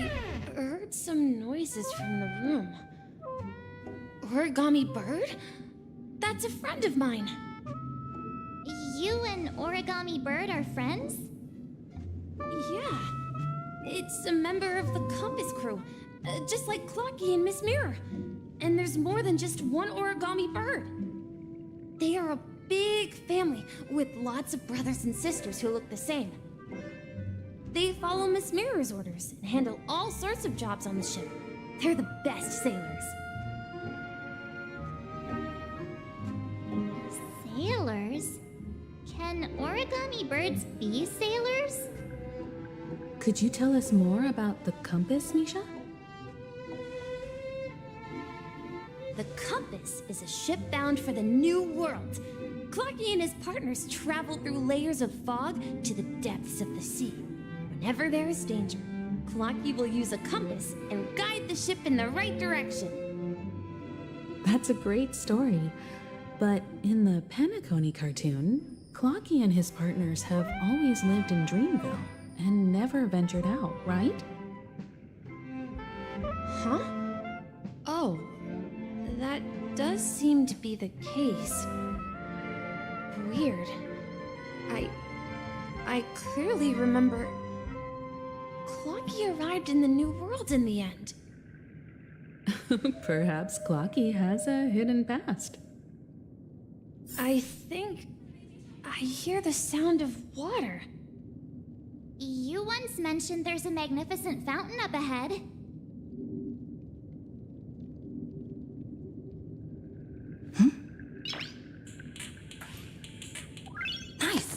heard some noises from the room. Origami Bird? That's a friend of mine. You and Origami Bird are friends? Yeah. It's a member of the Compass crew, just like Clocky and Miss Mirror. And there's more than just one Origami Bird. They are a big family with lots of brothers and sisters who look the same. They follow Miss Mirror's orders and handle all sorts of jobs on the ship. They're the best sailors. Sailors? Can origami birds be sailors? Could you tell us more about the compass, Misha? The Compass is a ship bound for the New World. Clocky and his partners travel through layers of fog to the depths of the sea. Whenever there is danger, Clocky will use a compass and guide the ship in the right direction. That's a great story. But in the Penacony cartoon, Clocky and his partners have always lived in Dreamville and never ventured out, right? Huh? Oh, that does seem to be the case. Weird. I clearly remember Clocky arrived in the New World in the end. Perhaps Clocky has a hidden past. I think I hear the sound of water. You once mentioned there's a magnificent fountain up ahead. Nice.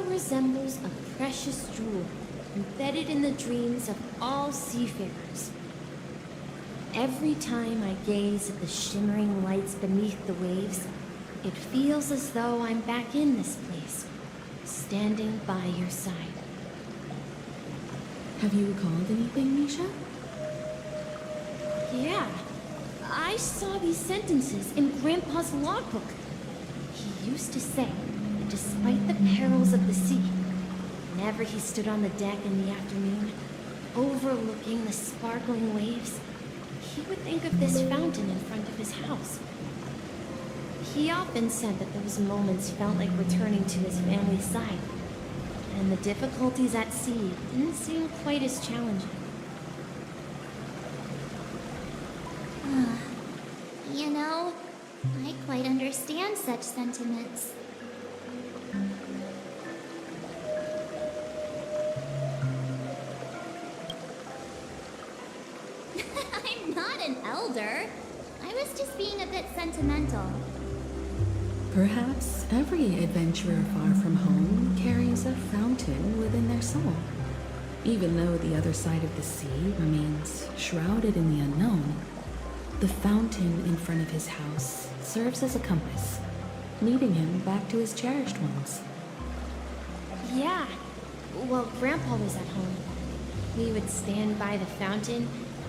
Resembles a precious jewel embedded in the dreams of all seafarers. Every time I gaze at the shimmering lights beneath the waves, it feels as though I'm back in this place, standing by your side. Have you recalled anything, Misha? Yeah. I saw these sentences in Grandpa's logbook. He used to say, despite the perils of the sea, whenever he stood on the deck in the afternoon, overlooking the sparkling waves, he would think of this fountain in front of his house. He often said that those moments felt like returning to his family's side, and the difficulties at sea didn't seem quite as challenging. You know, I quite understand such sentiments. I'm not an elder. I was just being a bit sentimental. Perhaps every adventurer far from home carries a fountain within their soul. Even though the other side of the sea remains shrouded in the unknown, the fountain in front of his house serves as a compass, leading him back to his cherished ones. Yeah. While Grandpa was at home, we would stand by the fountain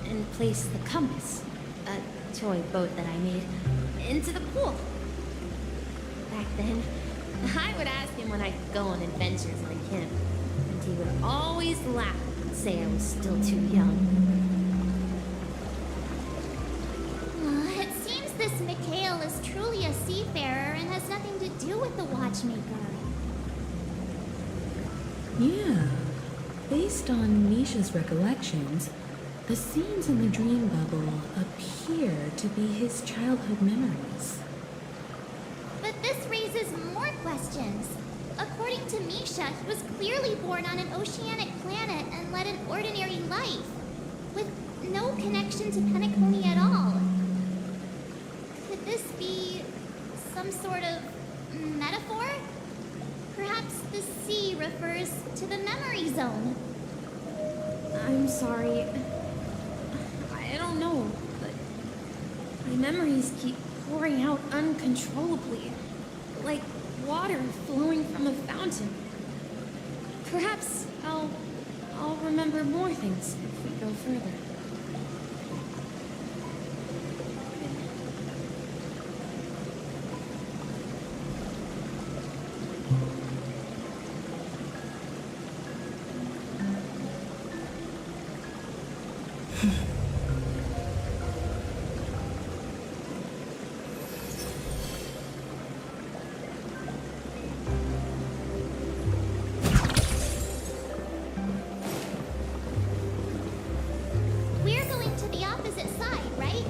and place the compass, a toy boat that I made, into the pool. Back then, I would ask him when I could go on adventures like him, and he would always laugh and say I was still too young. It seems this Mikhail is truly a seafarer and has nothing to do with the watchmaker. Yeah. Based on Misha's recollections, the scenes in the dream bubble appear to be his childhood memories. But this raises more questions. According to Misha, he was clearly born on an oceanic planet and led an ordinary life, with no connection to Penacony at all. Could this be some sort of metaphor? Perhaps the sea refers to the memory zone. I'm sorry. I don't know, but my memories keep pouring out uncontrollably, like water flowing from a fountain. Perhaps I'll remember more things if we go further. We're going to the opposite side, right?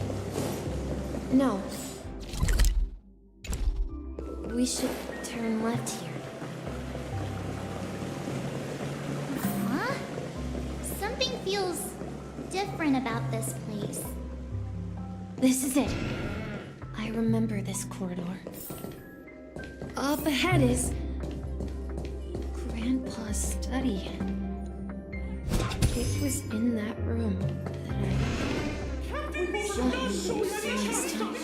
No. We should turn left here. Huh? Something feels different about this place. This is it. I remember this corridor. Up ahead is Grandpa's study. It was in that room that I saw him last time.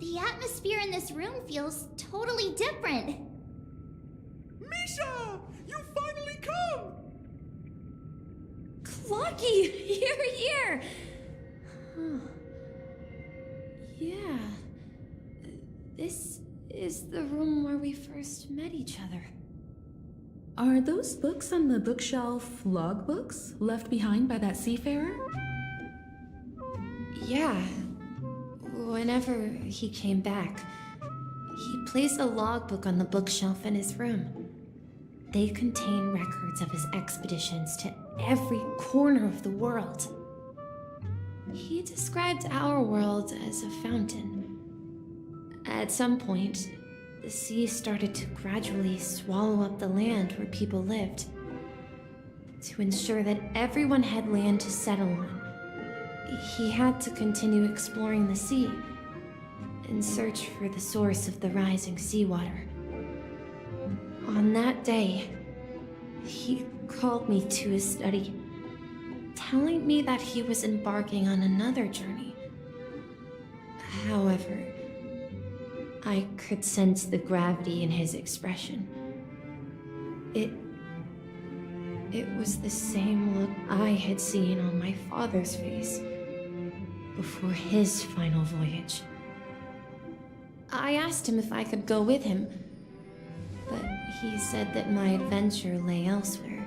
The atmosphere in this room feels totally different. Misha! You finally come! Clocky, you're here! Huh. Yeah. This is the room where we first met each other. Are those books on the bookshelf logbooks left behind by that seafarer? Yeah. Whenever he came back, he placed a logbook on the bookshelf in his room. They contain records of his expeditions to every corner of the world. He described our world as a fountain. At some point, the sea started to gradually swallow up the land where people lived. To ensure that everyone had land to settle on, he had to continue exploring the sea in search for the source of the rising seawater. On that day, he called me to his study, telling me that he was embarking on another journey. However, I could sense the gravity in his expression. It was the same look I had seen on my father's face before his final voyage. I asked him if I could go with him, but he said that my adventure lay elsewhere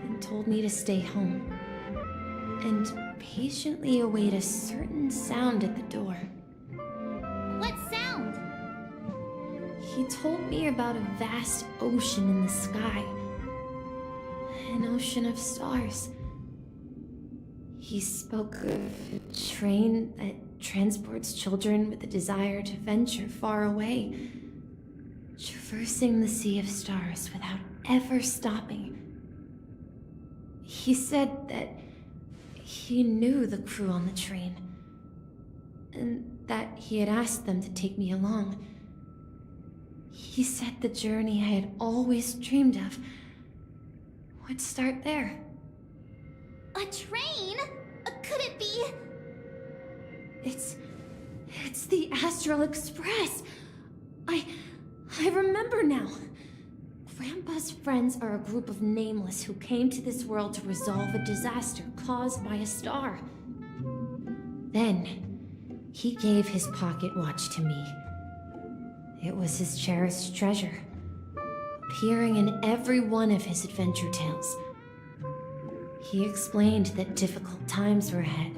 and told me to stay home and patiently await a certain sound at the door. What sound? He told me about a vast ocean in the sky an ocean of stars. He spoke of a train that transports children with a desire to venture far away, traversing the sea of stars without ever stopping. He said that he knew the crew on the train, and that he had asked them to take me along. He said the journey I had always dreamed of would start there. A train? Could it be? It's the Astral Express. I remember now. Grandpa's friends are a group of nameless who came to this world to resolve a disaster caused by a star. Then, he gave his pocket watch to me. It was his cherished treasure, appearing in every one of his adventure tales. He explained that difficult times were ahead,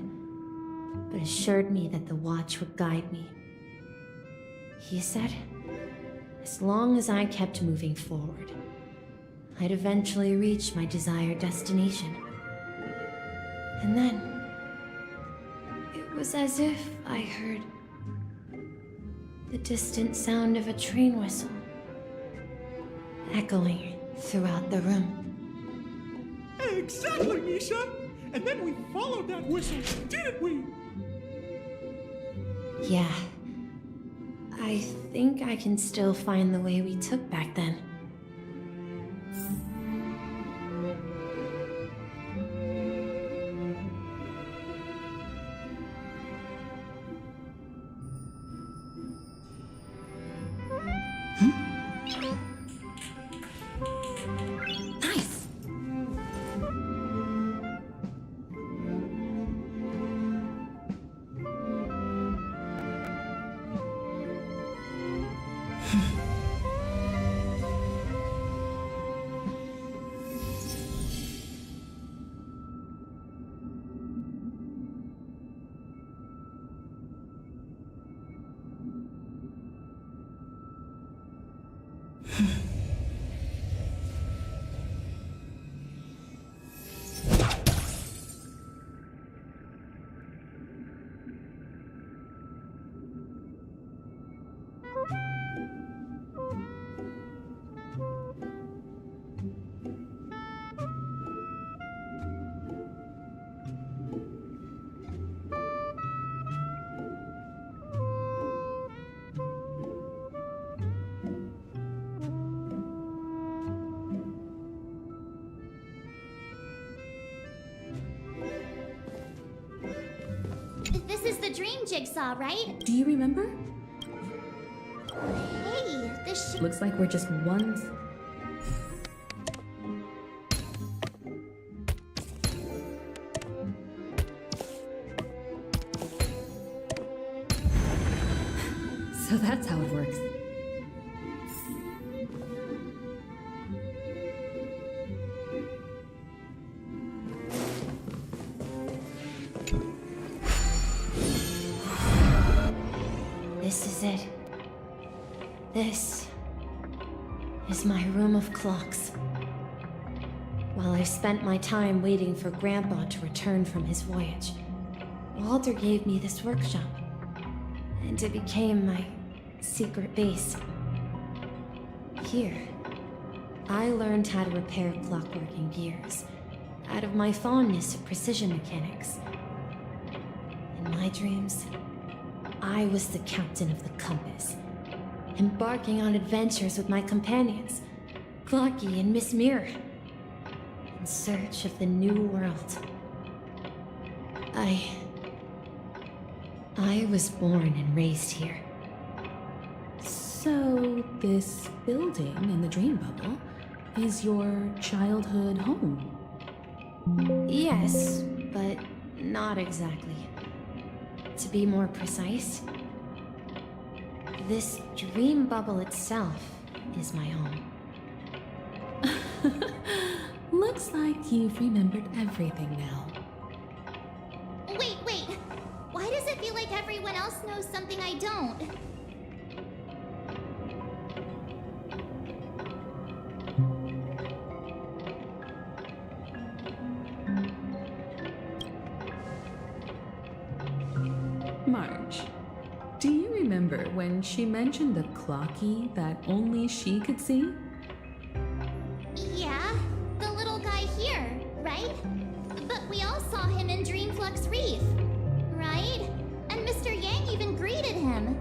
but assured me that the watch would guide me. He said, as long as I kept moving forward, I'd eventually reach my desired destination. And then, it was as if I heard the distant sound of a train whistle, echoing throughout the room. Exactly, Misha! And then we followed that whistle, didn't we? Yeah. I think I can still find the way we took back then. This is the dream jigsaw, right? Do you remember? Hey, this shit. Looks like we're just one. So that's how it works. This is it. This is my room of clocks. While I spent my time waiting for Grandpa to return from his voyage, Walter gave me this workshop, and it became my secret base. Here, I learned how to repair clockworking gears out of my fondness of precision mechanics. In my dreams, I was the captain of the compass, embarking on adventures with my companions, Clocky and Miss Mirror, in search of the new world. I was born and raised here. So, this building in the dream bubble is your childhood home? Yes, but not exactly. To be more precise, this dream bubble itself is my home. Looks like you've remembered everything now. Wait. Why does it feel like everyone else knows something I don't? March, do you remember when she mentioned the clocky that only she could see? Yeah, the little guy here, right? But we all saw him in Dreamflux Reef, right? And Mr. Yang even greeted him.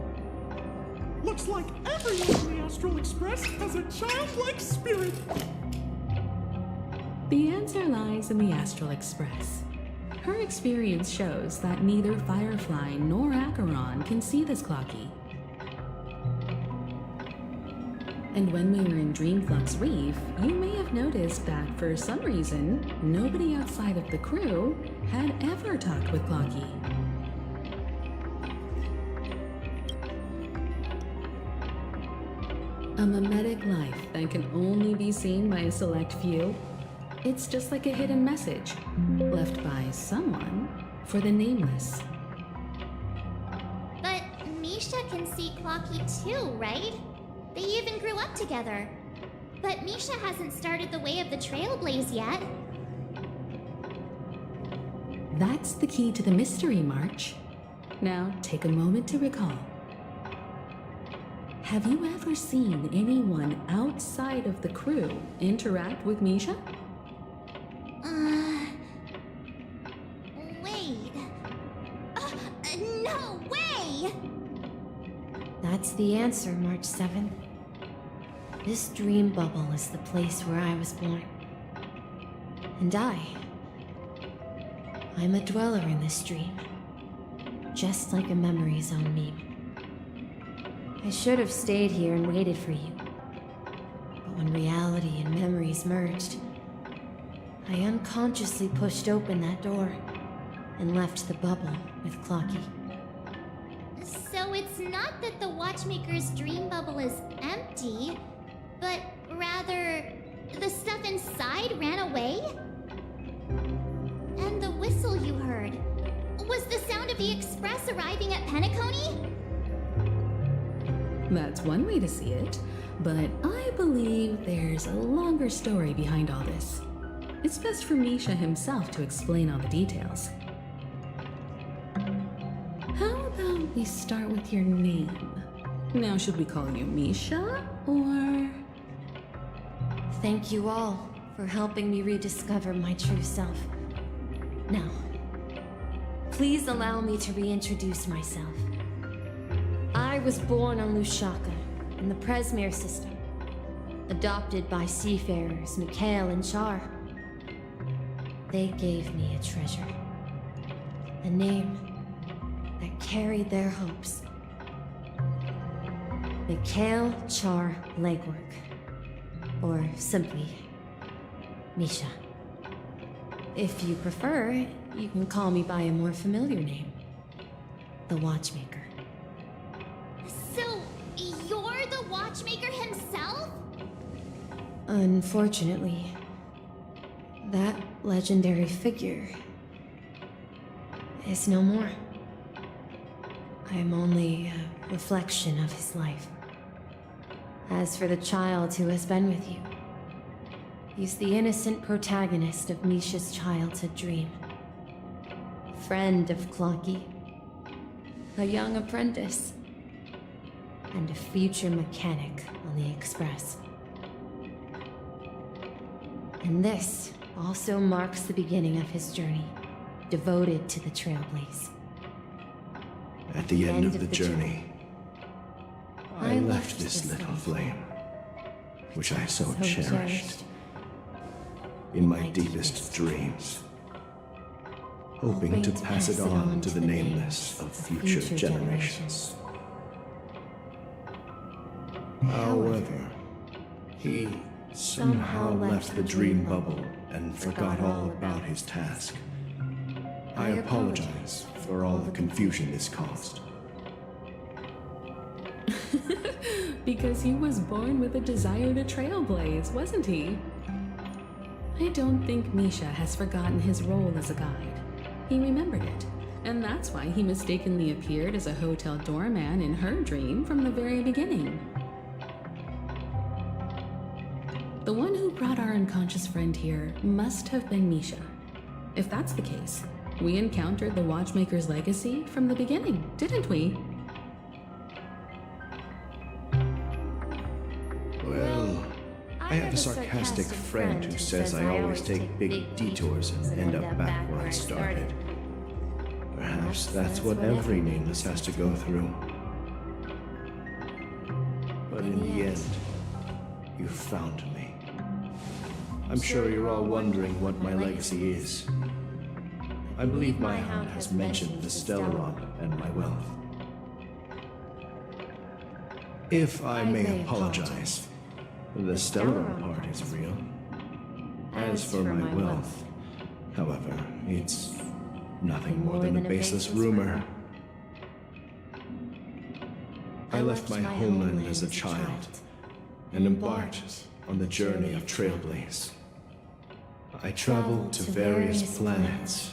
Looks like everyone in the Astral Express has a childlike spirit. The answer lies in the Astral Express. Her experience shows that neither Firefly nor Acheron can see this clocky. And when we were in Dreamflux Reef, you may have noticed that for some reason, nobody outside of the crew had ever talked with Clocky. A mimetic life that can only be seen by a select few. It's just like a hidden message left by someone for the nameless. But Misha can see Clocky too, right? They even grew up together. But Misha hasn't started the way of the Trailblaze yet. That's the key to the mystery, March. Now take a moment to recall. Have you ever seen anyone outside of the crew interact with Misha? Wait. No way! That's the answer, March 7th. This dream bubble is the place where I was born. And I'm a dweller in this dream. Just like a memory zone meme. I should have stayed here and waited for you. But when reality and memories merged, I unconsciously pushed open that door and left the bubble with Clocky. So it's not that the Watchmaker's dream bubble is empty, but rather the stuff inside ran away? And the whistle you heard was the sound of the Express arriving at Penacony? That's one way to see it, but I believe there's a longer story behind all this. It's best for Misha himself to explain all the details. How about we start with your name? Now, should we call you Misha, or...? Thank you all for helping me rediscover my true self. Now, please allow me to reintroduce myself. I was born on Lushaka, in the Presmere system, adopted by seafarers Mikhail and Char. They gave me a treasure, a name that carried their hopes. Mikhail Char Legwork, or simply Misha. If you prefer, you can call me by a more familiar name, the Watchmaker. So, you're the Watchmaker himself? Unfortunately, that legendary figure is no more. I am only a reflection of his life. As for the child who has been with you, he's the innocent protagonist of Misha's childhood dream. Friend of Clocky, a young apprentice, and a future mechanic on the Express. And this also marks the beginning of his journey, devoted to the Trailblaze. At the end of the journey, I left this little flame, which I so cherished, in my deepest dreams, hoping to pass it on to the nameless of future generations. However, he somehow left the dream bubble and forgot all about his task. I apologize for all the confusion this caused. Because he was born with a desire to trailblaze, wasn't he? I don't think Misha has forgotten his role as a guide. He remembered it, and that's why he mistakenly appeared as a hotel doorman in her dream from the very beginning. The one who brought our unconscious friend here must have been Misha. If that's the case, We encountered the Watchmaker's legacy from the beginning, didn't we? Well, I have a sarcastic friend who says I always take big detours and end up back where I started. Perhaps that's what every nameless has to go through. But in the end, you found me. I'm sure you're all wondering what my legacy is. I believe my hound has mentioned the Stellaron and my wealth. If I may apologize, the Stellaron part is real. As for my wealth, however, it's nothing more than a baseless rumor. I left my homeland as a child and embarked on the journey of Trailblaze. I traveled to various planets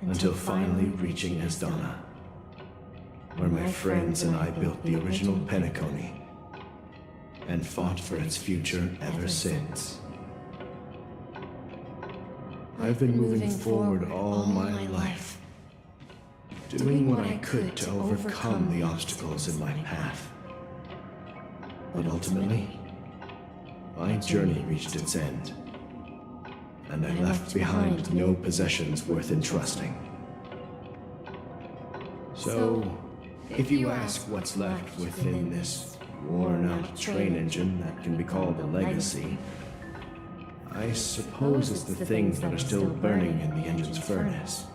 until finally reaching Esdana, where my friends and I built the original Penacony and fought for its future ever since. I've been moving forward all my life, doing what I could to overcome the obstacles in my path. But ultimately, my journey reached its end, and I left behind no possessions worth entrusting. So, if you ask what's left within this worn-out train engine that can be called a legacy, I suppose it's the things that are still burning in the engine's furnace.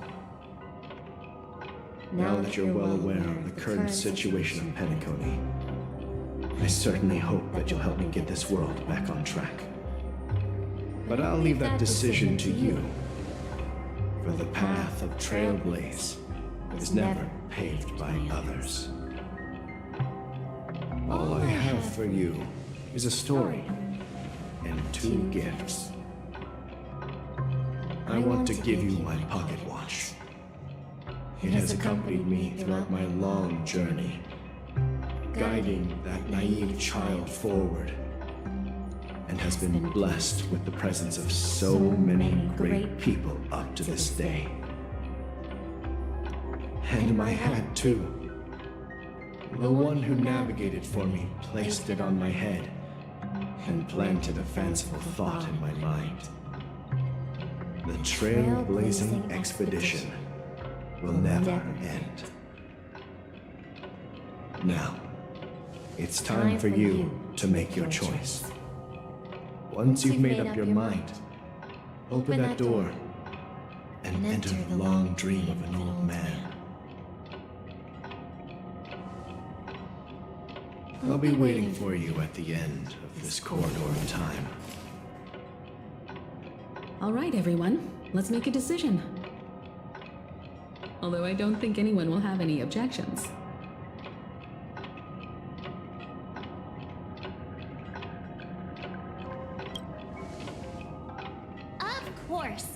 Now that you're well aware of the current situation of Penacony, I certainly hope that you'll help me get this world back on track. But I'll leave that decision to you, for the path of Trailblaze is never paved by others. All I have for you is a story and 2 gifts. I want to give you my pocket watch. It has accompanied me throughout my long journey, guiding that naive child forward, and has been blessed with the presence of so many great people up to this day. And my hat, too. The one who navigated for me placed it on my head and planted a fanciful thought in my mind. The trailblazing expedition will never end. Now, it's time for you to make your choice. Once you've made up your mind, open that door and enter the long dream of an old man. I'll be waiting for you at the end of this corridor of time. All right, everyone, let's make a decision. Although I don't think anyone will have any objections. Of course.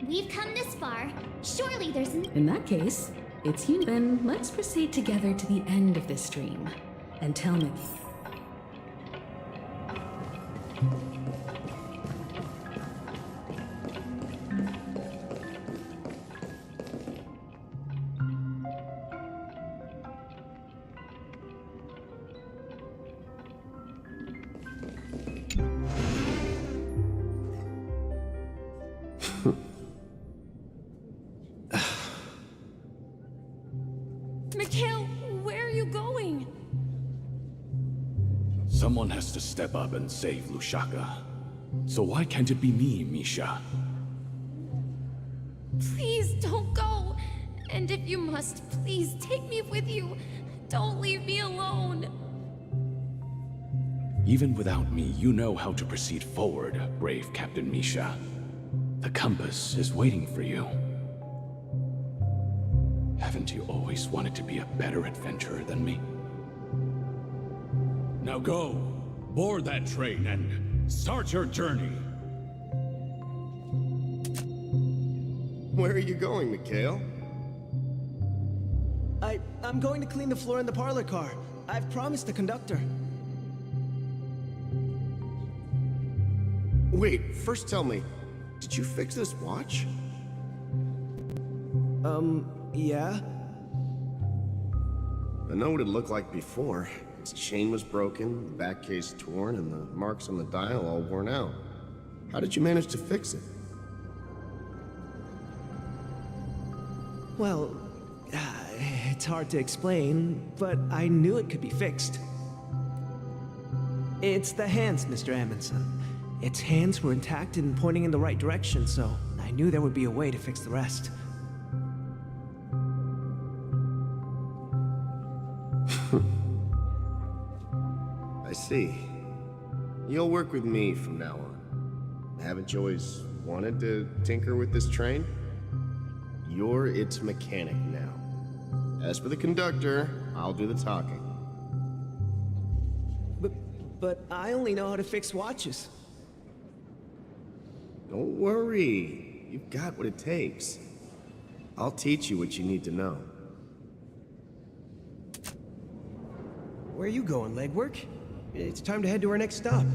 We've come this far. Surely there's an... In that case, it's you. Then let's proceed together to the end of this stream. And tell me. Mikhail, where are you going? Someone has to step up and save Lushaka. So why can't it be me, Misha? Please don't go. And if you must, please take me with you. Don't leave me alone. Even without me, you know how to proceed forward, brave Captain Misha. The compass is waiting for you. Haven't you always wanted to be a better adventurer than me? Now go, board that train and start your journey. Where are you going, Mikhail? I'm going to clean the floor in the parlor car. I've promised the conductor. Wait, first tell me, did you fix this watch? Yeah? I know what it looked like before. Its chain was broken, the back case torn, and the marks on the dial all worn out. How did you manage to fix it? Well, it's hard to explain, but I knew it could be fixed. It's the hands, Mr. Amundsen. Its hands were intact and pointing in the right direction, so I knew there would be a way to fix the rest. I see. You'll work with me from now on. Haven't you always wanted to tinker with this train? You're its mechanic now. As for the conductor, I'll do the talking. But I only know how to fix watches. Don't worry. You've got what it takes. I'll teach you what you need to know. Where are you going, legwork? It's time to head to our next stop.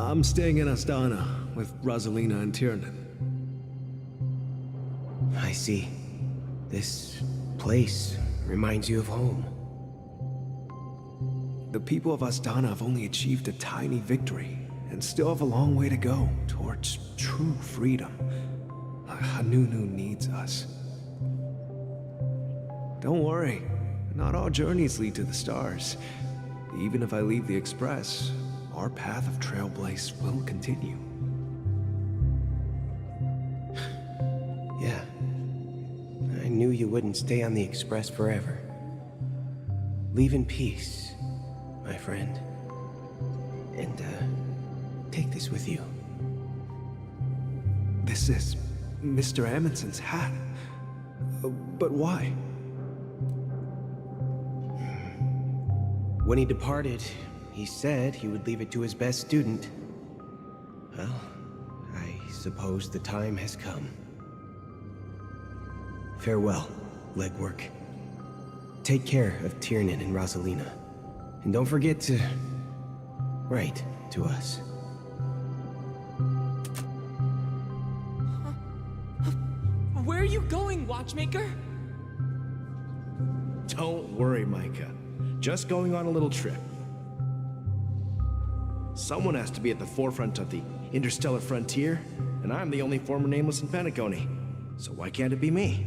I'm staying in Astana with Rosalina and Tiernan. I see. This place reminds you of home. The people of Astana have only achieved a tiny victory and still have a long way to go towards true freedom. Hanunu needs us. Don't worry, not all journeys lead to the stars. Even if I leave the Express, our path of trailblaze will continue. Yeah. I knew you wouldn't stay on the Express forever. Leave in peace, my friend. And, take this with you. This is Mr. Amundsen's hat. But why? When he departed, he said he would leave it to his best student. Well, I suppose the time has come. Farewell, legwork. Take care of Tiernan and Rosalina. And don't forget to write to us. Where are you going, Watchmaker? Don't worry, Micah. Just going on a little trip. Someone has to be at the forefront of the interstellar frontier, and I'm the only former nameless in Penacony. So why can't it be me?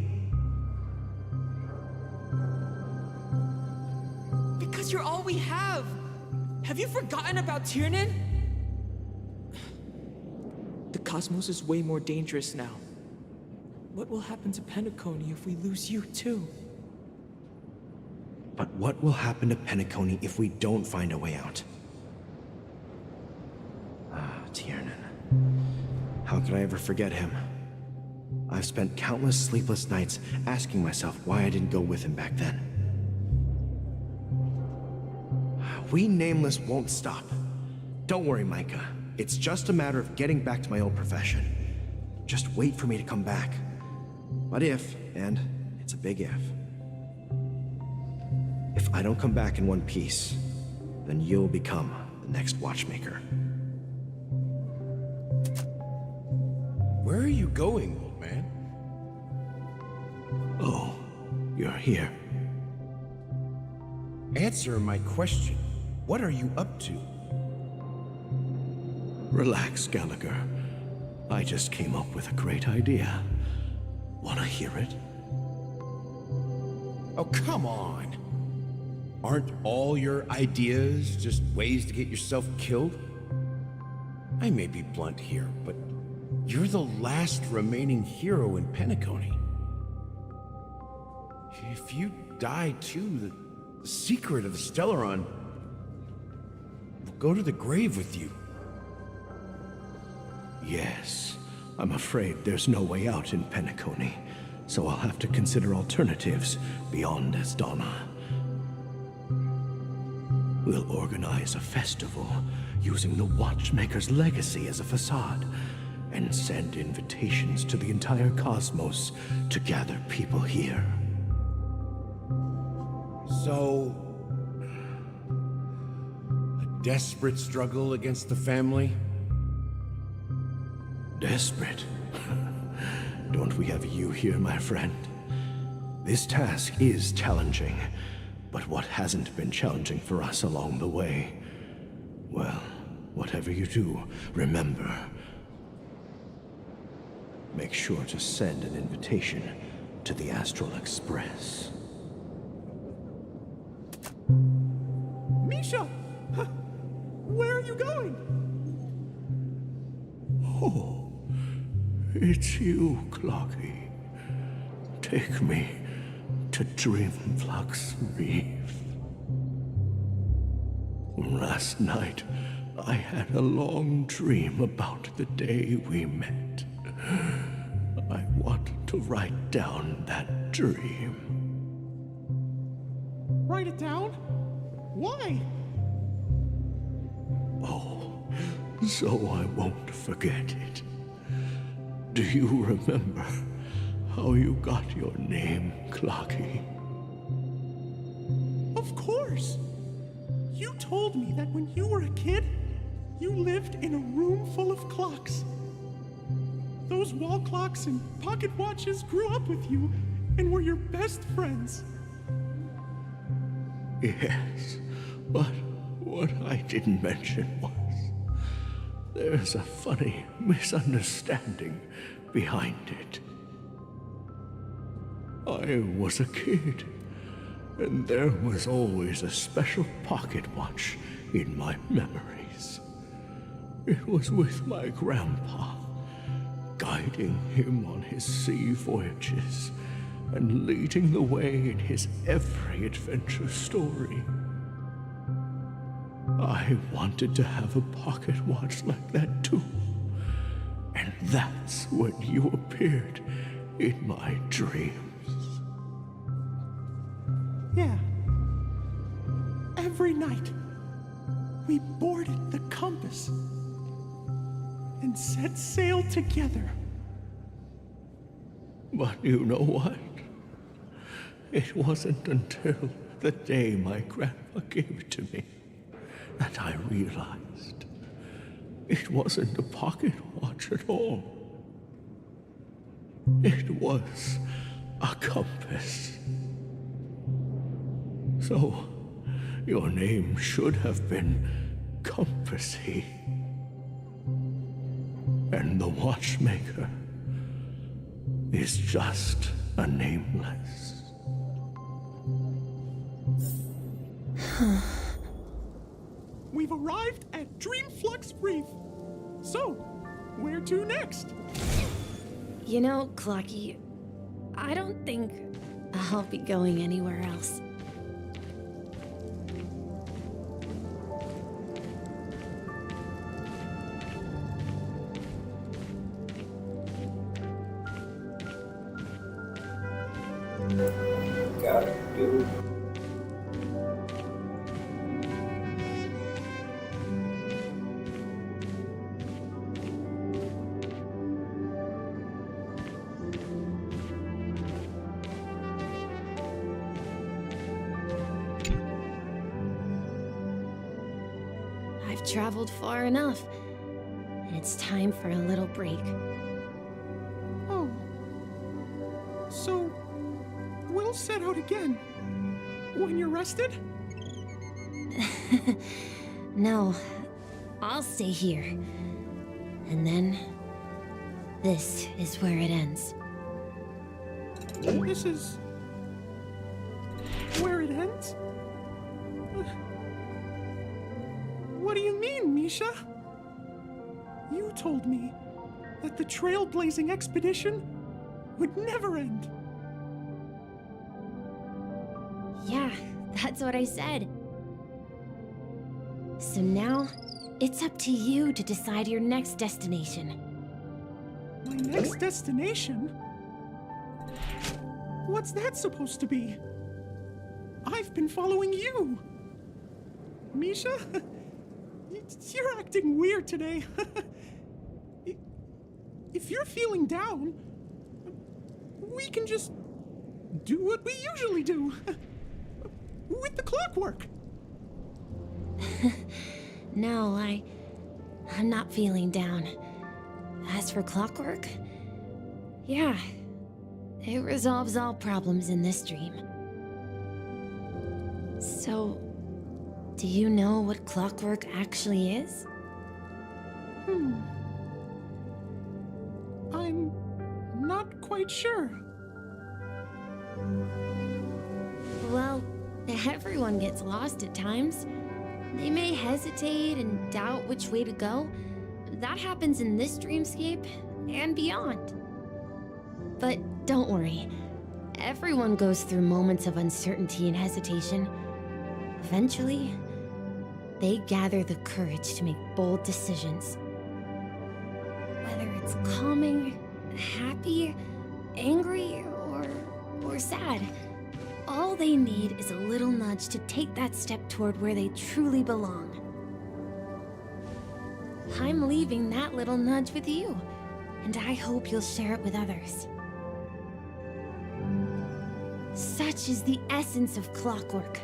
Because you're all we have. Have you forgotten about Tiernan? The cosmos is way more dangerous now. What will happen to Penacony if we lose you too? But what will happen to Penacony if we don't find a way out? Tiernan. How could I ever forget him? I've spent countless sleepless nights asking myself why I didn't go with him back then. We Nameless won't stop. Don't worry, Micah. It's just a matter of getting back to my old profession. Just wait for me to come back. But if, and it's a big if I don't come back in one piece, then you'll become the next Watchmaker. Where are you going, old man? Oh, you're here. Answer my question. What are you up to? Relax, Gallagher. I just came up with a great idea. Wanna hear it? Oh, come on. Aren't all your ideas just ways to get yourself killed? I may be blunt here, but you're the last remaining hero in Penacony. If you die too, the secret of the Stellaron will go to the grave with you. Yes, I'm afraid there's no way out in Penacony, so I'll have to consider alternatives beyond Astana. We'll organize a festival using the Watchmaker's legacy as a facade, and send invitations to the entire cosmos to gather people here. So, a desperate struggle against the family? Desperate? Don't we have you here, my friend? This task is challenging, but what hasn't been challenging for us along the way? Well, whatever you do, remember. Make sure to send an invitation to the Astral Express. Misha! Where are you going? Oh, it's you, Clocky. Take me to Dreamflux Reef. Last night, I had a long dream about the day we met. I want to write down that dream. Write it down? Why? Oh, so I won't forget it. Do you remember how you got your name, Clocky? Of course! You told me that when you were a kid, you lived in a room full of clocks. Those wall clocks and pocket watches grew up with you and were your best friends. Yes, but what I didn't mention was there's a funny misunderstanding behind it. I was a kid, and there was always a special pocket watch in my memories. It was with my grandpa, guiding him on his sea voyages and leading the way in his every adventure story. I wanted to have a pocket watch like that too. And that's when you appeared in my dreams. Yeah. Every night, we boarded the compass and set sail together. But you know what? It wasn't until the day my grandpa gave it to me that I realized it wasn't a pocket watch at all. It was a compass. So, your name should have been Compassy. And the watchmaker is just a nameless. We've arrived at Dreamflux Reef. So, where to next? You know, Clocky, I don't think I'll be going anywhere else. Gotta do. I've traveled far enough, and it's time for a little break. Oh. So, we'll set out again. When you're rested? No, I'll stay here. And then, this is where it ends. This is where it ends? What do you mean, Misha? You told me that the trailblazing expedition would never end. Yeah, that's what I said. So now, it's up to you to decide your next destination. My next destination? What's that supposed to be? I've been following you. Misha? You're acting weird today. If you're feeling down, we can just do what we usually do. With the clockwork. no, I'm not feeling down. As for clockwork, yeah, it resolves all problems in this dream. So, do you know what clockwork actually is? I'm not quite sure. Well, everyone gets lost at times. They may hesitate and doubt which way to go. That happens in this dreamscape and beyond. But don't worry. Everyone goes through moments of uncertainty and hesitation. Eventually, they gather the courage to make bold decisions. Whether it's calming, happy, angry, or sad, all they need is a little nudge to take that step toward where they truly belong. I'm leaving that little nudge with you, and I hope you'll share it with others. Such is the essence of clockwork,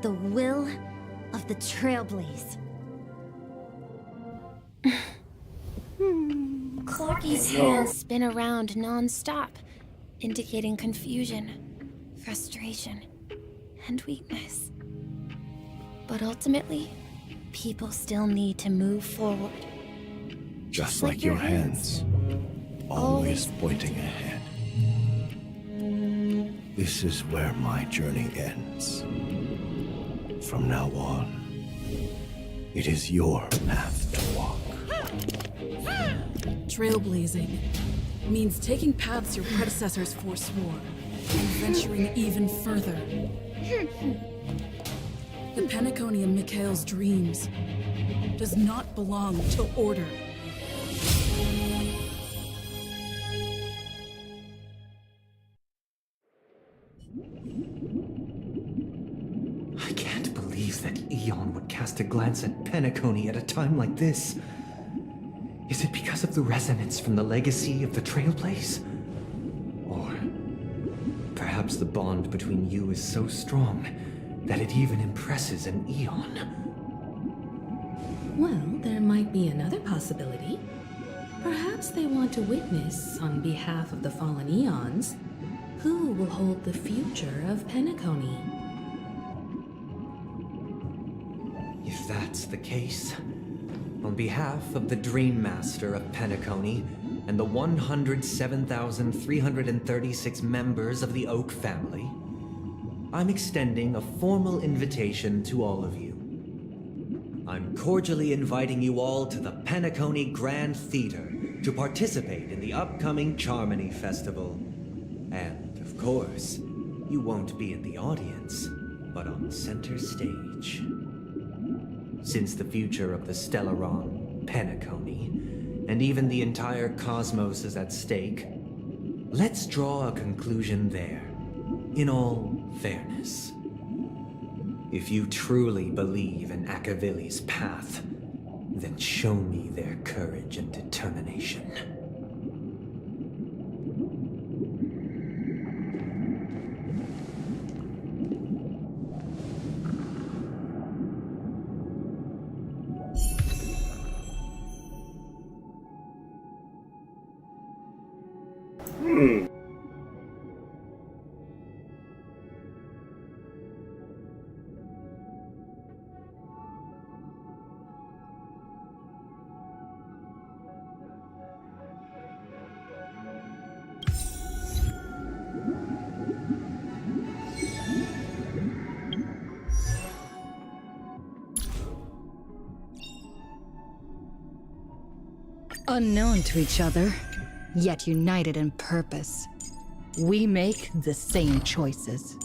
the will of the Trailblaze. Clocky's hands spin around non-stop, indicating confusion, frustration, and weakness. But ultimately, people still need to move forward. Just like your hands, always pointing ahead. This is where my journey ends. From now on, it is your path to walk. Trailblazing means taking paths your predecessors forswore and venturing even further. The Penacony in Mikhail's dreams does not belong to order. I can't believe that Eon would cast a glance at Penacony at a time like this. Is it because of the resonance from the legacy of the Trailblaze? Or perhaps the bond between you is so strong that it even impresses an Eon? Well, there might be another possibility. Perhaps they want to witness, on behalf of the fallen Eons, who will hold the future of Penacony. If that's the case, on behalf of the Dream Master of Penacony and the 107,336 members of the Oak family, I'm extending a formal invitation to all of you. I'm cordially inviting you all to the Penacony Grand Theater to participate in the upcoming Charmony Festival. And, of course, you won't be in the audience, but on center stage. Since the future of the Stellaron, Penacony, and even the entire cosmos is at stake, let's draw a conclusion there, in all fairness. If you truly believe in Akavili's path, then show me their courage and determination. Unknown to each other, yet united in purpose, we make the same choices.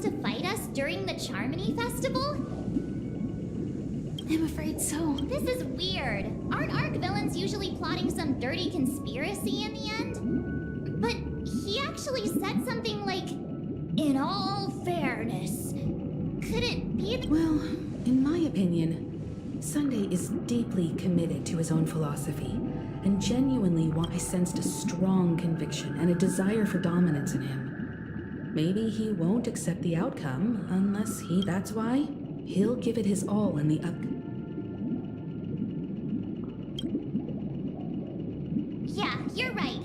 to fight us during the Charmony Festival? I'm afraid so. This is weird. Aren't Arc villains usually plotting some dirty conspiracy in the end? But he actually said something like, "In all fairness." Could it be Well, in my opinion, Sunday is deeply committed to his own philosophy, and genuinely I sensed a strong conviction and a desire for dominance in him. Maybe he won't accept the outcome unless that's why. He'll give it his all in the Yeah, you're right.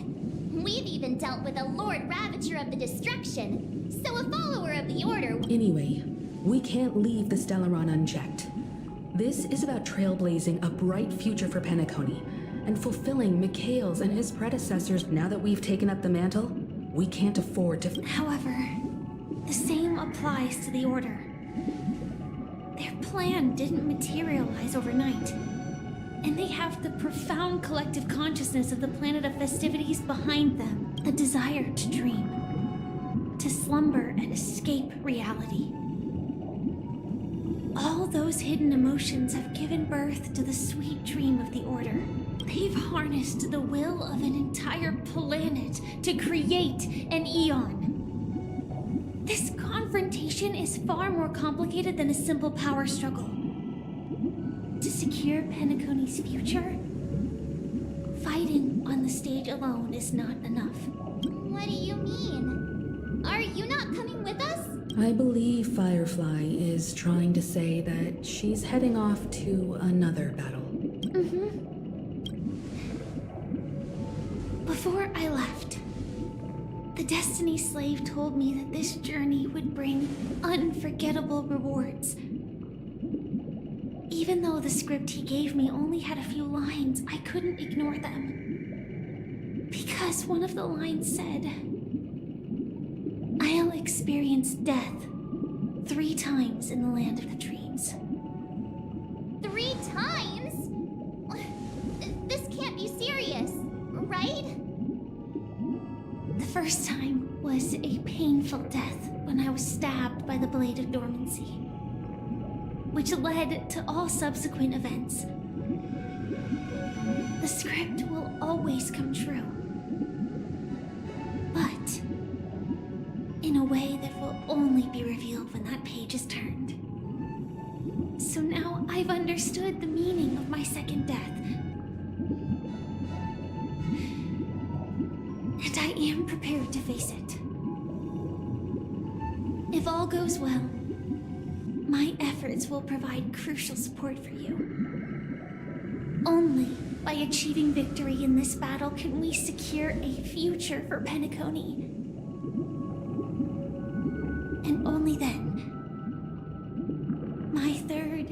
We've even dealt with a Lord Ravager of the Destruction, so a follower of the Order. Anyway, we can't leave the Stellaron unchecked. This is about trailblazing a bright future for Penacony and fulfilling Mikhail's and his predecessors. Now that we've taken up the mantle, we can't afford to. However, the same applies to the Order. Their plan didn't materialize overnight, and they have the profound collective consciousness of the planet of festivities behind them, the desire to dream, to slumber and escape reality. All those hidden emotions have given birth to the sweet dream of the Order. They've harnessed the will of an entire planet to create an Eon. This confrontation is far more complicated than a simple power struggle. To secure Penacony's future, fighting on the stage alone is not enough. What do you mean? Are you not coming with us? I believe Firefly is trying to say that she's heading off to another battle. Before I left, the Destiny Slave told me that this journey would bring unforgettable rewards. Even though the script he gave me only had a few lines, I couldn't ignore them. Because one of the lines said, "I'll experience death 3 times in the land of the dreams." 3 times? This can't be serious, right? The first time was a painful death when I was stabbed by the Blade of Dormancy, which led to all subsequent events. The script will always come true, but in a way that will only be revealed when that page is turned. So now I've understood the meaning of my second death. And I am prepared to face it. If all goes well, my efforts will provide crucial support for you. Only by achieving victory in this battle can we secure a future for Penacony. And only then, my third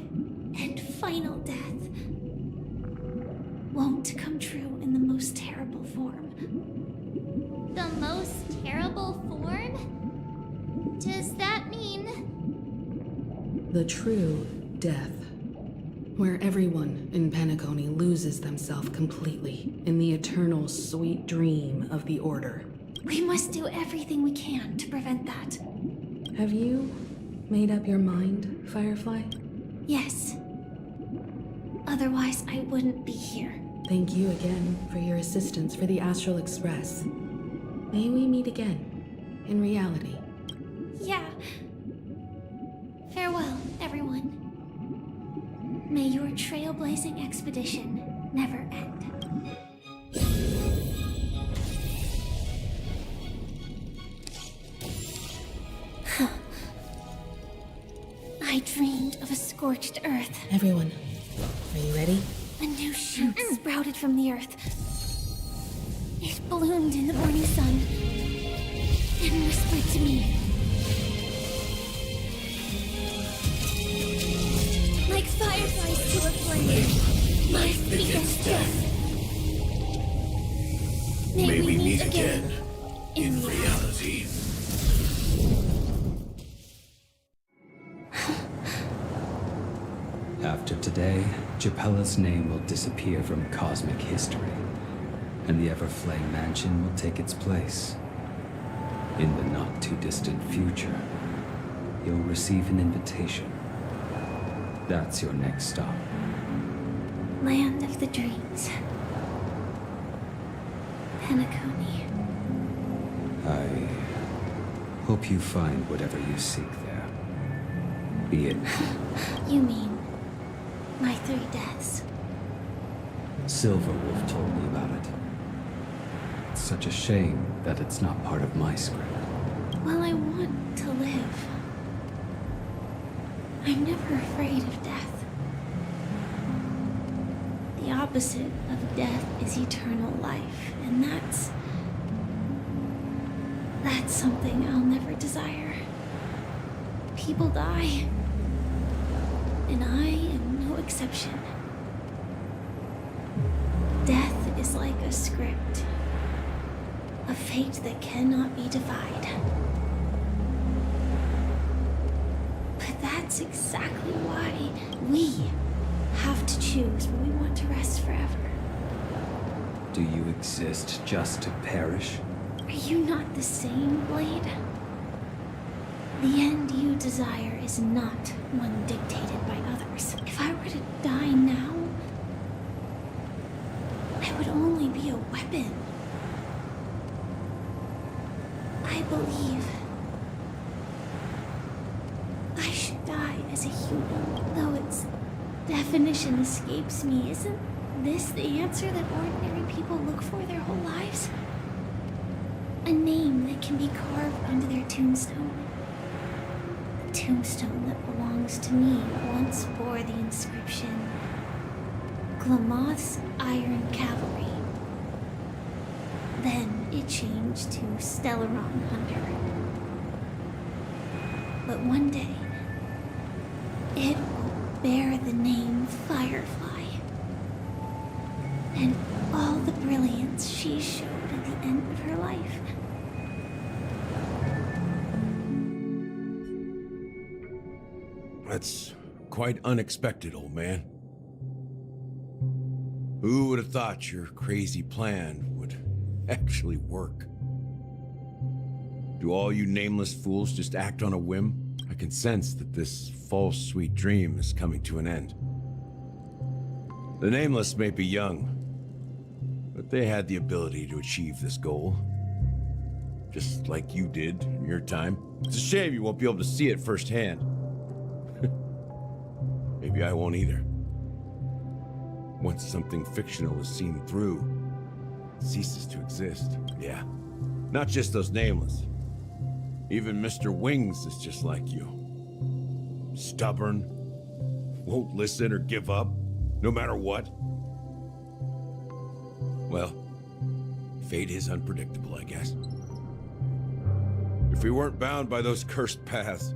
and final death won't come true in the most terrible form. The most terrible form? Does that mean... The true death, where everyone in Penacony loses themselves completely in the eternal sweet dream of the Order. We must do everything we can to prevent that. Have you made up your mind, Firefly? Yes. Otherwise, I wouldn't be here. Thank you again for your assistance for the Astral Express. May we meet again, in reality. Yeah. Farewell, everyone. May your trailblazing expedition never end. I dreamed of a scorched earth. Everyone, are you ready? A new shoot sprouted from the earth. It bloomed in the morning sun and whispered to me. Like fireflies to a flame, life begins death. May we meet again in reality. After today, Japella's name will disappear from cosmic history, and the Everflame Mansion will take its place. In the not-too-distant future, you'll receive an invitation. That's your next stop. Land of the Dreams. Penacony. I hope you find whatever you seek there. Be it You mean my 3 deaths? Silverwolf told me about it. It's such a shame that it's not part of my script. Well, I want to live. I'm never afraid of death. The opposite of death is eternal life, and that's something I'll never desire. People die, and I am no exception. Death is like a script, a fate that cannot be defied. But that's exactly why we have to choose where we want to rest forever. Do you exist just to perish? Are you not the same, Blade? The end you desire is not one dictated by others. If I were to die now, I would only be a weapon. I believe I should die as a human, though its definition escapes me. Isn't this the answer that ordinary people look for their whole lives? A name that can be carved onto their tombstone. The tombstone that belongs to me once bore the inscription, Glamoth's Iron Cavalry. Then it changed to Stellaron Hunter. But one day, it will bear the name Firefly. And all the brilliance she showed at the end of her life. That's quite unexpected, old man. Who would have thought your crazy plan would actually work? Do all you nameless fools just act on a whim? I can sense that this false sweet dream is coming to an end. The nameless may be young, but they had the ability to achieve this goal. Just like you did in your time. It's a shame you won't be able to see it firsthand. Maybe I won't either. Once something fictional is seen through, it ceases to exist. Yeah, not just those nameless. Even Mr. Wings is just like you. Stubborn, won't listen or give up, no matter what. Well, fate is unpredictable, I guess. If we weren't bound by those cursed paths,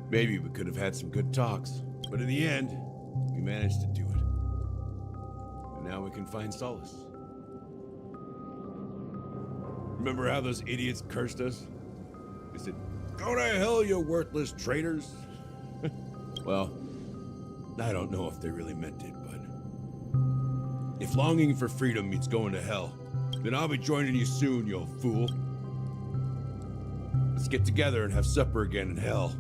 maybe we could have had some good talks. But in the end, we managed to do it. And now we can find solace. Remember how those idiots cursed us? They said, "Go to hell, you worthless traitors." Well, I don't know if they really meant it, but if longing for freedom means going to hell, then I'll be joining you soon, you old fool. Let's get together and have supper again in hell.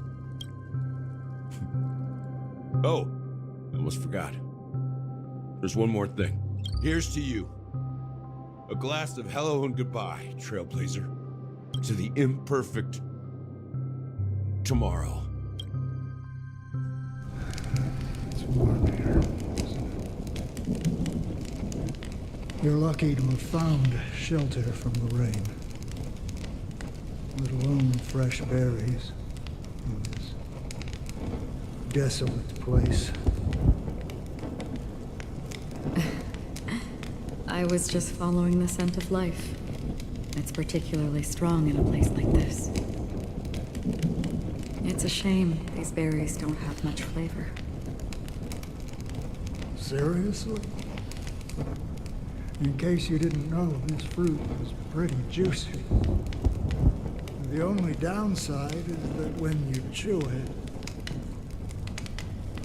Oh, I almost forgot. There's one more thing. Here's to you. A glass of hello and goodbye, Trailblazer. To the imperfect tomorrow. It's warm here, isn't it? You're lucky to have found shelter from the rain. Let alone fresh berries in this desolate place. I was just following the scent of life. It's particularly strong in a place like this. It's a shame these berries don't have much flavor. Seriously? In case you didn't know, this fruit is pretty juicy. The only downside is that when you chew it,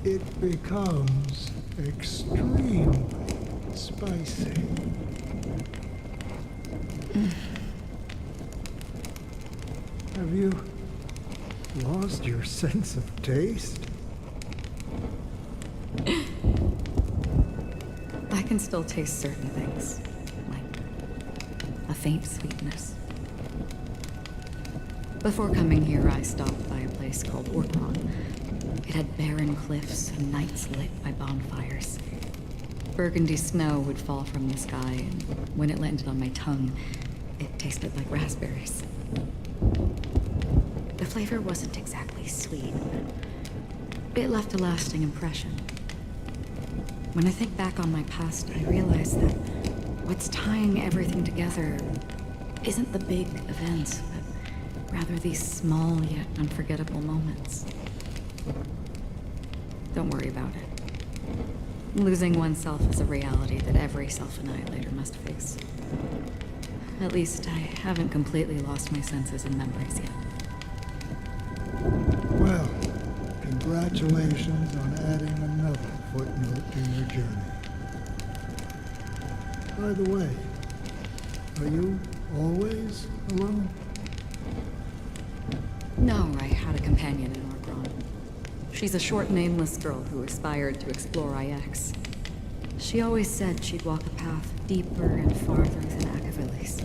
it becomes extremely spicy. Have you Lost your sense of taste? I can still taste certain things, like a faint sweetness. Before coming here, I stopped by a place called Ortron. It had barren cliffs and nights lit by bonfires. Burgundy snow would fall from the sky, and when it landed on my tongue, it tasted like raspberries. The flavor wasn't exactly sweet, but it left a lasting impression. When I think back on my past, I realize that what's tying everything together isn't the big events, but rather these small yet unforgettable moments. Don't worry about it. Losing oneself is a reality that every self-annihilator must face. At least I haven't completely lost my senses and memories yet. Well, congratulations on adding another footnote to your journey. By the way, are you always alone? No, I had a companion in Orgron. She's a short, nameless girl who aspired to explore IX. She always said she'd walk a path deeper and farther than Akavili's.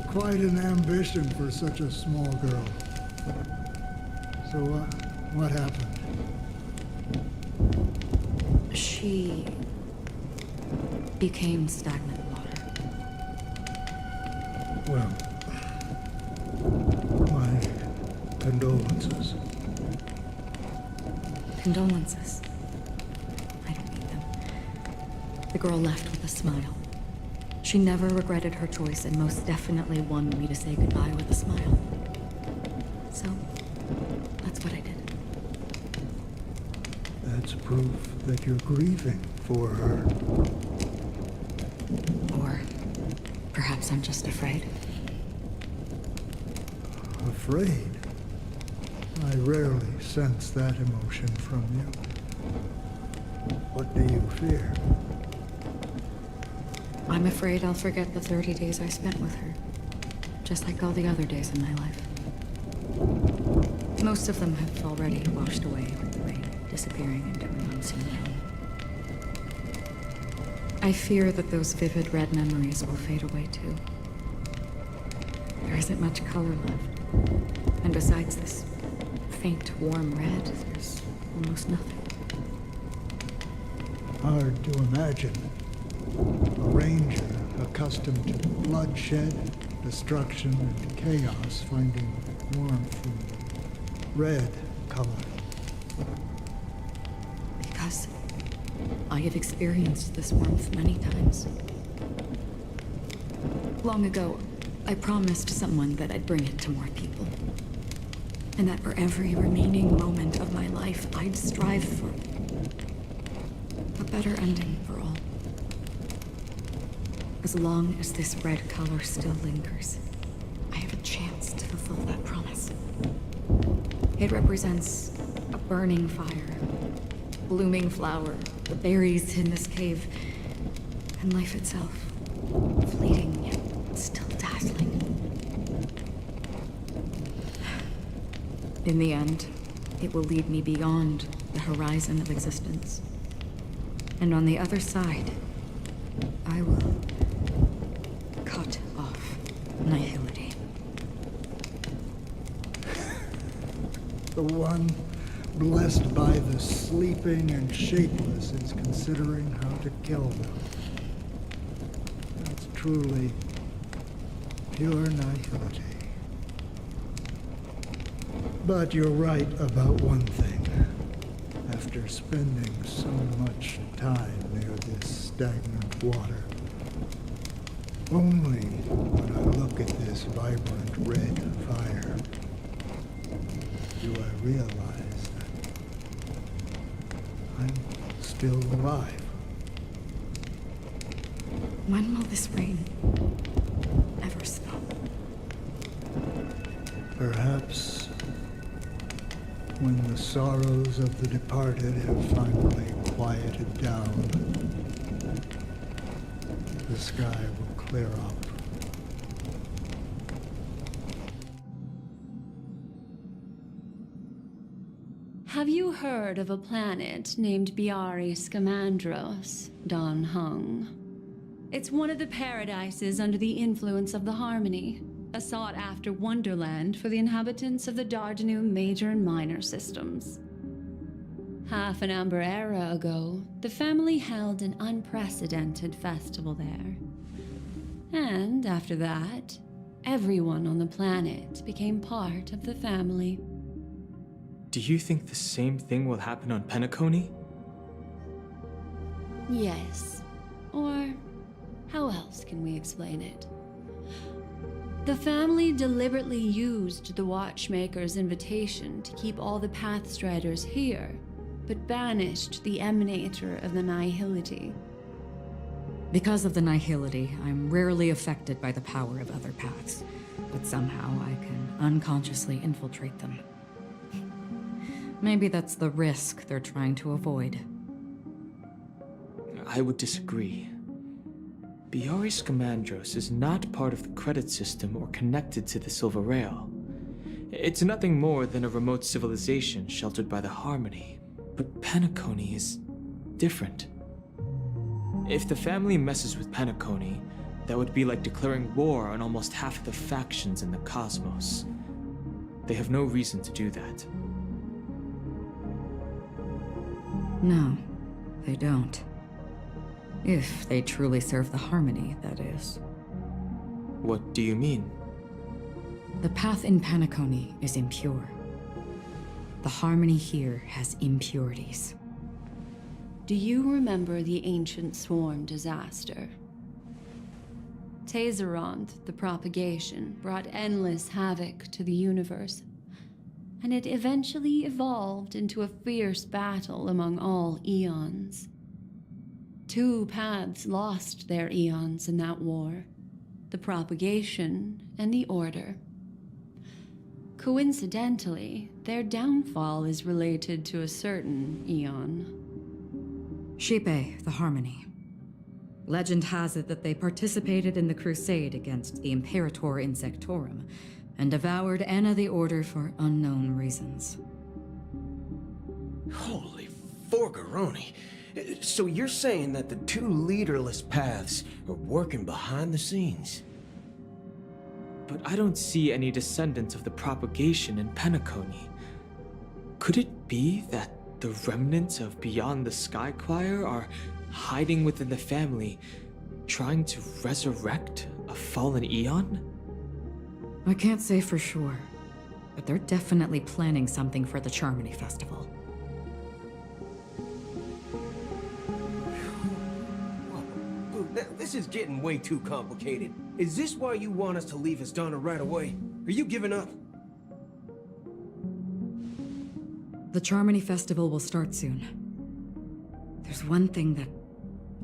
Quite an ambition for such a small girl. So, what happened? She became stagnant water. Well, my condolences. Condolences. I don't need them. The girl left with a smile. She never regretted her choice and most definitely wanted me to say goodbye with a smile. So, that's what I did. That's proof that you're grieving for her. Or perhaps I'm just afraid. Afraid? I rarely sense that emotion from you. What do you fear? I'm afraid I'll forget the 30 days I spent with her, just like all the other days in my life. Most of them have already washed away with the rain, disappearing into an unseen realm. I fear that those vivid red memories will fade away too. There isn't much color left, and besides this faint, warm red, there's almost nothing. Hard to imagine. A ranger accustomed to bloodshed, destruction, and chaos finding warmth in red color. Because I have experienced this warmth many times. Long ago, I promised someone that I'd bring it to more people. And that for every remaining moment of my life, I'd strive for a better ending for all. As long as this red color still lingers, I have a chance to fulfill that promise. It represents a burning fire, blooming flower, the berries in this cave, and life itself, fleeting yet still dazzling. In the end, it will lead me beyond the horizon of existence. And on the other side, I will cut off nihility. The one blessed by the sleeping and shapeless is considering how to kill them. That's truly pure nihility. But you're right about one thing. After spending so much time near this stagnant water, only when I look at this vibrant red fire do I realize that I'm still alive. When will this rain ever stop? Perhaps when the sorrows of the departed have finally quieted down, the sky will clear up Have you heard of a planet named Biari Scamandros, Don Hung? It's one of the paradises under the influence of the Harmony, a sought-after wonderland for the inhabitants of the Dardanu major and minor systems. Half an Amber era ago, the family held an unprecedented festival there. And after that, everyone on the planet became part of the family. Do you think the same thing will happen on Penacony? Yes. Or how else can we explain it? The family deliberately used the Watchmaker's invitation to keep all the Pathstriders here, but banished the Emanator of the Nihility. Because of the Nihility, I'm rarely affected by the power of other paths, but somehow I can unconsciously infiltrate them. Maybe that's the risk they're trying to avoid. I would disagree. Biari Scamandros is not part of the credit system or connected to the Silver Rail. It's nothing more than a remote civilization sheltered by the Harmony. But Penacony is different. If the family messes with Penacony, that would be like declaring war on almost half of the factions in the cosmos. They have no reason to do that. No, they don't. If they truly serve the Harmony, that is. What do you mean? The path in Penacony is impure. The Harmony here has impurities. Do you remember the Ancient Swarm disaster? Tazeront, the propagation, brought endless havoc to the universe, and it eventually evolved into a fierce battle among all eons. 2 paths lost their eons in that war, the propagation and the Order. Coincidentally, their downfall is related to a certain eon. Shipe, the Harmony. Legend has it that they participated in the crusade against the Imperator Insectorum and devoured Anna the Order for unknown reasons. Holy forgaroni. So you're saying that the 2 leaderless paths are working behind the scenes? But I don't see any descendants of the propagation in Penacony. Could it be that the remnants of Beyond the Sky Choir are hiding within the family, trying to resurrect a fallen eon? I can't say for sure, but they're definitely planning something for the Charmony Festival. This is getting way too complicated. Is this why you want us to leave Asdana right away? Are you giving up? The Charmony Festival will start soon. There's one thing that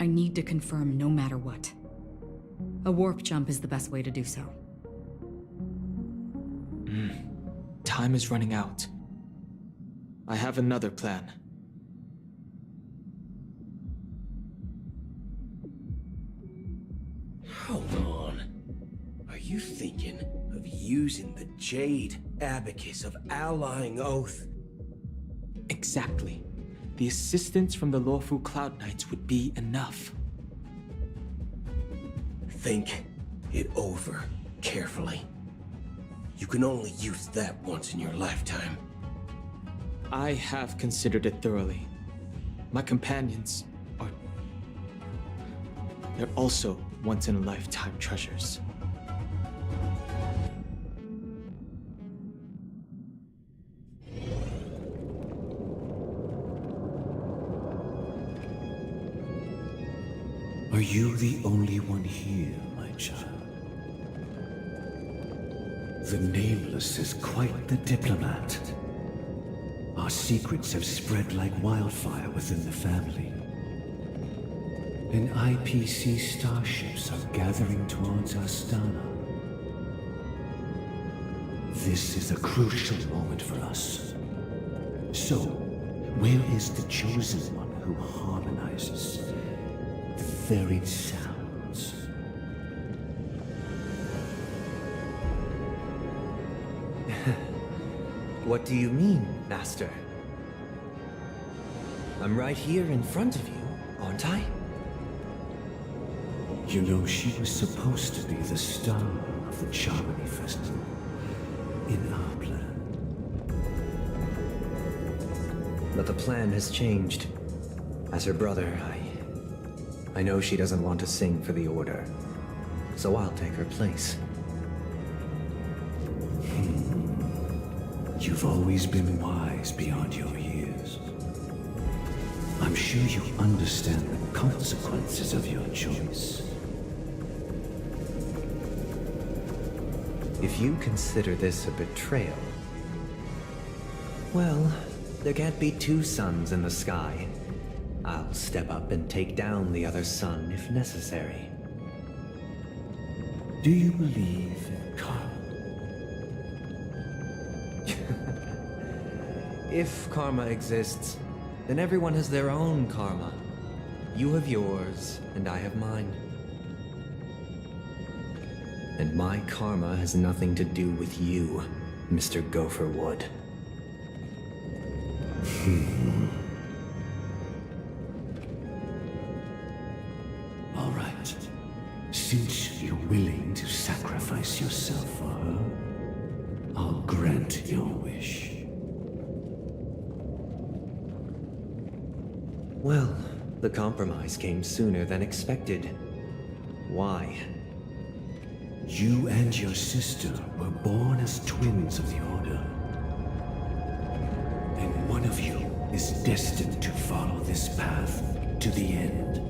I need to confirm no matter what. A warp jump is the best way to do so. Time is running out. I have another plan. Hold on. Are you thinking of using the Jade Abacus of Allying Oath? Exactly. The assistance from the Lawful Cloud Knights would be enough. Think it over carefully. You can only use that once in your lifetime. I have considered it thoroughly. My companions are... they're also once-in-a-lifetime treasures. Are you the only one here, my child? The Nameless is quite the diplomat. Our secrets have spread like wildfire within the family. And IPC starships are gathering towards Astana. This is a crucial moment for us. So, where is the chosen one who harmonizes the varied sounds? What do you mean, Master? I'm right here in front of you, aren't I? You know, she was supposed to be the star of the Charmony Festival in our plan. But the plan has changed. As her brother, I know she doesn't want to sing for the Order, so I'll take her place. You've always been wise beyond your years. I'm sure you understand the consequences of your choice. If you consider this a betrayal, well, there can't be two suns in the sky. I'll step up and take down the other sun if necessary. Do you believe in karma? If karma exists, then everyone has their own karma. You have yours, and I have mine. And my karma has nothing to do with you, Mr. Gopherwood. All right. Since you're willing to sacrifice yourself for her, I'll grant your wish. Well, the compromise came sooner than expected. Why? You and your sister were born as twins of the Order. And one of you is destined to follow this path to the end.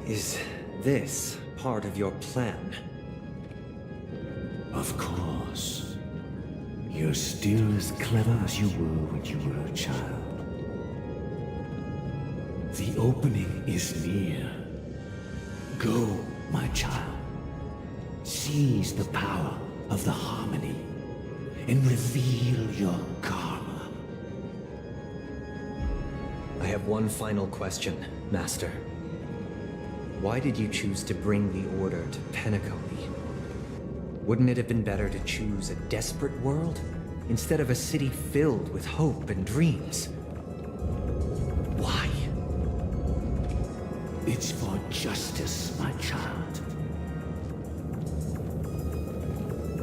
Is this part of your plan? Of course. You're still as clever as you were when you were a child. The opening is near. Go, my child. Seize the power of the harmony and reveal your karma. I have one final question, Master. Why did you choose to bring the Order to Penacony? Wouldn't it have been better to choose a desperate world instead of a city filled with hope and dreams? Why? It's for justice, my child.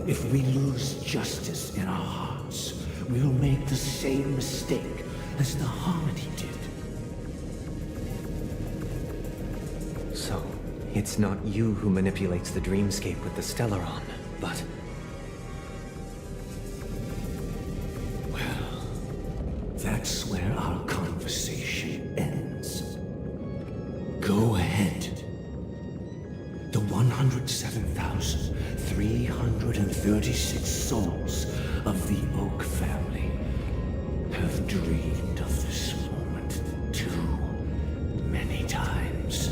If we lose justice in our hearts, we'll make the same mistake as the Harmony did. So, it's not you who manipulates the dreamscape with the Stellaron, but... Well, that's where our conversation ends. Go ahead. The 107,336 souls of the Oak family have dreamed of this moment too many times.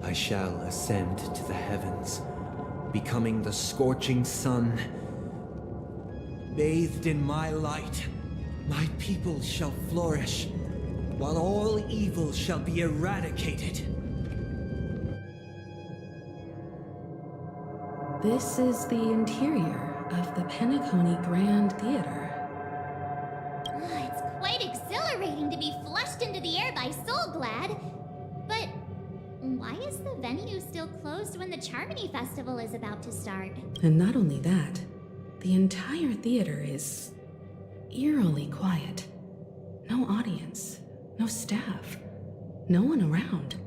I shall ascend to the heavens, becoming the scorching sun. Bathed in my light, my people shall flourish, while all evil shall be eradicated. This is the interior of the Penacony Grand Theater. It's quite exhilarating to be flushed into the air by Soulglad. But why is the venue still closed when the Charmony Festival is about to start? And not only that, the entire theater is eerily quiet. No audience, no staff, no one around.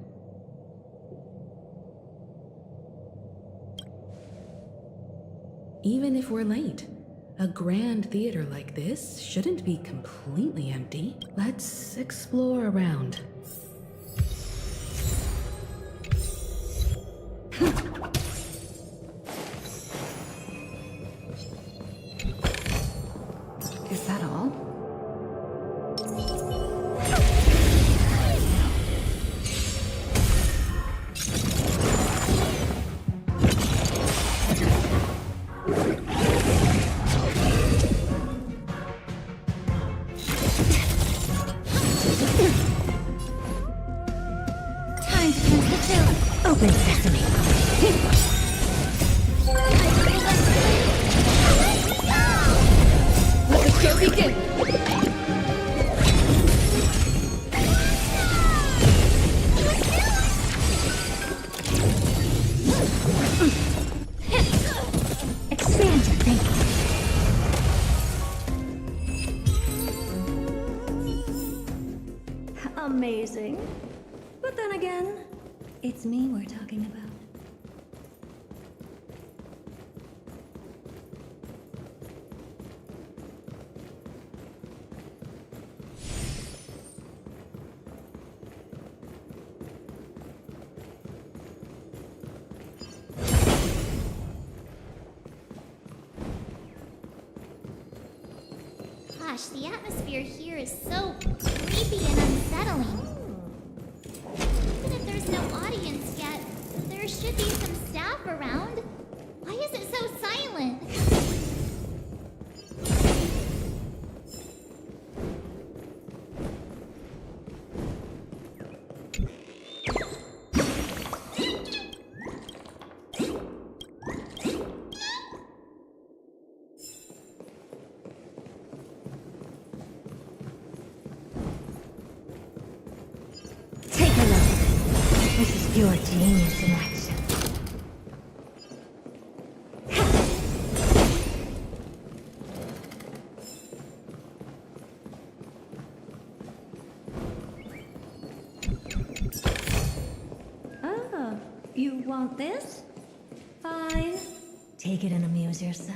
Even if we're late, a grand theater like this shouldn't be completely empty. Let's explore around. Is that all? Open sesame. Let the show begin! Expand your thinking. Amazing. But then again, it's me we're talking about. Gosh, the atmosphere here is so creepy and unsettling. Even if there's no audience yet, there should be some staff around. Why is it so silent? Take a look. This is pure genius in action. Oh, you want this? Fine. Take it and amuse yourself.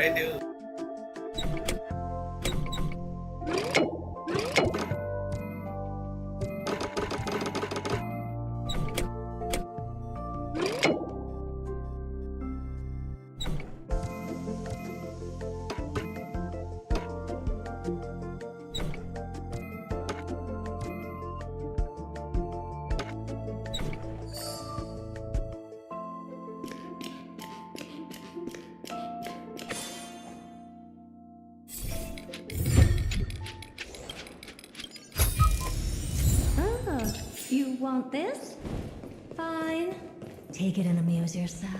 I do? Oh, you want this? Fine. Take it and amuse yourself.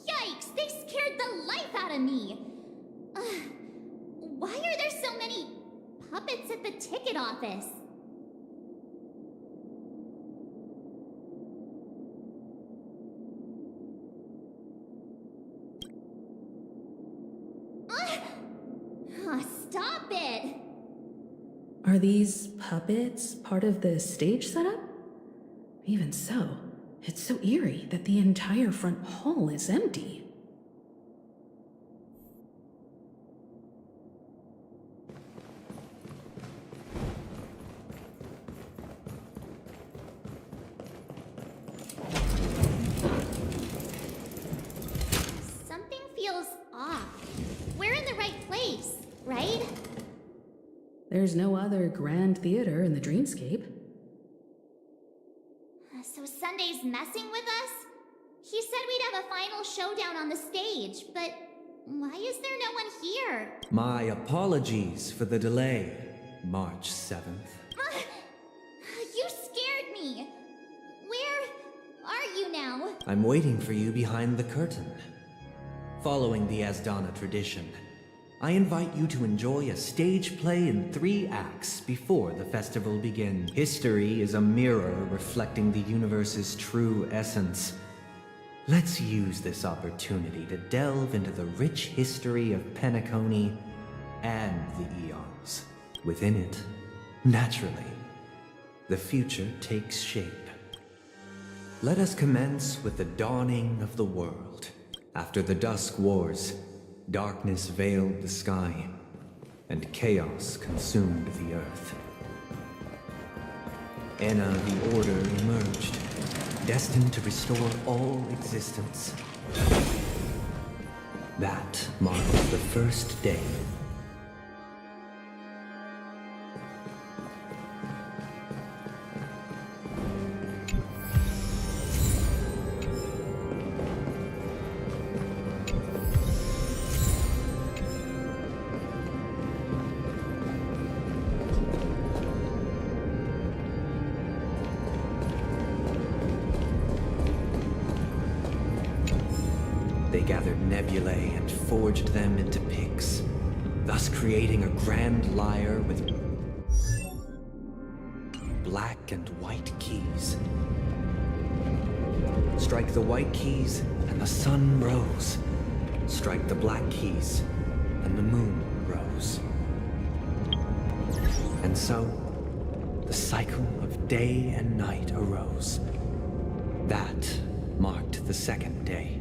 Yikes! They scared the life out of me! Why are there so many puppets at the ticket office? Stop it! Are these puppets part of the stage setup? Even so, it's so eerie that the entire front hall is empty. Something feels off. We're in the right place, right? There's no other grand theater in the dreamscape. So Sunday's messing with us? He said we'd have a final showdown on the stage, but why is there no one here? My apologies for the delay, March 7th. You scared me! Where are you now? I'm waiting for you behind the curtain. Following the Asdana tradition, I invite you to enjoy a stage play in 3 acts before the festival begins. History is a mirror reflecting the universe's true essence. Let's use this opportunity to delve into the rich history of Penacony and the eons. Within it, naturally, the future takes shape. Let us commence with the dawning of the world. After the Dusk Wars, darkness veiled the sky, and chaos consumed the earth. Enna the Order emerged, destined to restore all existence. That marked the first day. They gathered nebulae and forged them into picks, thus creating a grand lyre with black and white keys. Strike the white keys, and the sun rose. Strike the black keys, and the moon rose. And so, the cycle of day and night arose. That marked the second day.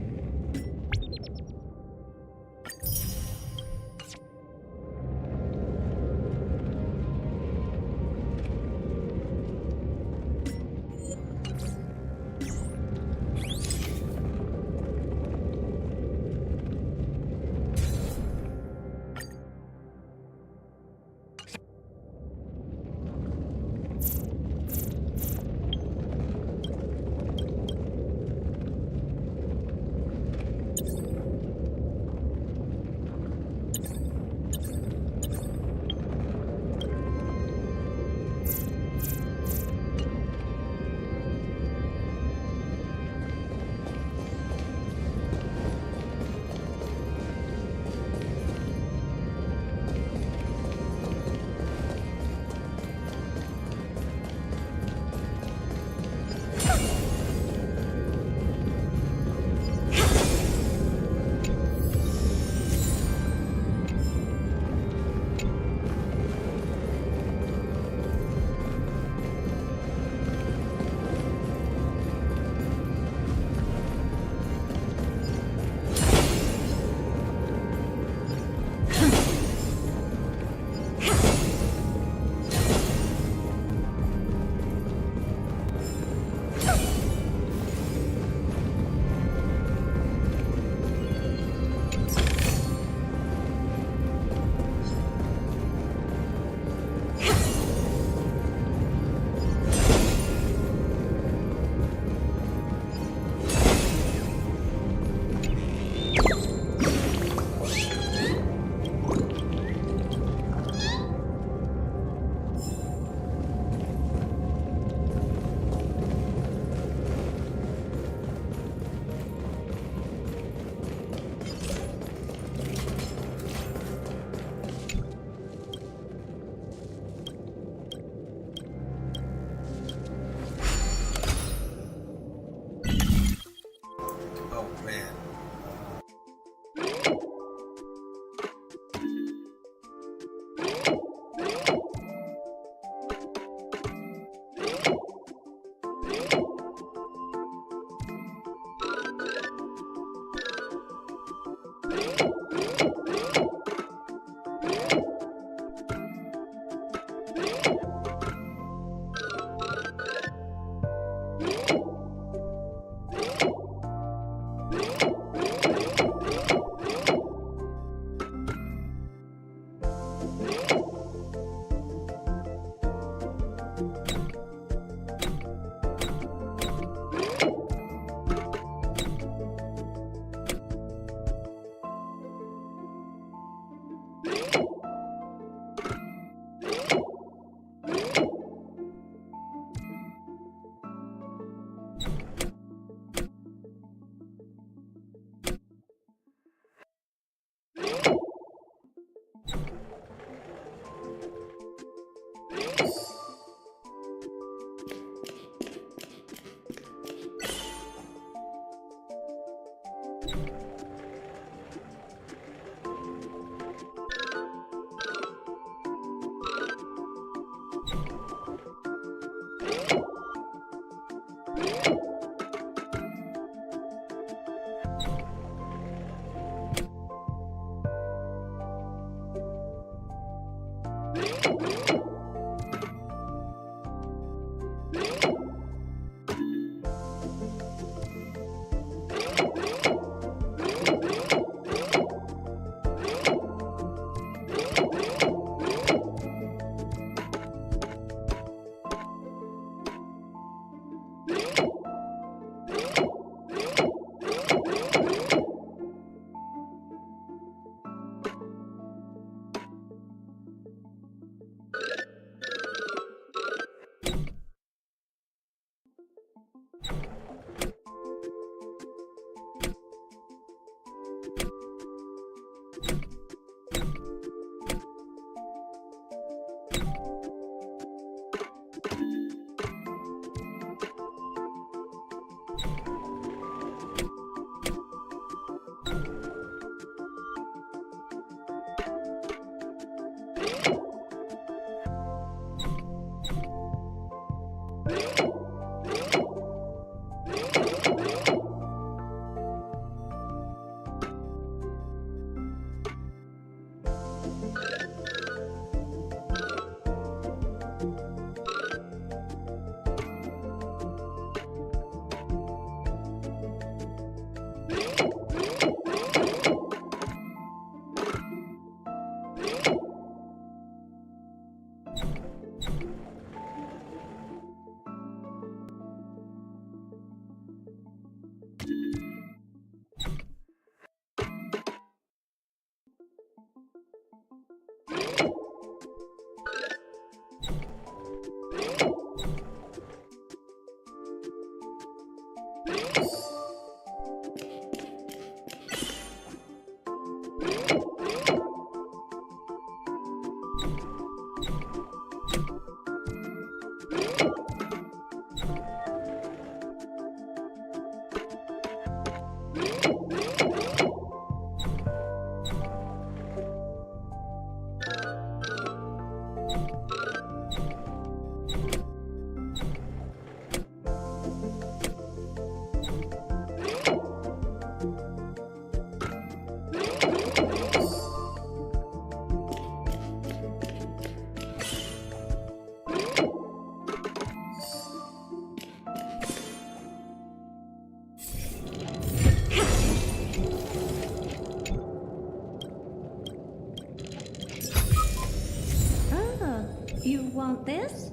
You want this?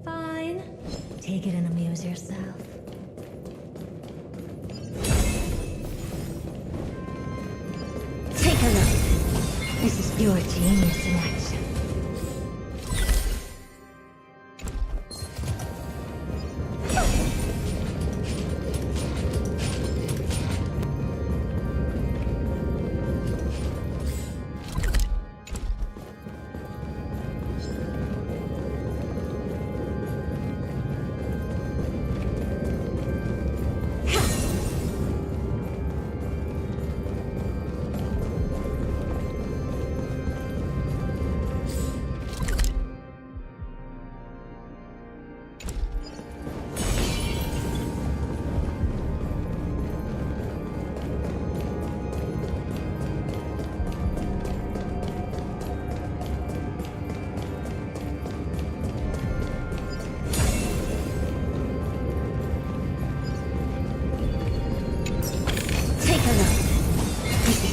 Fine. Take it and amuse yourself. Take a look. This is pure genius in action.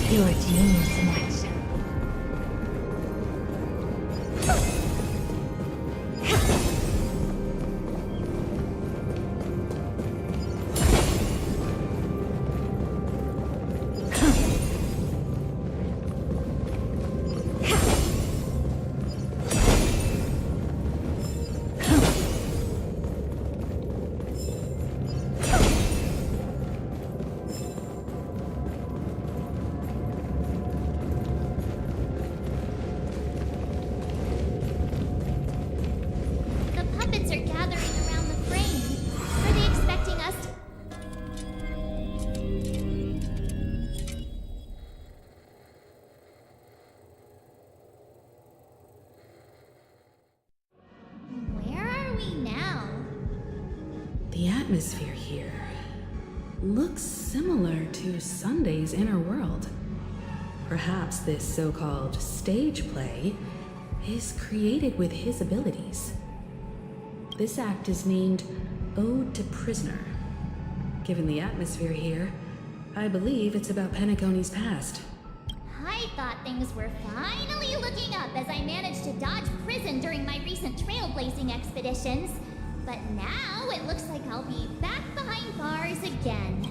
Pure genius in action. The atmosphere here looks similar to Sunday's inner world. Perhaps this so-called stage play is created with his abilities. This act is named Ode to Prisoner. Given the atmosphere here, I believe it's about Penacony's past. I thought things were finally looking up as I managed to dodge prison during my recent trailblazing expeditions. But now it looks like I'll be back behind bars again.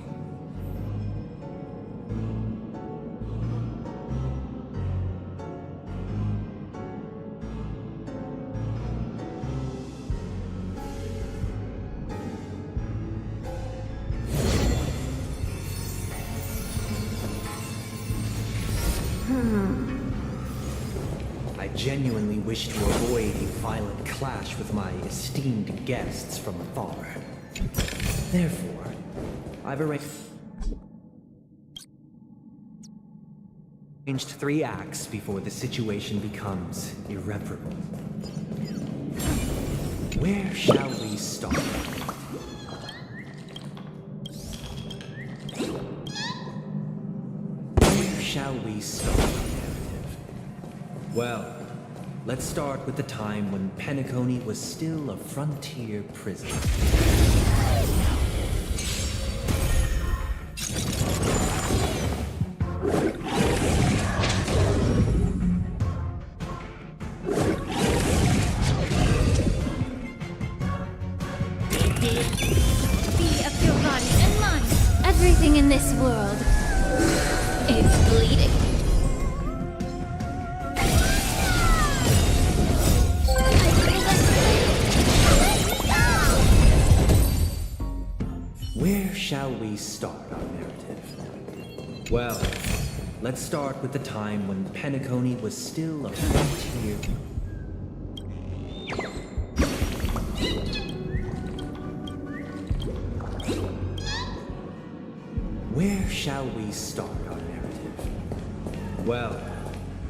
I genuinely wish to avoid a violent clash with my esteemed guests from afar. Therefore, I've arranged 3 acts before the situation becomes irreparable. Where shall we start? Where shall we start? Well, let's start with the time when Penacony was still a frontier prison. Be of your body and mind. Everything in this world is bleeding. Where shall we start our narrative? Well, let's start with the time when Penacony was still a frontier. Where shall we start our narrative? Well,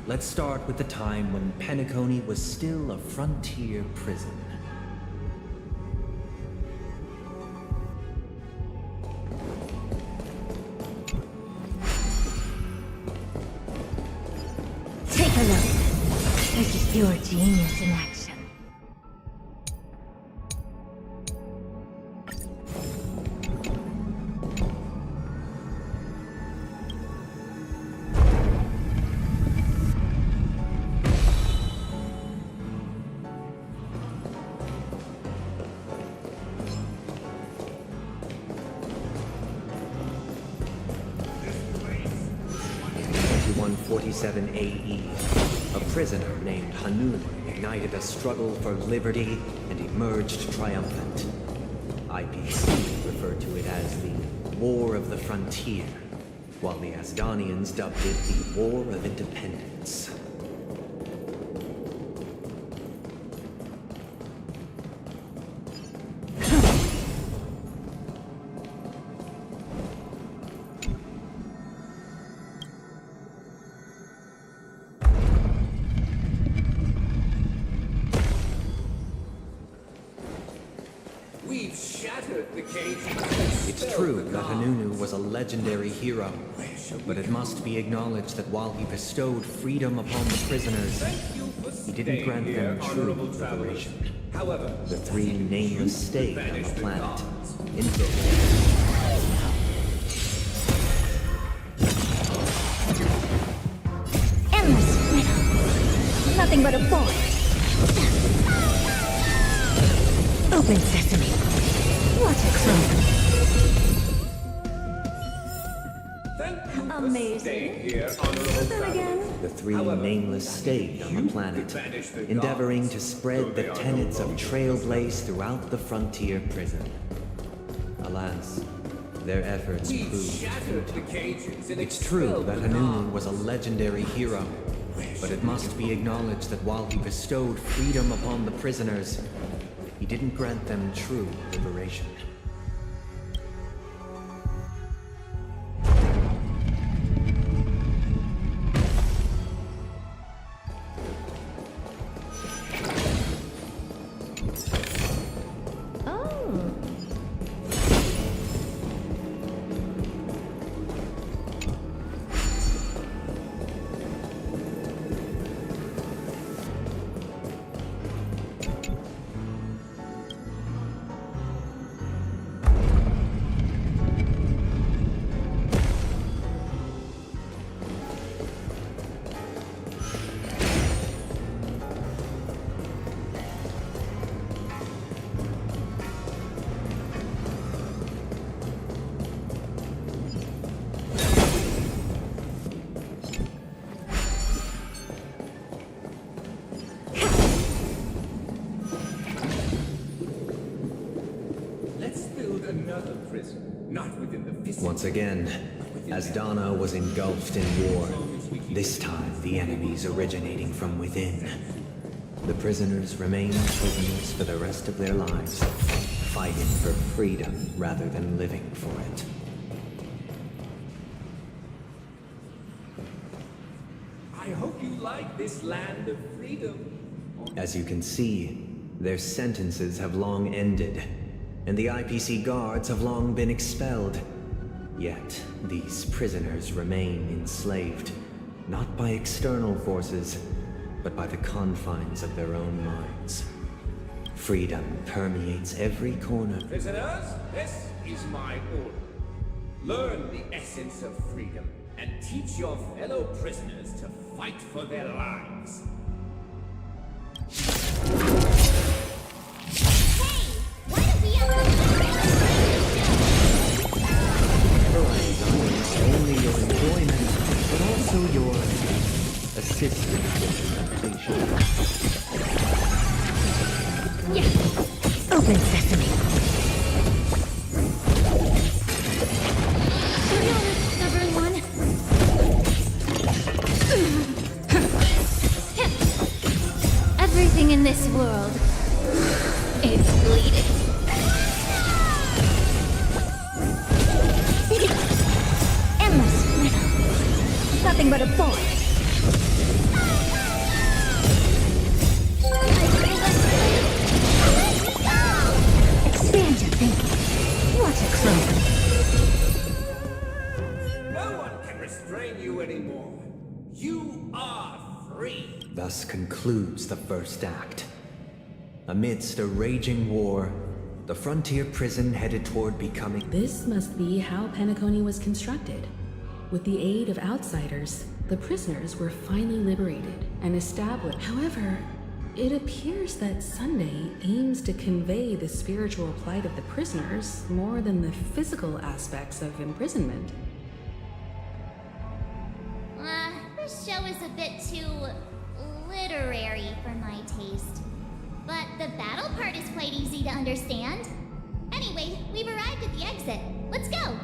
let's start with the time when Penacony was still a frontier prison. Take a look. This is pure genius in action. 47 AE, a prisoner named Hanun ignited a struggle for liberty and emerged triumphant. IPC referred to it as the War of the Frontier, while the Asdanians dubbed it the War of Independence. We've shattered the cage. It's true that Hanunu was a legendary hero, but it must be acknowledged that while he bestowed freedom upon the prisoners, he didn't grant them true liberation. However, The three nameless stayed on the planet, Endless riddle. Nothing but a boy. Open sesame. What a crow. Amazing. Then again, The three nameless stayed on the planet, endeavoring to spread the tenets of Trailblaze throughout the frontier prison. Alas, their efforts proved futile. It's true that Hanunu was a legendary hero, but it must be acknowledged that while he bestowed freedom upon the prisoners, he didn't grant them true liberation. Once again, Asdana was engulfed in war, this time the enemies originating from within. The prisoners remained prisoners for the rest of their lives, fighting for freedom rather than living for it. I hope you like this land of freedom. As you can see, their sentences have long ended, and the IPC guards have long been expelled. Yet, these prisoners remain enslaved, not by external forces, but by the confines of their own minds. Freedom permeates every corner. Prisoners, this is my order. Learn the essence of freedom and teach your fellow prisoners to fight for their lives. Only your enjoyment, but also your assistance with adaptation. Yeah. Open sesame. You're a stubborn one. Everything in this world is bleeding. Endless riddle. Nothing but a boy. Expand your thinking. What a crow. No one can restrain you anymore. You are free. Thus concludes the first act. Amidst a raging war, the frontier prison headed toward becoming... This must be how Penacony was constructed. With the aid of outsiders, the prisoners were finally liberated and established. However, it appears that Sunday aims to convey the spiritual plight of the prisoners more than the physical aspects of imprisonment. This show was a bit too literary for my taste. But the battle part is quite easy to understand. Anyway, we've arrived at the exit. Let's go!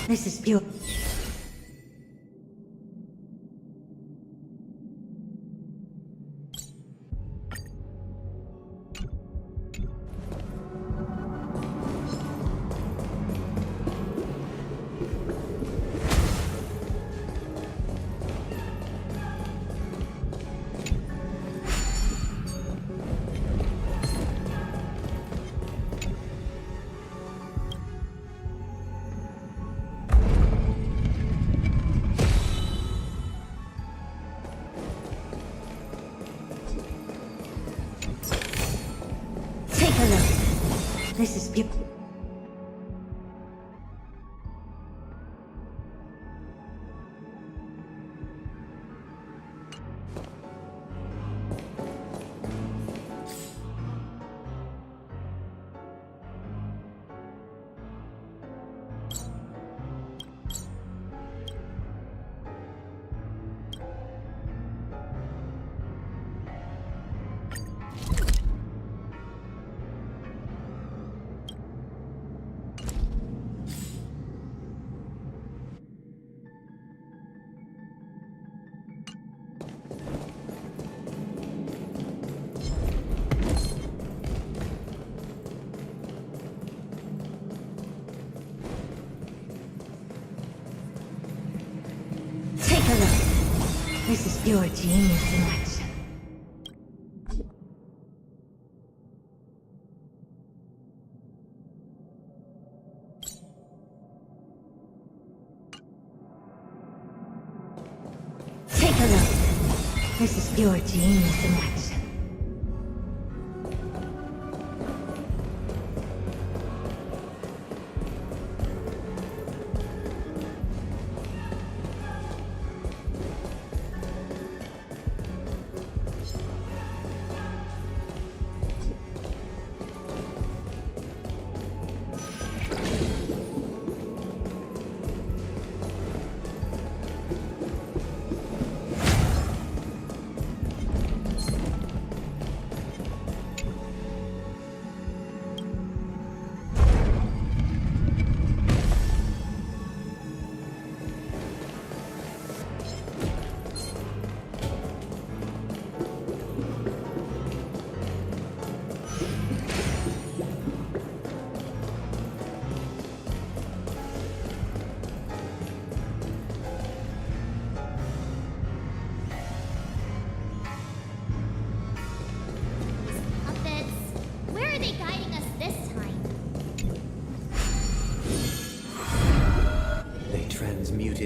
This is pure. This is beautiful. This is pure genius in action. Take a look. This is pure genius in action.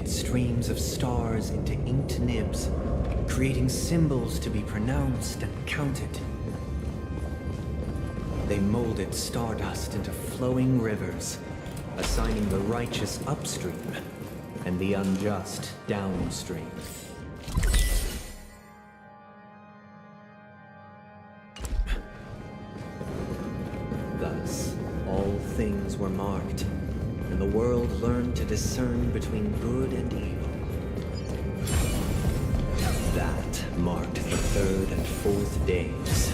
Streams of stars into inked nibs, creating symbols to be pronounced and counted. They molded stardust into flowing rivers, assigning the righteous upstream and the unjust downstream. Thus, all things were marked, and the world learned to discern between good and evil. That marked the third and fourth days.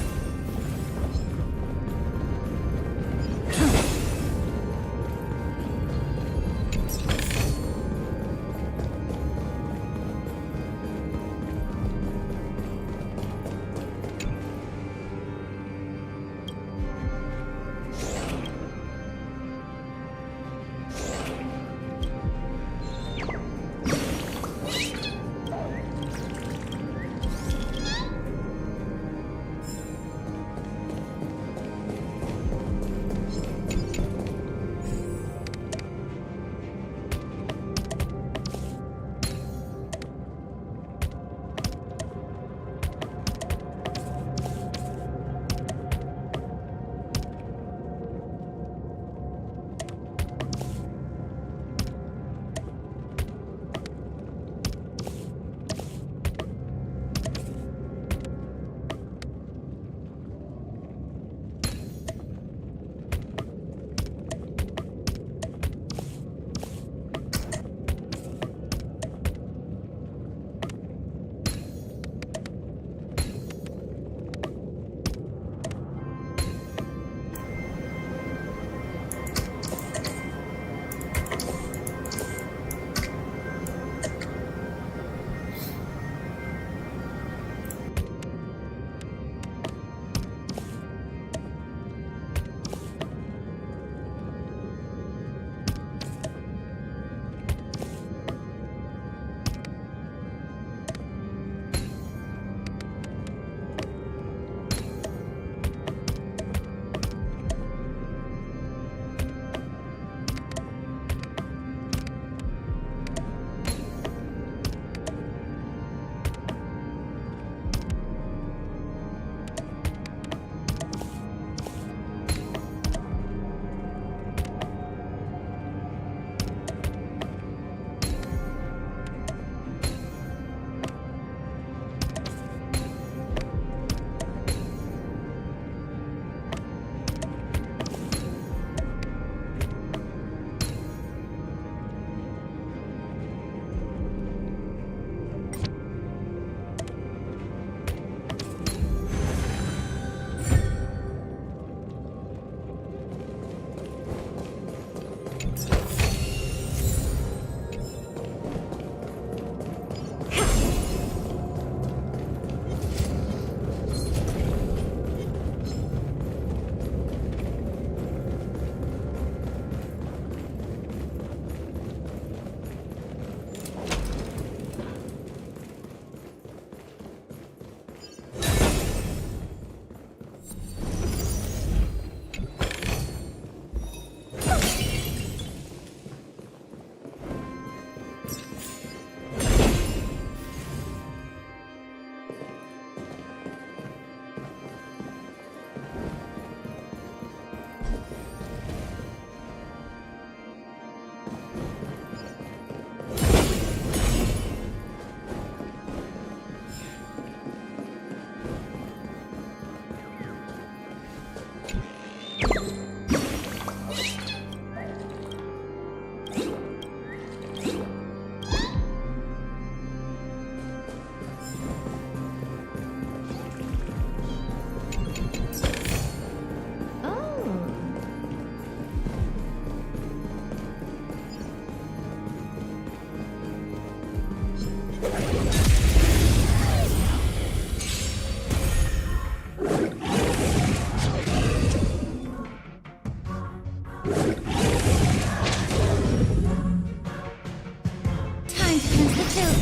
Time to cleanse the chill.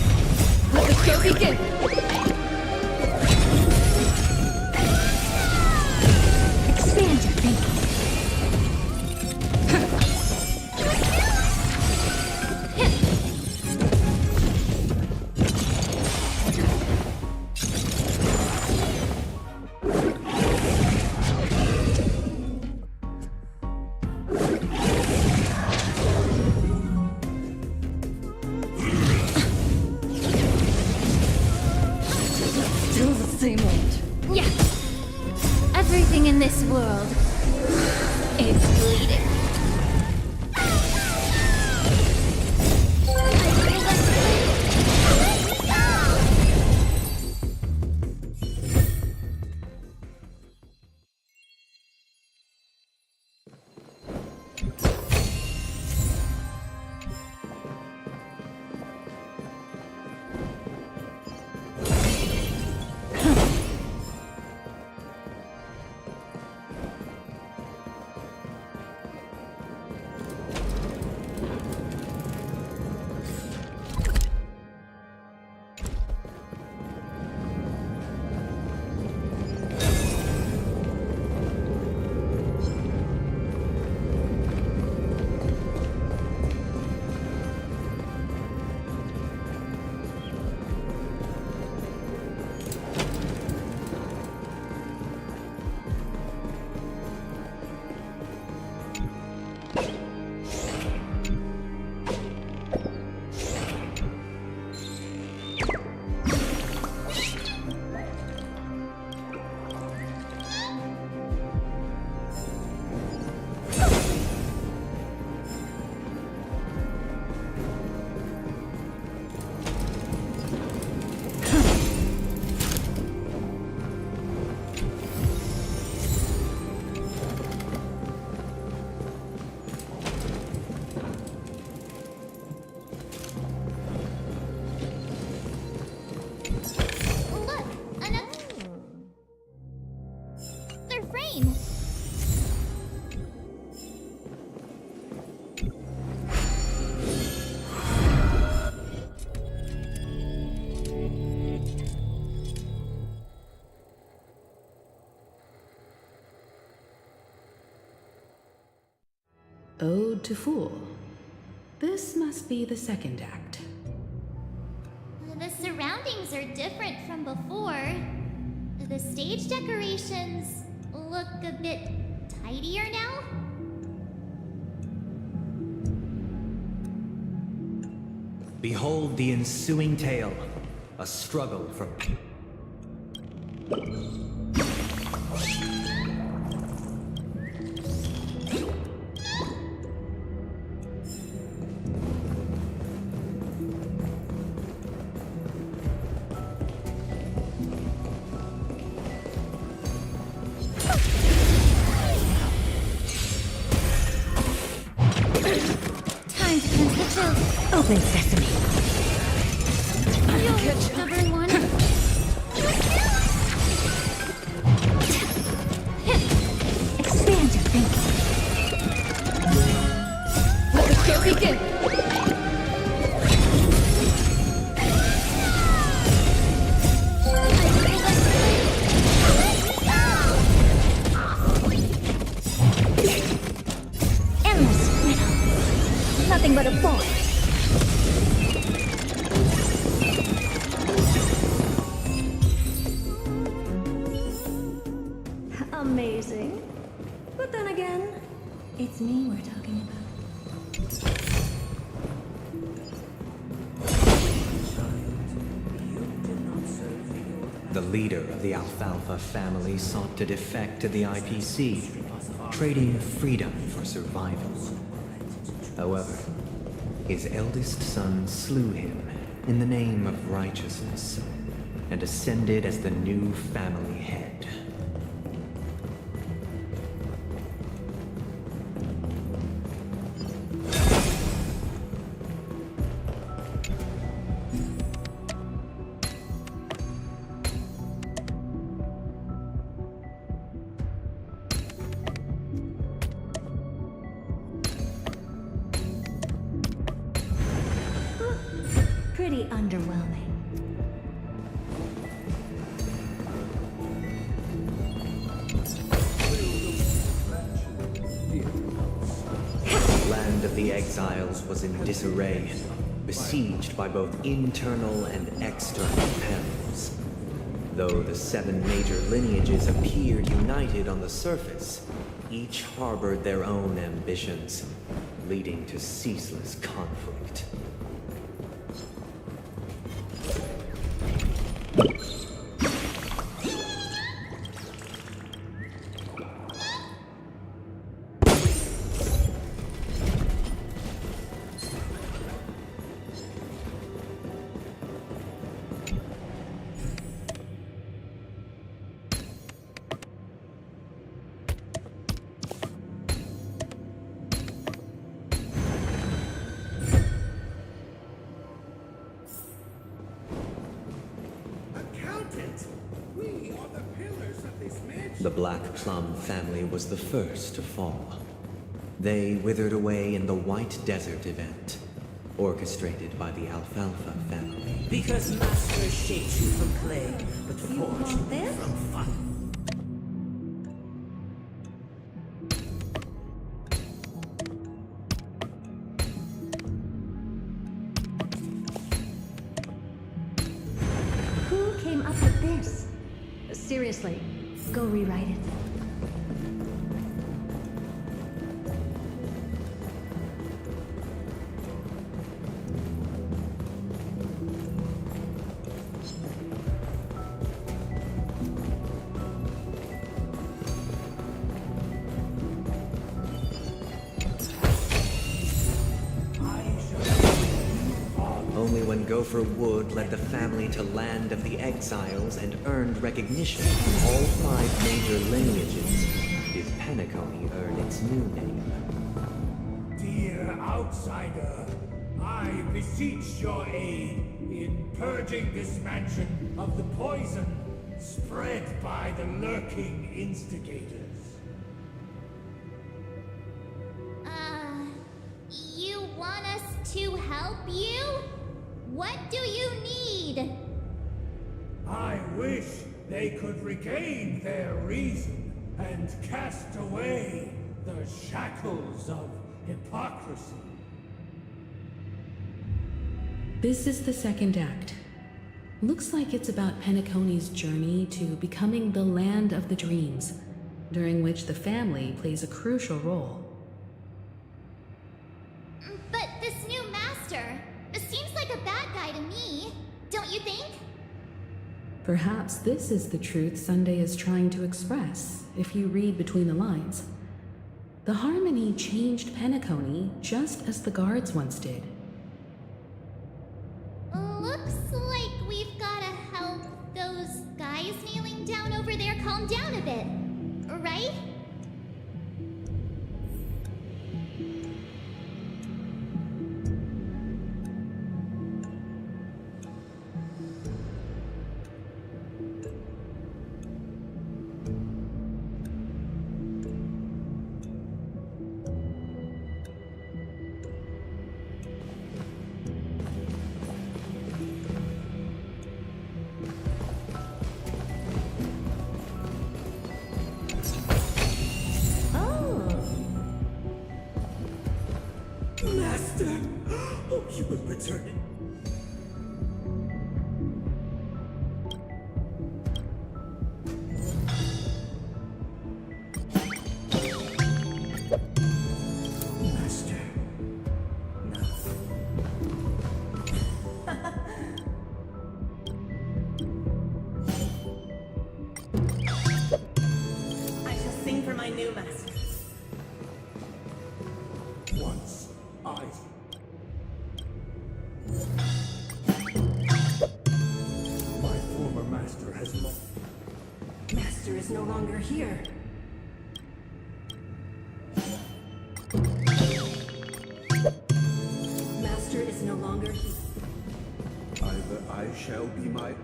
Let the show begin. Expand your thinking. Still the same old. Yeah. Everything in this world is bleeding. Ode to Fool. This must be the second act. The surroundings are different from before. The stage decorations look a bit tidier now. Behold the ensuing tale, a struggle for... Time to cleanse the chill. Open sesame. Number one. Expand your thinking. Let the show begin. Endless riddle. Nothing but a forest. amazing. But then again, it's me we're talking about. The leader of the Alfalfa family sought to defect to the IPC, trading freedom for survival. However, his eldest son slew him in the name of righteousness and ascended as the new family head. Pretty underwhelming. The land of the exiles was in disarray, besieged by both internal and external perils. Though the 7 major lineages appeared united on the surface, each harbored their own ambitions, leading to ceaseless conflict. The Black Plum family was the first to fall. They withered away in the White Desert event, orchestrated by the Alfalfa family. Because Master shapes you from clay, but forged from fire. Who came up with this? Seriously, go rewrite it. Only when Gopher Wood led the family to land of the exiles and earned recognition from all 5 major lineages did Penacony earn its new name. Dear outsider, I beseech your aid in purging this mansion of the poison spread by the lurking instigators. You want us to help you? What do you need? I wish they could regain their reason and cast away the shackles of hypocrisy. This is the second act. Looks like it's about Penacony's journey to becoming the land of the dreams, during which the family plays a crucial role. But this new master seems like a bad guy to me, don't you think? Perhaps this is the truth Sunday is trying to express, if you read between the lines. The Harmony changed Penacony just as the guards once did. Looks like we've gotta help those guys kneeling down over there calm down a bit, right? new master. Once I... My former master has lost... Master is no longer here. Master is no longer here. Either I shall be my...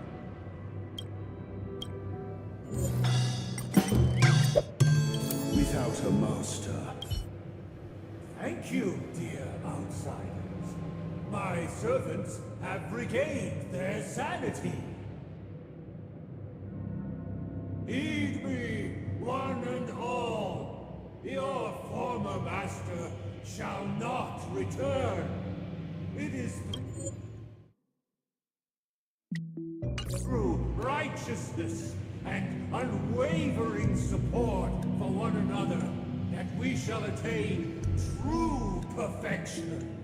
Without a master. Thank you, dear outsiders. My servants have regained their sanity. Heed me, one and all. Your former master shall not return. It is through righteousness and unwavering support for one another that we shall attain true perfection.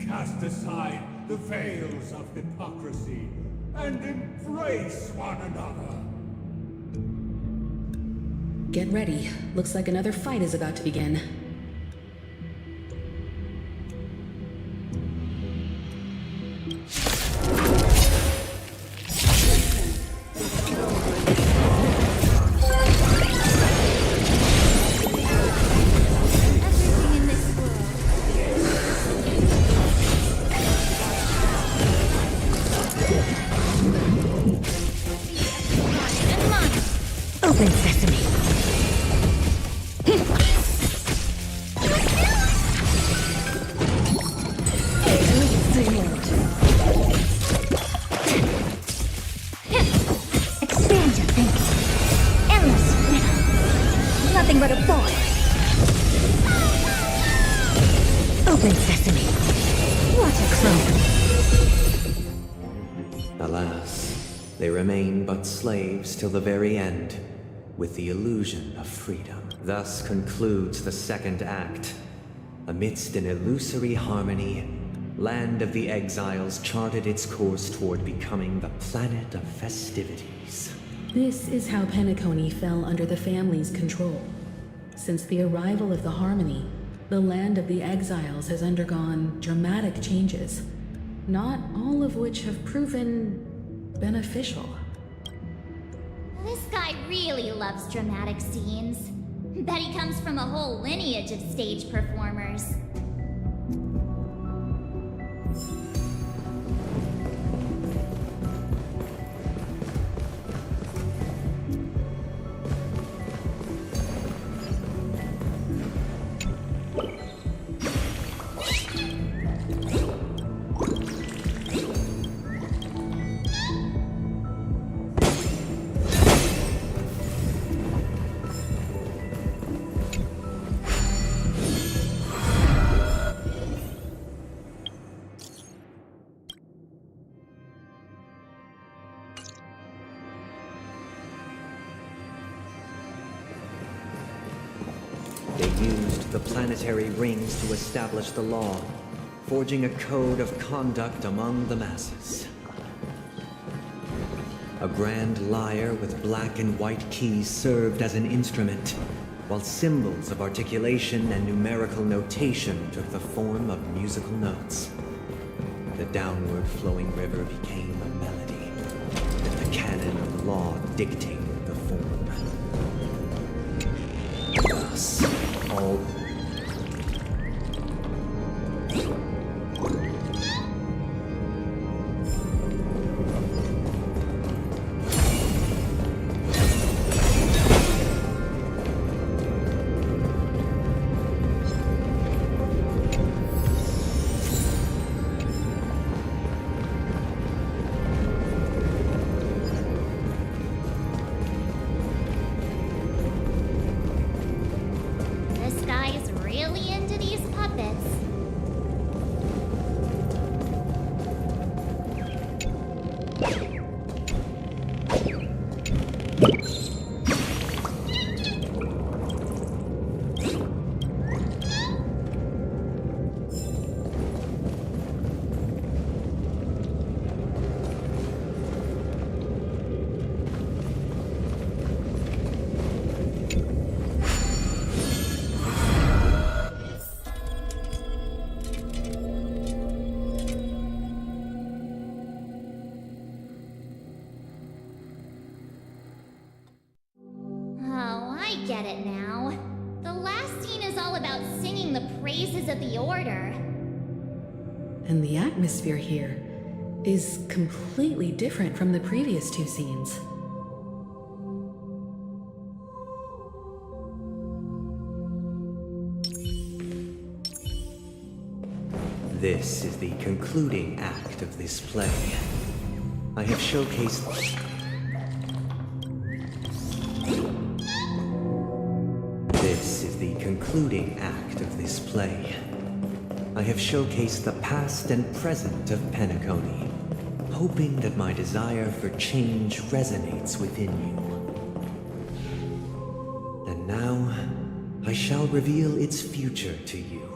Cast aside the veils of hypocrisy and embrace one another. Get ready. Looks like another fight is about to begin. Open sesame. Expand your thinking. Endless freedom. Nothing but a boy. Open sesame. What a crone. Alas, they remain but slaves till the very end, with the illusion of freedom. Thus concludes the second act. Amidst an illusory harmony, Land of the Exiles charted its course toward becoming the planet of festivities. This is how Penacony fell under the family's control. Since the arrival of the Harmony, the Land of the Exiles has undergone dramatic changes, not all of which have proven beneficial. This guy really loves dramatic scenes. Bet he comes from a whole lineage of stage performers. They used the planetary rings to establish the law, forging a code of conduct among the masses. A grand lyre with black and white keys served as an instrument, while symbols of articulation and numerical notation took the form of musical notes. The downward flowing river became a melody, and the canon of law dictated the form. Thus, all This guy is really into these puppets. get it now. The last scene is all about singing the praises of the Order. And the atmosphere here is completely different from the previous two scenes. This is the concluding act of this play. I have showcased... This is the concluding act of this play. I have showcased the past and present of Penacony, hoping that my desire for change resonates within you. And now, I shall reveal its future to you.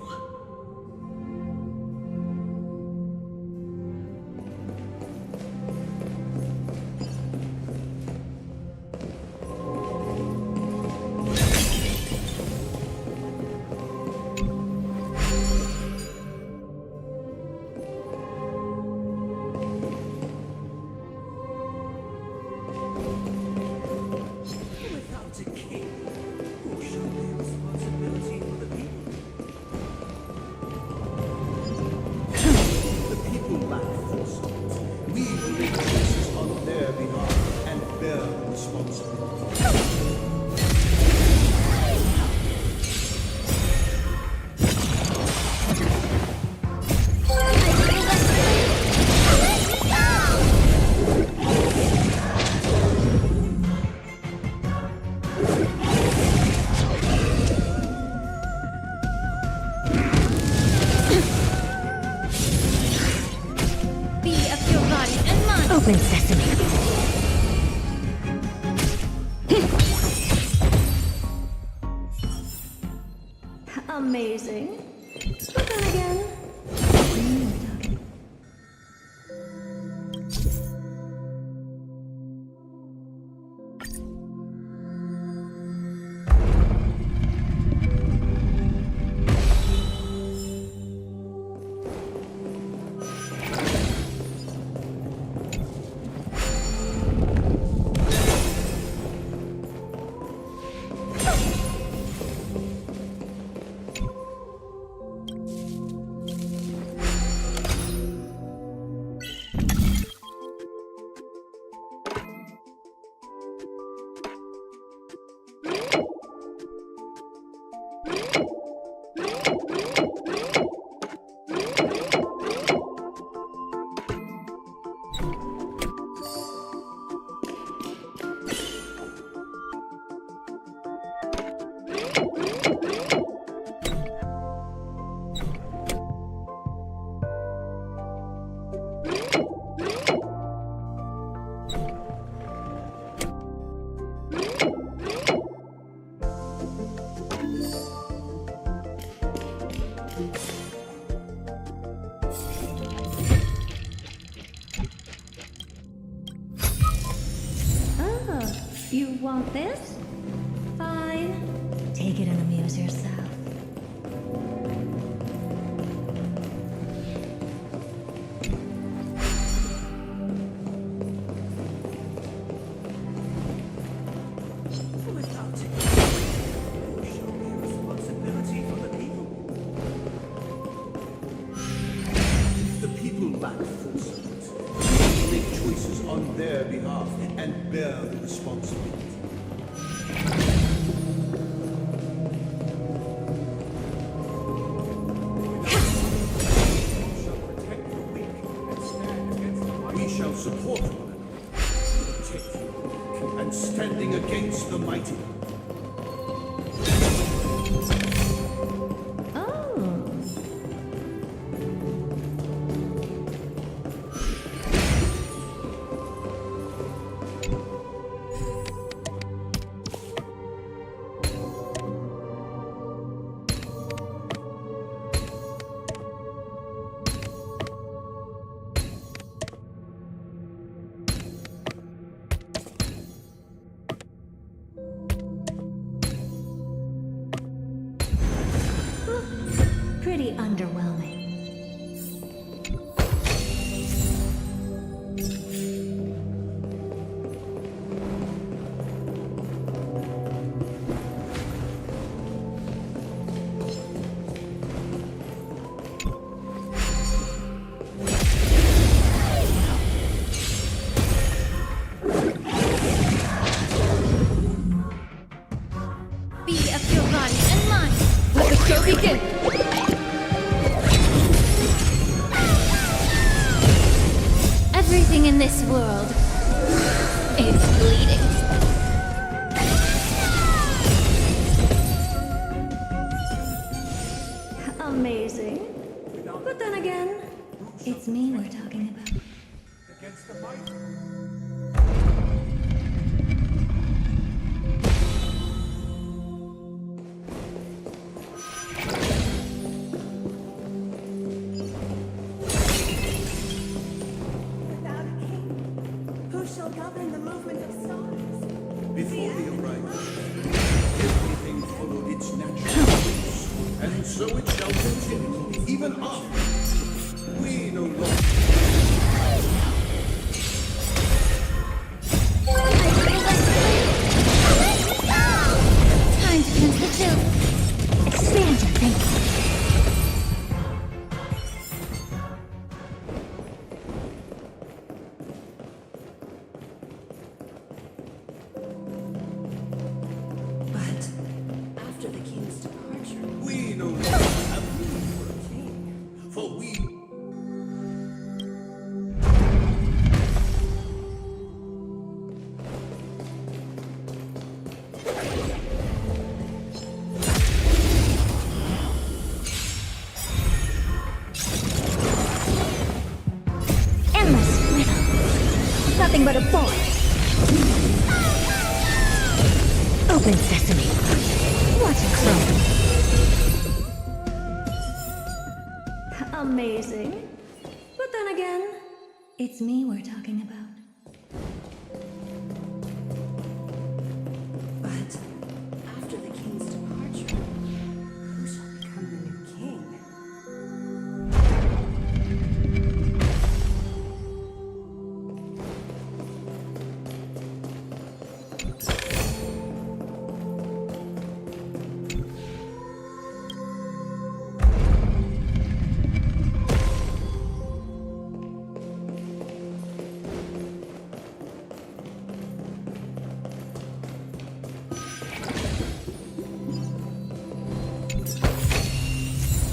Open sesame. Amazing. But then again, you want this? Fine. Take it and amuse yourself. The people lack foresight. We make choices on their behalf and bear the responsibility. We shall support one another, protect the weak, and standing against the mighty. Pretty underwhelming. It's bleeding. Amazing. But then again, it's me we're talking about. Against the might. Without a king, who shall govern the movement of stars? Before the arrival, everything followed its natural course, and so it shall continue, even after. We no longer. Time to cleanse the filth. Expand your thinking. But after the king's departure, We no longer have need for a king, for we. Endless riddle. Nothing but a boy. Open sesame. Watch it crumble. Amazing. But then again, it's me we're talking about. but after the king's departure, who shall become the new king?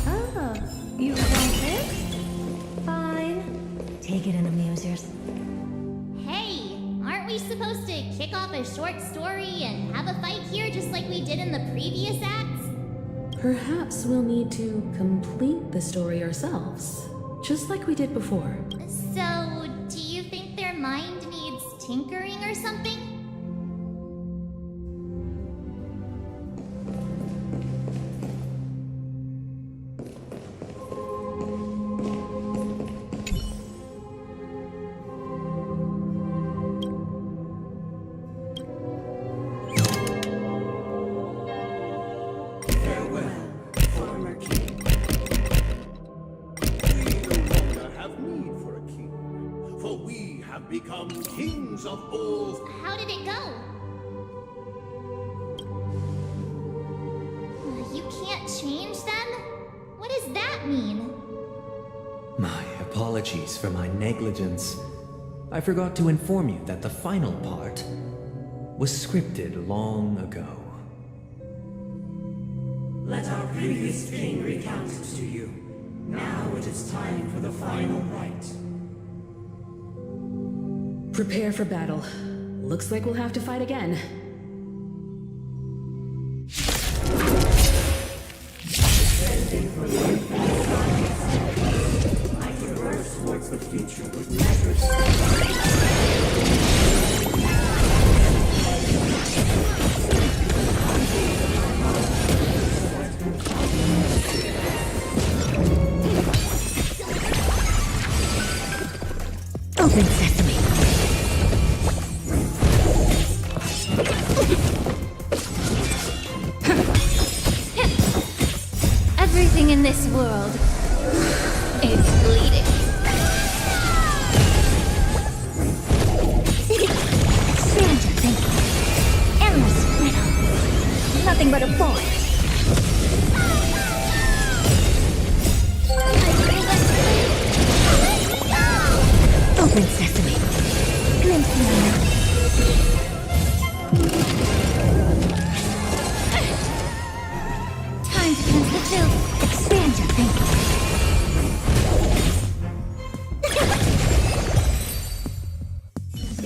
Ah, you want this? Fine. Take it and amuse yourself. Hey, aren't we supposed to kick off a short story and have a fight here just like we did in the previous acts? Perhaps we'll need to complete the story ourselves, just like we did before. So, do you think their mind needs tinkering or something? Farewell, former king. We no longer have need for a king, for we have become kings of all. How did it go? You can't change them? What does that mean? My apologies for my negligence. I forgot to inform you that the final part was scripted long ago. Let our previous king recount it to you. Now it is time for the final rite. Prepare for battle. Looks like we'll have to fight again. I traverse towards the future with measures. Open sesame. Everything in this world is bleeding. Expand your thinking. Endless riddle. Nothing but a boy. Open sesame. Glimpse me now. Time to cleanse the filth. Expand your thinking.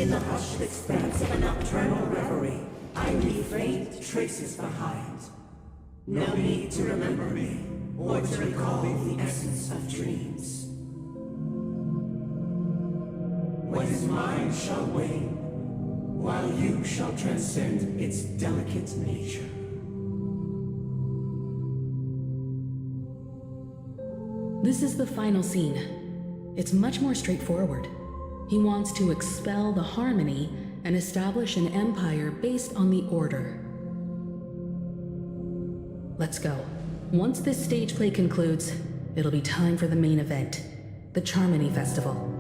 In the hushed expanse of a nocturnal reverie, I leave faint traces behind. No need to remember me, or to recall the essence of dreams. What is mine shall wane, while you shall transcend its delicate nature. This is the final scene. It's much more straightforward. He wants to expel the Harmony and establish an empire based on the Order. Let's go. Once this stage play concludes, it'll be time for the main event, the Charmony Festival.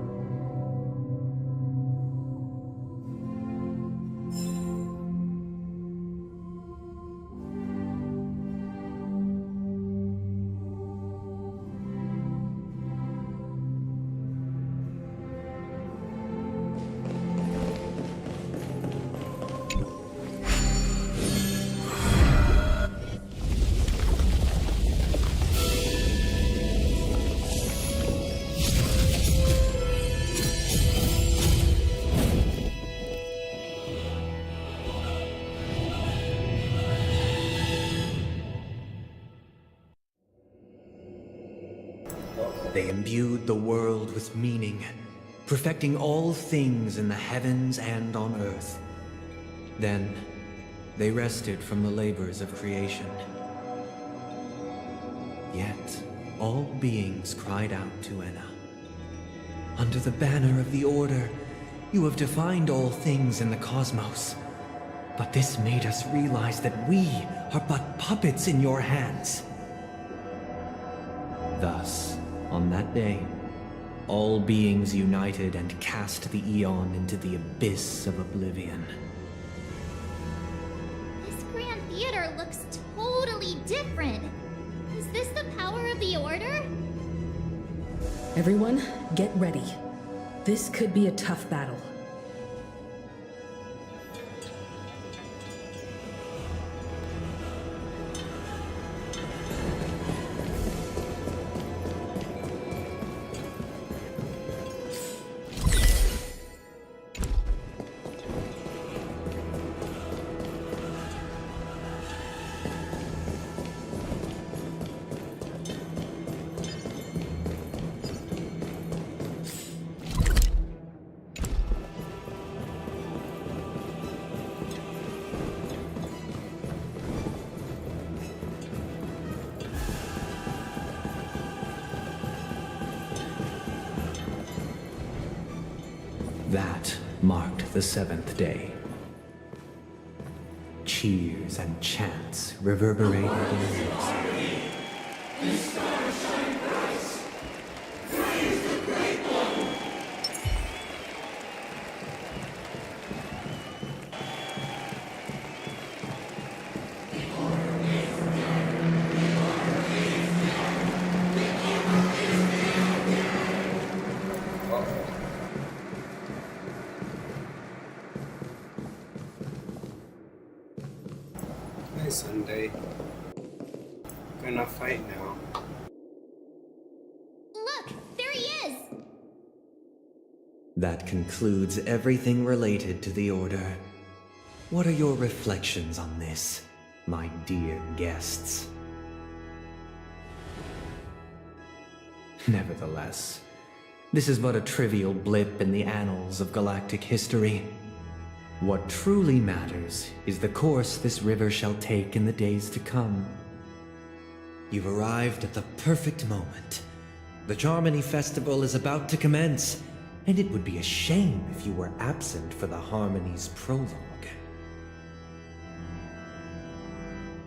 They imbued the world with meaning, perfecting all things in the heavens and on earth. Then, they rested from the labors of creation. Yet, all beings cried out to Enna. Under the banner of the Order, you have defined all things in the cosmos. But this made us realize that we are but puppets in your hands. Thus, on that day, all beings united and cast the Eon into the abyss of oblivion. This Grand Theater looks totally different. Is this the power of the Order? Everyone, get ready. This could be a tough battle. That marked the seventh day. Cheers and chants reverberated in the hills. Hey, Sunday. Gonna fight now. Look, there he is! That concludes everything related to the Order. What are your reflections on this, my dear guests? Nevertheless, this is but a trivial blip in the annals of galactic history. What truly matters is the course this river shall take in the days to come. You've arrived at the perfect moment. The Charmony Festival is about to commence, and it would be a shame if you were absent for the Harmony's prologue.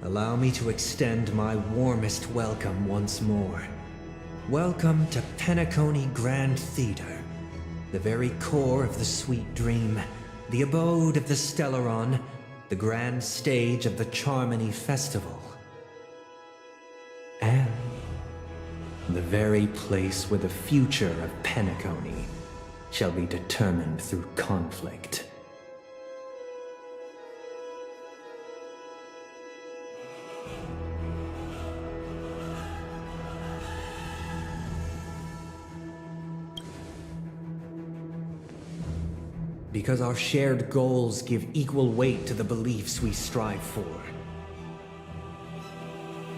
Allow me to extend my warmest welcome once more. Welcome to Penacony Grand Theater, the very core of the sweet dream, the abode of the Stellaron, the grand stage of the Charmony Festival, and the very place where the future of Penacony shall be determined through conflict. because our shared goals give equal weight to the beliefs we strive for.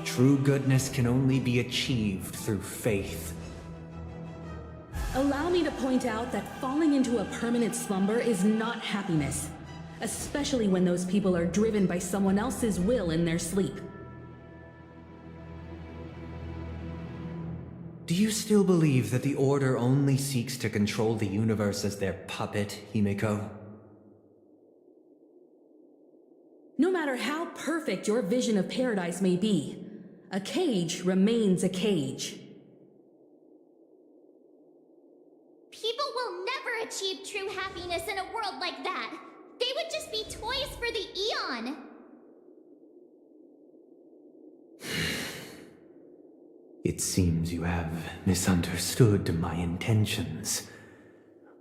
True goodness can only be achieved through faith. Allow me to point out that falling into a permanent slumber is not happiness, especially when those people are driven by someone else's will in their sleep. Do you still believe that the Order only seeks to control the universe as their puppet, Himiko? No matter how perfect your vision of paradise may be, a cage remains a cage. People will never achieve true happiness in a world like that. They would just be toys for the Eon. It seems you have misunderstood my intentions.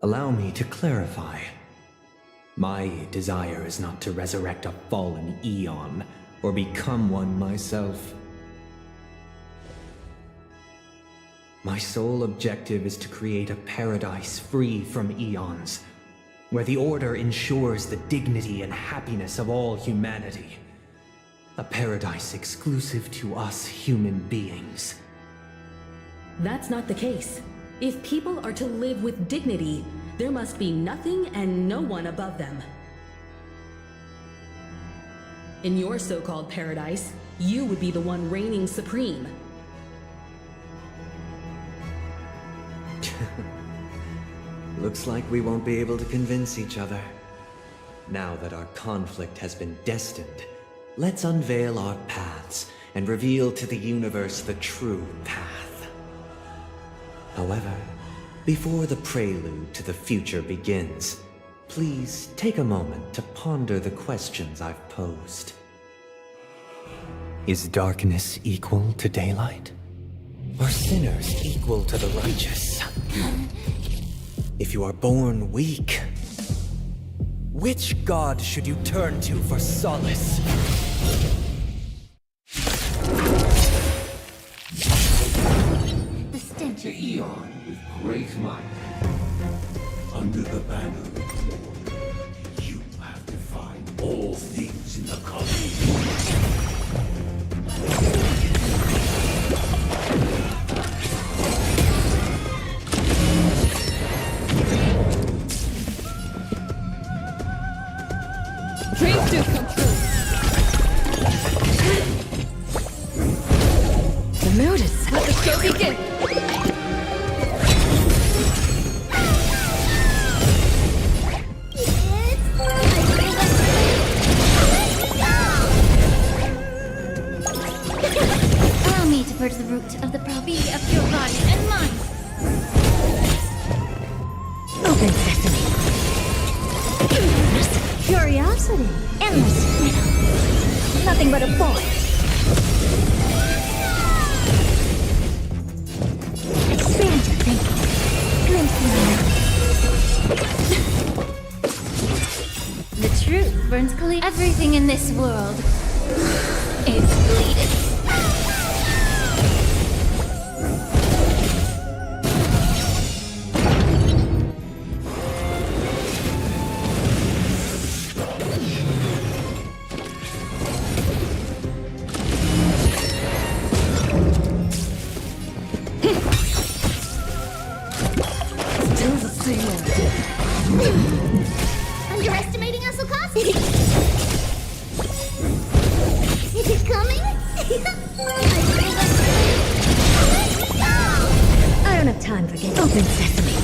Allow me to clarify. My desire is not to resurrect a fallen Eon, or become one myself. My sole objective is to create a paradise free from Eons, where the Order ensures the dignity and happiness of all humanity. A paradise exclusive to us human beings. That's not the case. If people are to live with dignity, there must be nothing and no one above them. In your so-called paradise, you would be the one reigning supreme. Looks like we won't be able to convince each other. Now that our conflict has been destined, let's unveil our paths and reveal to the universe the true path. However, before the prelude to the future begins, please take a moment to ponder the questions I've posed. Is darkness equal to daylight? Are sinners equal to the righteous? If you are born weak, which god should you turn to for solace? The stench The Eon with great might. Under the banner of the Order, you have defined all things in the cosmos. Dreams do come true. The mood is set. Let the show begin. Allow me to purge the root of the problem of your body and mind. Open sesame. Curiosity. Endless freedom. Nothing but a boy. Expand your thinking. Glimpse The truth burns clean. Everything in this world is bleeding. Underestimating us will cost me. Is it coming? I don't have time for games. Open sesame.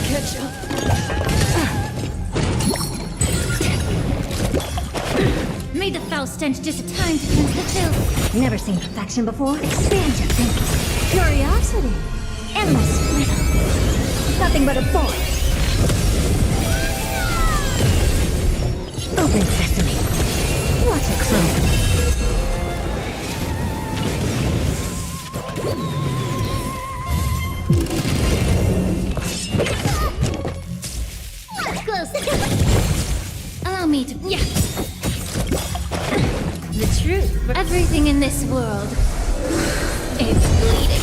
Catch up. Made the foul stench just a time to cleanse the filth. Never seen perfection before. Expand your thinking. Curiosity. Endless freedom. Nothing but a boy. Open sesame. Watch it close. Close. Allow me to. Yeah. The truth. Everything in this world is bleeding.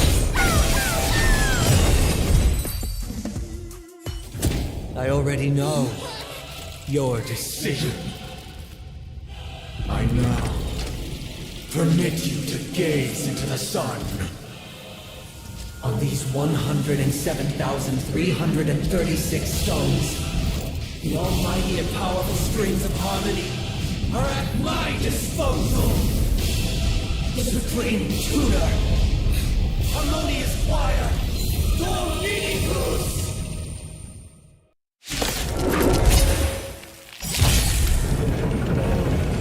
I already know your decision. I now permit you to gaze into the sun. On these 107,336 stones, the almighty and powerful strings of harmony are at my disposal. Supreme tutor, harmonious choir, Dominicus!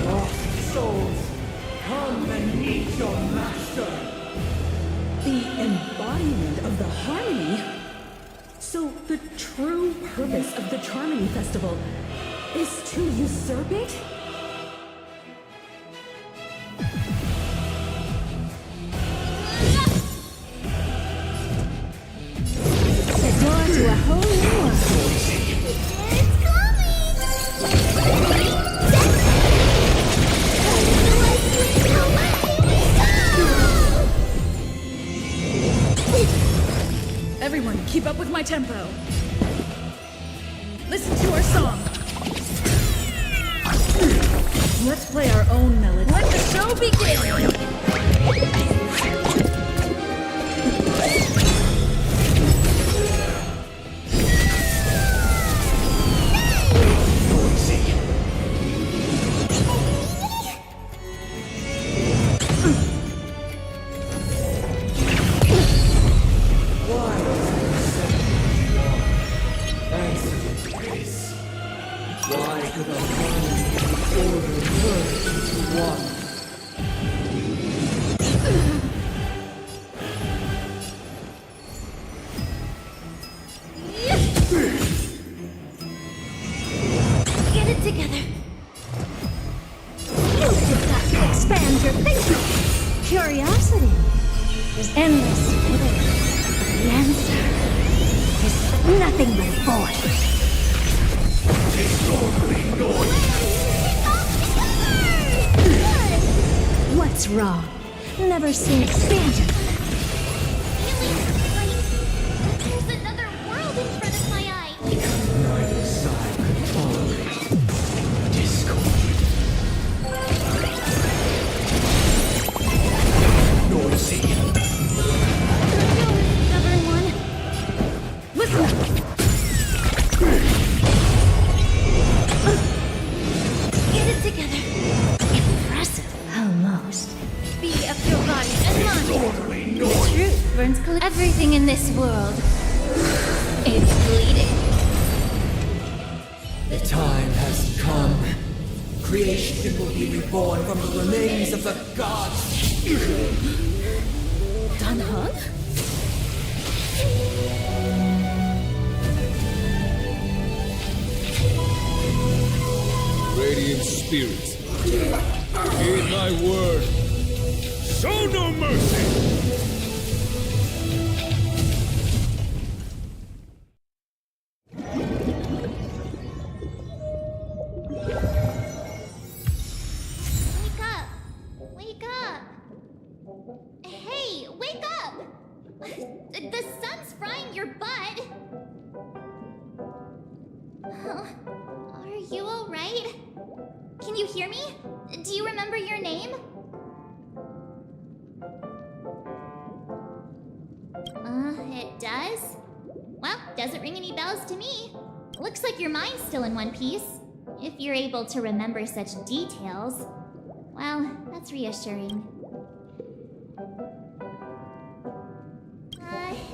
Lost souls, come and meet your master! The embodiment of the harmony? So the true purpose of the Charmony Festival is to usurp it? The door to a whole new world. Everyone, keep up with my tempo. Listen to our song. Let's play our own melody. Let the show begin! Get it together. You've just got to expand your thinking. Curiosity is endless within. The answer is nothing but a void. What's wrong? Never seen expansion. There's another world in front of my eyes. Neither side could tolerate discord. Noisy. Stubborn one. Listen up! Get it together. Impressive, almost. Be of your body and mind. The truth burns clear. Everything in this world is bleeding. The time has come. Creation will be reborn from the remains of the gods. Dan Heng? Radiant spirits, heed my word. Show no mercy! Wake up! Wake up! Hey, wake up! The sun's frying your butt! Are you alright? Can you hear me? Do you remember your name? It does? Well, doesn't ring any bells to me. Looks like your mind's still in one piece. If you're able to remember such details. Well, that's reassuring.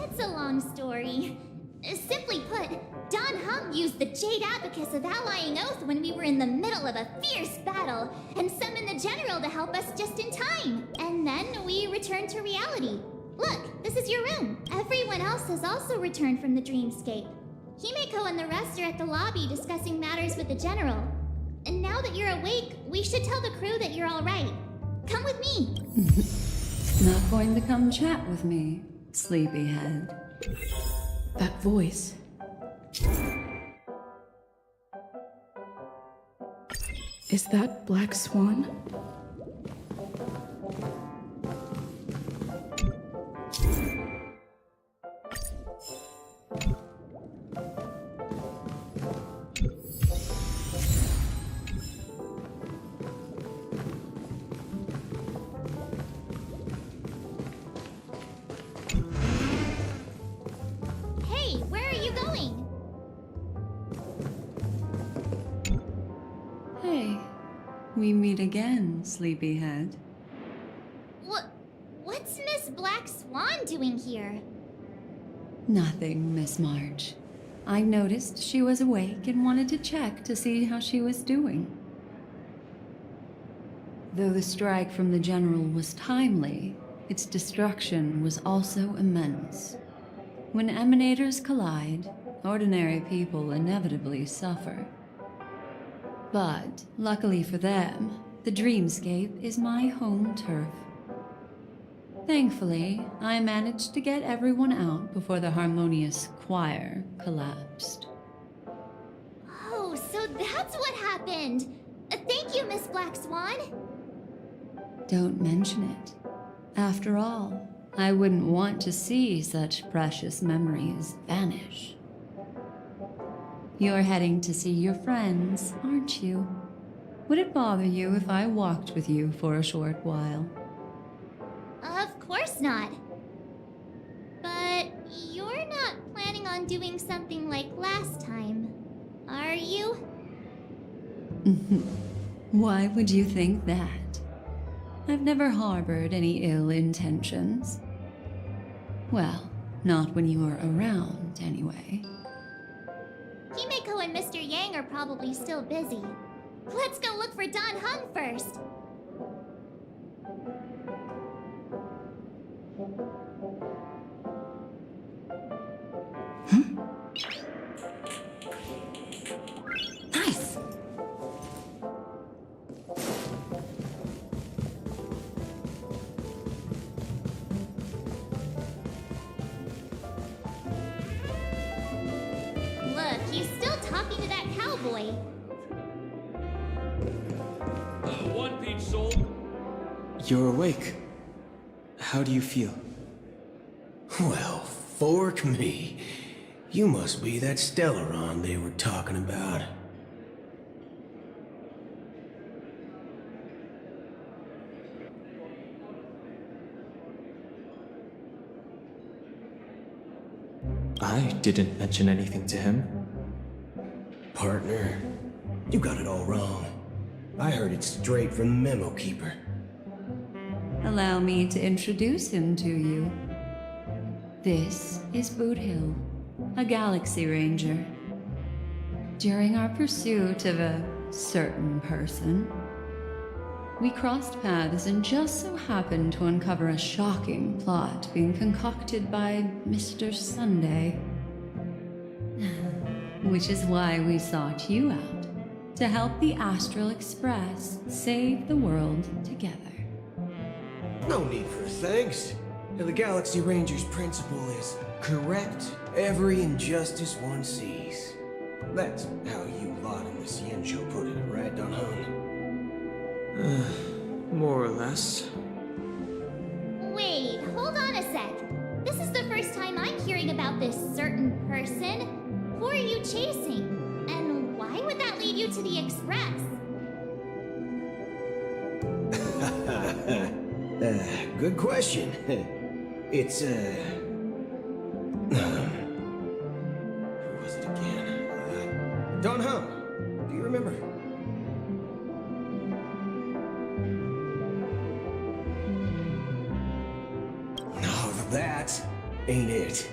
It's a long story. Simply put, Don Hung used the Jade Abacus of Allying Oath when we were in the middle of a fierce battle, and summoned the General to help us just in time. And then we returned to reality. Look, this is your room. Everyone else has also returned from the dreamscape. Himeko and the rest are at the lobby discussing matters with the General. And now that you're awake, we should tell the crew that you're alright. Come with me. Not going to come chat with me, sleepyhead. That voice. Is that Black Swan? we meet again, sleepyhead. What's Miss Black Swan doing here? Nothing, Miss March. I noticed she was awake and wanted to check to see how she was doing. Though the strike from the General was timely, its destruction was also immense. When emanators collide, ordinary people inevitably suffer. But, luckily for them, the dreamscape is my home turf. Thankfully, I managed to get everyone out before the harmonious choir collapsed. Oh, so that's what happened! Thank you, Miss Black Swan! Don't mention it. After all, I wouldn't want to see such precious memories vanish. You're heading to see your friends, aren't you? Would it bother you if I walked with you for a short while? Of course not. But you're not planning on doing something like last time, are you? Why would you think that? I've never harbored any ill intentions. Well, not when you were around, anyway. Himeko and Mr. Yang are probably still busy. Let's go look for Don Hung first. Nice! Look, he's still talking to that cowboy. One peach sold. You're awake. How do you feel? Well, fork me. You must be that Stellaron they were talking about. I didn't mention anything to him. Partner, you got it all wrong. I heard it straight from the memo keeper. Allow me to introduce him to you. This is Boot Hill, a Galaxy Ranger. During our pursuit of a certain person, we crossed paths and just so happened to uncover a shocking plot being concocted by Mr. Sunday. Which is why we sought you out, to help the Astral Express save the world together. No need for thanks. The Galaxy Ranger's principle is correct every injustice one sees. That's how you lot in this Yen show put it, right, Don Hung? More or less. Wait, hold on a sec. This is the first time I'm hearing about this certain person. Who are you chasing? And why would that lead you to the Express? Good question. It's, who was it again? Don Hung. Do you remember? No, that ain't it.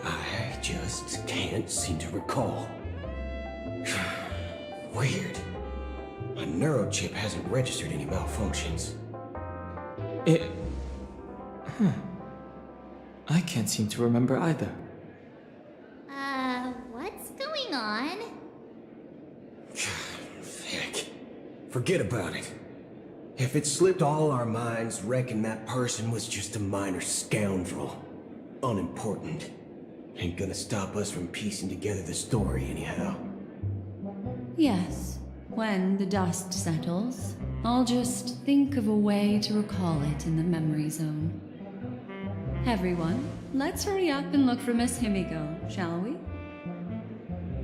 I just can't seem to recall. Weird. My neurochip hasn't registered any malfunctions. I can't seem to remember either. What's going on? Heck. Forget about it. If it slipped all our minds, reckon that person was just a minor scoundrel. Unimportant. Ain't gonna stop us from piecing together the story anyhow. Yes, when the dust settles, I'll just think of a way to recall it in the memory zone. Everyone, let's hurry up and look for Miss Himiko, shall we?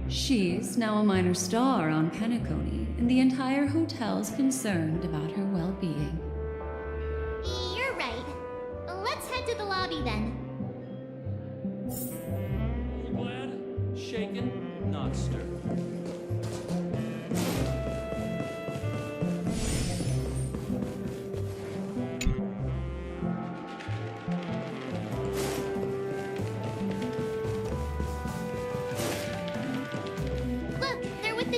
She's now a minor star on Penacony, and the entire hotel's concerned about her well-being. You're right. Let's head to the lobby then. Glad? Shaken? Not stirred.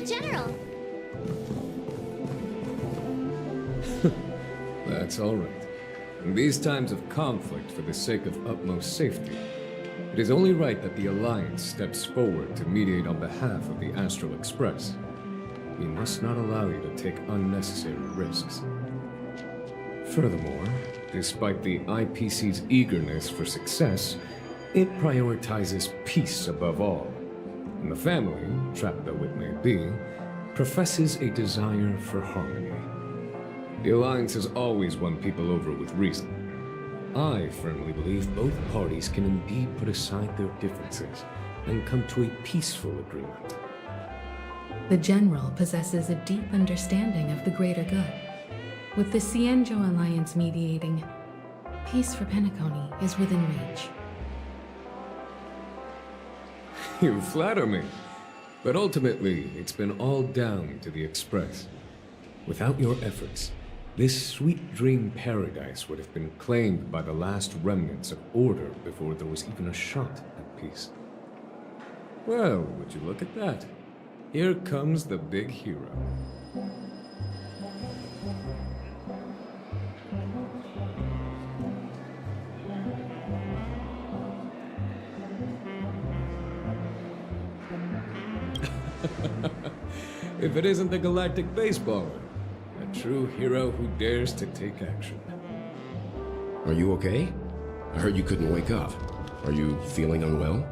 General. That's all right. In these times of conflict, for the sake of utmost safety, it is only right that the Alliance steps forward to mediate on behalf of the Astral Express. We must not allow you to take unnecessary risks. Furthermore, despite the IPC's eagerness for success, it prioritizes peace above all. And the family, trapped though it may be, professes a desire for harmony. The Alliance has always won people over with reason. I firmly believe both parties can indeed put aside their differences and come to a peaceful agreement. The General possesses a deep understanding of the greater good. With the Cienjo Alliance mediating, peace for Penacony is within reach. You flatter me. But ultimately, it's been all down to the Express. Without your efforts, this sweet dream paradise would have been claimed by the last remnants of order before there was even a shot at peace. Well, would you look at that? Here comes the big hero. If it isn't the galactic baseballer, a true hero who dares to take action. Are you okay? I heard you couldn't wake up. Are you feeling unwell?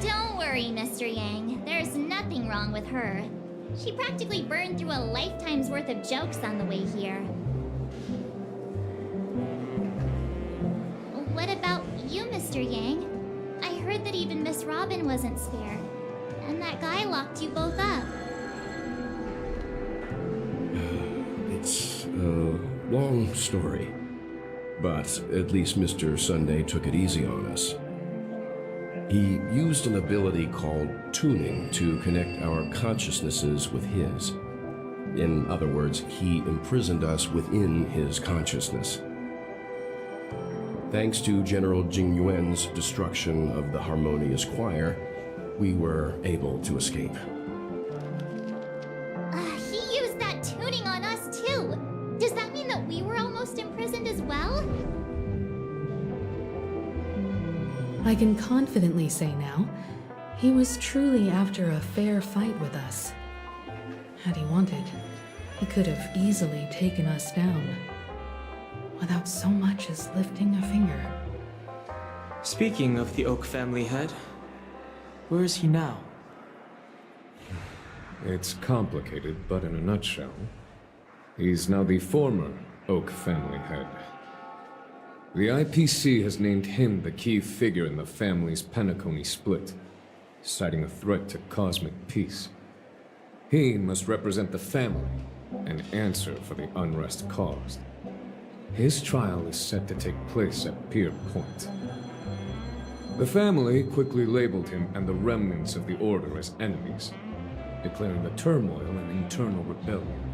Don't worry, Mr. Yang. There's nothing wrong with her. She practically burned through a lifetime's worth of jokes on the way here. What about you, Mr. Yang? I heard that even Miss Robin wasn't spared. And that guy locked you both up. It's a long story. But at least Mr. Sunday took it easy on us. He used an ability called tuning to connect our consciousnesses with his. In other words, he imprisoned us within his consciousness. Thanks to General Jing Yuan's destruction of the Harmonious Choir, we were able to escape. He used that tuning on us too. Does that mean that we were almost imprisoned as well? I can confidently say now, he was truly after a fair fight with us. Had he wanted, he could have easily taken us down, without so much as lifting a finger. Speaking of the Oak family head, where is he now? It's complicated, but in a nutshell, he's now the former Oak family head. The IPC has named him the key figure in the family's Penacony split, citing a threat to cosmic peace. He must represent the family and answer for the unrest caused. His trial is set to take place at Pier Point. The family quickly labeled him and the remnants of the Order as enemies, declaring the turmoil an internal rebellion.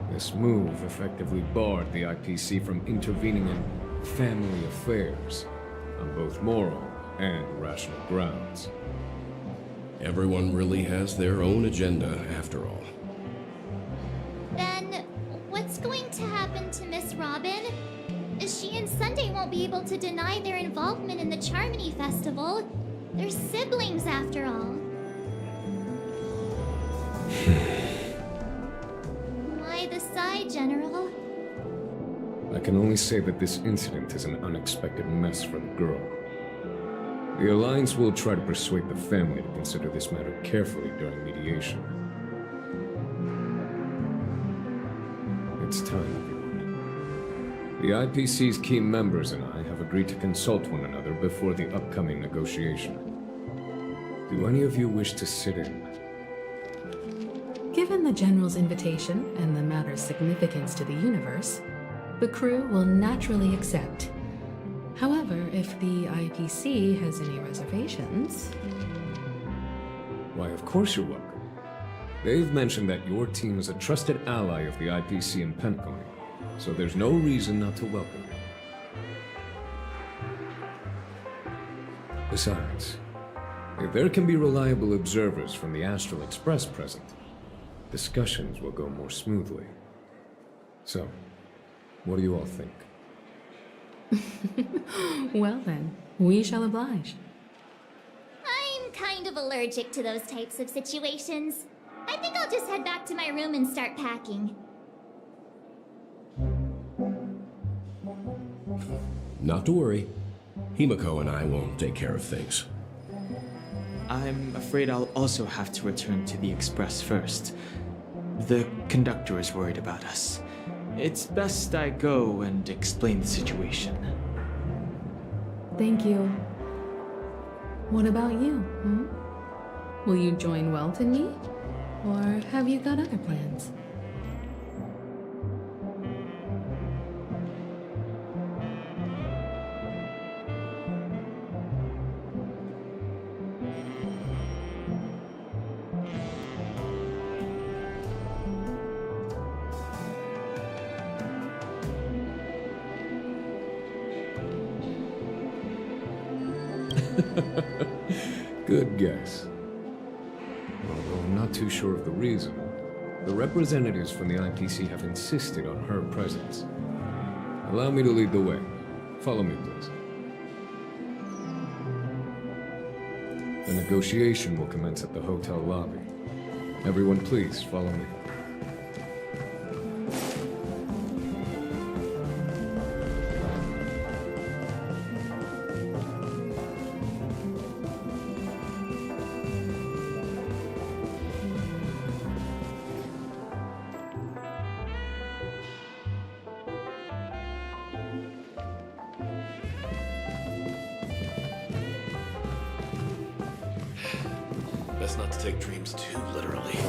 This move effectively barred the IPC from intervening in family affairs on both moral and rational grounds. Everyone really has their own agenda, after all. Then, what's going to happen to Miss Robin? She and Sunday won't be able to deny their involvement in the Charmony Festival. They're siblings, after all. Why the sigh, General? I can only say that this incident is an unexpected mess for the girl. The Alliance will try to persuade the family to consider this matter carefully during mediation. It's time, everyone. The IPC's key members and I have agreed to consult one another before the upcoming negotiation. Do any of you wish to sit in? Given the General's invitation and the matter's significance to the universe, the crew will naturally accept. However, if the IPC has any reservations... Why, of course you're welcome. They've mentioned that your team is a trusted ally of the IPC in Penacony, so there's no reason not to welcome you. Besides, If there can be reliable observers from the Astral Express present, discussions will go more smoothly. So, what do you all think? Well then, we shall oblige. I'm kind of allergic to those types of situations. I think I'll just head back to my room and start packing. Not to worry. Himiko and I will take care of things. I'm afraid I'll also have to return to the Express first. The conductor is worried about us. It's best I go and explain the situation. Thank you. What about you? Will you join Welt and me? Or have you got other plans? Good guess. Although I'm not too sure of the reason, the representatives from the IPC have insisted on her presence. Allow me to lead the way. Follow me, please. The negotiation will commence at the hotel lobby. Everyone, please follow me. Best not to take dreams too literally.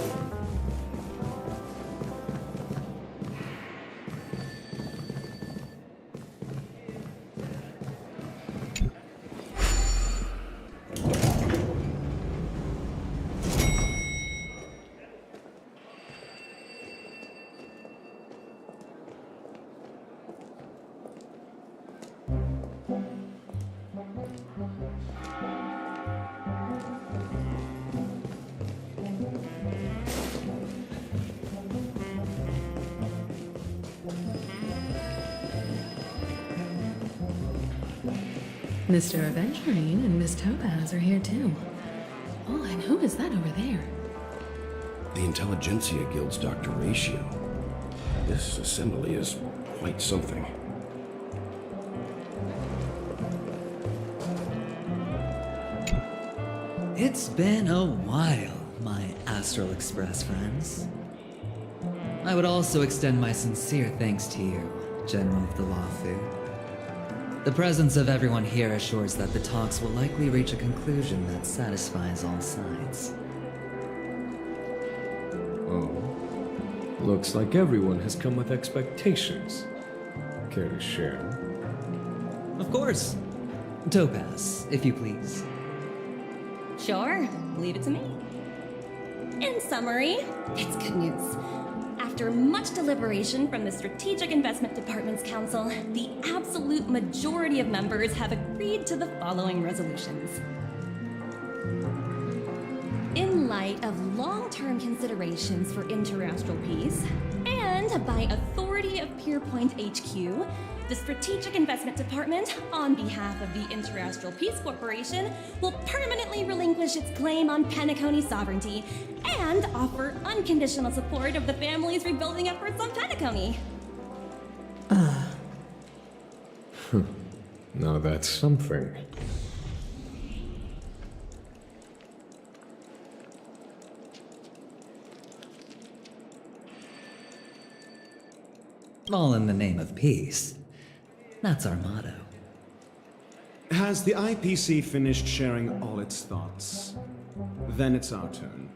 Mr. Aventurine and Miss Topaz are here too. Oh, and who is that over there? The Intelligentsia Guild's Dr. Ratio. This assembly is quite something. It's been a while, my Astral Express friends. I would also extend my sincere thanks to you, General of the Lawfu. The presence of everyone here assures that the talks will likely reach a conclusion that satisfies all sides. Oh. Looks like everyone has come with expectations. Care to share? Of course. Topaz, if you please. Sure, leave it to me. In summary, it's good news. After much deliberation from the Strategic Investment Department's Council, the absolute majority of members have agreed to the following resolutions. In light of long-term considerations for interastral peace, and by authority of Pierpoint HQ, the Strategic Investment Department, on behalf of the Interastral Peace Corporation, will permanently relinquish its claim on Penacony sovereignty and offer unconditional support of the family's rebuilding efforts on Penacony. Now that's something. All in the name of peace. That's our motto. Has the IPC finished sharing all its thoughts? Then it's our turn.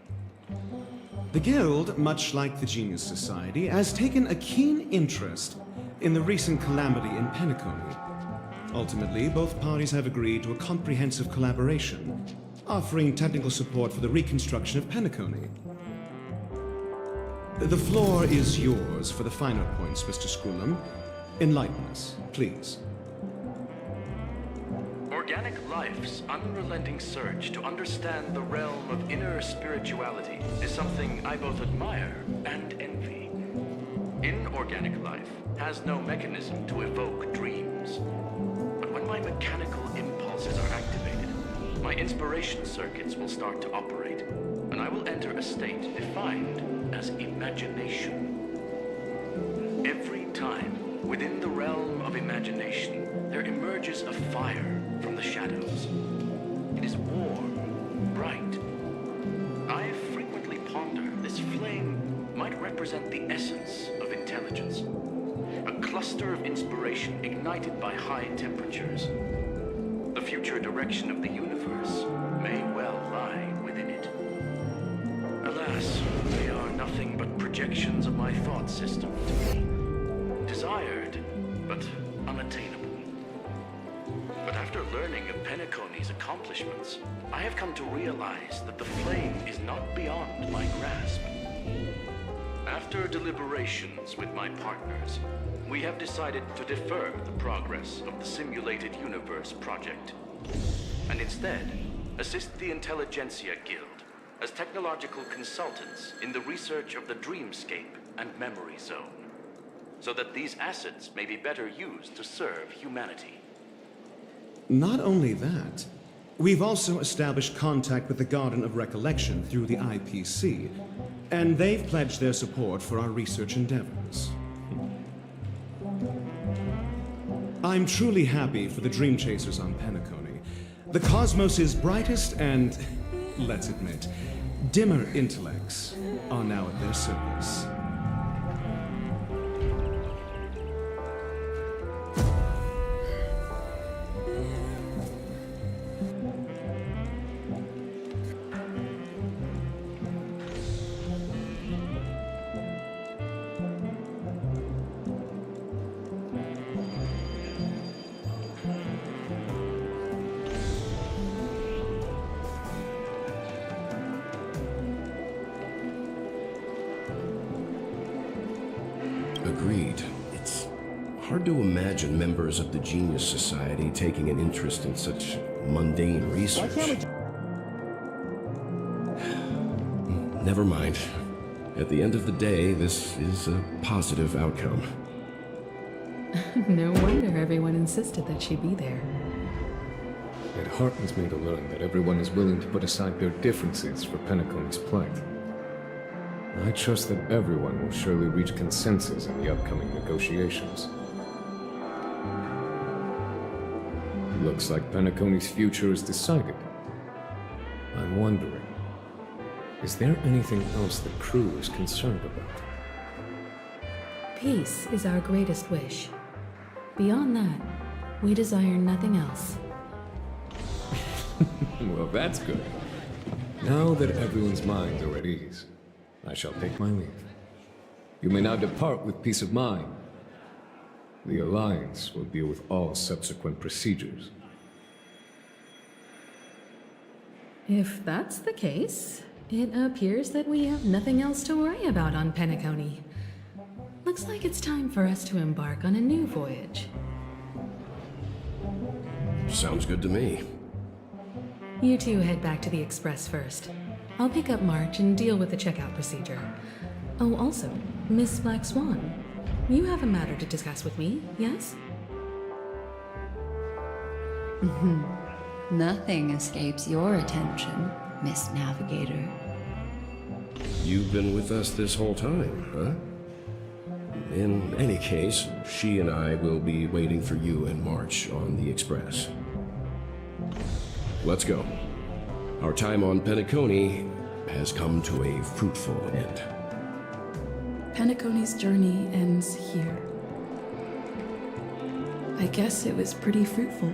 The Guild, much like the Genius Society, has taken a keen interest in the recent calamity in Penacony. Ultimately, both parties have agreed to a comprehensive collaboration, offering technical support for the reconstruction of Penacony. The floor is yours for the final points, Mr. Scroolum. Enlighten us, please. For Organic life's unrelenting search to understand the realm of inner spirituality is something I both admire and envy. Inorganic life has no mechanism to evoke dreams. But when my mechanical impulses are activated, my inspiration circuits will start to operate, and I will enter a state defined as imagination. Every time, within the realm of imagination, there emerges a fire from the shadows. It is warm, bright. I frequently ponder this flame might represent the essence of intelligence. A cluster of inspiration ignited by high temperatures. The future direction of the universe may well lie within it. Alas, they are nothing but projections of my thought system to me. Desired, but unattainable. But after learning of Penacony's accomplishments, I have come to realize that the flame is not beyond my grasp. After deliberations with my partners, we have decided to defer the progress of the Simulated Universe project, and instead assist the Intelligentsia Guild as technological consultants in the research of the Dreamscape and Memory Zone, so that these assets may be better used to serve humanity. Not only that, we've also established contact with the Garden of Recollection through the IPC, and they've pledged their support for our research endeavors. I'm truly happy for the Dream Chasers on Penacony. The cosmos' brightest and, let's admit, dimmer intellects are now at their service. Agreed. It's hard to imagine members of the Genius Society taking an interest in such mundane research. Never mind. At the end of the day, this is a positive outcome. No wonder everyone insisted that she be there. It heartens me to learn that everyone is willing to put aside their differences for Penacony's plight. I trust that everyone will surely reach consensus in the upcoming negotiations. Looks like Penacony's future is decided. I'm wondering, is there anything else the crew is concerned about? Peace is our greatest wish. Beyond that, we desire nothing else. Well, that's good. Now that everyone's minds are at ease, I shall take my leave. You may now depart with peace of mind. The Alliance will deal with all subsequent procedures. If that's the case, it appears that we have nothing else to worry about on Penacony. Looks like it's time for us to embark on a new voyage. Sounds good to me. You two head back to the Express first. I'll pick up March and deal with the checkout procedure. Oh, also, Miss Black Swan, you have a matter to discuss with me, yes? Nothing escapes your attention, Miss Navigator. You've been with us this whole time, huh? In any case, she and I will be waiting for you and March on the Express. Let's go. Our time on Penacony has come to a fruitful end. Penacony's journey ends here. I guess it was pretty fruitful.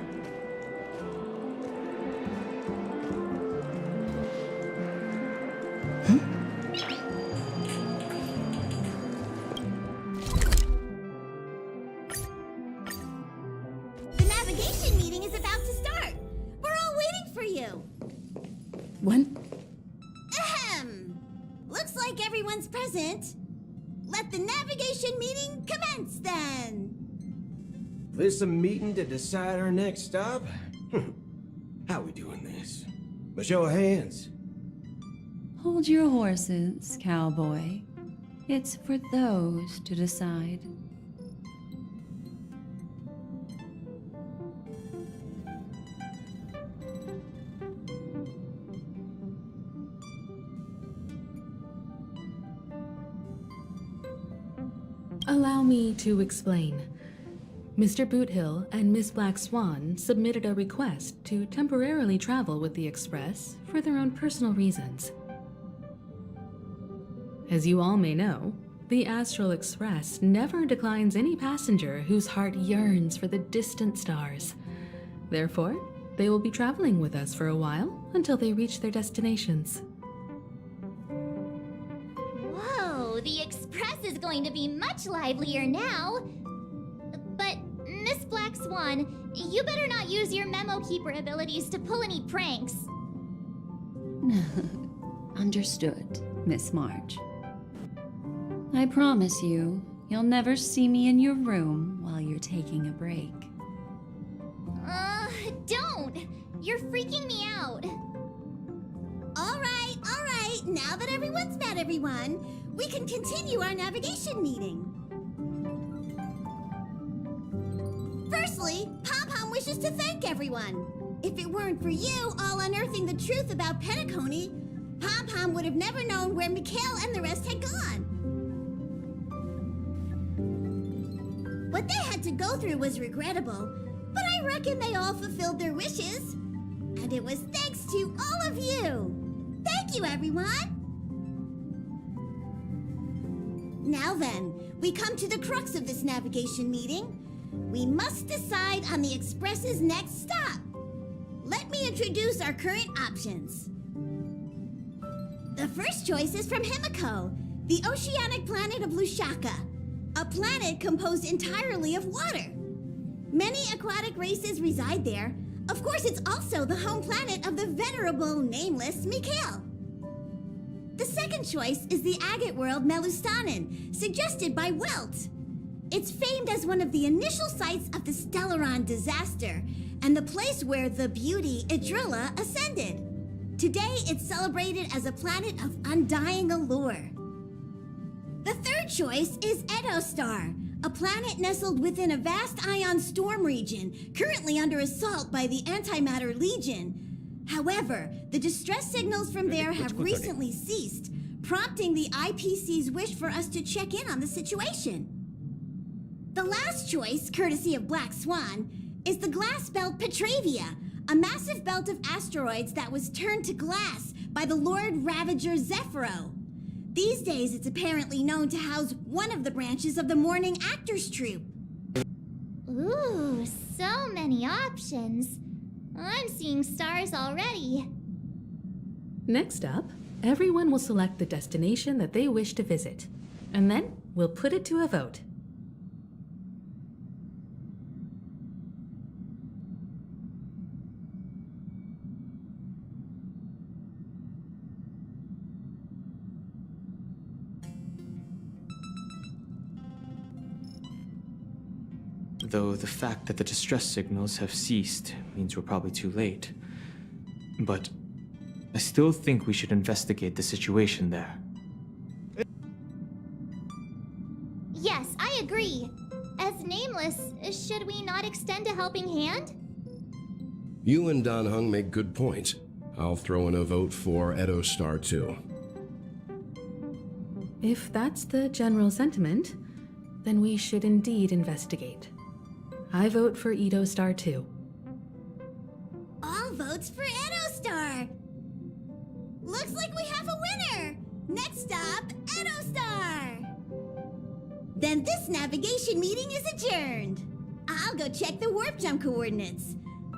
The navigation meeting is about to start. We're all waiting for you. When? Ahem. Looks like everyone's present. Let the navigation meeting commence then. This a meeting to decide our next stop? How we doing this? A show of hands. Hold your horses, cowboy. It's for those to decide. Allow me to explain. Mr. Boothill and Miss Black Swan submitted a request to temporarily travel with the Express for their own personal reasons. As you all may know, the Astral Express never declines any passenger whose heart yearns for the distant stars. Therefore, they will be traveling with us for a while until they reach their destinations. Whoa, the Express is going to be much livelier now. But, Miss Black Swan, you better not use your memo keeper abilities to pull any pranks. Understood, Miss March. I promise you, you'll never see me in your room while you're taking a break. Don't! You're freaking me out. All right. Now that everyone's met everyone, we can continue our navigation meeting. Firstly, Pom-Pom wishes to thank everyone. If it weren't for you all unearthing the truth about Penacony, Pom-Pom would have never known where Mikhail and the rest had gone. What they had to go through was regrettable, but I reckon they all fulfilled their wishes. And it was thanks to all of you. Thank you, everyone. Now then, we come to the crux of this navigation meeting. We must decide on the Express's next stop. Let me introduce our current options. The first choice is from Himiko, the oceanic planet of Lushaka, a planet composed entirely of water. Many aquatic races reside there. Of course, it's also the home planet of the venerable, nameless Mikhail. The second choice is the agate world Melustanen, suggested by Welt. It's famed as one of the initial sites of the Stellaron disaster, and the place where the beauty Idrilla ascended. Today, it's celebrated as a planet of undying allure. The third choice is Edostar, a planet nestled within a vast ion storm region, currently under assault by the Antimatter Legion. However, the distress signals from there have recently ceased, prompting the IPC's wish for us to check in on the situation. The last choice, courtesy of Black Swan, is the glass belt Petravia, a massive belt of asteroids that was turned to glass by the Lord Ravager Zephyro. These days, it's apparently known to house one of the branches of the Morning Actors Troupe. Ooh, so many options. I'm seeing stars already. Next up, everyone will select the destination that they wish to visit, and then we'll put it to a vote. Though the fact that the distress signals have ceased means we're probably too late. But I still think we should investigate the situation there. Yes, I agree. As Nameless, should we not extend a helping hand? You and Dan Heng make good points. I'll throw in a vote for Edostar too. If that's the general sentiment, then we should indeed investigate. I vote for Edostar too. All votes for Edostar. Looks like we have a winner. Next stop, Edostar. Then this navigation meeting is adjourned. I'll go check the warp jump coordinates.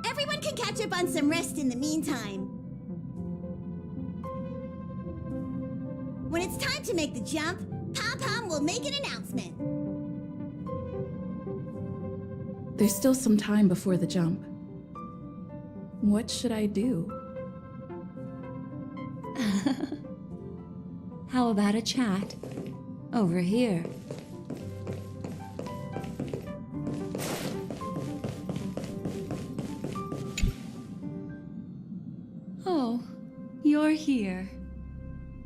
Everyone can catch up on some rest in the meantime. When it's time to make the jump, Pom-Pom will make an announcement. There's still some time before the jump. What should I do? How about a chat? Over here. you're here,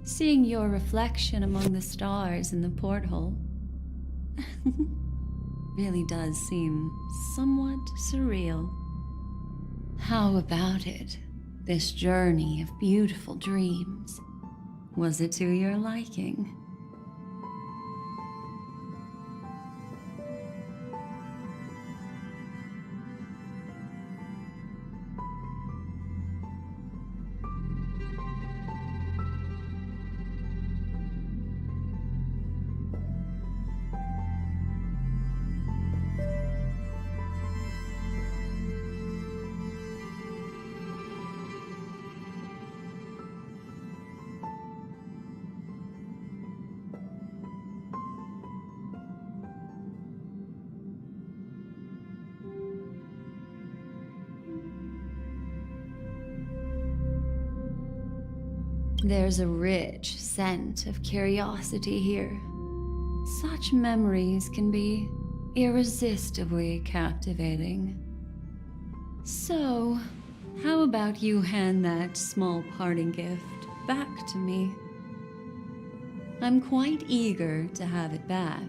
seeing your reflection among the stars in the porthole really does seem somewhat surreal. How about it? This journey of beautiful dreams. Was it to your liking? There's a rich scent of curiosity here. Such memories can be irresistibly captivating. So, how about you hand that small parting gift back to me? I'm quite eager to have it back.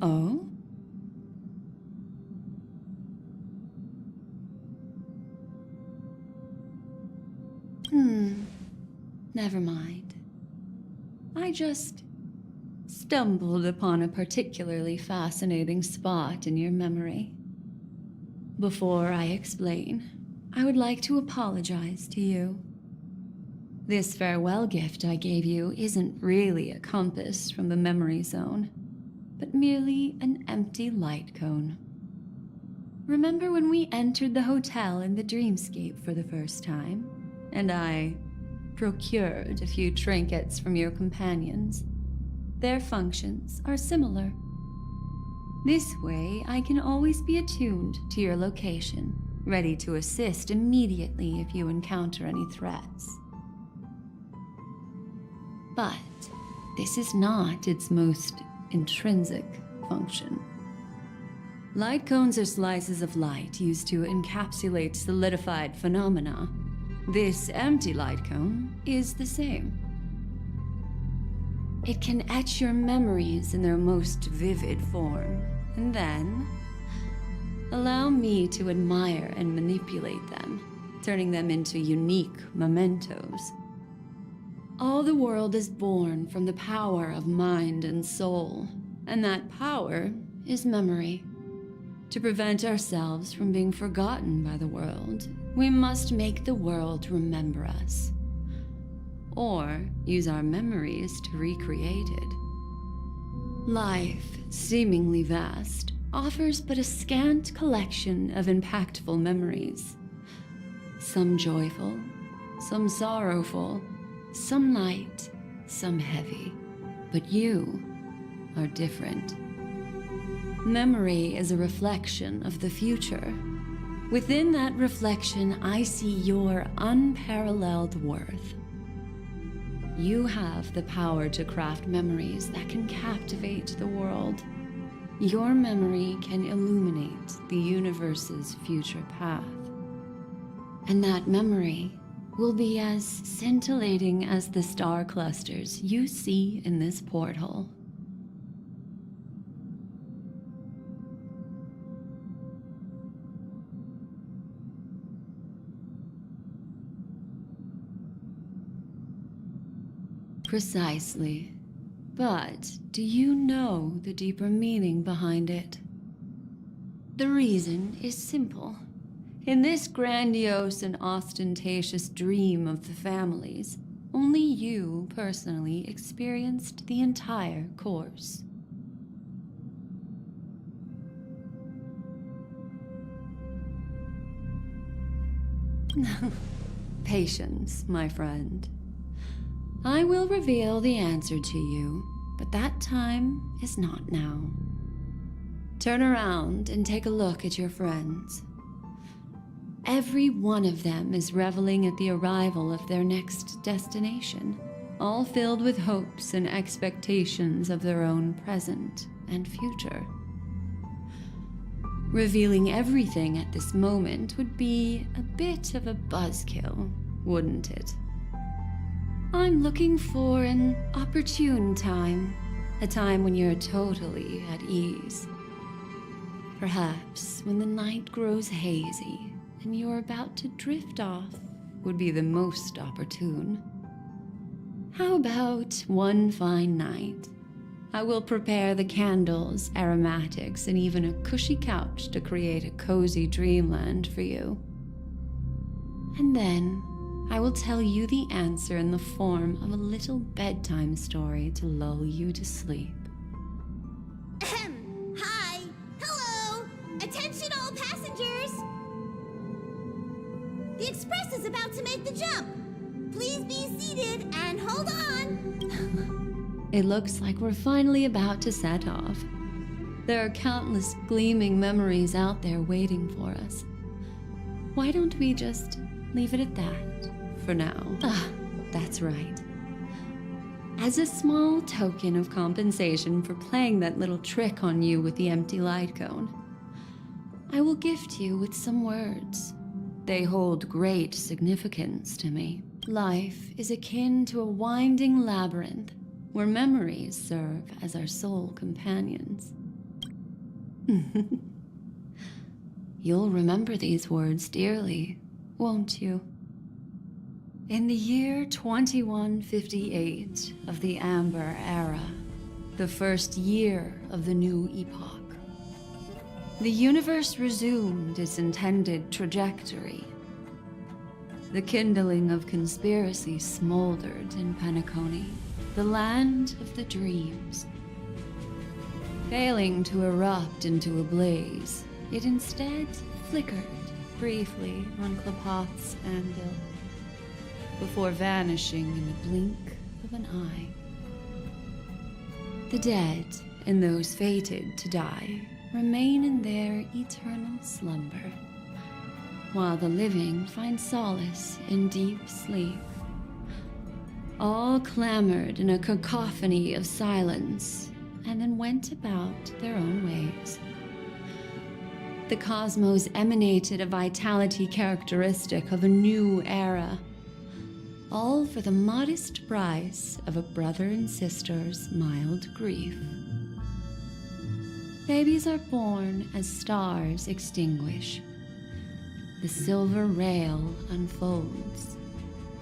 Oh? Never mind. I just stumbled upon a particularly fascinating spot in your memory. Before I explain, I would like to apologize to you. This farewell gift I gave you isn't really a compass from the memory zone, but merely an empty light cone. Remember when we entered the hotel in the dreamscape for the first time, and I procured a few trinkets from your companions? Their functions are similar. This way, I can always be attuned to your location, ready to assist immediately if you encounter any threats. But this is not its most intrinsic function. Light cones are slices of light used to encapsulate solidified phenomena. This empty light cone is the same. It can etch your memories in their most vivid form, and then allow me to admire and manipulate them, turning them into unique mementos. All the world is born from the power of mind and soul, and that power is memory. To prevent ourselves from being forgotten by the world, we must make the world remember us, or use our memories to recreate it. Life, seemingly vast, offers but a scant collection of impactful memories. Some joyful, some sorrowful, some light, some heavy. But you are different. Memory is a reflection of the future. Within that reflection, I see your unparalleled worth. You have the power to craft memories that can captivate the world. Your memory can illuminate the universe's future path. And that memory will be as scintillating as the star clusters you see in this porthole. Precisely. But do you know the deeper meaning behind it? The reason is simple. In this grandiose and ostentatious dream of the families, only you personally experienced the entire course. Patience, my friend. I will reveal the answer to you, but that time is not now. Turn around and take a look at your friends. Every one of them is reveling at the arrival of their next destination, all filled with hopes and expectations of their own present and future. Revealing everything at this moment would be a bit of a buzzkill, wouldn't it? I'm looking for an opportune time, a time when you're totally at ease. Perhaps when the night grows hazy and you're about to drift off would be the most opportune. How about one fine night? I will prepare the candles, aromatics, and even a cushy couch to create a cozy dreamland for you. And then I will tell you the answer in the form of a little bedtime story to lull you to sleep. Ahem. Hi. Hello. Attention all passengers. The express is about to make the jump. Please be seated and hold on. It looks like we're finally about to set off. There are countless gleaming memories out there waiting for us. Why don't we just leave it at that for now? That's right. As a small token of compensation for playing that little trick on you with the empty light cone, I will gift you with some words. They hold great significance to me. Life is akin to a winding labyrinth where memories serve as our sole companions. You'll remember these words dearly, won't you? In the year 2158 of the Amber Era, the first year of the new epoch, the universe resumed its intended trajectory. The kindling of conspiracy smoldered in Penacony, the land of the dreams. Failing to erupt into a blaze, it instead flickered briefly on Klapoth's anvil, before vanishing in the blink of an eye. The dead and those fated to die remain in their eternal slumber, while the living find solace in deep sleep. All clamored in a cacophony of silence, and then went about their own ways. The cosmos emanated a vitality characteristic of a new era, all for the modest price of a brother and sister's mild grief. Babies are born as stars extinguish. The silver rail unfolds.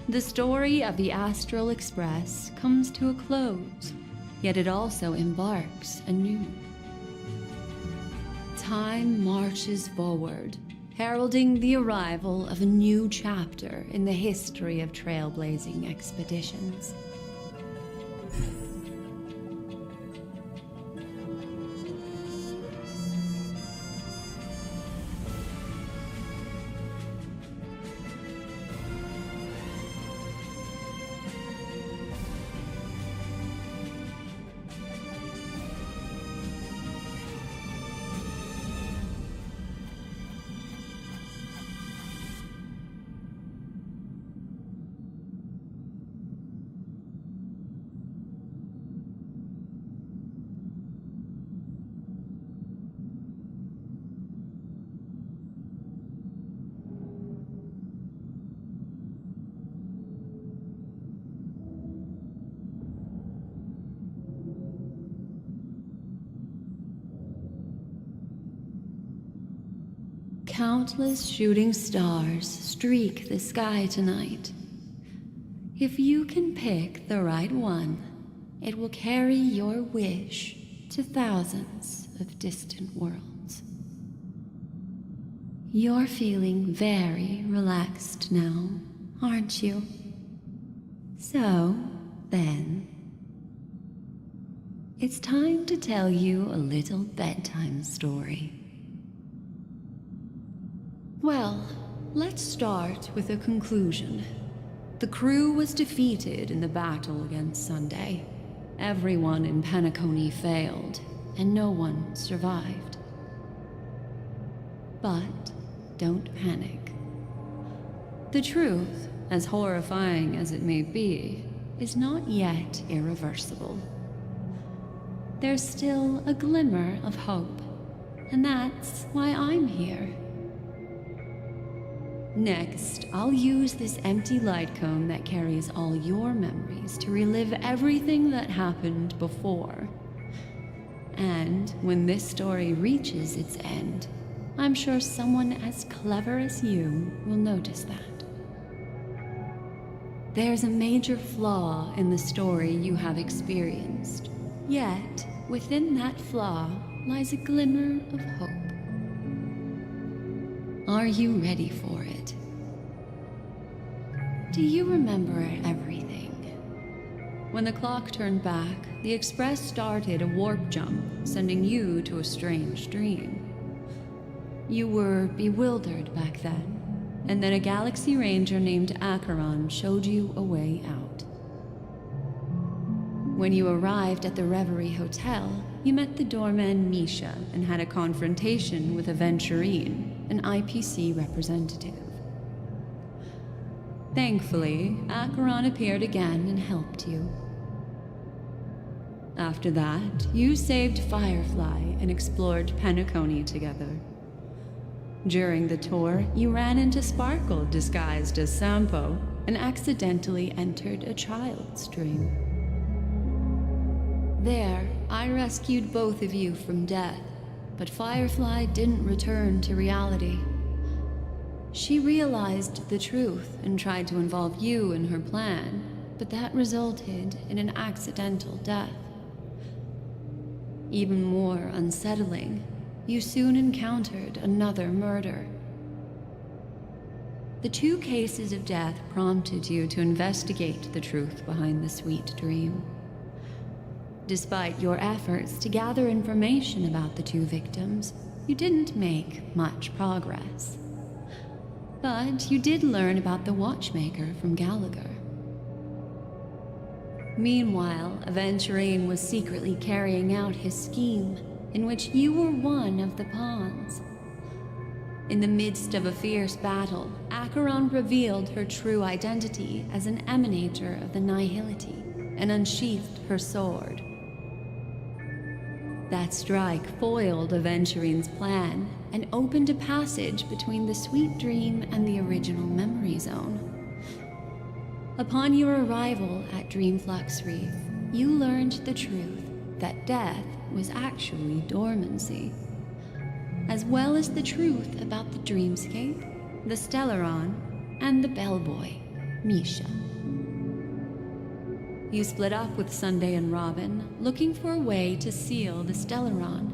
The story of the Astral Express comes to a close, yet it also embarks anew. Time marches forward, heralding the arrival of a new chapter in the history of trailblazing expeditions. Countless shooting stars streak the sky tonight. If you can pick the right one, it will carry your wish to thousands of distant worlds. You're feeling very relaxed now, aren't you? So, then, it's time to tell you a little bedtime story. Well, let's start with a conclusion. The crew was defeated in the battle against Sunday. Everyone in Penacony failed, and no one survived. But don't panic. The truth, as horrifying as it may be, is not yet irreversible. There's still a glimmer of hope, and that's why I'm here. Next, I'll use this empty light cone that carries all your memories to relive everything that happened before. And when this story reaches its end, I'm sure someone as clever as you will notice that. There's a major flaw in the story you have experienced, yet within that flaw lies a glimmer of hope. Are you ready for it? Do you remember everything? When the clock turned back, the Express started a warp jump, sending you to a strange dream. You were bewildered back then, and then a Galaxy Ranger named Acheron showed you a way out. When you arrived at the Reverie Hotel, you met the doorman Misha and had a confrontation with Aventurine, an IPC representative. Thankfully, Acheron appeared again and helped you. After that, you saved Firefly and explored Penacony together. During the tour, you ran into Sparkle disguised as Sampo and accidentally entered a child's dream. There, I rescued both of you from death, but Firefly didn't return to reality. She realized the truth and tried to involve you in her plan, but that resulted in an accidental death. Even more unsettling, you soon encountered another murder. The 2 cases of death prompted you to investigate the truth behind the sweet dream. Despite your efforts to gather information about the 2 victims, you didn't make much progress. But you did learn about the watchmaker from Gallagher. Meanwhile, Aventurine was secretly carrying out his scheme, in which you were one of the pawns. In the midst of a fierce battle, Acheron revealed her true identity as an emanator of the Nihility and unsheathed her sword. That strike foiled Aventurine's plan and opened a passage between the sweet dream and the original memory zone. Upon your arrival at Dreamflux Reef, you learned the truth that death was actually dormancy, as well as the truth about the dreamscape, the Stellaron, and the bellboy, Misha. You split up with Sunday and Robin, looking for a way to seal the Stellaron.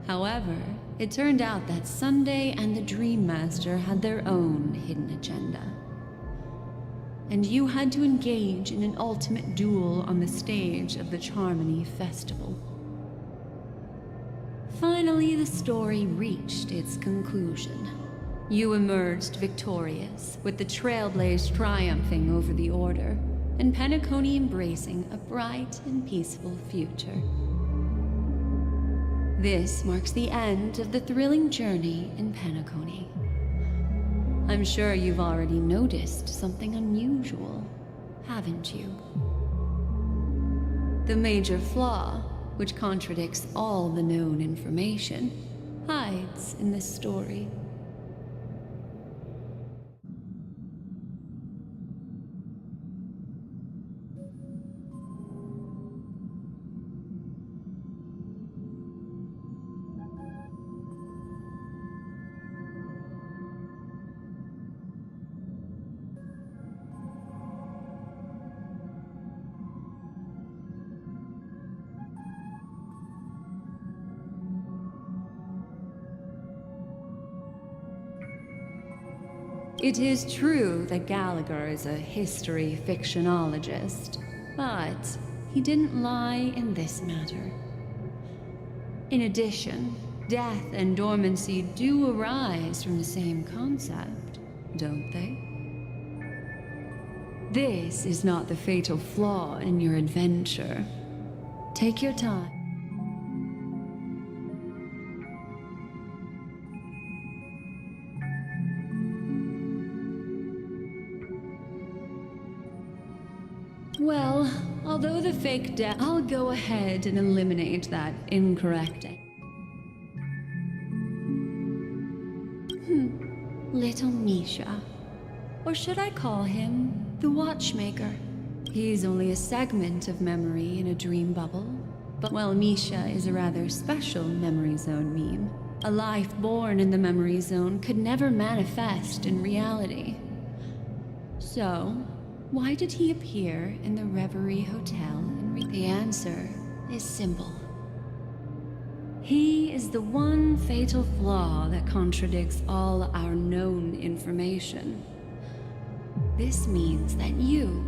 However, it turned out that Sunday and the Dream Master had their own hidden agenda. And you had to engage in an ultimate duel on the stage of the Charmony Festival. Finally, the story reached its conclusion. You emerged victorious, with the Trailblaze triumphing over the Order, and Penacony embracing a bright and peaceful future. This marks the end of the thrilling journey in Penacony. I'm sure you've already noticed something unusual, haven't you? The major flaw, which contradicts all the known information, hides in this story. It is true that Gallagher is a history fictionologist, but he didn't lie in this matter. In addition, death and dormancy do arise from the same concept, don't they? This is not the fatal flaw in your adventure. Take your time. Well, although the fake death, I'll go ahead and eliminate that incorrect. Little Misha. Or should I call him the Watchmaker? He's only a segment of memory in a dream bubble. But while Misha is a rather special memory zone meme, a life born in the memory zone could never manifest in reality. So, why did he appear in the Reverie Hotel the answer is simple. He is the one fatal flaw that contradicts all our known information. This means that you,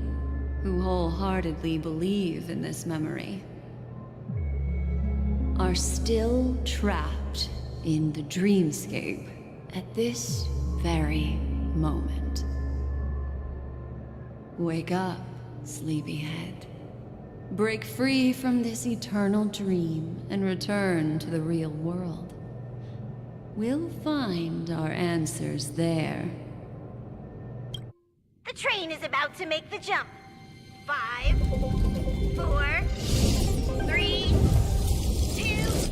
who wholeheartedly believe in this memory, are still trapped in the dreamscape at this very moment. Wake up, sleepyhead. Break free from this eternal dream and return to the real world. We'll find our answers there. The train is about to make the jump. 5, 4, 3, 2...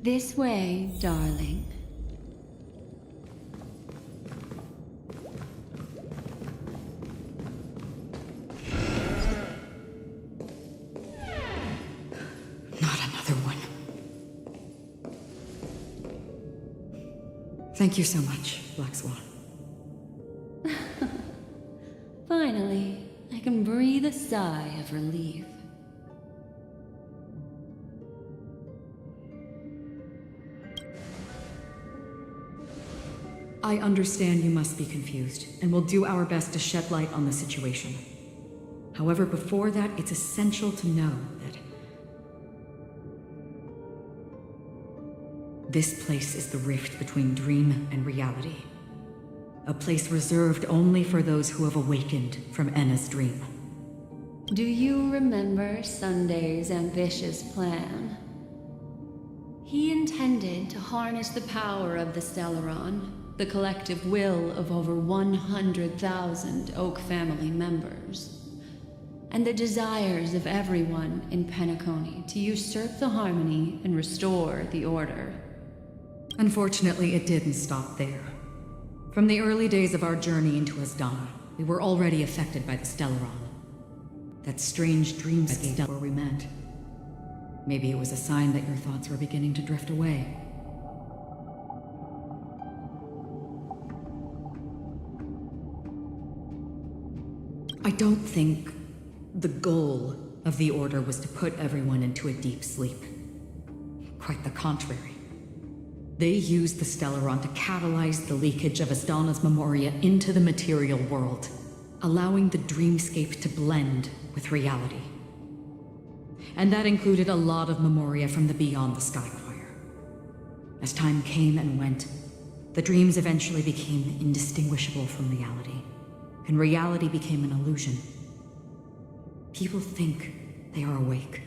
This way, darling. Not another one. Thank you so much, Black Swan. Finally, I can breathe a sigh of relief. I understand you must be confused, and will do our best to shed light on the situation. However, before that, it's essential to know that this place is the rift between dream and reality. A place reserved only for those who have awakened from Enna's dream. Do you remember Sunday's ambitious plan? He intended to harness the power of the Stellaron, the collective will of over 100,000 Oak family members, and the desires of everyone in Penacony to usurp the harmony and restore the order. Unfortunately, it didn't stop there. From the early days of our journey into Asdana, we were already affected by the Stellaron. That strange dreamscape where we met. Maybe it was a sign that your thoughts were beginning to drift away. I don't think the goal of the Order was to put everyone into a deep sleep. Quite the contrary. They used the Stellaron to catalyze the leakage of Asdana's memoria into the material world, allowing the dreamscape to blend with reality. And that included a lot of memoria from the Beyond the Sky Choir. As time came and went, the dreams eventually became indistinguishable from reality, and reality became an illusion. People think they are awake,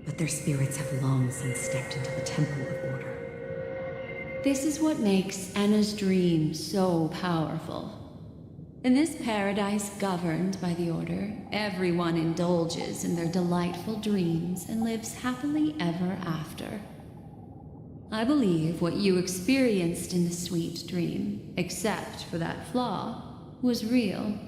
but their spirits have long since stepped into the Temple of Order. This is what makes Anna's dream so powerful. In this paradise governed by the Order, everyone indulges in their delightful dreams and lives happily ever after. I believe what you experienced in the sweet dream, except for that flaw, was real.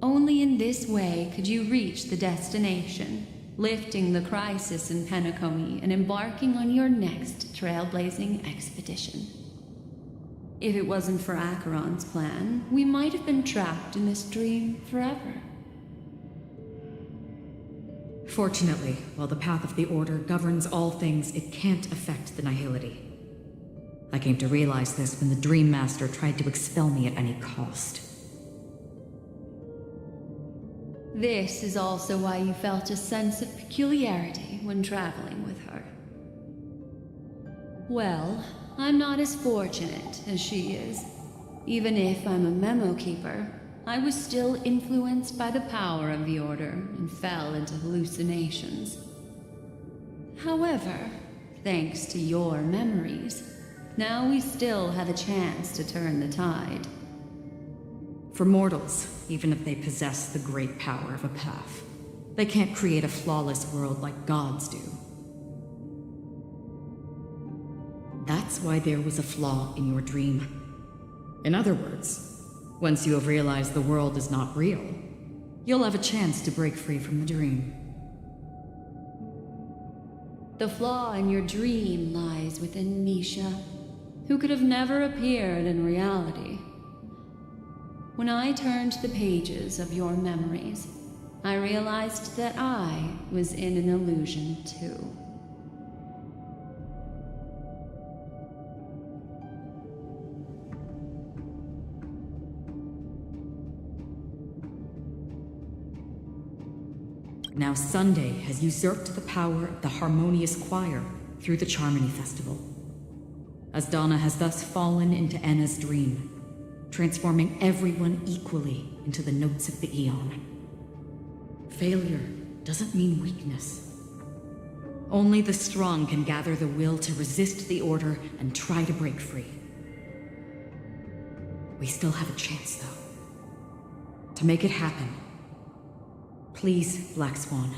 Only in this way could you reach the destination, lifting the crisis in Penacony and embarking on your next trailblazing expedition. If it wasn't for Acheron's plan, we might have been trapped in this dream forever. Fortunately, while the path of the Order governs all things, it can't affect the Nihility. I came to realize this when the Dream Master tried to expel me at any cost. This is also why you felt a sense of peculiarity when traveling with her. Well, I'm not as fortunate as she is. Even if I'm a memo keeper, I was still influenced by the power of the Order and fell into hallucinations. However, thanks to your memories, now we still have a chance to turn the tide. For mortals, even if they possess the great power of a path, they can't create a flawless world like gods do. That's why there was a flaw in your dream. In other words, once you have realized the world is not real, you'll have a chance to break free from the dream. The flaw in your dream lies within Misha, who could have never appeared in reality. When I turned the pages of your memories, I realized that I was in an illusion too. Now Sunday has usurped the power of the harmonious choir through the Charmony Festival. As Donna has thus fallen into Anna's dream, transforming everyone equally into the notes of the Aeon. Failure doesn't mean weakness. Only the strong can gather the will to resist the Order and try to break free. We still have a chance, though. To make it happen, please, Black Swan,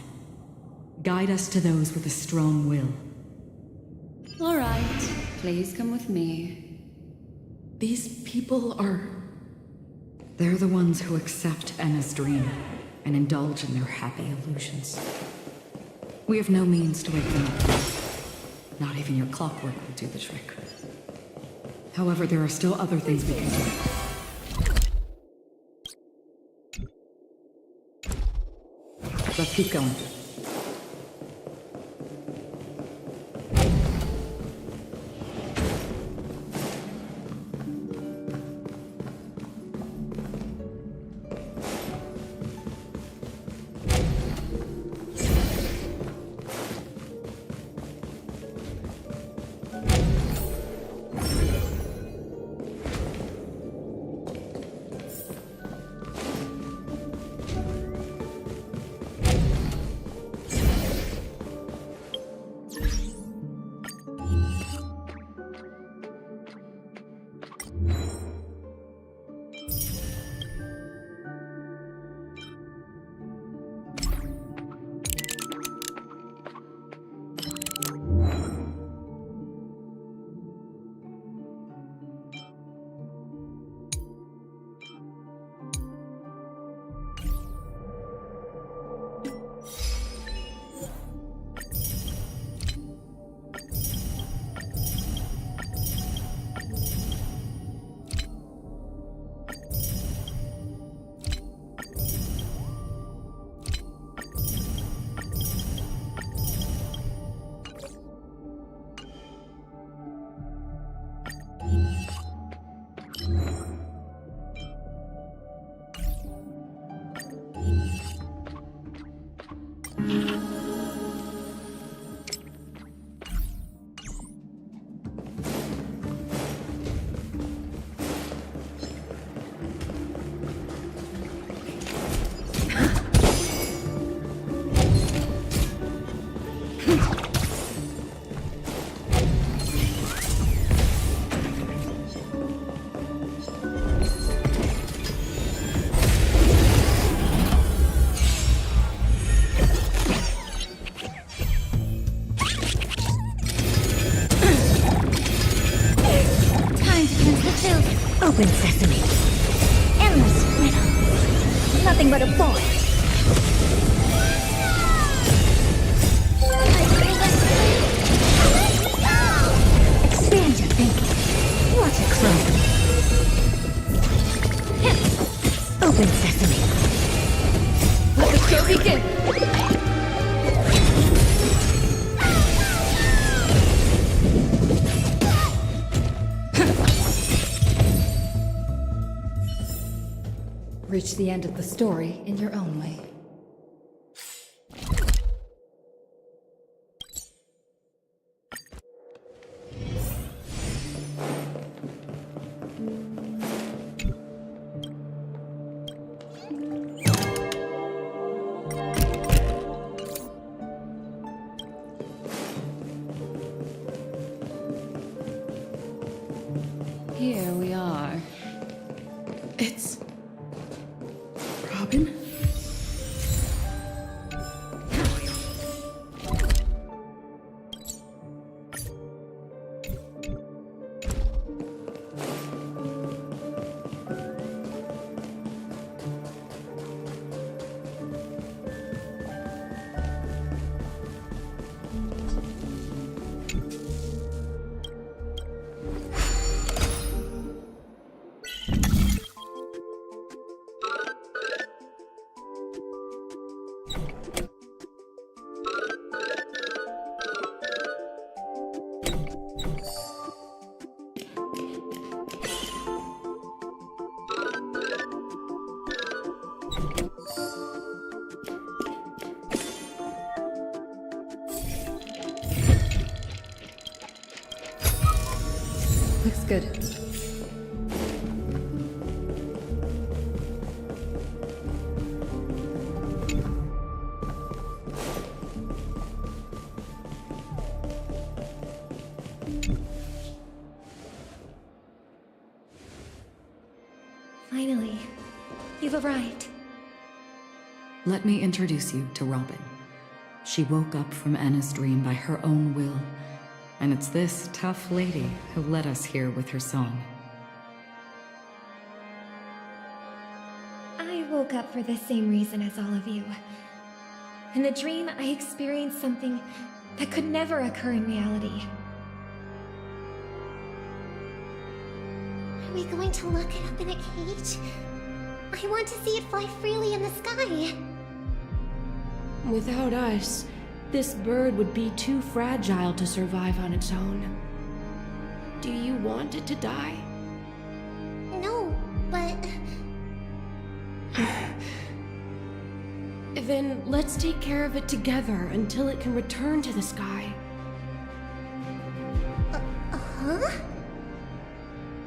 guide us to those with a strong will. All right, please come with me. These people are... They're the ones who accept Anna's dream and indulge in their happy illusions. We have no means to wake them up. Not even your clockwork will do the trick. However, there are still other things we can do. Let's keep going. Open sesame. Endless riddle. Nothing but a boy. Expand your thinking. What a crime. Open sesame. Let the show begin. Reach the end of the story in your own way. It's... Robin? Looks good. Finally, you've arrived. Let me introduce you to Robin. She woke up from Anna's dream by her own will, and it's this tough lady who led us here with her song. I woke up for the same reason as all of you. In the dream, I experienced something that could never occur in reality. Are we going to lock it up in a cage? I want to see it fly freely in the sky. Without us, this bird would be too fragile to survive on its own. Do you want it to die? No, but... Then let's take care of it together until it can return to the sky. Huh?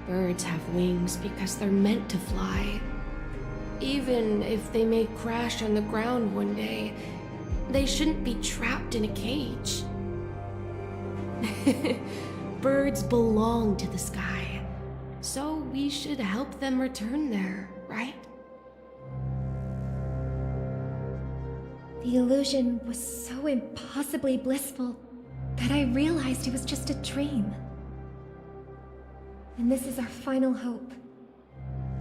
Birds have wings because they're meant to fly. Even if they may crash on the ground one day, they shouldn't be trapped in a cage. Birds belong to the sky, so we should help them return there, right? The illusion was so impossibly blissful that I realized it was just a dream. And this is our final hope.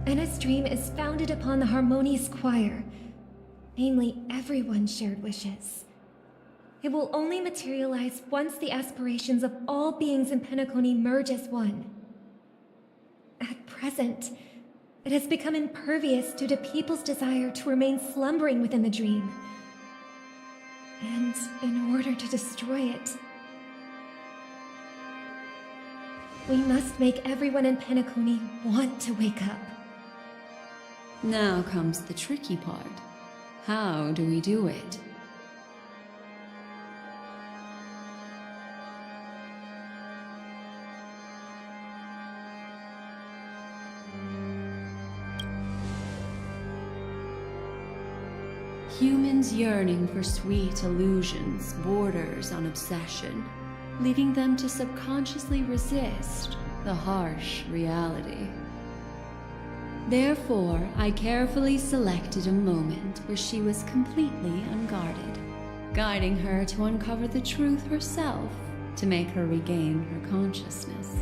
Anna's dream is founded upon the harmonious choir, namely everyone's shared wishes. It will only materialize once the aspirations of all beings in Penacony merge as one. At present, it has become impervious due to people's desire to remain slumbering within the dream. And in order to destroy it, we must make everyone in Penacony want to wake up. Now comes the tricky part. How do we do it? Humans yearning for sweet illusions borders on obsession, leading them to subconsciously resist the harsh reality. Therefore, I carefully selected a moment where she was completely unguarded, guiding her to uncover the truth herself to make her regain her consciousness.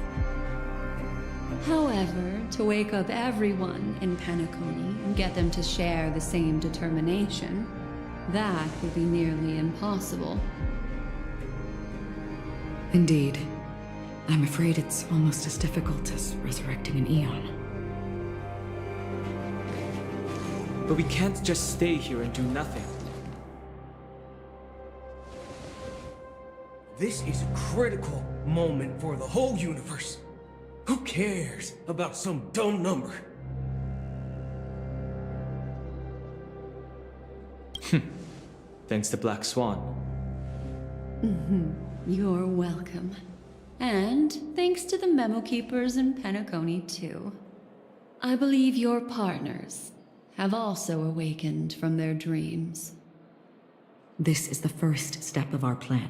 However, to wake up everyone in Penacony and get them to share the same determination, that would be nearly impossible. Indeed. I'm afraid it's almost as difficult as resurrecting an Eon. But we can't just stay here and do nothing. This is a critical moment for the whole universe. Who cares about some dumb number? Thanks to Black Swan. You're welcome. And thanks to the Memo Keepers in Penacony, too. I believe your partners have also awakened from their dreams. This is the first step of our plan.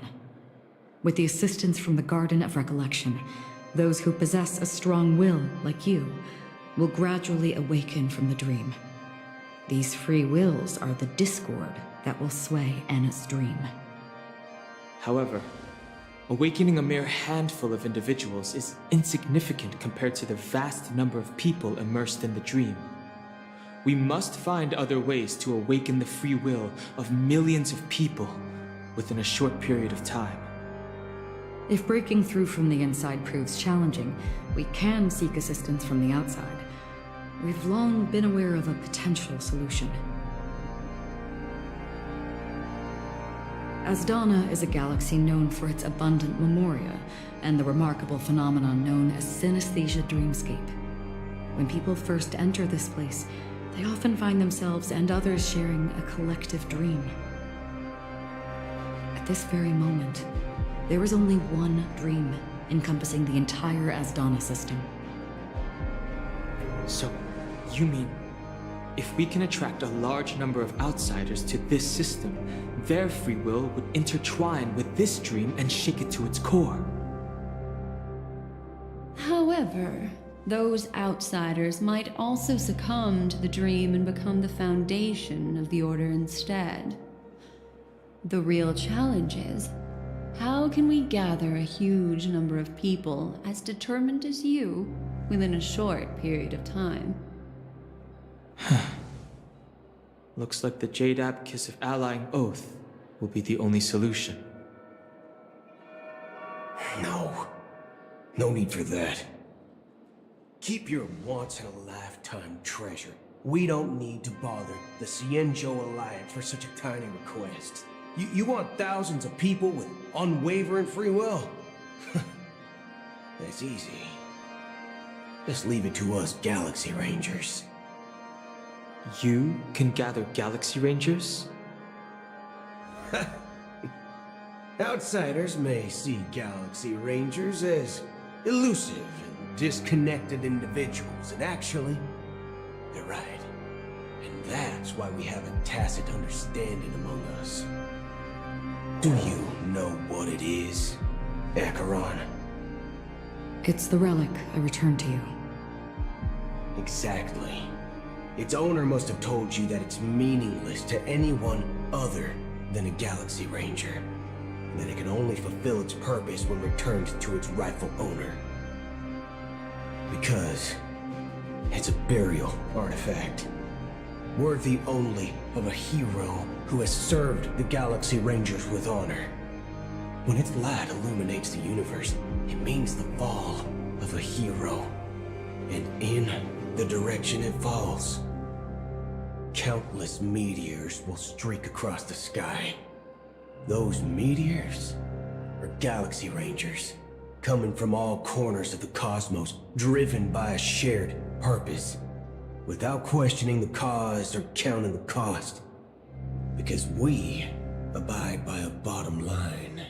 With the assistance from the Garden of Recollection, those who possess a strong will, like you, will gradually awaken from the dream. These free wills are the discord that will sway Anna's dream. However, awakening a mere handful of individuals is insignificant compared to the vast number of people immersed in the dream. We must find other ways to awaken the free will of millions of people within a short period of time. If breaking through from the inside proves challenging, we can seek assistance from the outside. We've long been aware of a potential solution. Asdana is a galaxy known for its abundant memoria and the remarkable phenomenon known as synesthesia dreamscape. When people first enter this place, they often find themselves and others sharing a collective dream. At this very moment, there is only one dream encompassing the entire Asdana system. So, you mean, if we can attract a large number of outsiders to this system, their free will would intertwine with this dream and shake it to its core? However, those outsiders might also succumb to the dream and become the foundation of the Order instead. The real challenge is, how can we gather a huge number of people as determined as you within a short period of time? Looks like the Jade Kiss of Allying Oath will be the only solution. No need for that. Keep your once-in-a-lifetime treasure. We don't need to bother the Cienjo Alliance for such a tiny request. You want thousands of people with unwavering free will? That's easy. Just leave it to us Galaxy Rangers. You can gather Galaxy Rangers? Outsiders may see Galaxy Rangers as elusive and disconnected individuals, and actually, they're right. And that's why we have a tacit understanding among us. Do you know what it is, Acheron? It's the relic I returned to you. Exactly. Its owner must have told you that it's meaningless to anyone other than a Galaxy Ranger. That it can only fulfill its purpose when returned to its rightful owner. Because it's a burial artifact, worthy only of a hero who has served the Galaxy Rangers with honor. When its light illuminates the universe, it means the fall of a hero. And in the direction it falls, countless meteors will streak across the sky. Those meteors are Galaxy Rangers, coming from all corners of the cosmos, driven by a shared purpose, without questioning the cause or counting the cost. Because we abide by a bottom line.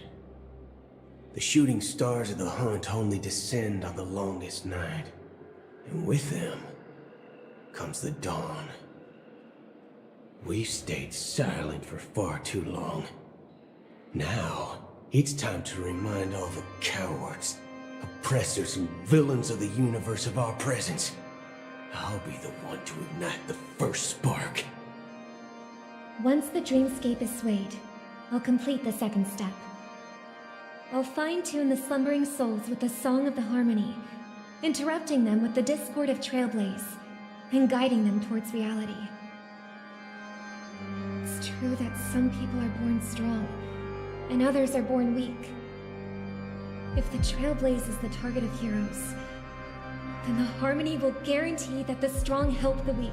The shooting stars of the hunt only descend on the longest night, and with them comes the dawn. We've stayed silent for far too long. Now, it's time to remind all the cowards, oppressors, and villains of the universe of our presence. I'll be the one to ignite the first spark. Once the dreamscape is swayed, I'll complete the second step. I'll fine-tune the slumbering souls with the Song of the Harmony, interrupting them with the discord of Trailblaze, and guiding them towards reality. It's true that some people are born strong, and others are born weak. If the Trailblaze is the target of heroes, then the Harmony will guarantee that the strong help the weak.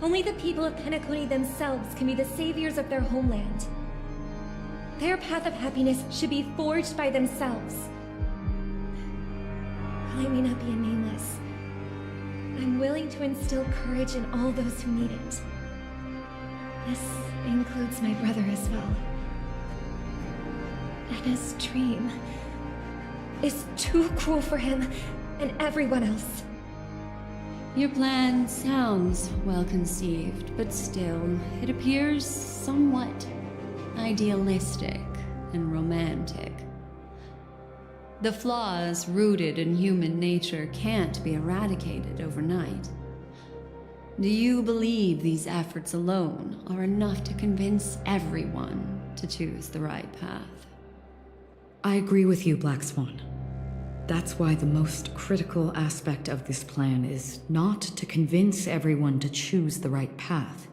Only the people of Penacony themselves can be the saviors of their homeland. Their path of happiness should be forged by themselves. While I may not be a nameless, I'm willing to instill courage in all those who need it. This includes my brother as well. Anna's dream is too cruel for him and everyone else. Your plan sounds well conceived, but still, it appears somewhat idealistic and romantic. The flaws rooted in human nature can't be eradicated overnight. Do you believe these efforts alone are enough to convince everyone to choose the right path? I agree with you, Black Swan. That's why the most critical aspect of this plan is not to convince everyone to choose the right path,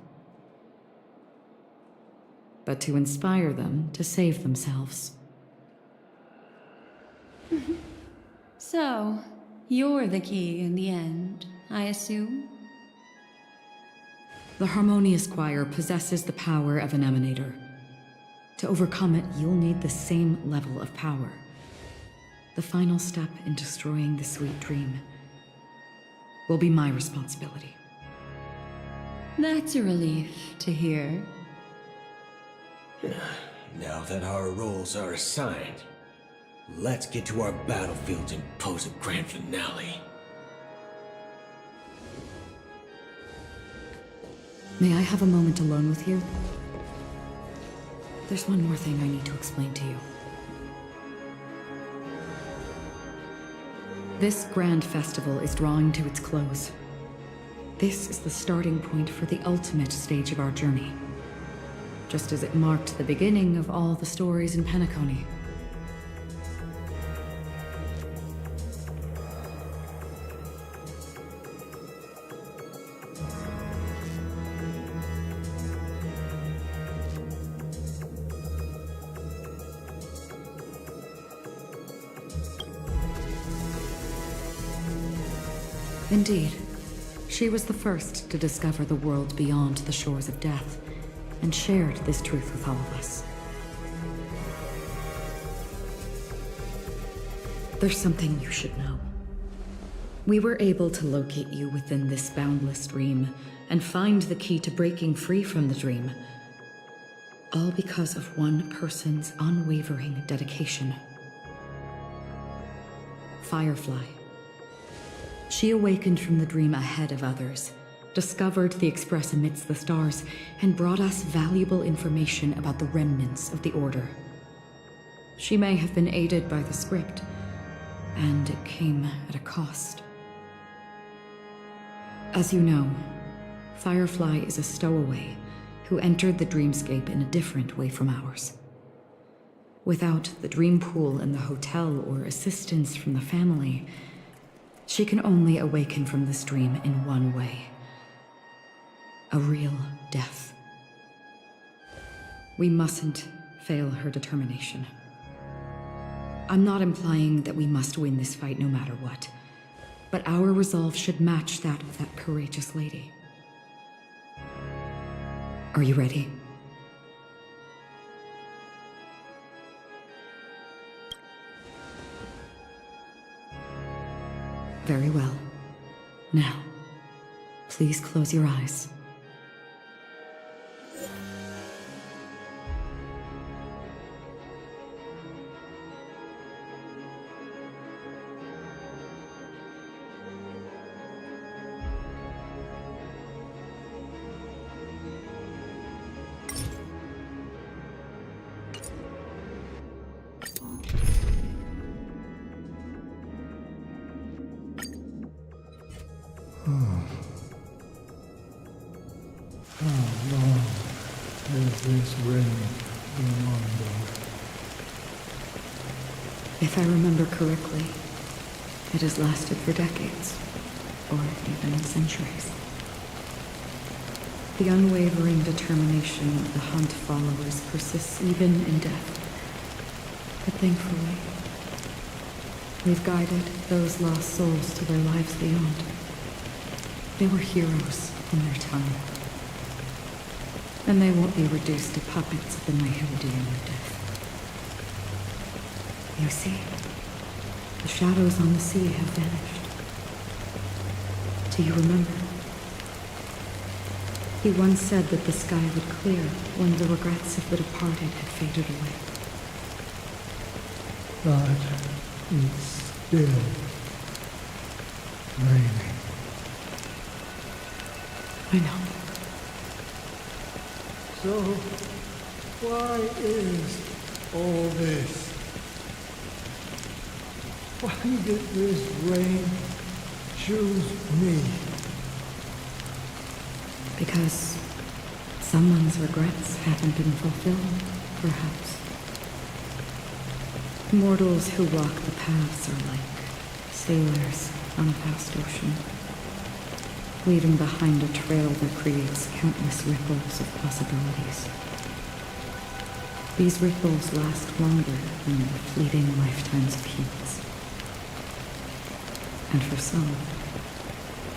but to inspire them to save themselves. So, you're the key in the end, I assume? The Harmonious Choir possesses the power of an emanator. To overcome it, you'll need the same level of power. The final step in destroying the sweet dream will be my responsibility. That's a relief to hear. Now that our roles are assigned, let's get to our battlefields and pose a grand finale. May I have a moment alone with you? There's one more thing I need to explain to you. This grand festival is drawing to its close. This is the starting point for the ultimate stage of our journey, just as it marked the beginning of all the stories in Penacony. Indeed. She was the first to discover the world beyond the shores of death, and shared this truth with all of us. There's something you should know. We were able to locate you within this boundless dream, and find the key to breaking free from the dream. All because of one person's unwavering dedication. Firefly. She awakened from the dream ahead of others, discovered the Express amidst the stars, and brought us valuable information about the remnants of the Order. She may have been aided by the script, and it came at a cost. As you know, Firefly is a stowaway who entered the dreamscape in a different way from ours. Without the dream pool in the hotel or assistance from the family, she can only awaken from this dream in one way. A real death. We mustn't fail her determination. I'm not implying that we must win this fight no matter what, but our resolve should match that of that courageous lady. Are you ready? Very well. Now, please close your eyes. If I remember correctly, it has lasted for decades, or even centuries. The unwavering determination of the Hunt followers persists even in death. But thankfully, we've guided those lost souls to their lives beyond. They were heroes in their time. And they won't be reduced to puppets of the Nihildian of death. You see, the shadows on the sea have vanished. Do you remember? He once said that the sky would clear when the regrets of the departed had faded away. But it's still raining. I know. So, why is all this? Why did this rain choose me? Because someone's regrets haven't been fulfilled, perhaps. Mortals who walk the paths are like sailors on a vast ocean, leaving behind a trail that creates countless ripples of possibilities. These ripples last longer than the fleeting lifetimes of humans. And for some,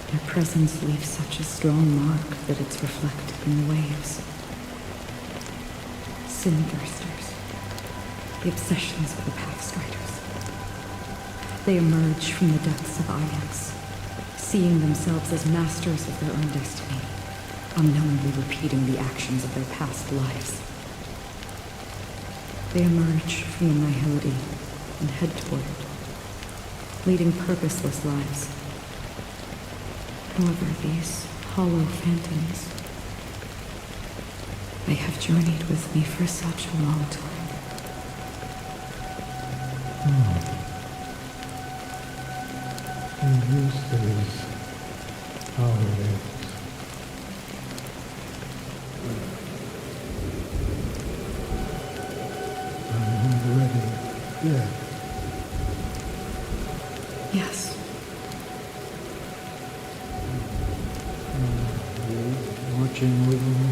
their presence leaves such a strong mark that it's reflected in the waves. Sin-thirsters, the obsessions of the Pathstriders. They emerge from the depths of Ix, seeing themselves as masters of their own destiny, unknowingly repeating the actions of their past lives. They emerge from the nihility and head toward it, leading purposeless lives. However, these hollow phantoms, they have journeyed with me for such a long time. And this is how it is. I'm already dead. Yes. You're watching over me.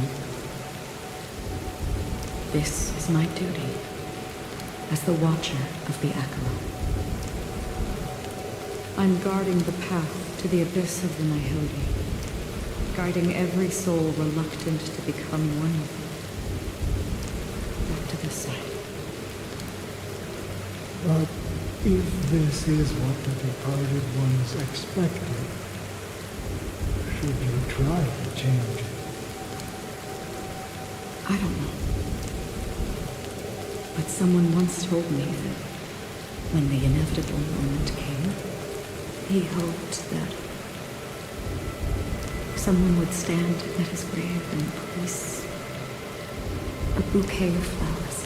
This is my duty as the Watcher of the Acheron. I'm guarding the path to the abyss of the nihility, guiding every soul reluctant to become one with it. Back to this side. But if this is what the departed ones expected, should you try to change it? I don't know. But someone once told me that when the inevitable moment came, he hoped that someone would stand at his grave and place a bouquet of flowers.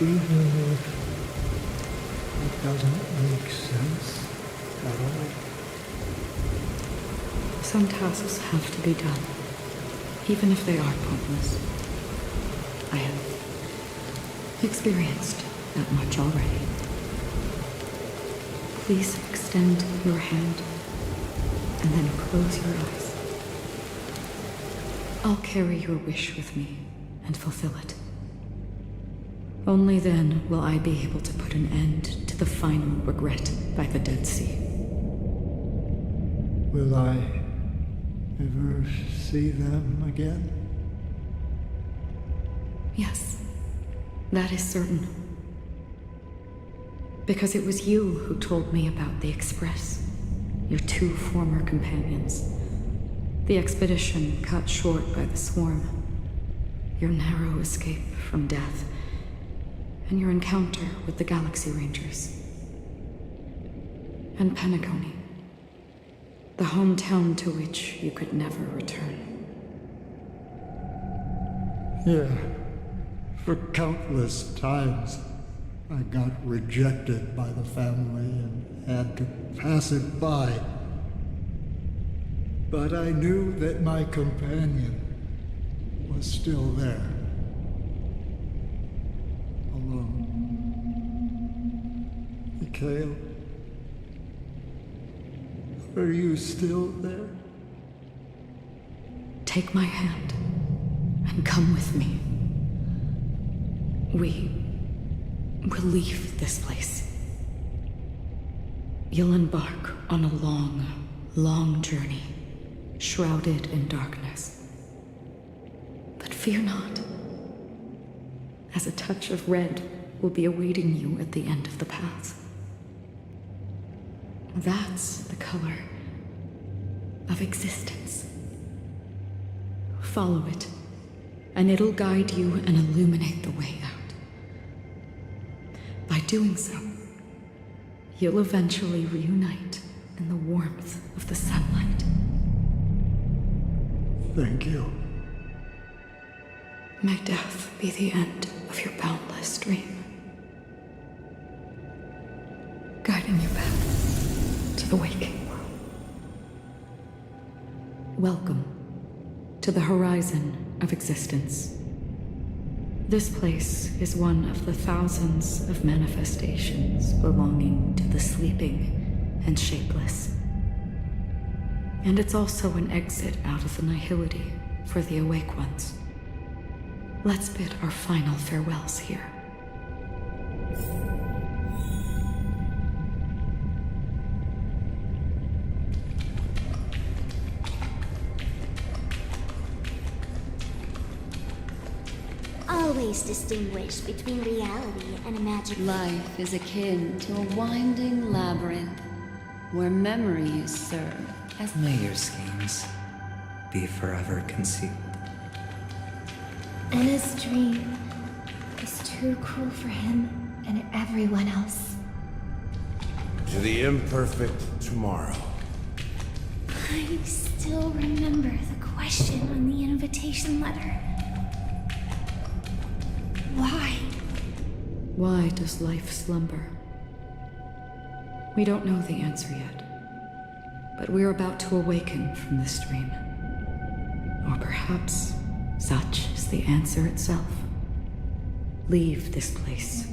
Even if it doesn't make sense at all. Some tasks have to be done, even if they are pointless. I have experienced that much already. Please extend your hand and then close your eyes. I'll carry your wish with me and fulfill it. Only then will I be able to put an end to the final regret by the Dead Sea. Will I ever see them again? Yes, that is certain. Because it was you who told me about the Express, your two former companions. The expedition cut short by the swarm, your narrow escape from death, and your encounter with the Galaxy Rangers. And Penacony, the hometown to which you could never return. Yeah, for countless times I got rejected by the family and had to pass it by. But I knew that my companion was still there. Alone. Mikhail, are you still there? Take my hand and come with me. We will leave this place. You'll embark on a long, long journey, shrouded in darkness. But fear not, as a touch of red will be awaiting you at the end of the path. That's the color of existence. Follow it, and it'll guide you and illuminate the way out. By doing so, you'll eventually reunite in the warmth of the sunlight. Thank you. May death be the end of your boundless dream. Welcome to the horizon of existence. This place is one of the thousands of manifestations belonging to the sleeping and shapeless. And it's also an exit out of the nihility for the awake ones. Let's bid our final farewells here. Always distinguish between reality and imagination. Life is akin to a winding labyrinth where memories serve as... May your schemes be forever concealed. And his dream is too cruel for him and everyone else. To the imperfect tomorrow. I still remember the question on the invitation letter. Why? Why does life slumber? We don't know the answer yet, but we're about to awaken from this dream. Or perhaps such is the answer itself. Leave this place,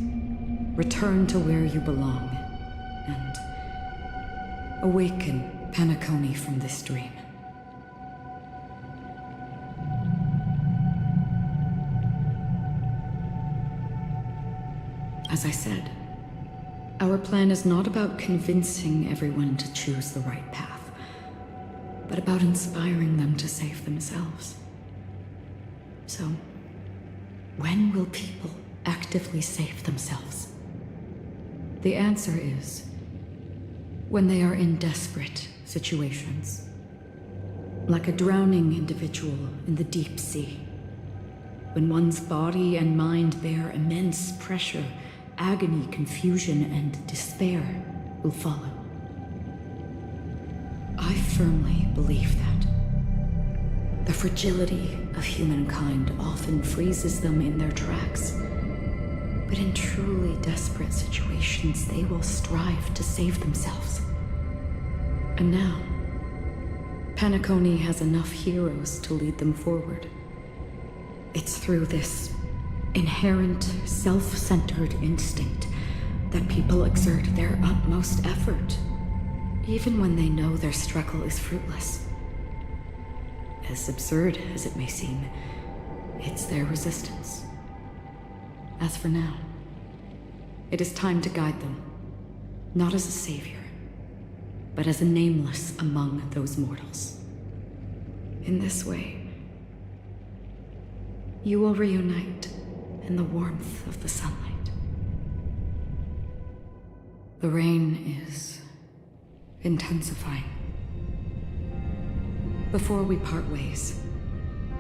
return to where you belong, and awaken Penacony from this dream. As I said, our plan is not about convincing everyone to choose the right path, but about inspiring them to save themselves. So, when will people actively save themselves? The answer is when they are in desperate situations, like a drowning individual in the deep sea, when one's body and mind bear immense pressure. Agony, confusion, and despair will follow. I firmly believe that. The fragility of humankind often freezes them in their tracks. But in truly desperate situations, they will strive to save themselves. And now, Penacony has enough heroes to lead them forward. It's through this inherent, self-centered instinct that people exert their utmost effort, even when they know their struggle is fruitless. As absurd as it may seem, it's their resistance. As for now, it is time to guide them, not as a savior, but as a nameless among those mortals. In this way, you will reunite in the warmth of the sunlight. The rain is intensifying. Before we part ways,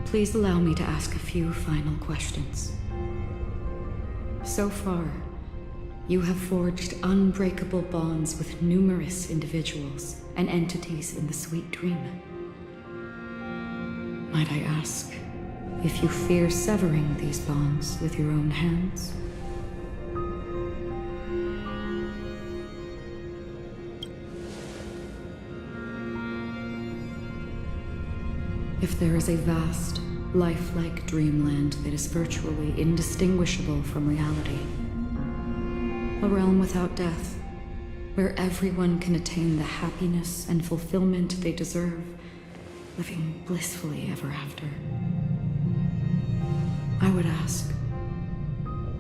please allow me to ask a few final questions. So far, you have forged unbreakable bonds with numerous individuals and entities in the Sweet Dream. Might I ask if you fear severing these bonds with your own hands? If there is a vast, lifelike dreamland that is virtually indistinguishable from reality, a realm without death, where everyone can attain the happiness and fulfillment they deserve, living blissfully ever after, I would ask,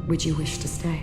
would you wish to stay?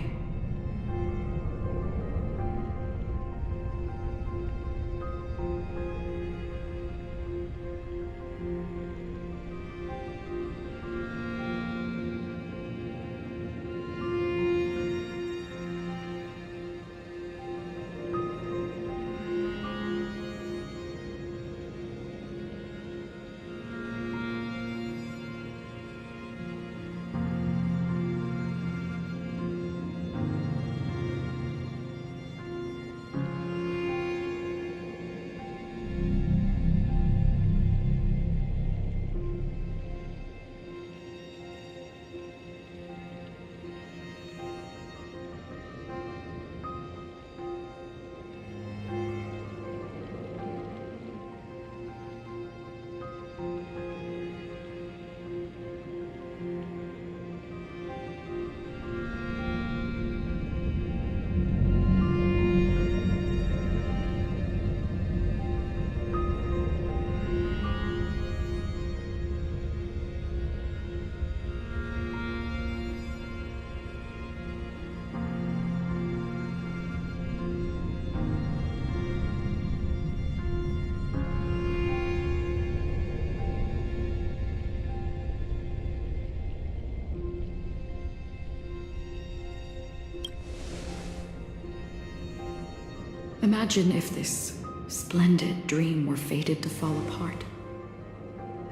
Imagine if this splendid dream were fated to fall apart.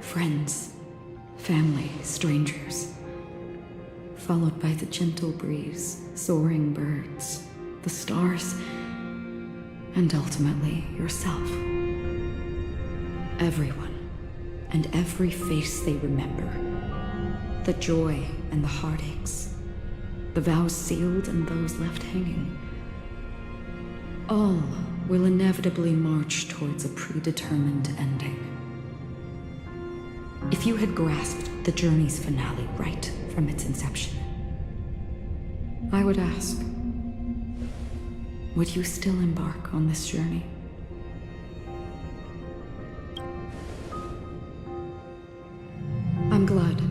Friends, family, strangers, followed by the gentle breeze, soaring birds, the stars, and ultimately yourself. Everyone and every face they remember, the joy and the heartaches, the vows sealed and those left hanging, all will inevitably march towards a predetermined ending. If you had grasped the journey's finale right from its inception, I would ask, would you still embark on this journey? I'm glad.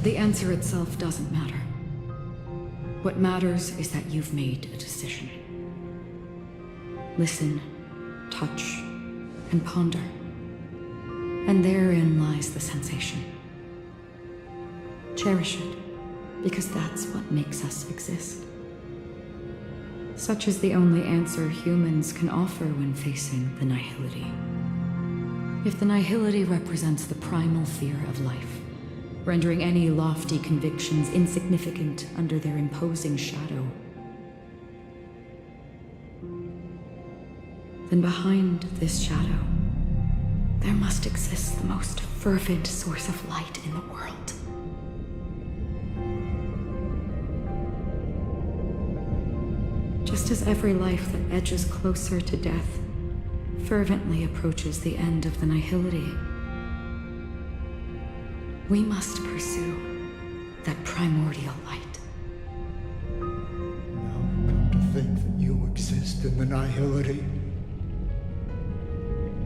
The answer itself doesn't matter. What matters is that you've made a decision. Listen, touch, and ponder. And therein lies the sensation. Cherish it, because that's what makes us exist. Such is the only answer humans can offer when facing the nihility. If the nihility represents the primal fear of life, rendering any lofty convictions insignificant under their imposing shadow, then behind this shadow, there must exist the most fervent source of light in the world. Just as every life that edges closer to death fervently approaches the end of the nihility, we must pursue that primordial light. Now, come to think that you exist in the nihility,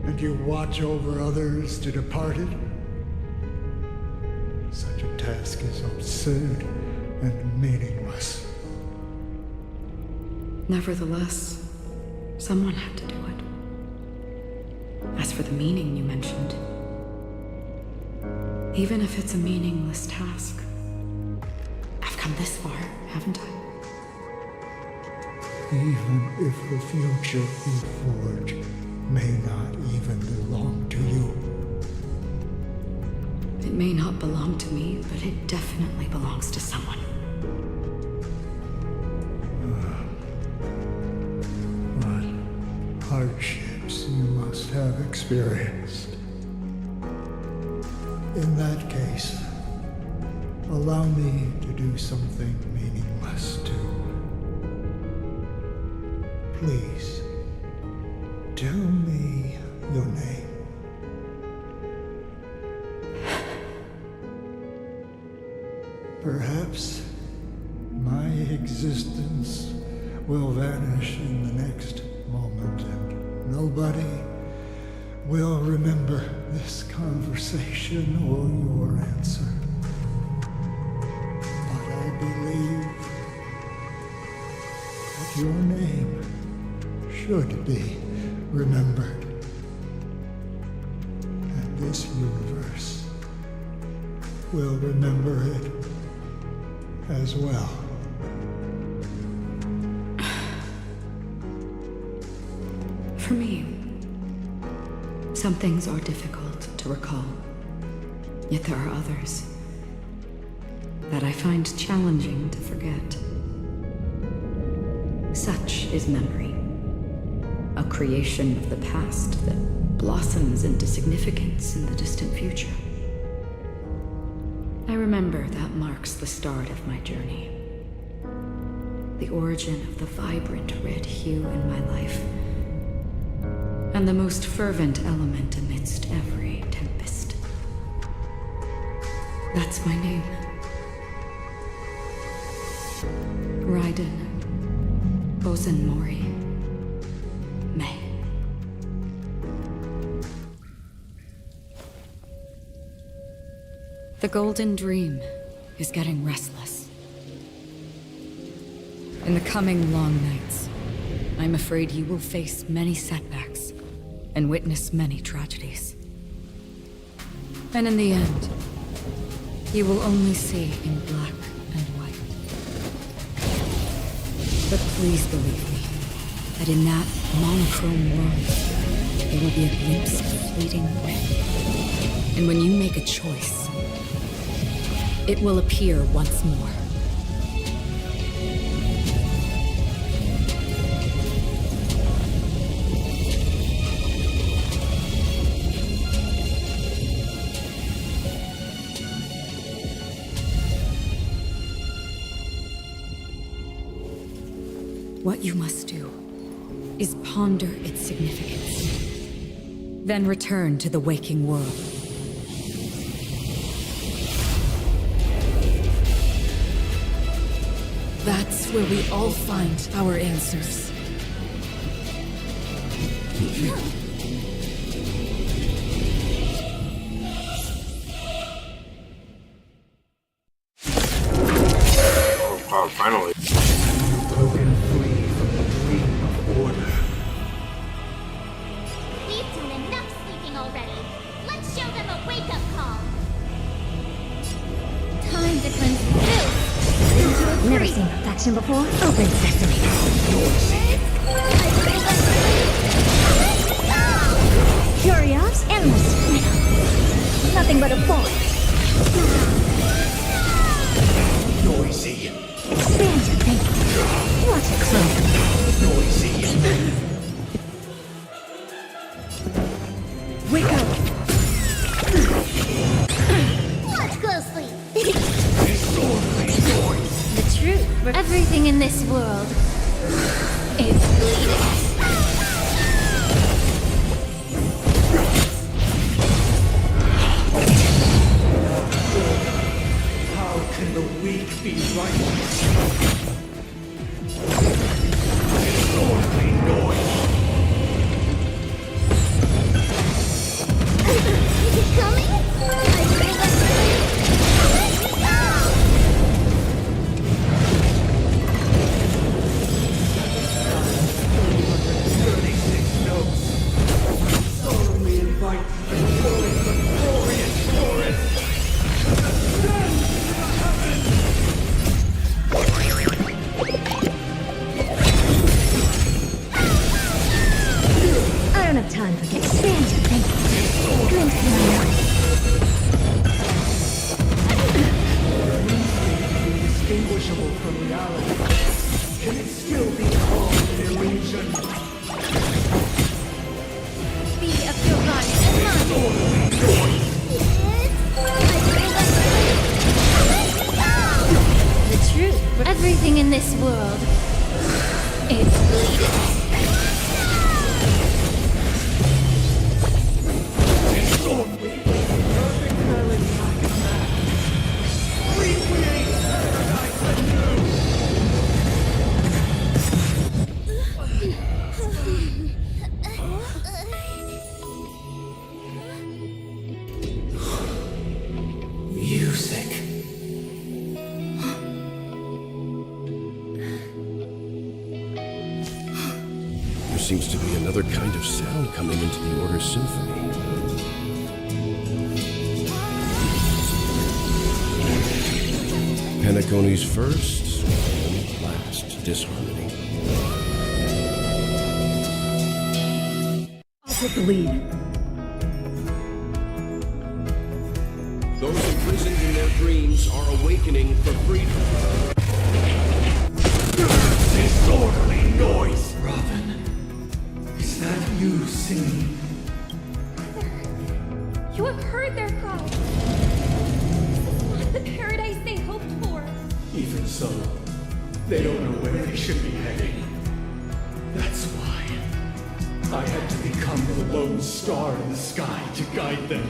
and you watch over others to depart it, such a task is absurd and meaningless. Nevertheless, someone had to do it. As for the meaning you mentioned, even if it's a meaningless task, I've come this far, haven't I? Even if the future you forge may not even belong to you. It may not belong to me, but it definitely belongs to someone. What hardships you must have experienced. In that case, allow me to do something meaningless too. Please, tell me your name. Perhaps my existence will vanish in the next moment, and nobody will remember this conversation or your answer. But I believe that your name should be remembered. And this universe will remember it as well. For me, some things are difficult to recall, yet there are others that I find challenging to forget. Such is memory, a creation of the past that blossoms into significance in the distant future. I remember that marks the start of my journey, the origin of the vibrant red hue in my life, and the most fervent element amidst every tempest. That's my name. Raiden Bozen Mori May. The Golden Dream is getting restless. In the coming long nights, I'm afraid you will face many setbacks and witness many tragedies. And in the end, you will only see in black and white. But please believe me, that in that monochrome world, there will be a glimpse of fleeting red. And when you make a choice, it will appear once more. What you must do is ponder its significance, then return to the waking world. That's where we all find our answers. Oh, finally. We've done enough sleeping already. Let's show them a wake-up call. Time to cleanse the filth. Never seen perfection before. Open sesame. Curious? Endless. Nothing but a ball. Noisy. Expand your thinking. Watch it close. Noisy. Wake up. Watch closely. The truth for everything in this world is bleeding. How can the weak be righteous? Disorderly noise. Is it coming? Solemnly invite the glorious forest. I don't have time for this. Expand your thinking. Glimpse my mind. Indistinguishable from reality. Can it still be called an illusion? Be of your body and mind. The truth for everything in this world is bleeding. Music. There seems to be another kind of sound coming into the Order's symphony. Penacony's first and last disharmony. I'll take the lead. Those imprisoned in their dreams are awakening for freedom. Disorderly noise. Robin, is that you singing? You have heard their cry. This is not the paradise they hoped for. Even so, they don't know where they should be heading. That's why I had to become the lone star in the sky to guide them.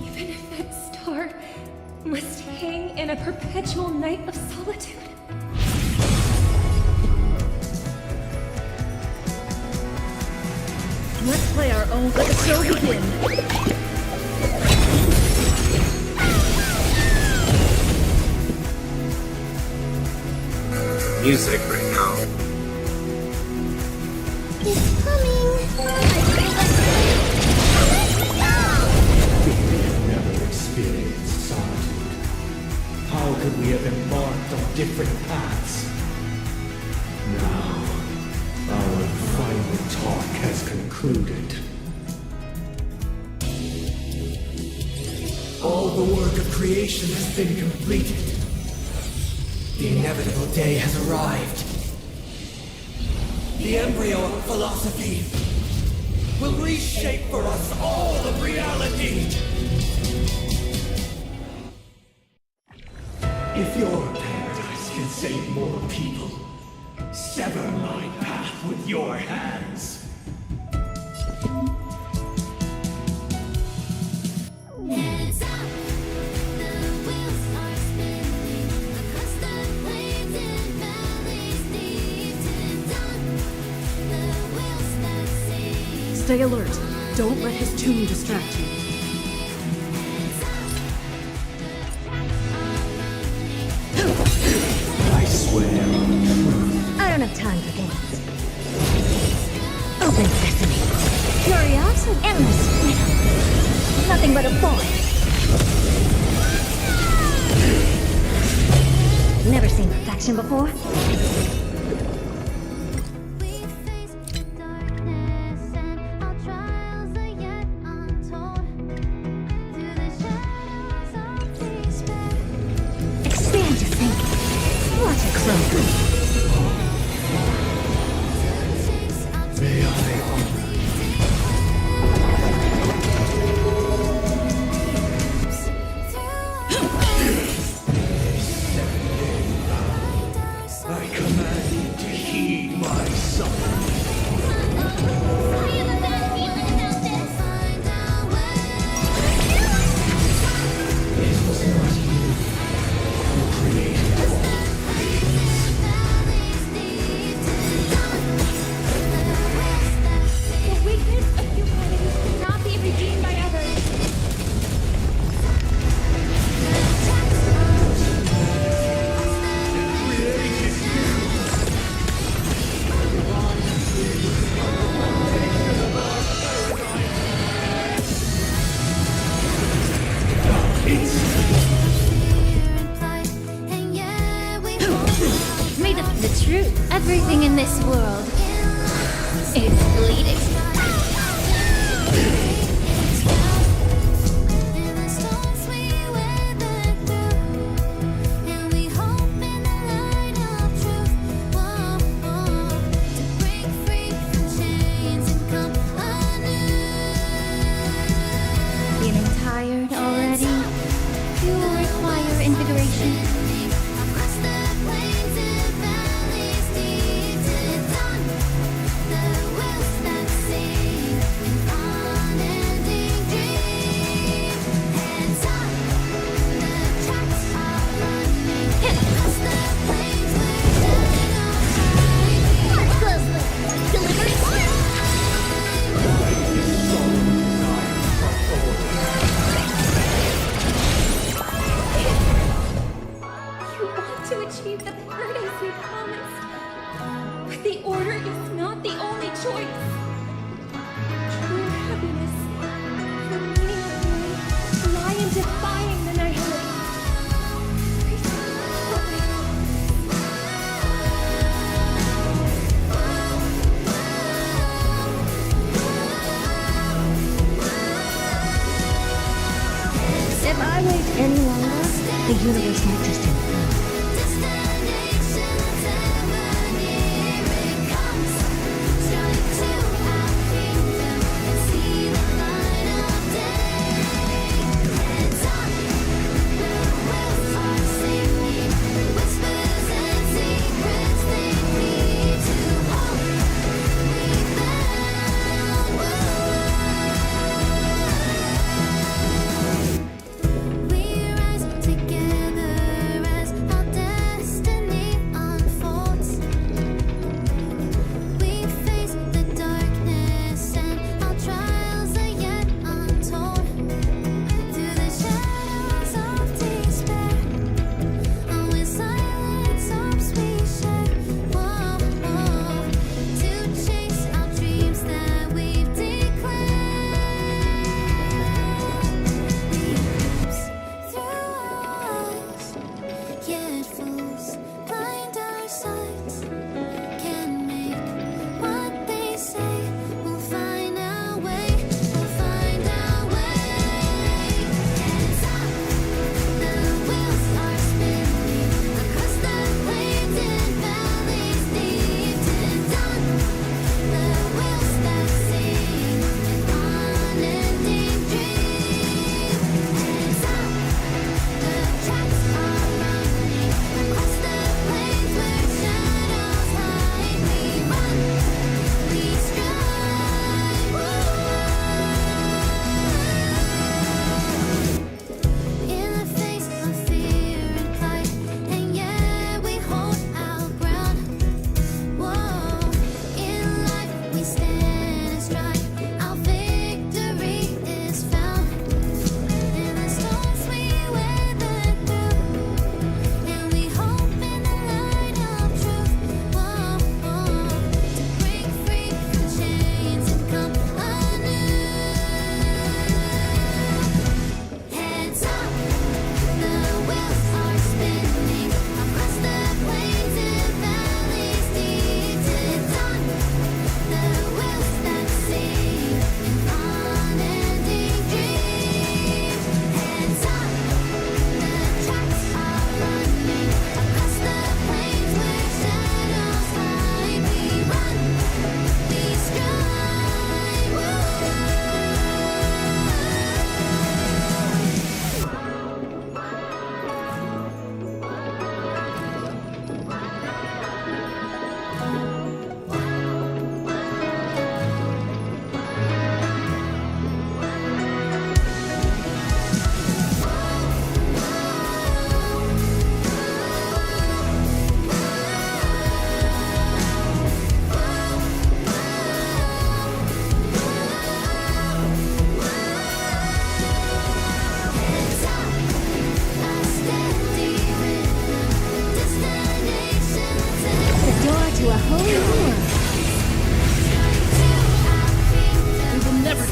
Even if that star must hang in a perpetual night of solitude. Let's play our own. Let the show begin. Music right now. It's coming. If we have never experienced solitude, how could we have embarked on different paths? Now, I the work of creation has been completed. The inevitable day has arrived. The embryo of philosophy will reshape for us all of reality. If your paradise can save more people, sever my path with your hands. Heads up, the wheels are spinning across the plains and valleys deep to dawn. The wheels that sing. Stay alert. Don't let his tune distract you. I swear on truth. I don't have time for games. Open sesame. Curiosity. Endless freedom. Nothing but a boy. Never seen perfection before. Expand your thinking. Watch it grow. May I honor I command you to heed my summons. It was not you who created all The weakness of humanity cannot be redeemed by others. Made of the truth. Everything in this world is bleeding. Feeling tired already? You will require invigoration. You want to achieve the paradise we promised. But the order is not the only choice. True happiness, the meaning of life, lie in defying the nihility. If I wait any longer, the universe might just implode. We rise together as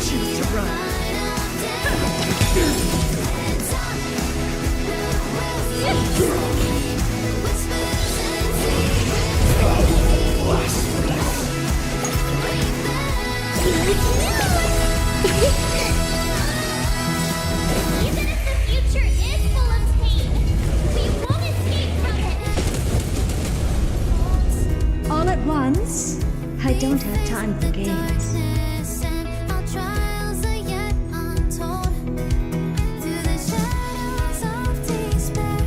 choose to run. Even if the future is full of pain, we won't escape from it. All at once? I don't have time for games. Our trials are yet untold. Through the shadows of despair,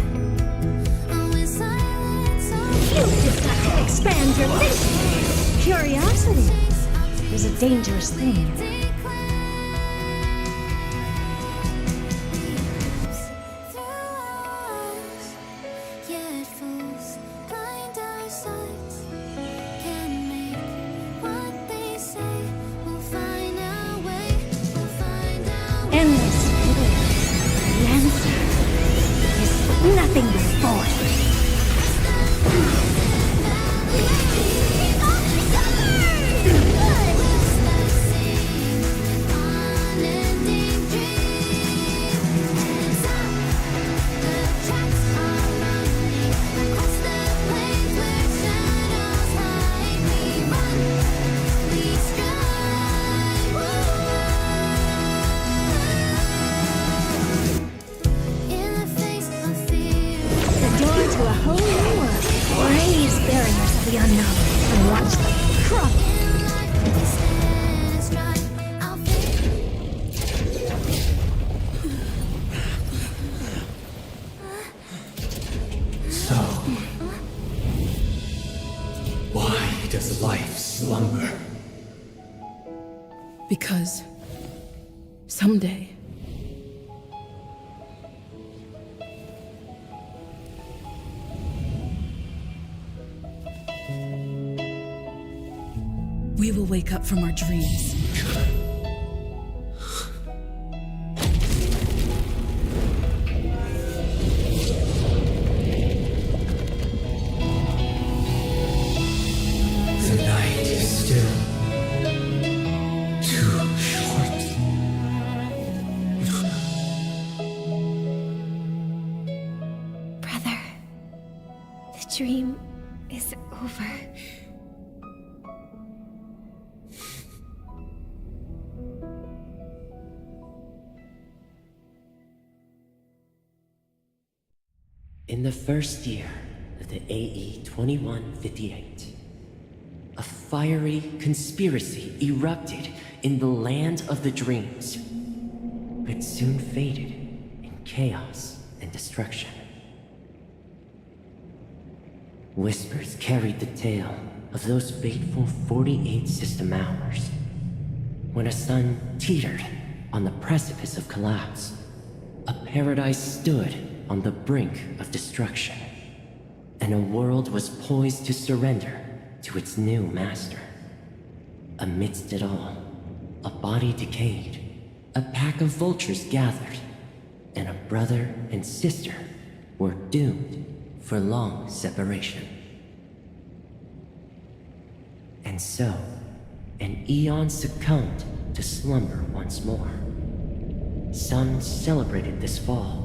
with silence You've just got to expand your thinking. Curiosity is a dangerous thing. yet fools blind our sights. Can make what they say. We'll find our way. We'll find our way. Endless void. The answer is nothing but void. The door to a whole new world. Raise barriers of the unknown and watch them crumble. So, why does life slumber? Because someday we will wake up from our dreams. The night is still too short. Brother, the dream is over. In the first year of the AE 2158, a fiery conspiracy erupted in the land of the dreams, but soon faded in chaos and destruction. Whispers carried the tale of those fateful 48 system hours, when a sun teetered on the precipice of collapse. A paradise stood on the brink of destruction, and a world was poised to surrender to its new master. Amidst it all, a body decayed, a pack of vultures gathered, and a brother and sister were doomed for long separation. And so, an eon succumbed to slumber once more. Some celebrated this fall,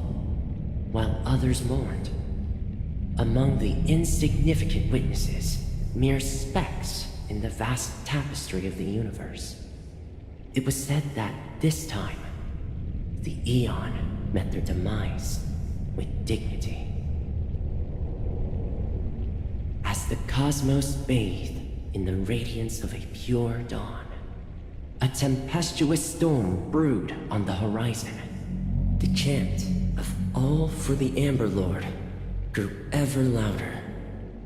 while others mourned. Among the insignificant witnesses, mere specks in the vast tapestry of the universe, it was said that this time, the Eon met their demise with dignity. As the cosmos bathed in the radiance of a pure dawn, a tempestuous storm brewed on the horizon. The chant of all for the Amber Lord grew ever louder.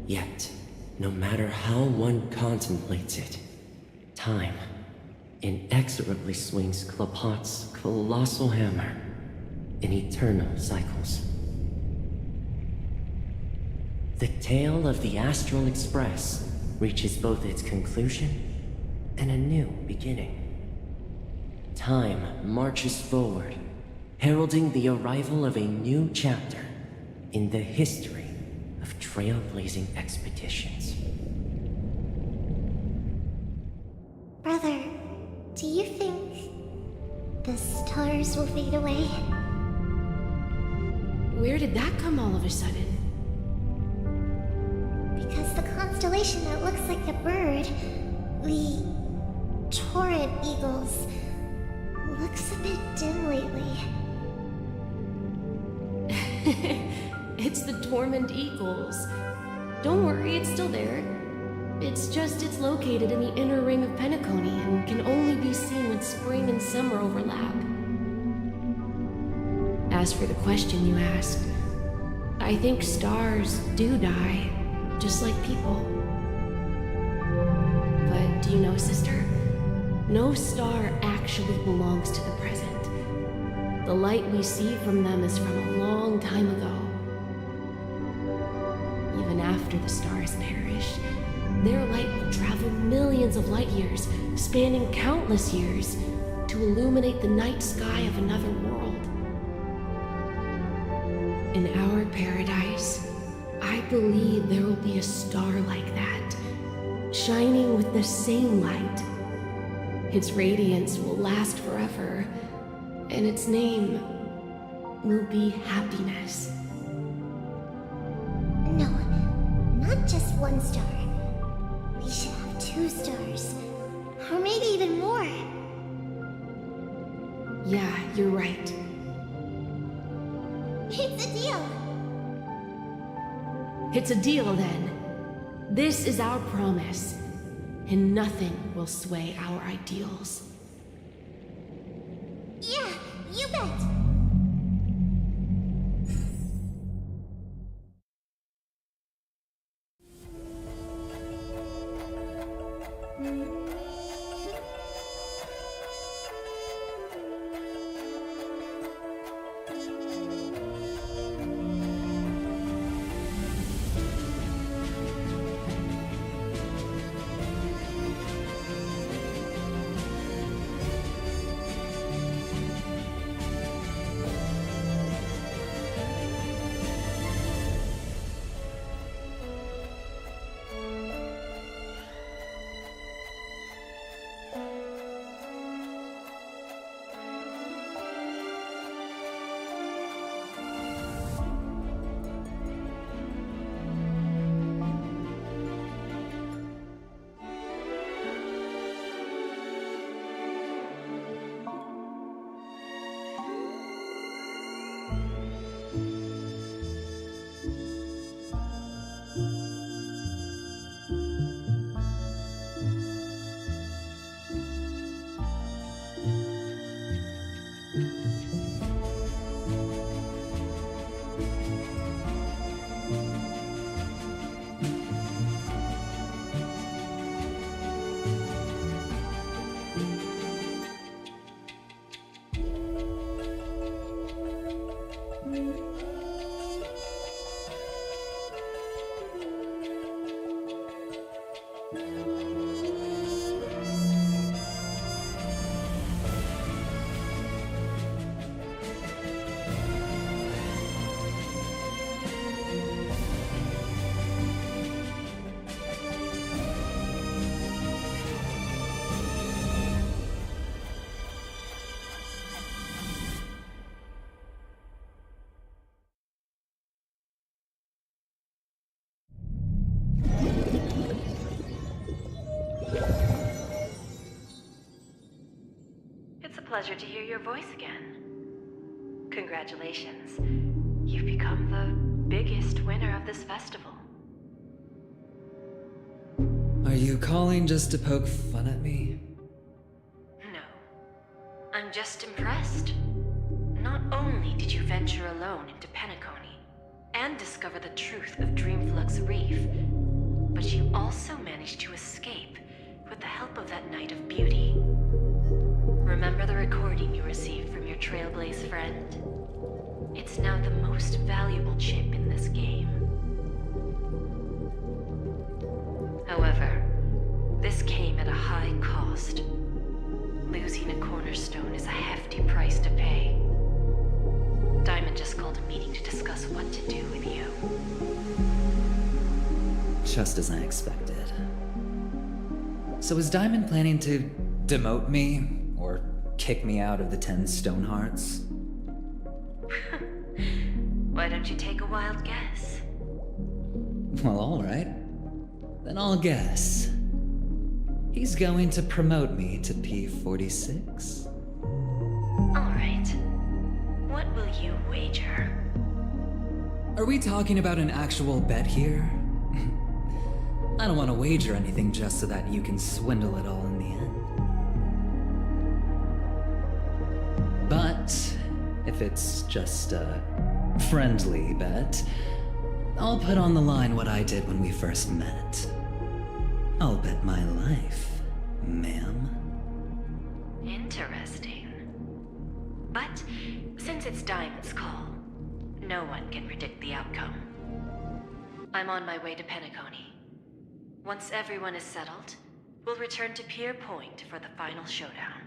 Yet, no matter how one contemplates it, time inexorably swings Klapot's colossal hammer in eternal cycles. The tale of the Astral Express reaches both its conclusion and a new beginning. Time marches forward, heralding the arrival of a new chapter in the history of trailblazing expeditions. Brother, do you think the stars will fade away. Where did that come all of a sudden? Because the constellation that looks like a bird, the torrent eagles, looks a bit dim lately. It's the Dormant Eagles. Don't worry, it's still there. It's located in the inner ring of Penacony and can only be seen when spring and summer overlap. As for the question you asked, I think stars do die, just like people. But do you know, sister? No star actually belongs to the present. The light we see from them is from a long time ago. Even after the stars perish, their light will travel millions of light years, spanning countless years, to illuminate the night sky of another world. In our paradise, I believe there will be a star like that, shining with the same light. Its radiance will last forever, and its name will be happiness. No, not just one star. We should have 2 stars, or maybe even more. Yeah, you're right. It's a deal. It's a deal then. This is our promise, and nothing will sway our ideals. Yeah, you bet. It's a pleasure to hear your voice again. Congratulations. You've become the biggest winner of this festival. Are you calling just to poke fun at me? No. I'm just impressed. Not only did you venture alone into Penacony and discover the truth of Dreamflux Reef, but you also managed to escape with the help of that Knight of Beauty. Remember the recording you received from your Trailblaze friend? It's now the most valuable chip in this game. However, this came at a high cost. Losing a cornerstone is a hefty price to pay. Diamond just called a meeting to discuss what to do with you. Just as I expected. So is Diamond planning to demote me? Or kick me out of the 10 Stonehearts? Why don't you take a wild guess? Well, alright. Then I'll guess. He's going to promote me to P46. Alright. What will you wager? Are we talking about an actual bet here? I don't want to wager anything just so that you can swindle it all in the end. But if it's just a friendly bet, I'll put on the line what I did when we first met. I'll bet my life, ma'am. Interesting. But since it's Diamond's call, no one can predict the outcome. I'm on my way to Penacony. Once everyone is settled, we'll return to Pier Point for the final showdown.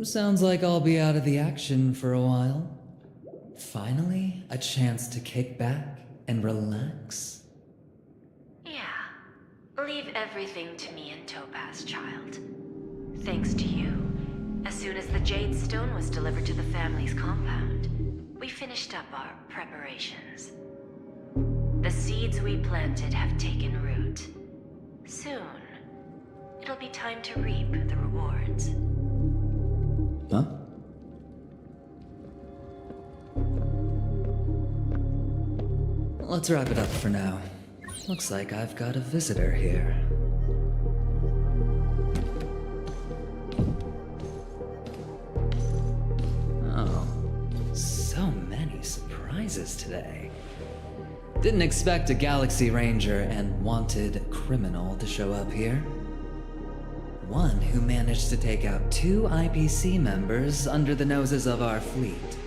Sounds like I'll be out of the action for a while. Finally, a chance to kick back and relax. Yeah. Leave everything to me and Topaz, child. Thanks to you, as soon as the Jade Stone was delivered to the family's compound, we finished up our preparations. The seeds we planted have taken root. Soon, it'll be time to reap the rewards. Huh? Let's wrap it up for now. Looks like I've got a visitor here. Oh, so many surprises today. Didn't expect a Galaxy Ranger and wanted criminal to show up here. One who managed to take out 2 IPC members under the noses of our fleet.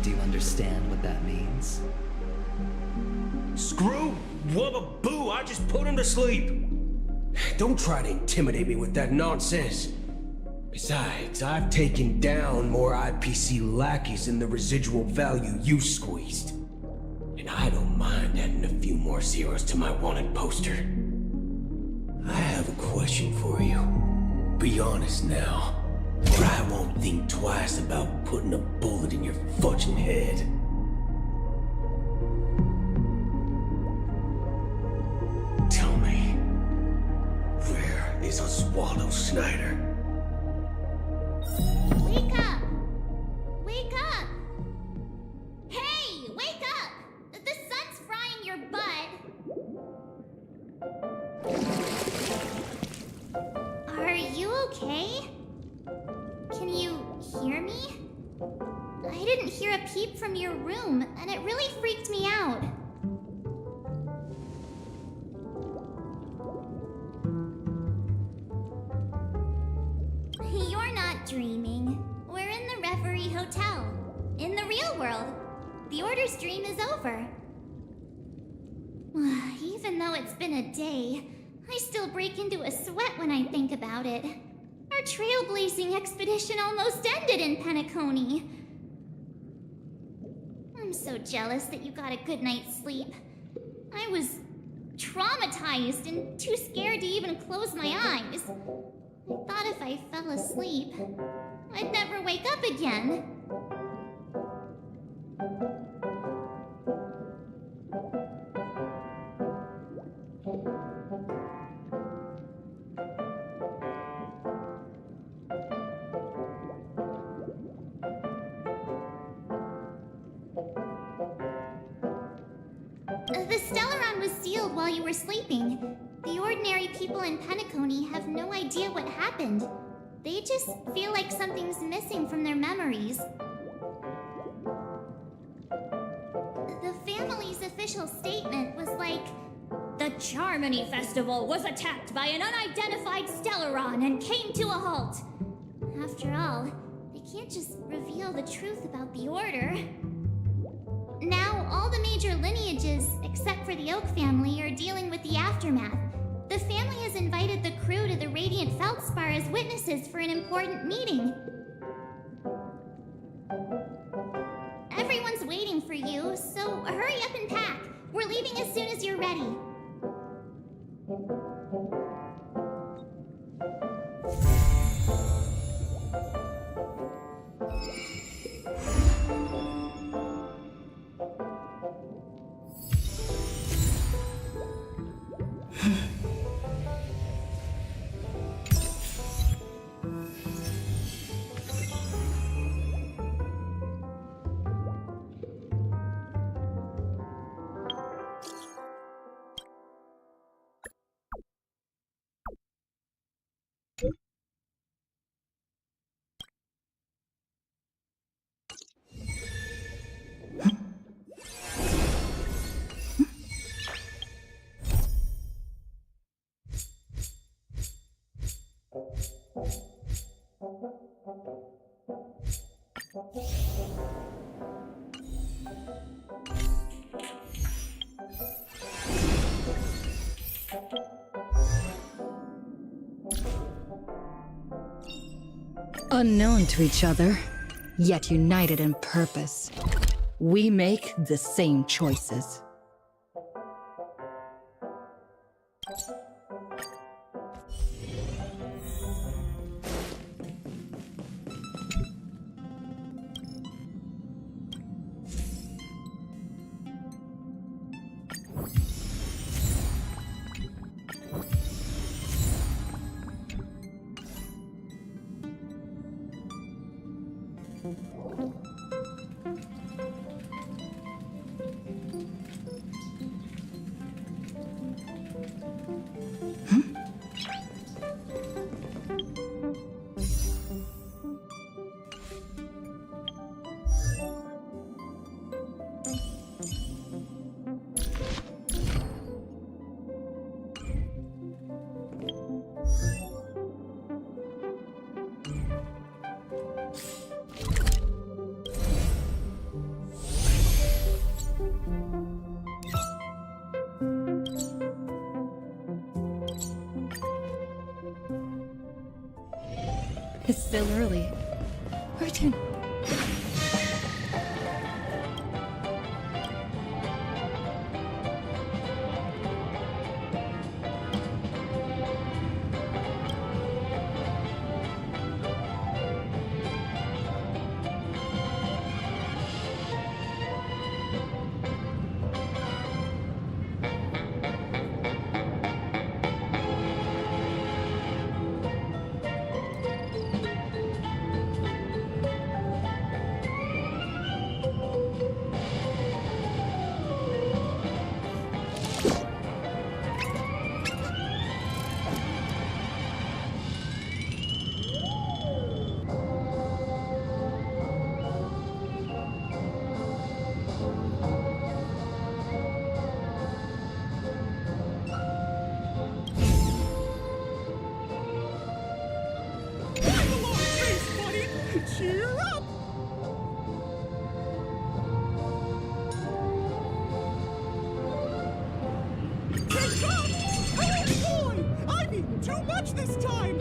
Do you understand what that means? Screw Wubba Boo, I just put him to sleep. Don't try to intimidate me with that nonsense. Besides, I've taken down more IPC lackeys than the residual value you squeezed. And I don't mind adding a few more zeros to my wanted poster. I have a question for you. Be honest now, or I won't think twice about putting a bullet in your fudging head. Tell me, where is Oswaldo Snyder? Wake up! Wake up! Hey, wake up! The sun's frying your butt. Are you okay? Can you hear me? I didn't hear a peep from your room, and it really freaked me out. You're not dreaming. We're in the Reverie Hotel. In the real world. The Order's dream is over. Even though it's been a day, I still break into a sweat when I think about it. Our trailblazing expedition almost ended in Penacony. I'm so jealous that you got a good night's sleep. I was traumatized and too scared to even close my eyes. I thought if I fell asleep, I'd never wake up again. The Stellaron was sealed while you were sleeping. The ordinary people in Penacony have no idea what happened. They just feel like something's missing from their memories. The family's official statement was like, "The Charmony Festival was attacked by an unidentified Stellaron and came to a halt." After all, they can't just reveal the truth about the Order. Now, all the major lineages, except for the Oak family, are dealing with the aftermath. The family has invited the crew to the Radiant Feldspar as witnesses for an important meeting. Everyone's waiting for you, so hurry up and pack. We're leaving as soon as you're ready. Unknown to each other, yet united in purpose, we make the same choices. It's still early. Arjun. Cheer up! Take up! Oh boy! I've eaten too much this time!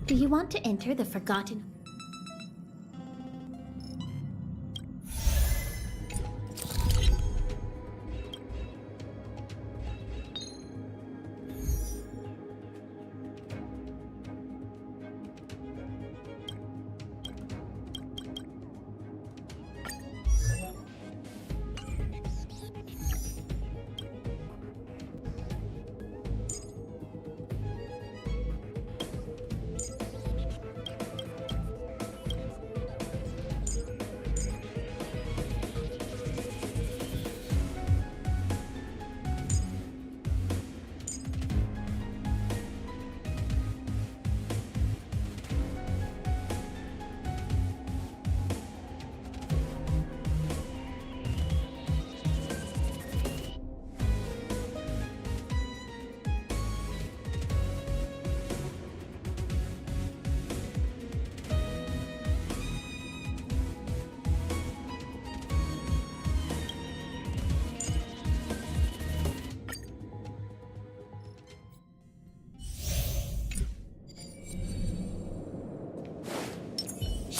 Do you want to enter the Forgotten?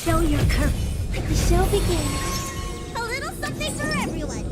Show your courage. The show begins. A little something for everyone.